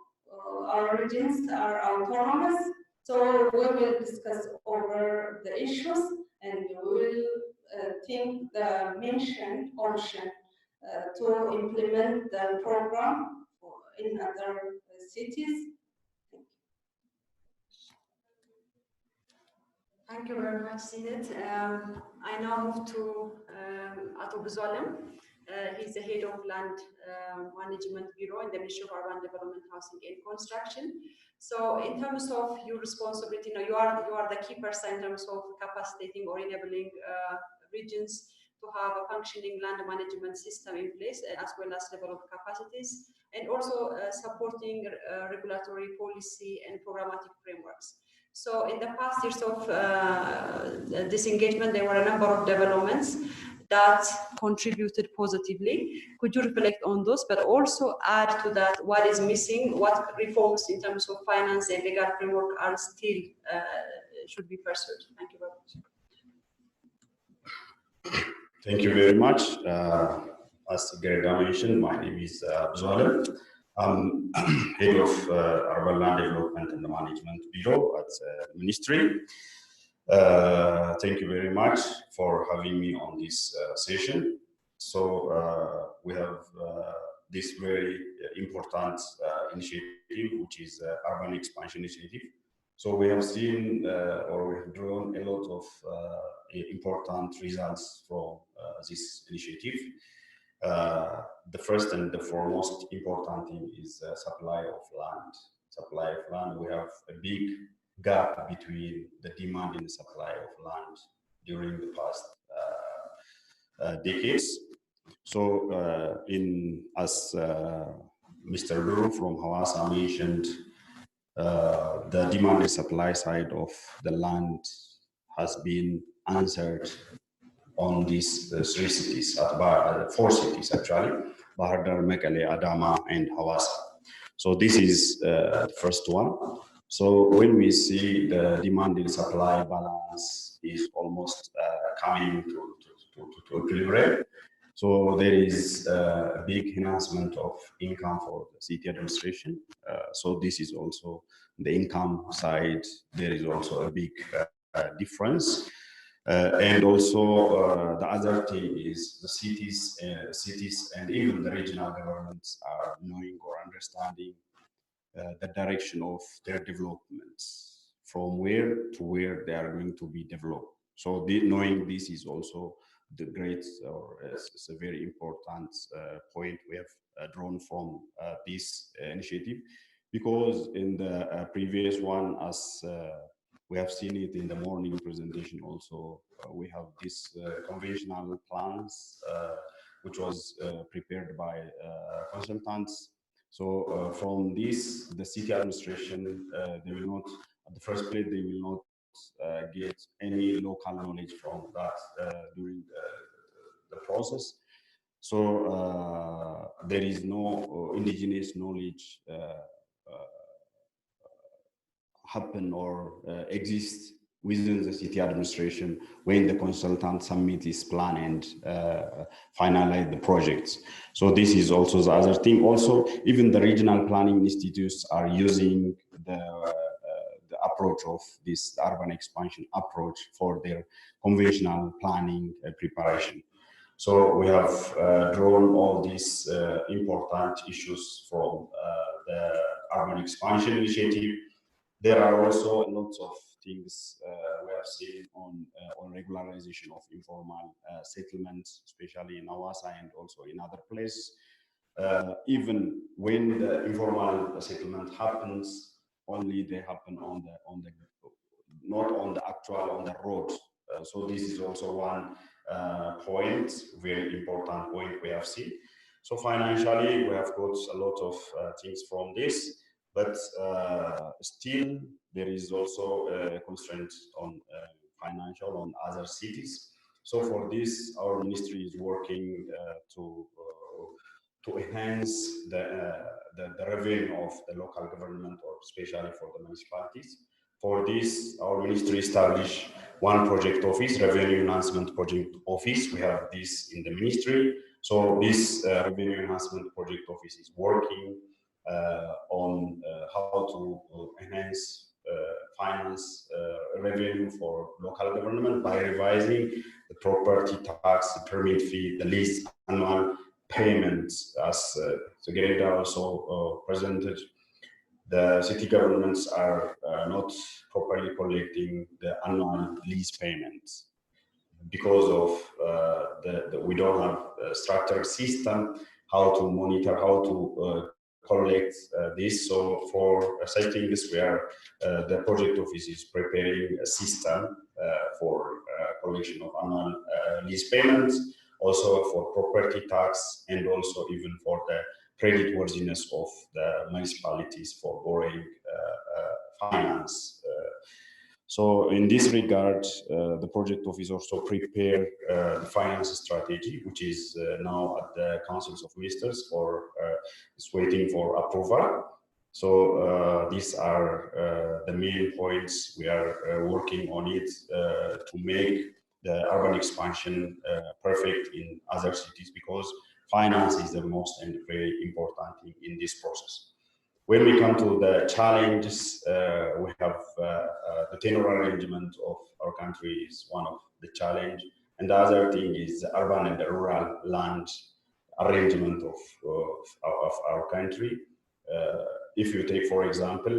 our regions are autonomous, so we will discuss over the issues and we will think the mentioned option to implement the program in other cities. Thank you very much, Zinat. I now move to Ato Buzalem. He's the head of Land Management Bureau in the Ministry of Urban Development, Housing and Construction. So in terms of your responsibility, you are the key person in terms of capacitating or enabling regions to have a functioning land management system in place, as well as develop capacities, and also supporting regulatory policy and programmatic frameworks. So in the past years of this engagement, there were a number of developments that contributed positively. Could you reflect on those, but also add to that what is missing, what reforms in terms of finance and legal framework are still should be pursued? Thank you very much. Thank you very much. As Gerda mentioned, my name is Buzalem. I'm head of Urban Land Development and Management Bureau at the Ministry. Thank you very much for having me on this session. So we have this very important initiative, which is Urban Expansion Initiative. So we have seen or we have drawn a lot of important results from this initiative. The first and the foremost important thing is supply of land. Supply of land, we have a big gap between the demand and the supply of land during the past decades. So as Mr. Duru from Hawassa mentioned, the demand and supply side of the land has been answered on these three cities, four cities actually, Bahir Dar, Mekelle, Adama, and Hawassa. So this is the first one. So when we see the demand and supply balance is almost coming to equilibrium, so there is a big enhancement of income for the city administration. So this is also the income side. There is also a big difference. And also the other thing is the cities and even the regional governments are knowing or understanding the direction of their developments, from where to where they are going to be developed. So knowing this is also the great, or it's a very important point we have drawn from this initiative, because in the previous one, as we have seen it in the morning presentation also, we have this conventional plans, which was prepared by consultants. So from this, the city administration, they will not, at the first place, they will not get any local knowledge from that during the process. So there is no indigenous knowledge happen or exist within the city administration when the consultant submit his plan and finalize the projects. So this is also the other thing. Also, even the regional planning institutes are using the approach of this urban expansion approach for their conventional planning preparation. So we have drawn all these important issues from the urban expansion initiative. There are also lots of things we have seen on regularization of informal settlements, especially in Hawassa and also in other places. Even when the informal settlement happens, only they happen on the not on the actual on the road. So this is also one point, very important point we have seen. So financially, we have got a lot of things from this, but still there is also a constraint on financial on other cities. So for this, our ministry is working to enhance the revenue of the local government, or especially for the municipalities. For this, our ministry established one project office, Revenue Enhancement Project Office. We have this in the ministry. So this Revenue Enhancement Project Office is working on how to enhance finance revenue for local government by revising the property tax, the permit fee, the lease annual payments, as Gerda also presented. the city governments are not properly collecting the annual lease payments because of we don't have a structured system how to monitor, how to collect this. So for such things, the project office is preparing a system for collection of annual lease payments, also for property tax, and also even for the creditworthiness of the municipalities for borrowing finance. So in this regard, the project office also prepared the finance strategy, which is now at the councils of ministers for it's waiting for approval. So these are the main points we are working on it to make the urban expansion perfect in other cities, because finance is the most and very important thing in this process. When we come to the challenges, we have the tenure arrangement of our country is one of the challenge, and the other thing is the urban and the rural land arrangement of our country. If you take, for example,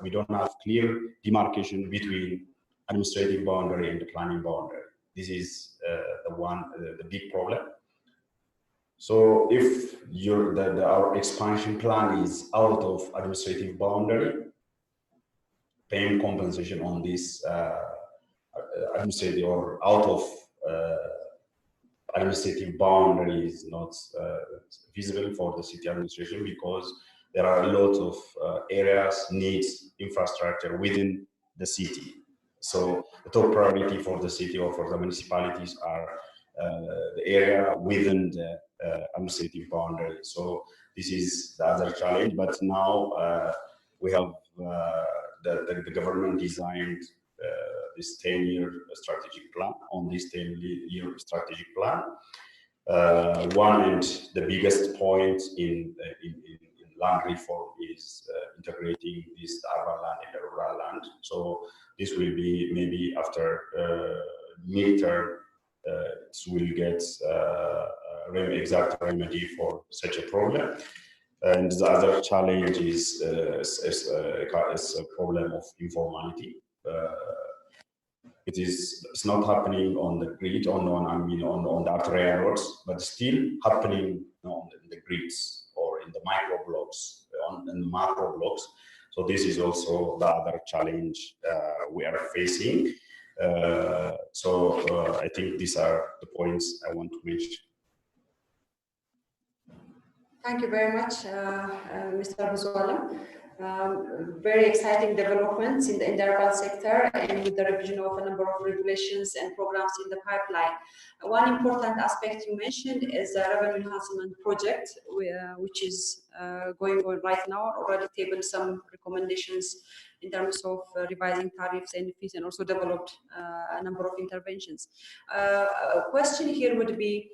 we don't have clear demarcation between administrative boundary and the planning boundary. This is the big problem. So if our expansion plan is out of administrative boundary, paying compensation on this administrative or out of administrative boundary is not feasible for the city administration, because there are a lot of areas needs infrastructure within the city. So the top priority for the city or for the municipalities are the area within the administrative boundary. So this is the other challenge. But now we have the government designed this 10-year strategic plan. On this 10-year strategic plan, one and the biggest point in land reform is integrating this urban land and the rural land. So this will be maybe after midterm, it will get exact remedy for such a problem. And the other challenge is a problem of informality. It's not happening on the grid, on the arterial roads, but still happening on the grids or in the micro blocks, in the macro blocks. So this is also the other challenge we are facing. I think these are the points I want to mention. Thank you very much, Mr. Buzwala. Very exciting developments in the urban sector, and with the revision of a number of regulations and programs in the pipeline. One important aspect you mentioned is the revenue enhancement project, which is going on right now. Already tabled some recommendations in terms of revising tariffs and fees, and also developed a number of interventions. A question here would be,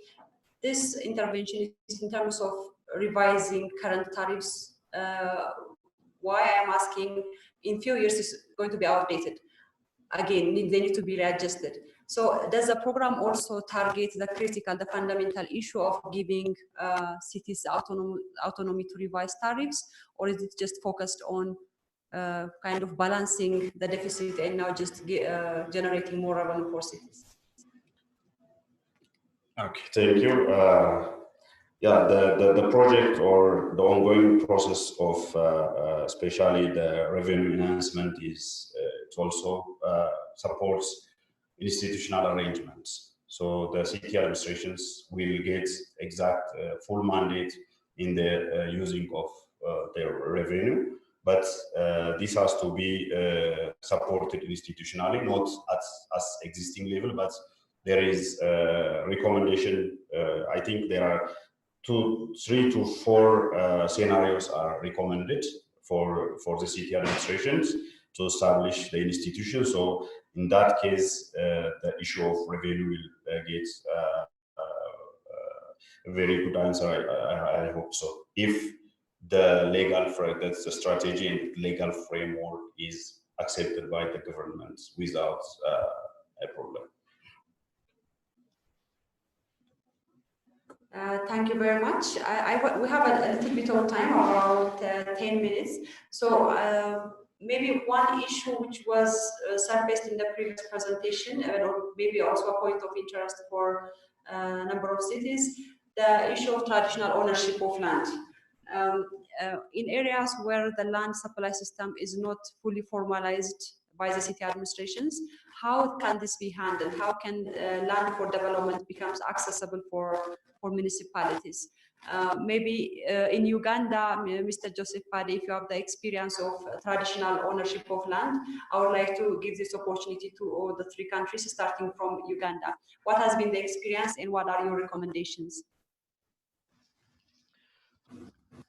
this intervention is in terms of revising current tariffs. Why I'm asking, in few years is going to be outdated. Again, they need to be readjusted. So does the program also target the critical, the fundamental issue of giving cities autonomy to revise tariffs, or is it just focused on kind of balancing the deficit and now just generating more revenue for cities? Okay, thank you. Yeah, the project or the ongoing process of especially the revenue enhancement is it also supports institutional arrangements. So the city administrations will get exact full mandate in the using of their revenue, but this has to be supported institutionally, not at existing level, but there is a recommendation. I think there are 3 to 4 scenarios are recommended for the city administrations to establish the institution. So in that case, the issue of revenue will get a very good answer. I hope so. If the legal that's the strategy and legal framework is accepted by the government without a problem. Thank you very much. We have a little bit of time, about 10 minutes. So maybe one issue which was surfaced in the previous presentation, or maybe also a point of interest for a number of cities, the issue of traditional ownership of land. In areas where the land supply system is not fully formalized by the city administrations, how can this be handled? How can land for development becomes accessible for municipalities? Maybe in Uganda, Mr. Joseph Pade, if you have the experience of traditional ownership of land, I would like to give this opportunity to all the three countries, starting from Uganda. What has been the experience and what are your recommendations?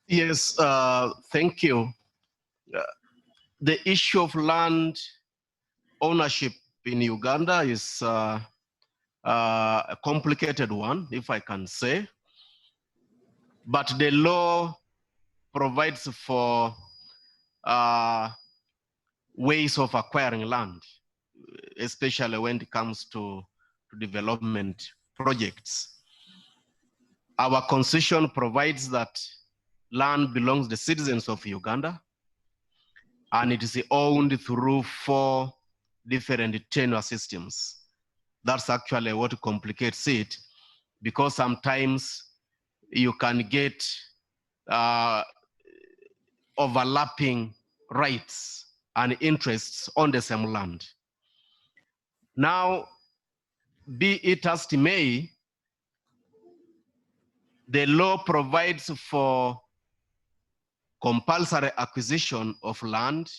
Yes, thank you. The issue of land ownership in Uganda is a complicated one, if I can say. But the law provides for ways of acquiring land, especially when it comes to development projects. Our constitution provides that land belongs to the citizens of Uganda, and it is owned through 4 different tenure systems. That's actually what complicates it, because sometimes you can get overlapping rights and interests on the same land. Now, be it as it may, the law provides for compulsory acquisition of land,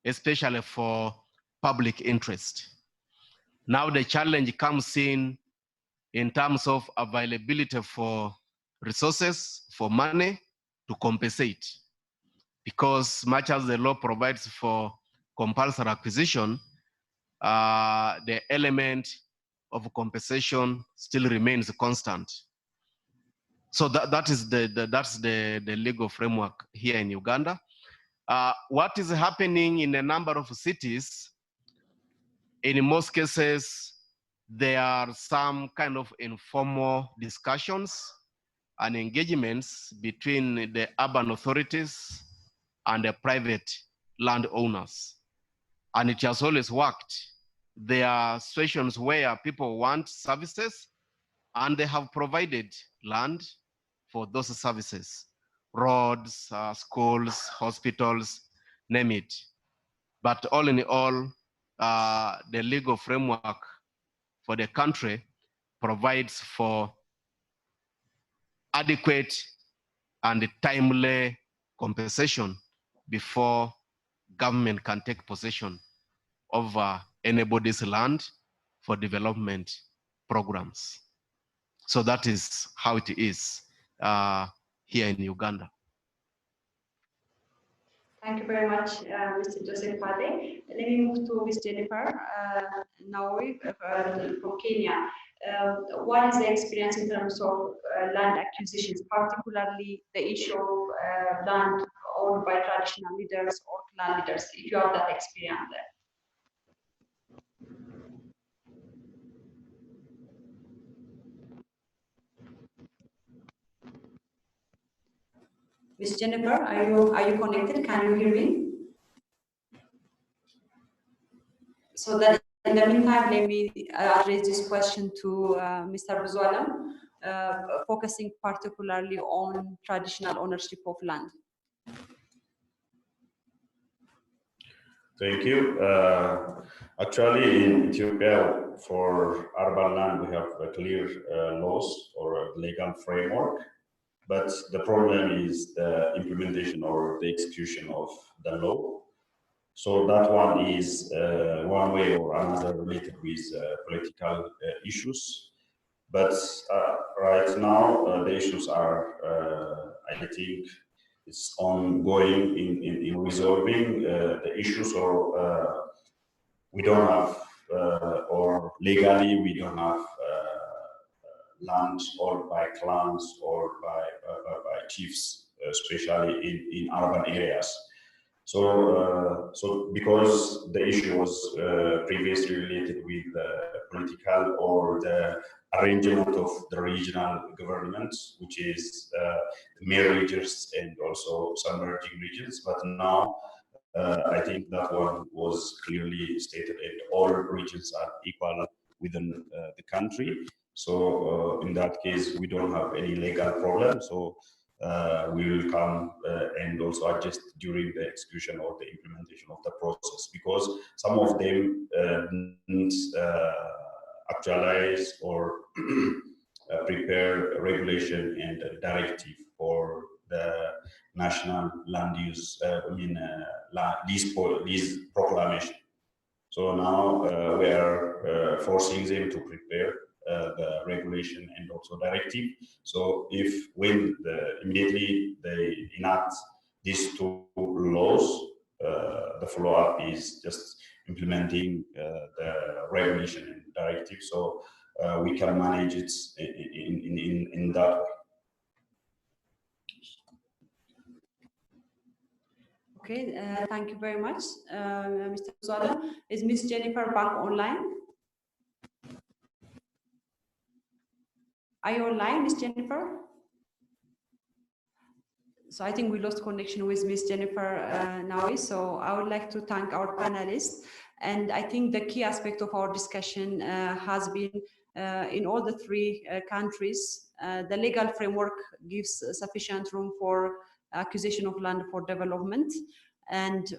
especially for public interest. Now the challenge comes in terms of availability for resources, for money to compensate. Because much as the law provides for compulsory acquisition, the element of compensation still remains constant. So that's the legal framework here in Uganda. What is happening in a number of cities, in most cases, there are some kind of informal discussions and engagements between the urban authorities and the private landowners. And it has always worked. There are situations where people want services and they have provided land for those services, roads, schools, hospitals, name it. But all in all, the legal framework for the country provides for adequate and timely compensation before government can take possession of anybody's land for development programs. So that is how it is here in Uganda. Thank you very much, Mr. Joseph Pade. Let me move to Ms. Jennifer Nawi from Kenya. What is the experience in terms of land acquisitions, particularly the issue of land owned by traditional leaders or clan leaders, if you have that experience there? Ms. Jennifer, are you connected? Can you hear me? So that in the meantime, let me address this question to Mr. Buzwalam, focusing particularly on traditional ownership of land. Thank you. Actually, in Ethiopia, for urban land, we have a clear laws or a legal framework. But the problem is the implementation or the execution of the law. So that one is one way or another related with political issues. But right now, the issues are, I think, it's ongoing in resolving the issues, or we don't have, or legally, we don't have land owned by clans or by chiefs, especially in urban areas. So, so because the issue was previously related with political or the arrangement of the regional governments, which is the main regions and also some emerging regions. But now I think that one was clearly stated, and all regions are equal within the country. So in that case, we don't have any legal problem. So we will come and also adjust during the execution or the implementation of the process, because some of them didn't actualize or prepare regulation and directive for the national land use, lease proclamation. So now we are forcing them to prepare the regulation and also directive. So if when immediately they enact these two laws, the follow-up is just implementing the regulation and directive. So we can manage it in that way. Okay, thank you very much, Mr. Zola. Is Ms. Jennifer back online? Are you online, Ms. Jennifer? So I think we lost connection with Ms. Jennifer Nawi. So I would like to thank our panelists. And I think the key aspect of our discussion has been in all the three countries, the legal framework gives sufficient room for acquisition of land for development, and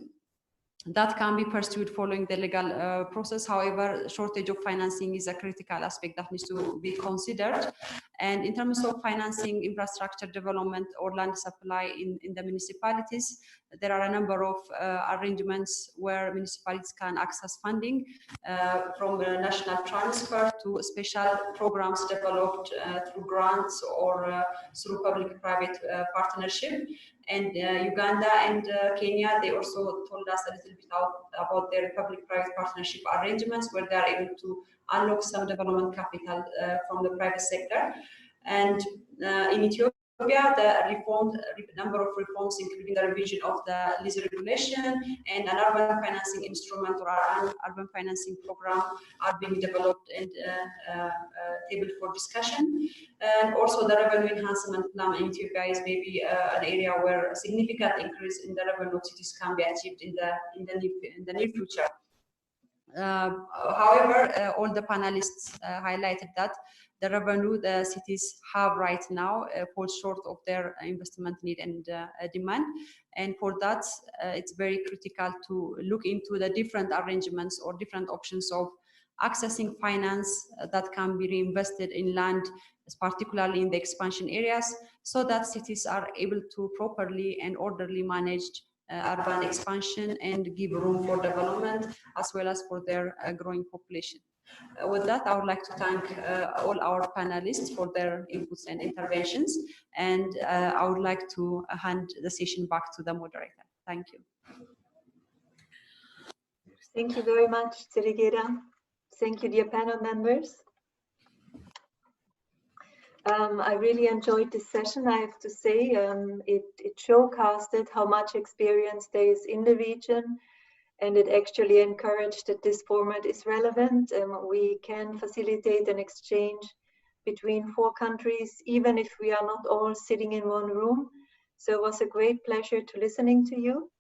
that can be pursued following the legal process. However, shortage of financing is a critical aspect that needs to be considered. And in terms of financing infrastructure development or land supply in the municipalities, there are a number of arrangements where municipalities can access funding from national transfer to special programs developed through grants or through public-private partnership. And Uganda and Kenya, they also told us a little bit about their public-private partnership arrangements, where they are able to unlock some development capital from the private sector. And in Ethiopia, the number of reforms, including the revision of the lease regulation and an urban financing instrument or an urban financing program, are being developed and tabled for discussion. And also the revenue enhancement plan in Ethiopia is maybe an area where a significant increase in the revenue of cities can be achieved in the near future. However, all the panelists highlighted that the revenue the cities have right now falls short of their investment need and demand. And for that, it's very critical to look into the different arrangements or different options of accessing finance that can be reinvested in land, particularly in the expansion areas, so that cities are able to properly and orderly manage urban expansion and give room for development as well as for their growing population. With that, I would like to thank all our panelists for their inputs and interventions, and I would like to hand the session back to the moderator. Thank you. Thank you very much, Tsirigera. Thank you, dear panel members. I really enjoyed this session, I have to say. It showcased how much experience there is in the region, and it actually encouraged that this format is relevant. We can facilitate an exchange between 4 countries, even if we are not all sitting in one room. So it was a great pleasure to listening to you.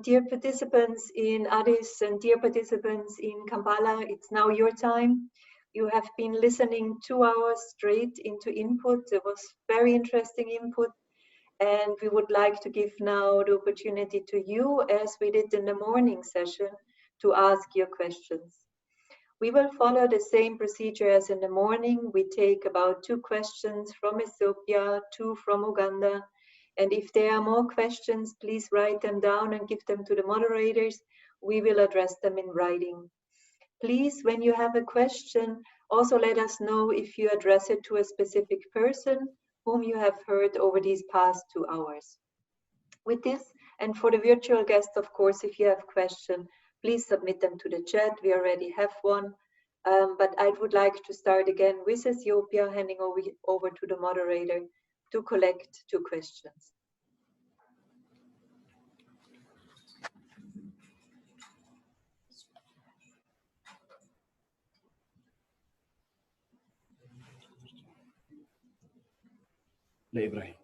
Dear participants in Addis and dear participants in Kampala, it's now your time. You have been listening 2 hours straight into input. It was very interesting input. And we would like to give now the opportunity to you, as we did in the morning session, to ask your questions. We will follow the same procedure as in the morning. We take about 2 questions from Ethiopia, 2 from Uganda. And if there are more questions, please write them down and give them to the moderators. We will address them in writing. Please, when you have a question, also let us know if you address it to a specific person whom you have heard over these past 2 hours. With this, and for the virtual guests, of course, if you have questions, please submit them to the chat. We already have one. But I would like to start again with Ethiopia, handing over to the moderator to collect 2 questions. لإبراهيم.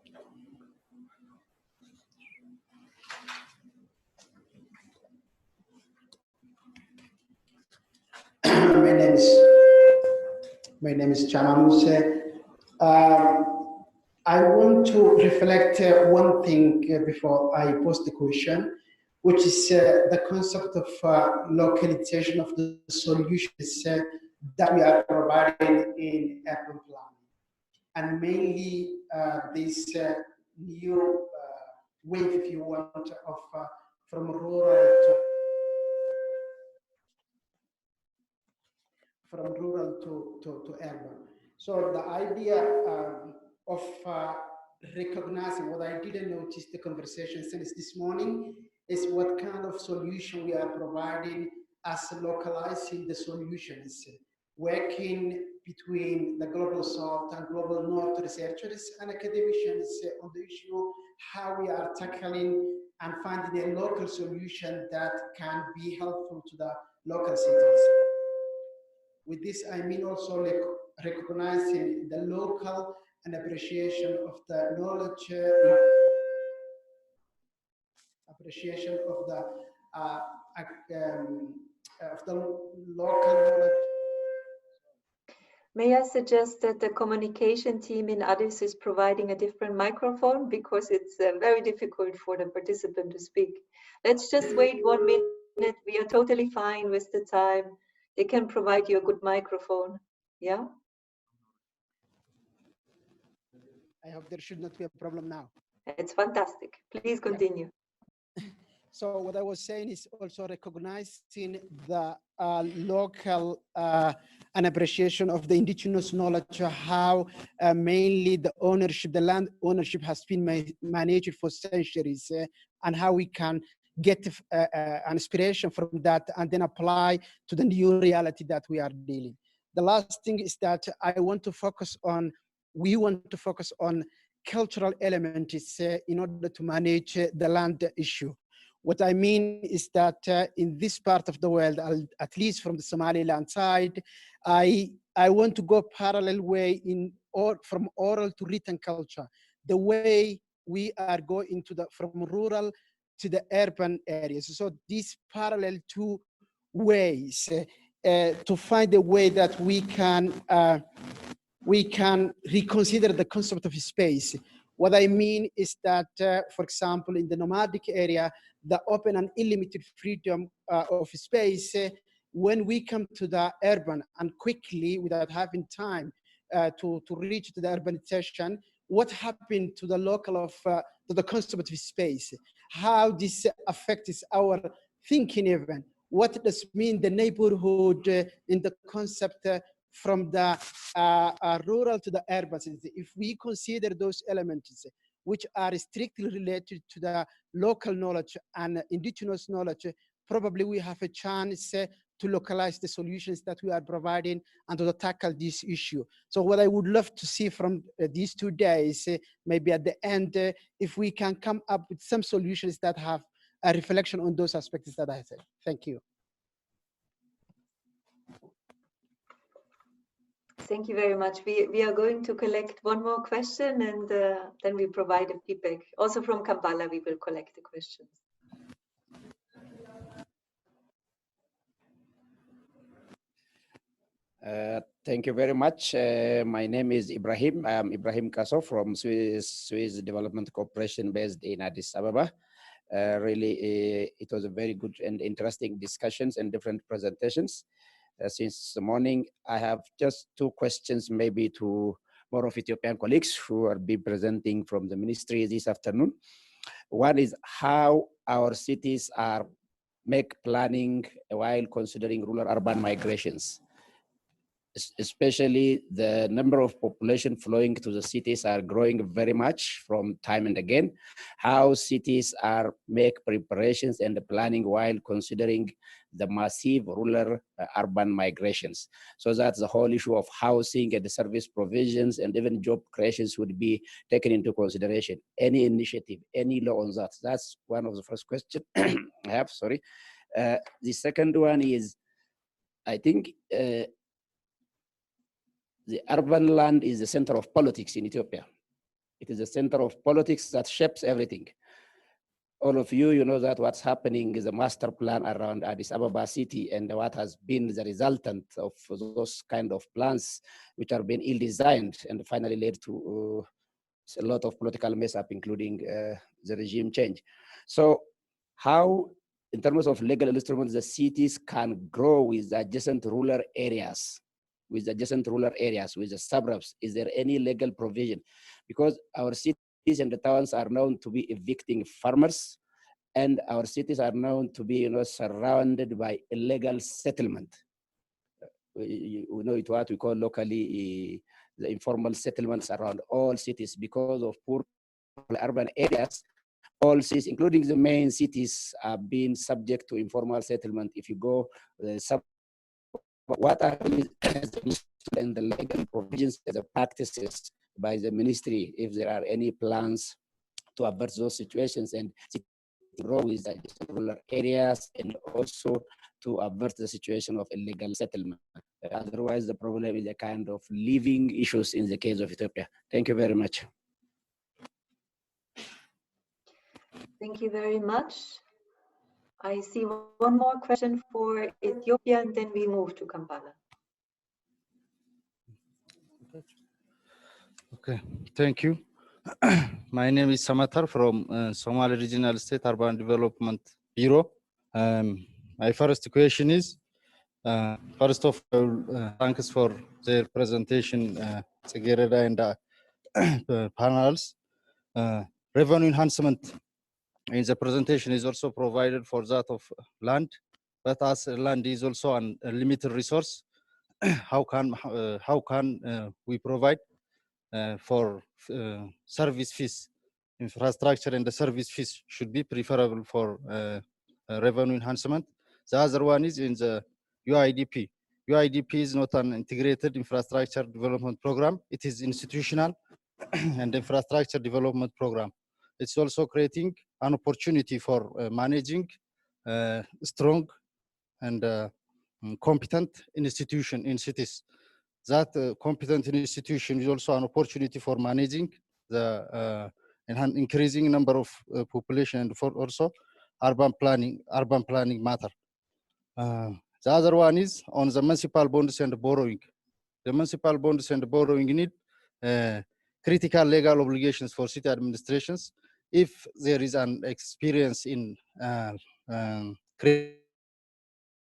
My name is Chama Muse. I want to reflect one thing before I pose the question, which is the concept of localization of the solutions that we are providing in urban planning, and mainly this new wave, if you want, of from rural to urban. So the idea of recognizing what I didn't notice the conversation since this morning is what kind of solution we are providing as localizing the solutions, working between the global south and global north researchers and academicians on the issue, how we are tackling and finding a local solution that can be helpful to the local cities. With this, I mean also recognizing the local and appreciation of the knowledge, appreciation of the local knowledge. May I suggest that the communication team in Addis is providing a different microphone because it's very difficult for the participant to speak. Let's just wait 1 minute. We are totally fine with the time. They can provide you a good microphone. Yeah. I hope there should not be a problem now. It's fantastic. Please continue. So what I was saying is also recognizing the local and appreciation of the indigenous knowledge, how mainly the ownership, the land ownership has been managed for centuries, and how we can get an inspiration from that and then apply to the new reality that we are dealing. The last thing is that we want to focus on cultural elements in order to manage the land issue. What I mean is that in this part of the world, at least from the Somaliland side, I want to go parallel way from oral to written culture, the way we are going from rural to the urban areas. So these parallel two ways to find a way that we can reconsider the concept of space. What I mean is that, for example, in the nomadic area, the open and unlimited freedom of space, when we come to the urban and quickly, without having time to reach to the urbanization, what happened to the local of to the concept of space? How this affects our thinking even? What does mean the neighborhood in the concept from the rural to the urban? If we consider those elements which are strictly related to the local knowledge and indigenous knowledge, probably we have a chance to localize the solutions that we are providing and to tackle this issue. So what I would love to see from these 2 days, maybe at the end, if we can come up with some solutions that have a reflection on those aspects that I said. Thank you. Thank you very much. We are going to collect one more question and then we provide a feedback. Also from Kampala, we will collect the questions. Thank you very much. My name is Ibrahim. I am Ibrahim Kasso from Swiss Development Corporation based in Addis Ababa. Really, it was a very good and interesting discussions and different presentations. Since the morning, I have just 2 questions, maybe to more of Ethiopian colleagues who will be presenting from the ministry this afternoon. One is how our cities are make planning while considering rural-urban migrations. Especially the number of population flowing to the cities are growing very much from time and again. How cities are make preparations and the planning while considering the massive rural urban migrations. So that's the whole issue of housing and the service provisions and even job creations would be taken into consideration. Any initiative, any law on that? That's one of the first questions I have, sorry. The second one is, I think, the urban land is the center of politics in Ethiopia. It is the center of politics that shapes everything. All of you, you know that what's happening is a master plan around Addis Ababa city, and what has been the resultant of those kind of plans, which are being ill-designed and finally led to a lot of political mess up, including the regime change. So how, in terms of legal instruments, the cities can grow with adjacent rural areas, with the suburbs? Is there any legal provision? Because our cities and the towns are known to be evicting farmers, and our cities are known to be, surrounded by illegal settlement. You know it, what we call locally the informal settlements around all cities. Because of poor urban areas, all cities, including the main cities, are being subject to informal settlement. If you go, what are and the legal provisions and the practices by the ministry, if there are any plans to avert those situations and grow with the rural areas, and also to avert the situation of illegal settlement. Otherwise, the problem is a kind of living issues in the case of Ethiopia. Thank you very much. Thank you very much. I see one more question for Ethiopia, and then we move to Kampala. Okay, thank you. My name is Samatar from Somali Regional State Urban Development Bureau. My first question is, first of all, thanks for their presentation, Segereda and panels. Revenue enhancement in the presentation is also provided for that of land, but as land is also a limited resource, how can we provide for service fees? Infrastructure and the service fees should be preferable for revenue enhancement. The other one is in the UIDP. UIDP is not an integrated infrastructure development program. It is institutional and infrastructure development program. It's also creating an opportunity for managing strong and competent institution in cities. That competent institution is also an opportunity for managing the increasing number of population, and for also urban planning matter. The other one is on the municipal bonds and borrowing. The municipal bonds and borrowing need critical legal obligations for city administrations. If there is an experience in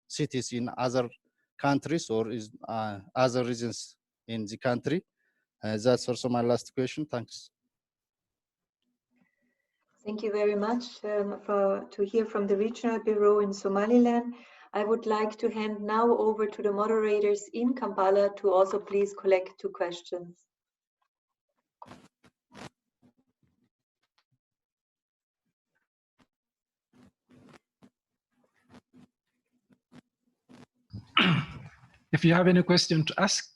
cities in other countries or is other regions in the country. That's also my last question. Thanks. Thank you very much to hear from the Regional Bureau in Somaliland. I would like to hand now over to the moderators in Kampala to also please collect 2 questions. If you have any question to ask,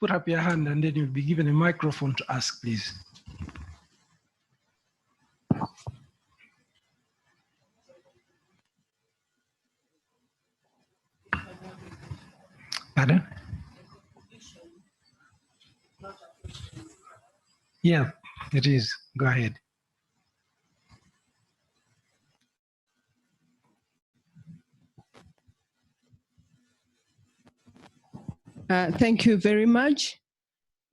put up your hand and then you'll be given a microphone to ask, please. Pardon? Yeah, it is. Go ahead. Thank you very much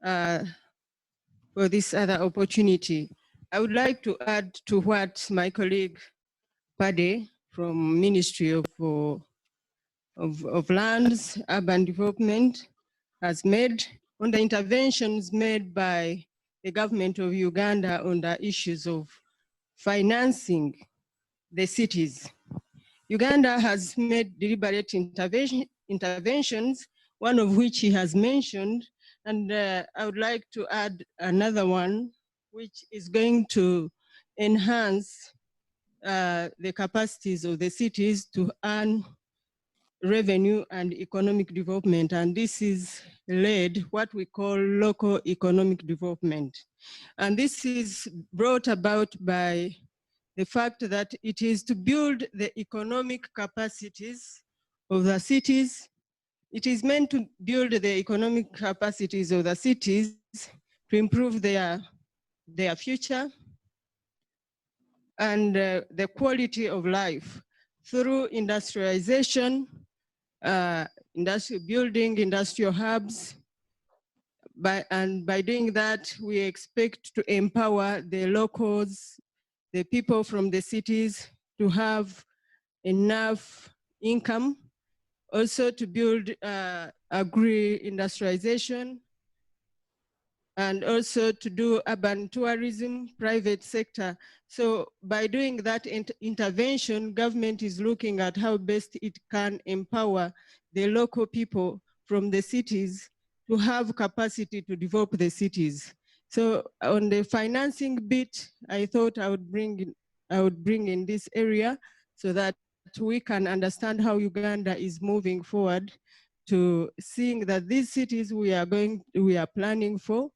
for this other opportunity. I would like to add to what my colleague Pade from Ministry of Lands, Urban Development has made on the interventions made by the government of Uganda on the issues of financing the cities. Uganda has made deliberate interventions, one of which he has mentioned, and I would like to add another one, which is going to enhance the capacities of the cities to earn revenue and economic development. And this is led what we call local economic development. And this is brought about by the fact that it is to build the economic capacities of the cities. It is meant to build the economic capacities of the cities to improve their their future and the quality of life through industrialization, building industrial hubs. By doing that, we expect to empower the locals, the people from the cities, to have enough income, also to build agri-industrialization, and also to do urban tourism, private sector. So by doing that intervention, government is looking at how best it can empower the local people from the cities to have capacity to develop the cities. So on the financing bit, I thought I would bring in this area so that we can understand how Uganda is moving forward to seeing that these cities we are planning for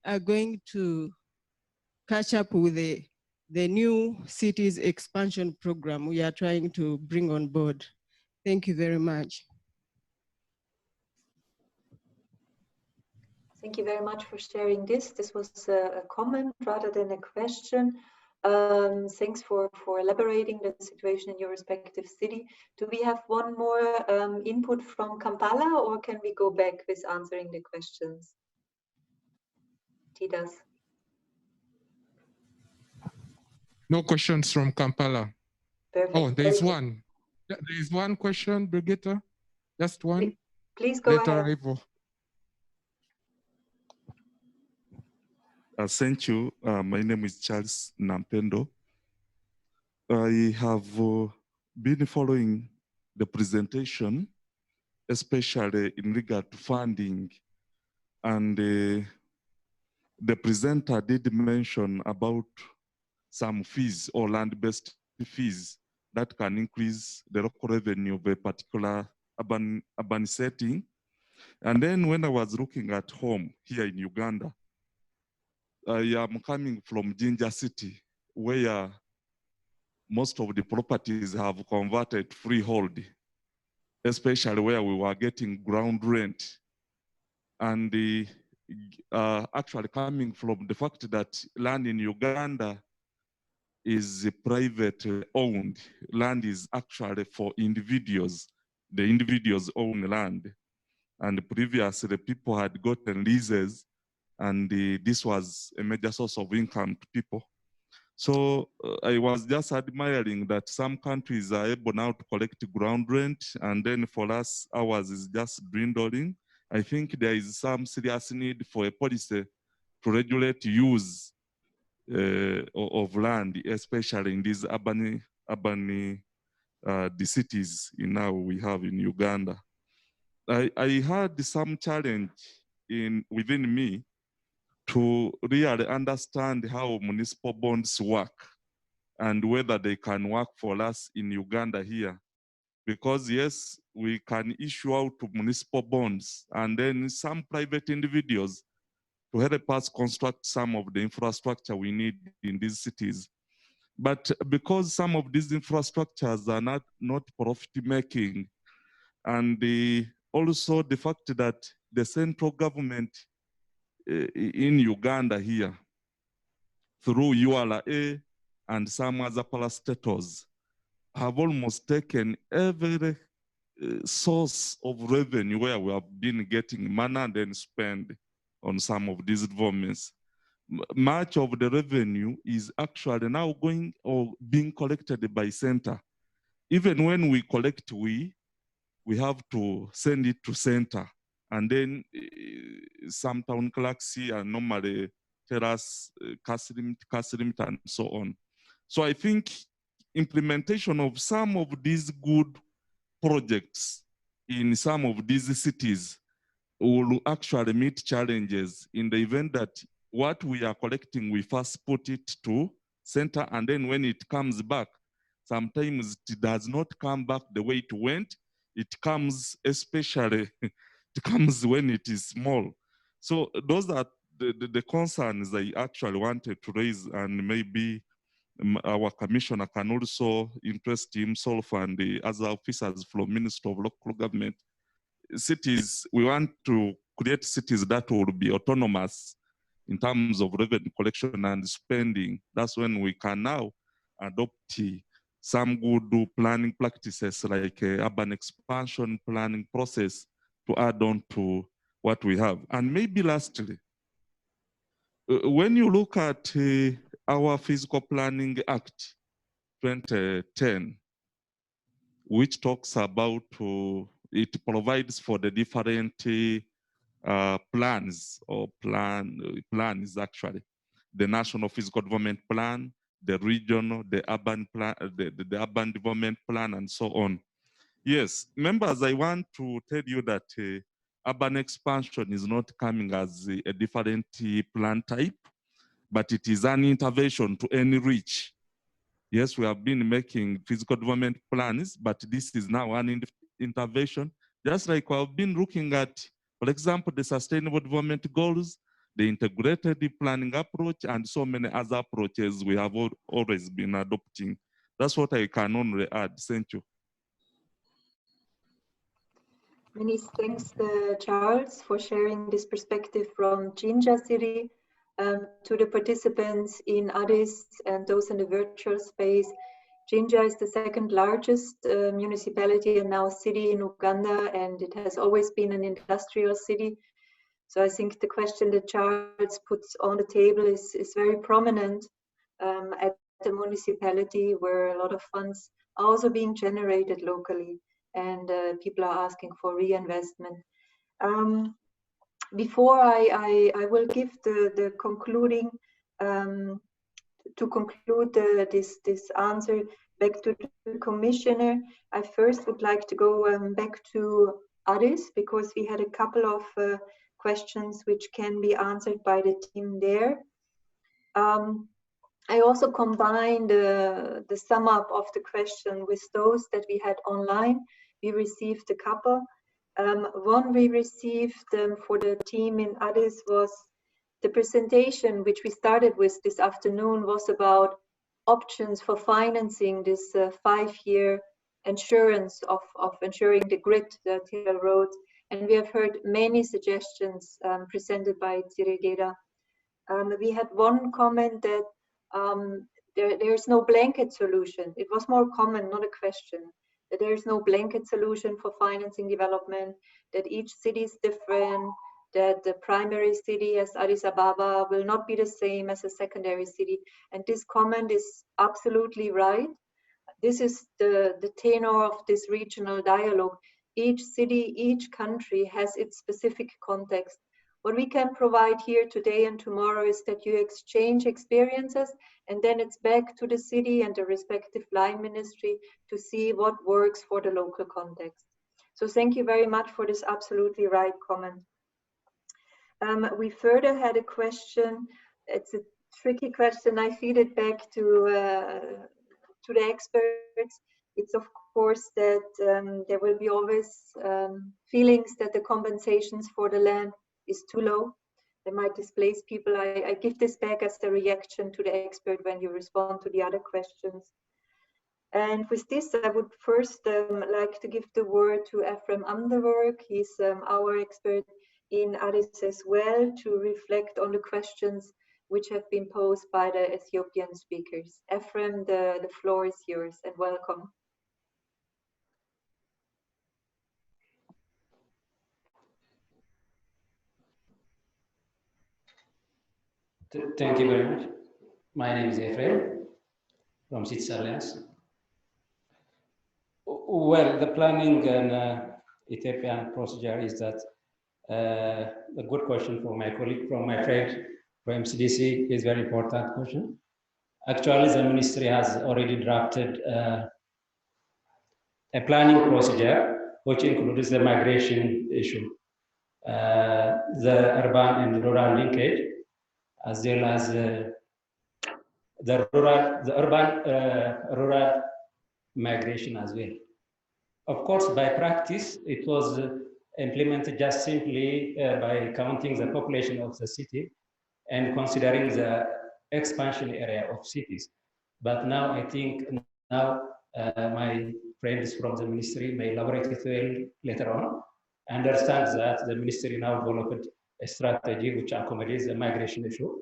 are going to catch up with the new cities expansion program we are trying to bring on board. Thank you very much. Thank you very much for sharing this. This was a comment rather than a question. Thanks for elaborating the situation in your respective city. Do we have one more input from Kampala, or can we go back with answering the questions? Tidas. No questions from Kampala. Perfect. Oh, there is one. Yeah, there is one question, Brigitte. Just one. Please go ahead. Arrival. Thank you. My name is Charles Nampendo. I have been following the presentation, especially in regard to funding, and the presenter did mention about some fees or land-based fees that can increase the local revenue of a particular urban setting. And then when I was looking at home here in Uganda, I am coming from Jinja City, where most of the properties have converted freehold, especially where we were getting ground rent. And actually coming from the fact that land in Uganda is privately owned. Land is actually for individuals. The individuals own land. And previously people had gotten leases, and this was a major source of income to people. So I was just admiring that some countries are able now to collect ground rent, and then for us, ours is just dwindling. I think there is some serious need for a policy to regulate use of land, especially in these urban the cities now we have in Uganda. I had some challenge within me to really understand how municipal bonds work and whether they can work for us in Uganda here. Because yes, we can issue out municipal bonds, and then some private individuals to help us construct some of the infrastructure we need in these cities. But because some of these infrastructures are not profit-making, and also the fact that the central government in Uganda here, through URA and some other parastatals, have almost taken every source of revenue where we have been getting money and then spend on some of these developments. Much of the revenue is actually now going or being collected by center. Even when we collect, we have to send it to center. And then some town clerks here normally tell us cash limit and so on. So I think implementation of some of these good projects in some of these cities will actually meet challenges in the event that what we are collecting, we first put it to center, and then when it comes back, sometimes it does not come back the way it went. It comes especially, it comes when it is small. So those are the concerns I actually wanted to raise, and maybe our commissioner can also interest himself and the other officers from Ministry of Local Government. Cities, we want to create cities that will be autonomous in terms of revenue collection and spending, that's when we can now adopt some good planning practices like urban expansion planning process to add on to what we have. And maybe lastly, when you look at our Physical Planning Act 2010, which talks about, it provides for the different plans or plans actually, the National Physical Development Plan, the regional, the urban plan, the urban development plan, and so on. Yes, members, I want to tell you that urban expansion is not coming as a different plan type, but it is an intervention to enrich. Yes, we have been making physical development plans, but this is now an intervention, just like we have been looking at, for example, the Sustainable Development Goals, the integrated planning approach, and so many other approaches we have always been adopting. That's what I can only add. Thank you. Many thanks, Charles, for sharing this perspective from Jinja City. To the participants in Addis and those in the virtual space, Jinja is the second largest municipality and now city in Uganda, and it has always been an industrial city. So I think the question that Charles puts on the table is very prominent at the municipality, where a lot of funds are also being generated locally, and people are asking for reinvestment. Before I will give the concluding, to conclude this answer back to the Commissioner, I first would like to go back to Addis, because we had a couple of questions which can be answered by the team there. I also combined the sum up of the question with those that we had online. We received a couple. One we received for the team in Addis was the presentation which we started with this afternoon was about options for financing this 5-year insurance of ensuring the grid, the TL roads. And we have heard many suggestions presented by Tsiregeda. We had one comment that there's no blanket solution. It was more common, not a question. That there is no blanket solution for financing development, that each city is different, that the primary city as Addis Ababa will not be the same as a secondary city. And this comment is absolutely right. This is the tenor of this regional dialogue. Each city, each country has its specific context. What we can provide here today and tomorrow is that you exchange experiences, and then it's back to the city and the respective line ministry to see what works for the local context. So thank you very much for this absolutely right comment. We further had a question. It's a tricky question. I feed it back to the experts. It's of course that there will be always feelings that the compensations for the land is too low. They might displace people. I give this back as the reaction to the expert when you respond to the other questions. And with this, I would first like to give the word to Ephraim Amdewerk. He's our expert in Addis as well, to reflect on the questions which have been posed by the Ethiopian speakers. Ephraim, the floor is yours, and welcome. Thank you very much. My name is Ephraim from Citizens Alliance. Well, the planning and Ethiopian procedure is that a good question from my colleague, from my friend from CDC is very important question. Actually, the ministry has already drafted a planning procedure which includes the migration issue, the urban and rural linkage, as well as the rural migration as well. Of course, by practice, it was implemented just simply by counting the population of the city and considering the expansion area of cities. But now I think my friends from the ministry may elaborate it well later on, understand that the ministry now developed strategy which accommodates the migration issue,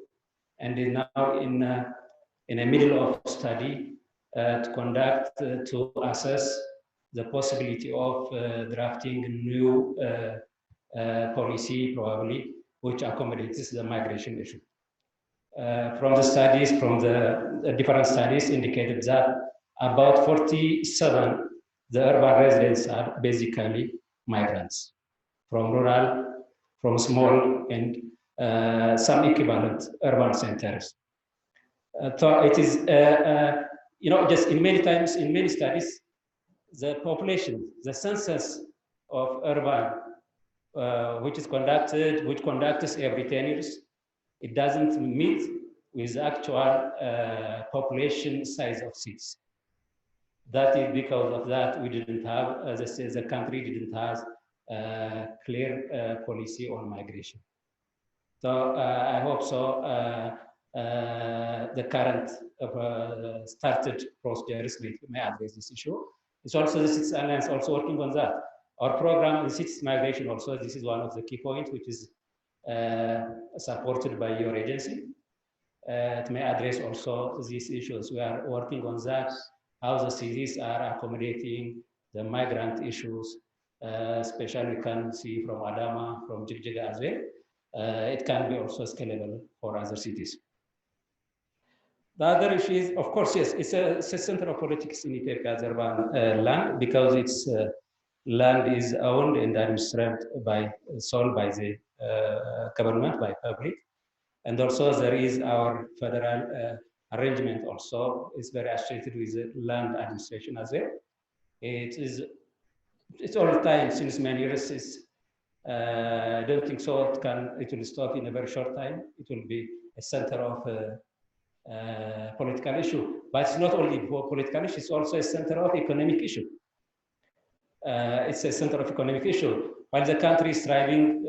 and is now in the middle of study to conduct, to assess the possibility of drafting a new policy, probably, which accommodates the migration issue. From the studies, from the different studies indicated that about 47, the urban residents are basically migrants from rural, from small and some equivalent urban centers. So it is, just in many times, in many studies, the population, the census of urban, which conducts every 10 years, it doesn't meet with the actual population size of cities. That is because of that we didn't have, the country didn't have a clear policy on migration. So I hope so. The current started procedures may address this issue. It's also the Cities Alliance also working on that. Our program, the cities migration, also this is one of the key points which is supported by your agency. It may address also these issues. We are working on that, how the cities are accommodating the migrant issues, especially we can see from Adama, from Jigjiga as well. It can be also scalable for other cities. The other issue is, of course, yes, it's a center of politics in Ethiopia, urban land, because its land is owned and administered by, sold by the government, by public. And also there is our federal arrangement also is very associated with the land administration as well. It's all the time since many years. I don't think so. It will stop in a very short time. It will be a center of political issue, but it's not only political issue. It's also a center of economic issue. It's a center of economic issue. While the country is striving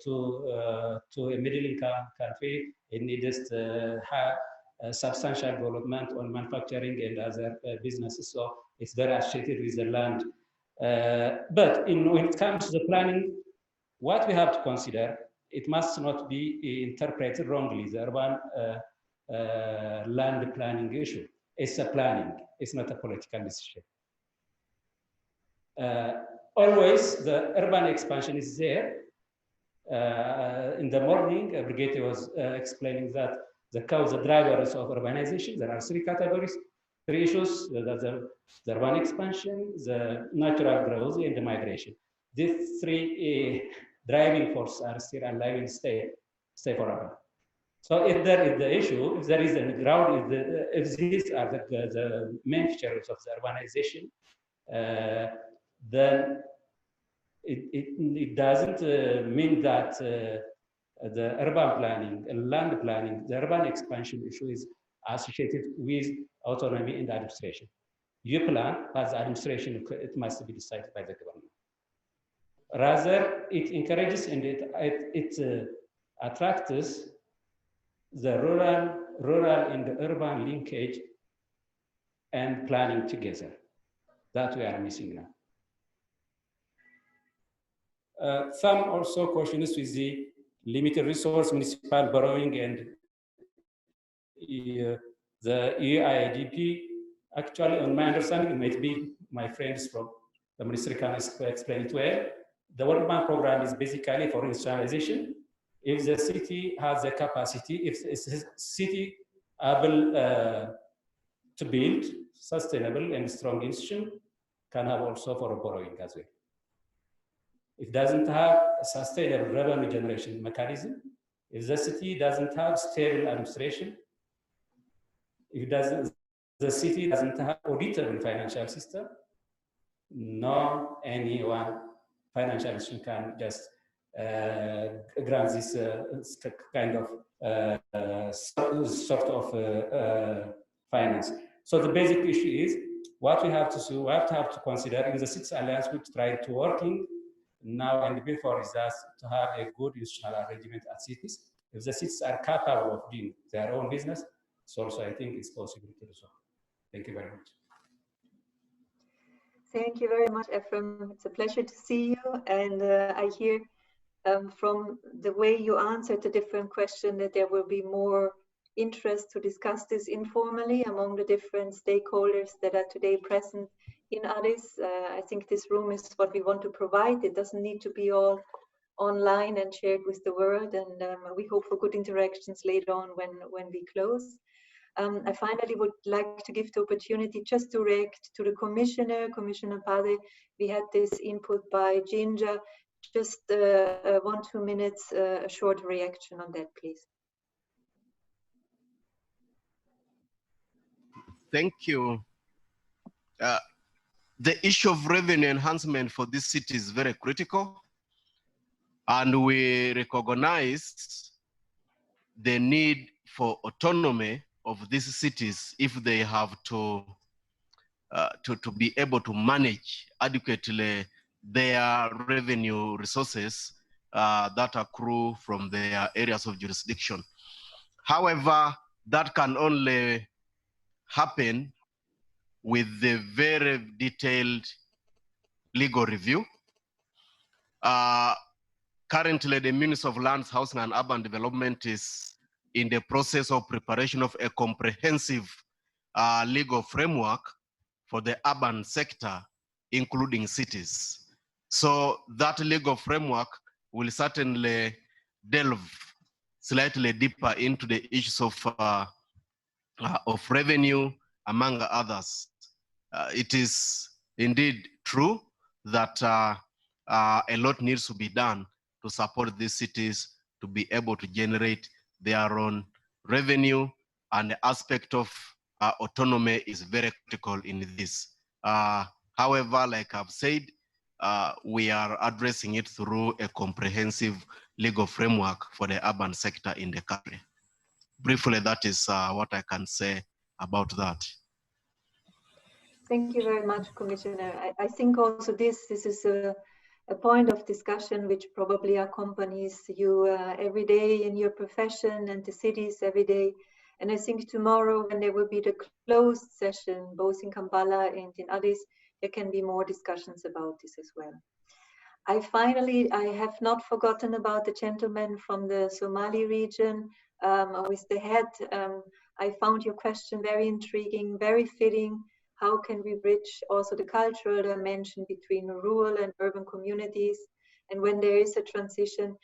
to a middle-income country, it needs to have substantial development on manufacturing and other businesses. So it's very associated with the land. But when it comes to the planning, what we have to consider, it must not be interpreted wrongly. The urban land planning issue. It's a planning. It's not a political decision. Always the urban expansion is there. In the morning, Brigitte was explaining that the drivers of urbanization, there are three categories, three issues: the urban expansion, the natural growth, and the migration. These three driving forces are still alive and stay forever. So if there is the issue, if there is a ground, if these are the main features of the urbanization, then it doesn't mean that the urban planning, land planning, the urban expansion issue is associated with autonomy in the administration. You plan, as administration, it must be decided by the government. Rather, it encourages and it attracts the rural and the urban linkage and planning together. That we are missing now. Some also questions with the limited resource, municipal borrowing, and the EIDP. Actually, on my understanding, it might be my friends from the ministry can explain it well. The World Bank program is basically for industrialization. If the city has the capacity, if the city able to build sustainable and strong institution, can have also for borrowing as well. It doesn't have a sustainable revenue generation mechanism, if the city doesn't have stable administration, if the city doesn't have auditable financial system, no anyone financial institution can just grant this kind of sort of finance. So the basic issue is what we have to do. We have to consider in the Cities Alliance, which try to working now and before is that to have a good institutional arrangement at cities. If the cities are capable of doing their own business, so also I think it's possible to do so. Thank you very much. Thank you very much, Ephraim. It's a pleasure to see you, and I hear from the way you answered the different questions that there will be more interest to discuss this informally among the different stakeholders that are today present in Addis. I think this room is what we want to provide. It doesn't need to be all online and shared with the world, and we hope for good interactions later on when we close. I finally would like to give the opportunity just to react to the Commissioner Pade. We had this input by Ginger. Just 1-2 minutes, a short reaction on that, please. Thank you. The issue of revenue enhancement for this city is very critical, and we recognize the need for autonomy of these cities if they have to be able to manage adequately their revenue resources that accrue from their areas of jurisdiction. However, that can only happen with the very detailed legal review. Currently, the Ministry of Lands, Housing and Urban Development is in the process of preparation of a comprehensive legal framework for the urban sector, including cities. So that legal framework will certainly delve slightly deeper into the issues of revenue, among others. It is indeed true that a lot needs to be done to support these cities to be able to generate their own revenue, and the aspect of autonomy is very critical in this. However, like I've said, we are addressing it through a comprehensive legal framework for the urban sector in the country. Briefly, that is what I can say about that. Thank you very much, Commissioner. I think also this is a point of discussion which probably accompanies you every day in your profession and the cities every day. And I think tomorrow, when there will be the closed session, both in Kampala and in Addis, there can be more discussions about this as well. I have not forgotten about the gentleman from the Somali region with the head. I found your question very intriguing, very fitting. How can we bridge also the cultural dimension between rural and urban communities? And when there is a transition,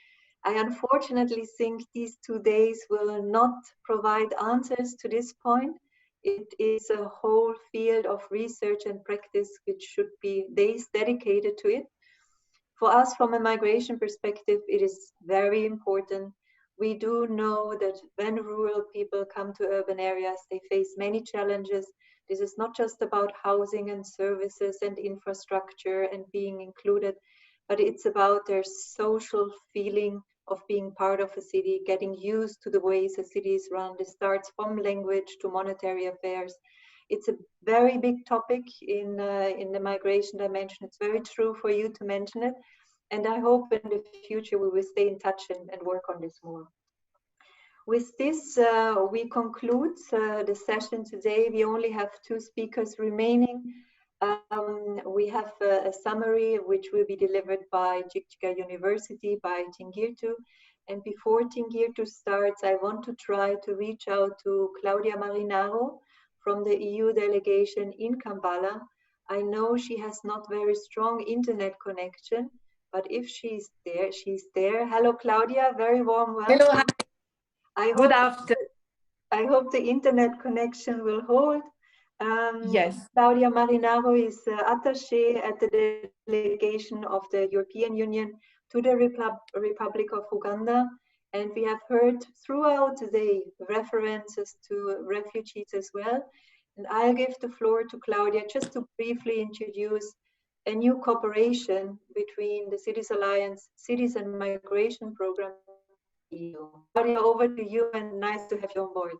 I unfortunately think these 2 days will not provide answers to this point. It is a whole field of research and practice which should be days dedicated to it. For us, from a migration perspective, it is very important. We do know that when rural people come to urban areas, they face many challenges. This is not just about housing and services and infrastructure and being included, but it's about their social feeling of being part of a city, getting used to the ways a city is run. This starts from language to monetary affairs. It's a very big topic in the migration dimension. It's very true for you to mention it. And I hope in the future we will stay in touch and work on this more. With this, we conclude the session today. We only have 2 speakers remaining. We have a summary which will be delivered by Jigjiga University, by Tingirtu. And before Tingirtu starts, I want to try to reach out to Claudia Marinaro from the EU delegation in Kampala. I know she has not very strong internet connection, but if she's there, she's there. Hello, Claudia, very warm welcome. Hello, hi. Good afternoon. I hope the internet connection will hold. Yes. Claudia Marinaro is attaché at the delegation of the European Union to the Republic of Uganda. And we have heard throughout today references to refugees as well. And I'll give the floor to Claudia just to briefly introduce a new cooperation between the Cities Alliance, Cities and Migration Program. Claudia, over to you, and nice to have you on board.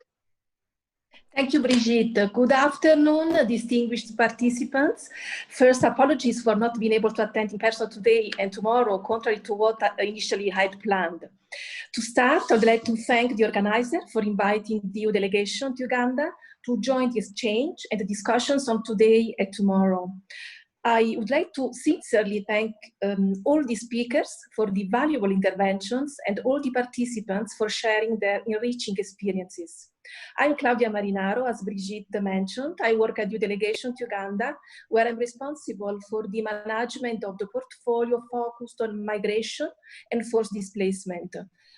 Thank you, Brigitte. Good afternoon, distinguished participants. First, apologies for not being able to attend in person today and tomorrow, contrary to what I initially had planned. To start, I'd like to thank the organizer for inviting the EU delegation to Uganda to join the exchange and the discussions on today and tomorrow. I would like to sincerely thank all the speakers for the valuable interventions and all the participants for sharing their enriching experiences. I'm Claudia Marinaro, as Brigitte mentioned. I work at the delegation to Uganda, where I'm responsible for the management of the portfolio focused on migration and forced displacement.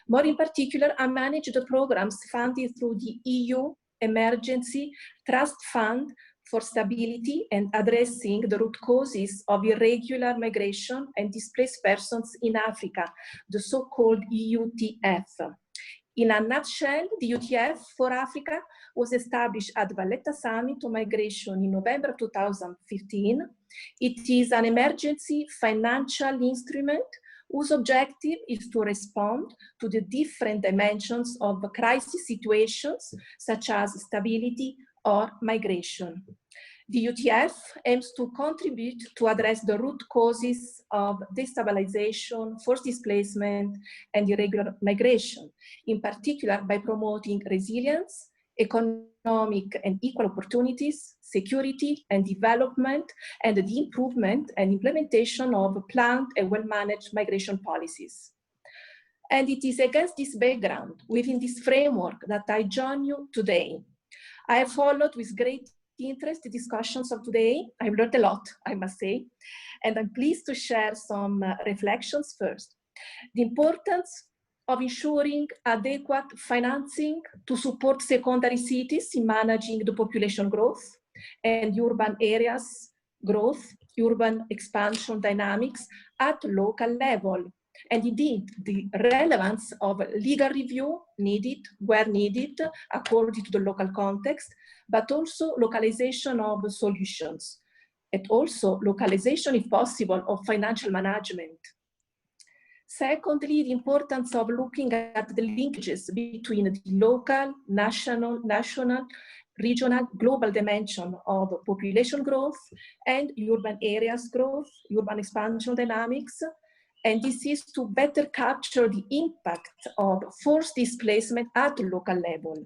More in particular, I manage the programs funded through the EU Emergency Trust Fund for Stability and addressing the root causes of irregular migration and displaced persons in Africa, the so-called EUTF. In a nutshell, the UTF for Africa was established at Valletta Summit on Migration in November 2015. It is an emergency financial instrument whose objective is to respond to the different dimensions of crisis situations, such as stability or migration. The UTF aims to contribute to address the root causes of destabilization, forced displacement, and irregular migration, in particular by promoting resilience, economic and equal opportunities, security and development, and the improvement and implementation of planned and well-managed migration policies. And it is against this background, within this framework, that I join you today. I have followed with great interest the discussions of today. I've learned a lot, I must say, and I'm pleased to share some reflections first. The importance of ensuring adequate financing to support secondary cities in managing the population growth and urban areas growth, urban expansion dynamics at local level. And indeed, the relevance of legal review needed, where needed, according to the local context, but also localization of solutions, and also localization, if possible, of financial management. Secondly, the importance of looking at the linkages between the local, national, regional, global dimension of population growth and urban areas growth, urban expansion dynamics. And this is to better capture the impact of forced displacement at the local level.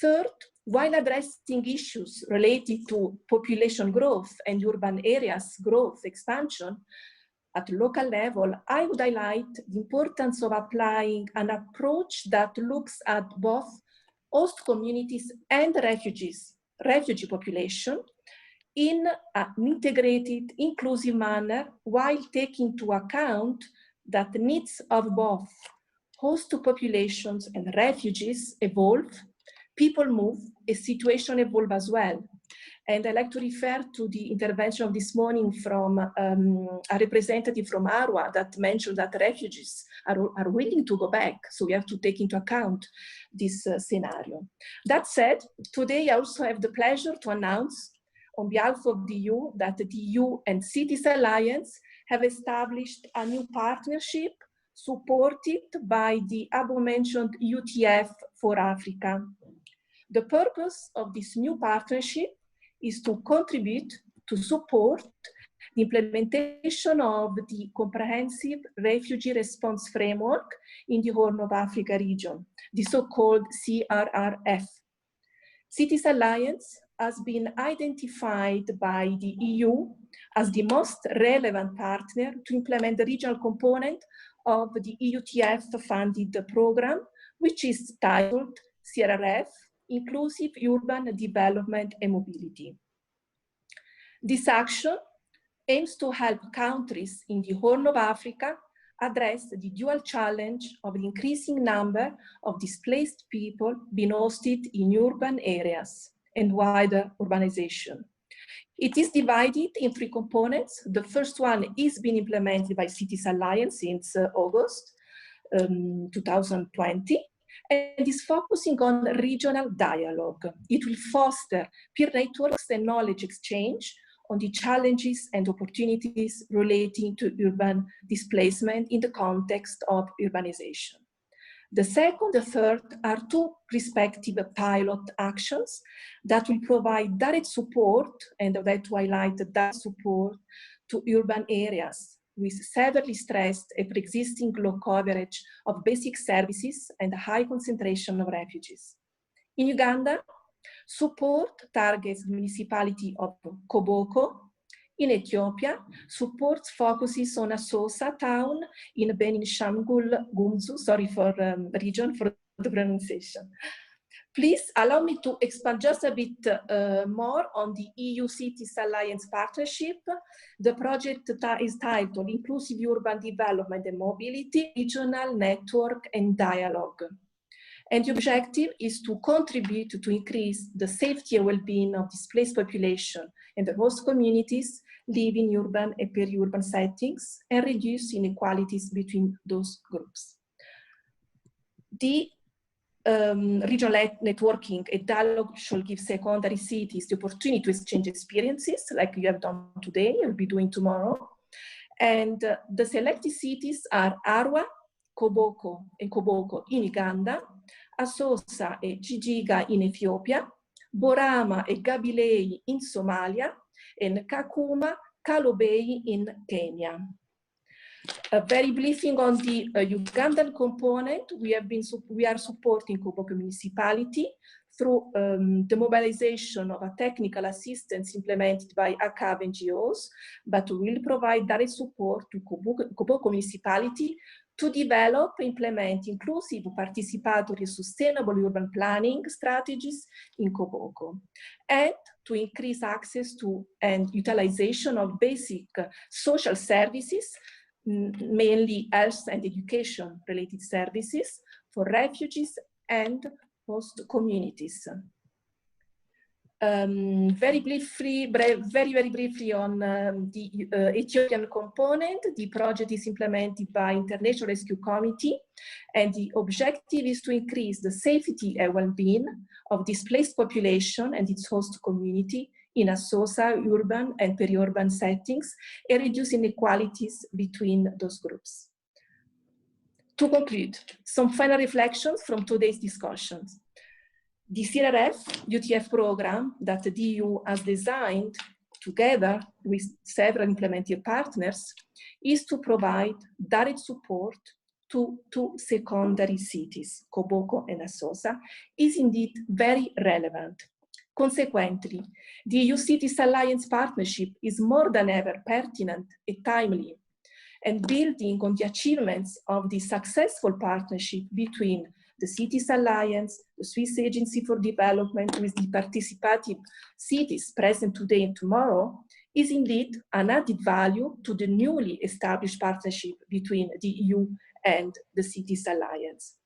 Third, while addressing issues related to population growth and urban areas growth expansion at local level, I would highlight the importance of applying an approach that looks at both host communities and refugee population, in an integrated, inclusive manner, while taking into account that the needs of both host populations and refugees evolve, people move, a situation evolve as well. And I like to refer to the intervention of this morning from a representative from Arua that mentioned that refugees are willing to go back. So we have to take into account this scenario. That said, today I also have the pleasure to announce on behalf of the EU that the EU and Cities Alliance have established a new partnership supported by the above-mentioned UTF for Africa. The purpose of this new partnership is to contribute to support the implementation of the comprehensive refugee response framework in the Horn of Africa region, the so-called CRRF. Cities Alliance has been identified by the EU as the most relevant partner to implement the regional component of the EUTF-funded program, which is titled CRRF, Inclusive Urban Development and Mobility. This action aims to help countries in the Horn of Africa address the dual challenge of the increasing number of displaced people being hosted in urban areas and wider urbanization. It is divided in three components. The first one is being implemented by Cities Alliance since August 2020, and is focusing on regional dialogue. It will foster peer networks and knowledge exchange on the challenges and opportunities relating to urban displacement in the context of urbanization. The second and third are two respective pilot actions that will provide direct support, and I would like to highlight that support to urban areas with severely stressed and pre-existing low coverage of basic services and a high concentration of refugees. In Uganda, support targets the municipality of Koboko In Ethiopia, support focuses on Asosa town in Benishangul Gumuz, sorry for region for the pronunciation. Please allow me to expand just a bit more on the EU Cities Alliance partnership. The project is titled Inclusive Urban Development and Mobility, Regional Network and Dialogue. And the objective is to contribute to increase the safety and well-being of displaced population and the host communities living in urban and peri-urban settings and reduce inequalities between those groups. The regional networking and dialogue should give secondary cities the opportunity to exchange experiences like you have done today and will be doing tomorrow. And the selected cities are Arua, Koboko and Koboko in Uganda, Asosa e Jijiga in Ethiopia, Borama e Gabilei in Somalia, and Kakuma, Kalobei in Kenya. Very briefly on the Ugandan component, we are supporting Koboko municipality through the mobilization of a technical assistance implemented by ACAB NGOs, but we will provide direct support to Koboko municipality to develop and implement inclusive, participatory, sustainable urban planning strategies in Koboko, and to increase access to and utilization of basic social services, mainly health and education related services for refugees and host communities. Very briefly on the Ethiopian component, the project is implemented by International Rescue Committee, and the objective is to increase the safety and well-being of displaced population and its host community in Asosa urban and peri-urban settings and reduce inequalities between those groups. To conclude, some final reflections from today's discussions. The CRRF-UTF program that the EU has designed together with several implementing partners is to provide direct support to two secondary cities, Koboko and Asosa, is indeed very relevant. Consequently, the EU Cities Alliance partnership is more than ever pertinent and timely, and building on the achievements of the successful partnership between the Cities Alliance, the Swiss Agency for Development with the participative cities present today and tomorrow, is indeed an added value to the newly established partnership between the EU and the Cities Alliance.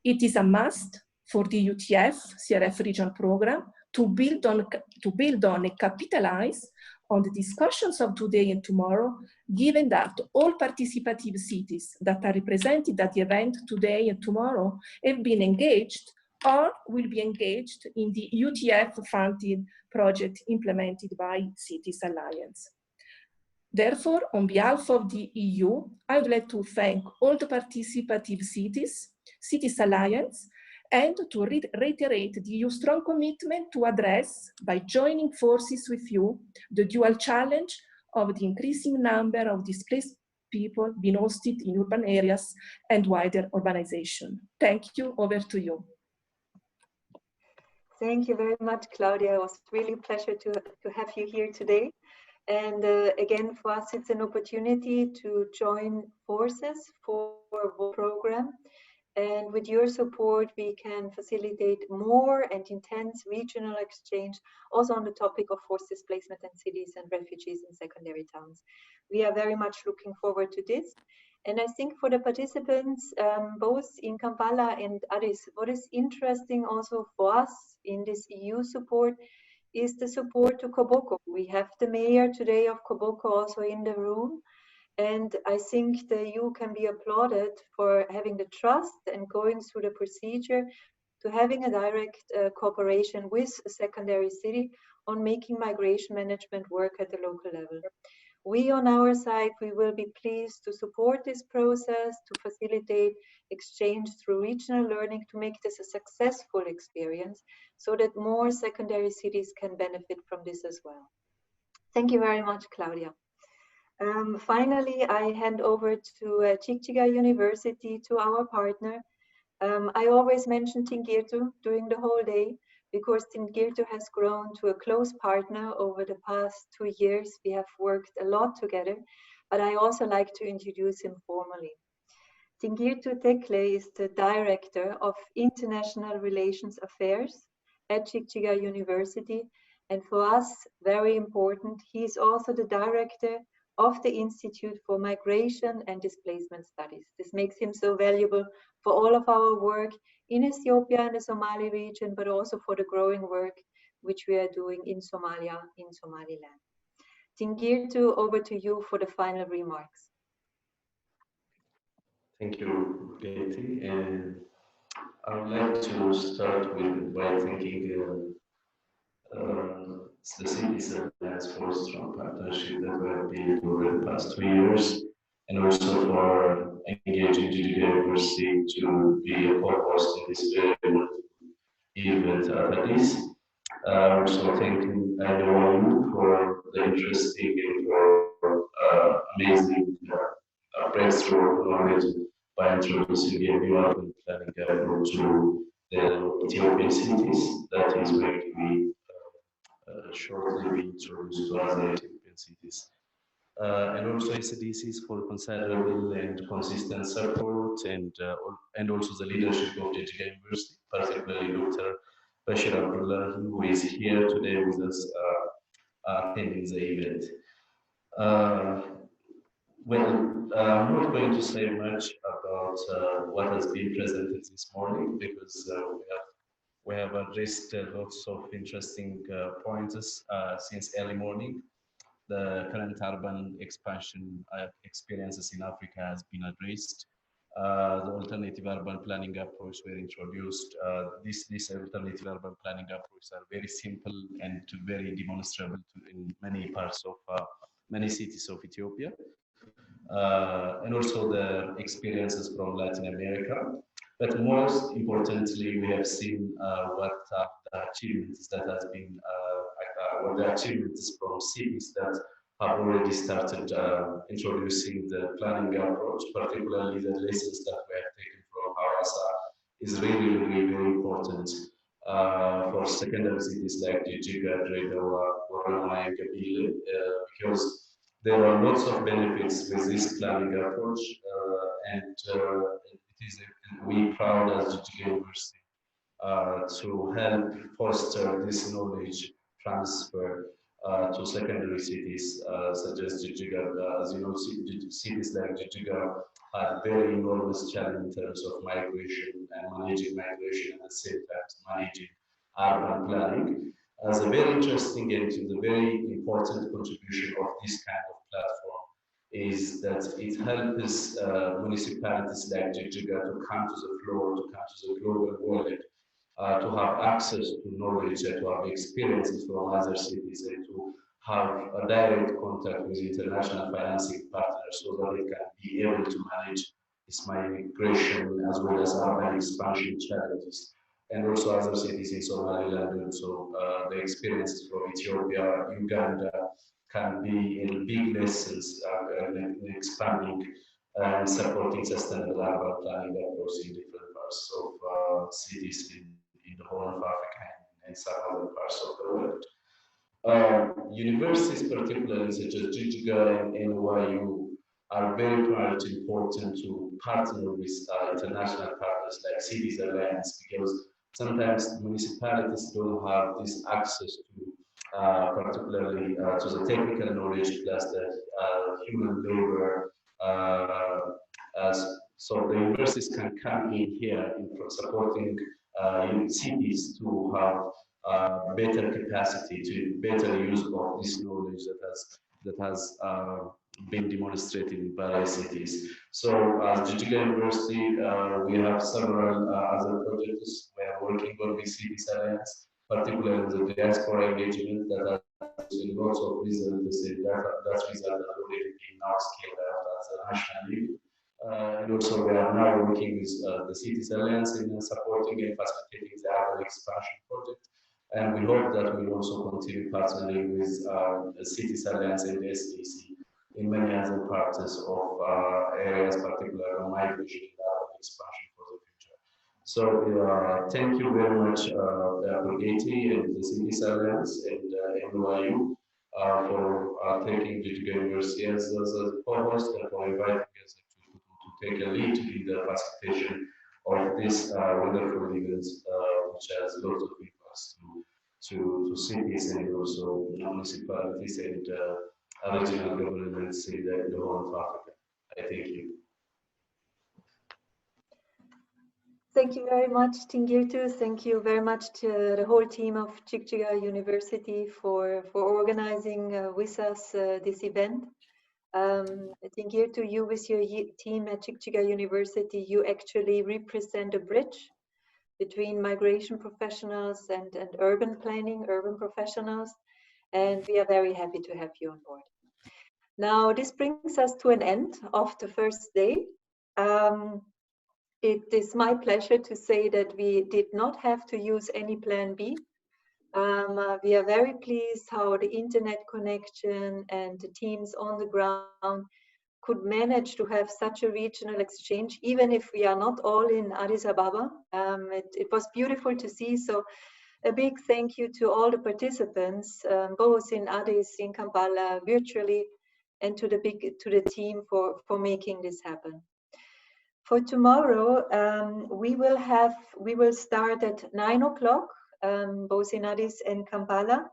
It is a must for the UTF CRF regional program to build on and capitalize on the discussions of today and tomorrow, given that all participative cities that are represented at the event today and tomorrow have been engaged or will be engaged in the UTF-funded project implemented by Cities Alliance. Therefore, on behalf of the EU, I would like to thank all the participative cities, Cities Alliance, and to reiterate the EU's strong commitment to address, by joining forces with you, the dual challenge of the increasing number of displaced people being hosted in urban areas and wider urbanization. Thank you. Over to you. Thank you very much, Claudia. It was really a pleasure to have you here today. And again, for us, it's an opportunity to join forces for a program. And with your support, we can facilitate more and intense regional exchange, also on the topic of forced displacement in cities and refugees in secondary towns. We are very much looking forward to this. And I think for the participants, both in Kampala and Addis, what is interesting also for us in this EU support is the support to Koboko. We have the mayor today of Koboko also in the room. And I think the EU can be applauded for having the trust and going through the procedure to having a direct cooperation with a secondary city on making migration management work at the local level. We on our side, we will be pleased to support this process, to facilitate exchange through regional learning, to make this a successful experience so that more secondary cities can benefit from this as well. Thank you very much, Claudia. Finally, I hand over to Jigjiga University, to our partner. I always mention Tingirtu during the whole day because Tingirtu has grown to a close partner over the past 2 years. We have worked a lot together, but I also like to introduce him formally. Tingirtu Tekle is the Director of International Relations Affairs at Jigjiga University, and for us, very important, he is also the Director of the Institute for Migration and Displacement Studies. This makes him so valuable for all of our work in Ethiopia and the Somali region, but also for the growing work which we are doing in Somalia, in Somaliland. Tingirtu, over to you for the final remarks. Thank you, Katie. And I would like to start by thanking the Cities Alliance for strong partnership that we have built over the past 2 years, and also for engaging Jigjiga University to be a co-host in this very event at Addis. Also thanking everyone for the interesting and for amazing breakthrough knowledge by introducing a new urban planning approach to the Ethiopian cities that is going to be shortly be introduced to other Ethiopian cities. And also SDCs for considerable and consistent support, and also the leadership of Jigjiga University, particularly Dr. Bashir Abdullah, who is here today with us attending the event. I'm not going to say much about what has been presented this morning, because we have addressed lots of interesting points since early morning. The current urban expansion experiences in Africa has been addressed. The alternative urban planning approach were introduced. These alternative urban planning approaches are very simple and very demonstrable in many parts of many cities of Ethiopia. And also the experiences from Latin America. But most importantly, we have seen what the achievements that has been, what the achievements from cities that have already started introducing the planning approach, particularly the lessons that we have taken from Hawassa is really, really very important for secondary cities like Jigjiga, Dredawa, Borama, and Gabile, because there are lots of benefits with this planning approach, and we proud as Jigjiga University to help foster this knowledge transfer to secondary cities such as Jigjiga. As you know, cities like Jigjiga had very enormous challenge in terms of migration and managing migration at the same time managing urban planning. As a very interesting and the very important contribution of this kind of platform is that it helps municipalities like Jigjiga to come to the floor, to come to the global world, to have access to knowledge, to have experiences from other cities, and to have a direct contact with international financing partners so that they can be able to manage this migration as well as urban expansion challenges. And also other cities in Somaliland, and so the experiences from Ethiopia, Uganda can be in big lessons in expanding and supporting sustainable urban planning approach in different parts of cities in the Horn of Africa and some other parts of the world. Universities, particularly such as Jigjiga and NYU, are very much important to partner with international partners like Cities Alliance, because sometimes municipalities don't have this access to, particularly to the technical knowledge plus the human labor. So the universities can come in here in supporting cities to have better capacity, to better use of this knowledge that has been demonstrated in various cities. So as Jigjiga University, we have several other projects we are working on with Cities Alliance, particularly the diaspora engagement that has been lots of results. That result has already been now scaled out at the national level. And also we are now working with the Cities Alliance in supporting and facilitating the urban expansion project. And we hope that we will also continue partnering with the Cities Alliance and the SDC in many other parts of areas, particularly migration and urban expansion for the future. So thank you very much, Brigeti and the Cities Alliance and NYU for taking Jijjiga University as a co-host and for inviting us to take a lead in the facilitation of this wonderful event, which has lots of impacts to cities and also municipalities and regional governments in the whole of Africa. I thank you. Thank you very much, Tingirtu. Thank you very much to the whole team of Jigjiga University for organizing with us this event. Tingirtu, you with your team at Jigjiga University, you actually represent a bridge between migration professionals and urban planning, urban professionals, and we are very happy to have you on board. Now, this brings us to an end of the first day. It is my pleasure to say that we did not have to use any plan B. We are very pleased how the internet connection and the teams on the ground could manage to have such a regional exchange, even if we are not all in Addis Ababa. It was beautiful to see. So a big thank you to all the participants, both in Addis, in Kampala, virtually, and to the team for making this happen. For tomorrow, we will start at 9 o'clock, both in Addis and Kampala.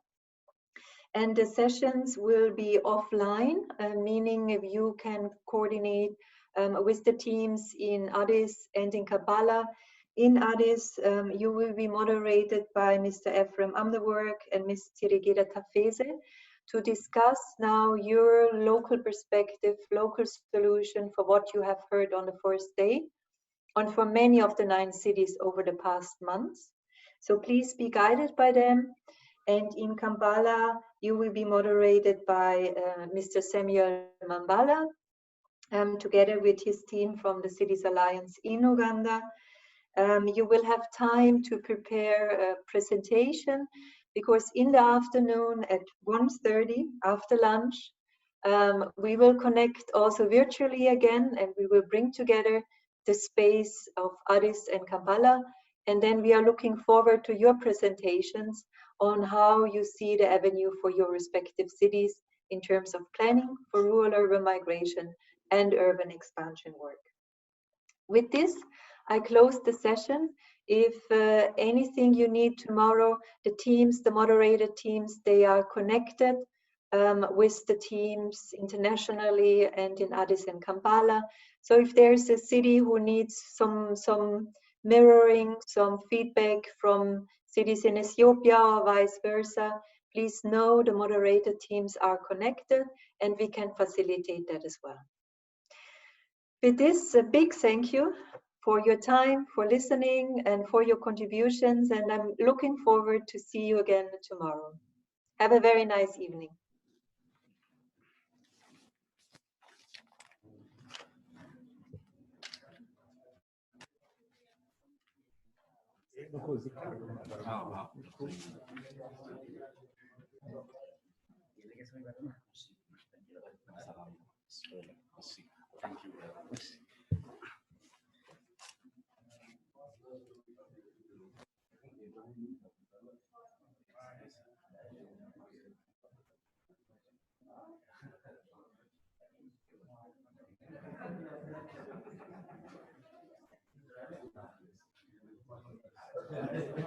And the sessions will be offline, meaning if you can coordinate with the teams in Addis and in Kampala. In Addis, you will be moderated by Mr. Ephraim Amdewerk and Ms. Tirigeda Tafeze to discuss now your local perspective, local solution for what you have heard on the first day, and for many of the 9 cities over the past months. So please be guided by them. And in Kampala, you will be moderated by Mr. Samuel Mambala, together with his team from the Cities Alliance in Uganda. You will have time to prepare a presentation, because in the afternoon at 1:30 after lunch, we will connect also virtually again, and we will bring together the space of Addis and Kampala. And then we are looking forward to your presentations on how you see the avenue for your respective cities in terms of planning for rural-urban migration and urban expansion work. With this, I close the session. If anything you need tomorrow, the teams, the moderated teams, they are connected with the teams internationally and in Addis and Kampala. So if there's a city who needs some mirroring, some feedback from cities in Ethiopia or vice versa, please know the moderated teams are connected and we can facilitate that as well. With this, a big thank you for your time, for listening, and for your contributions. And I'm looking forward to see you again tomorrow. Have a very nice evening. Thank you very much. Thank you.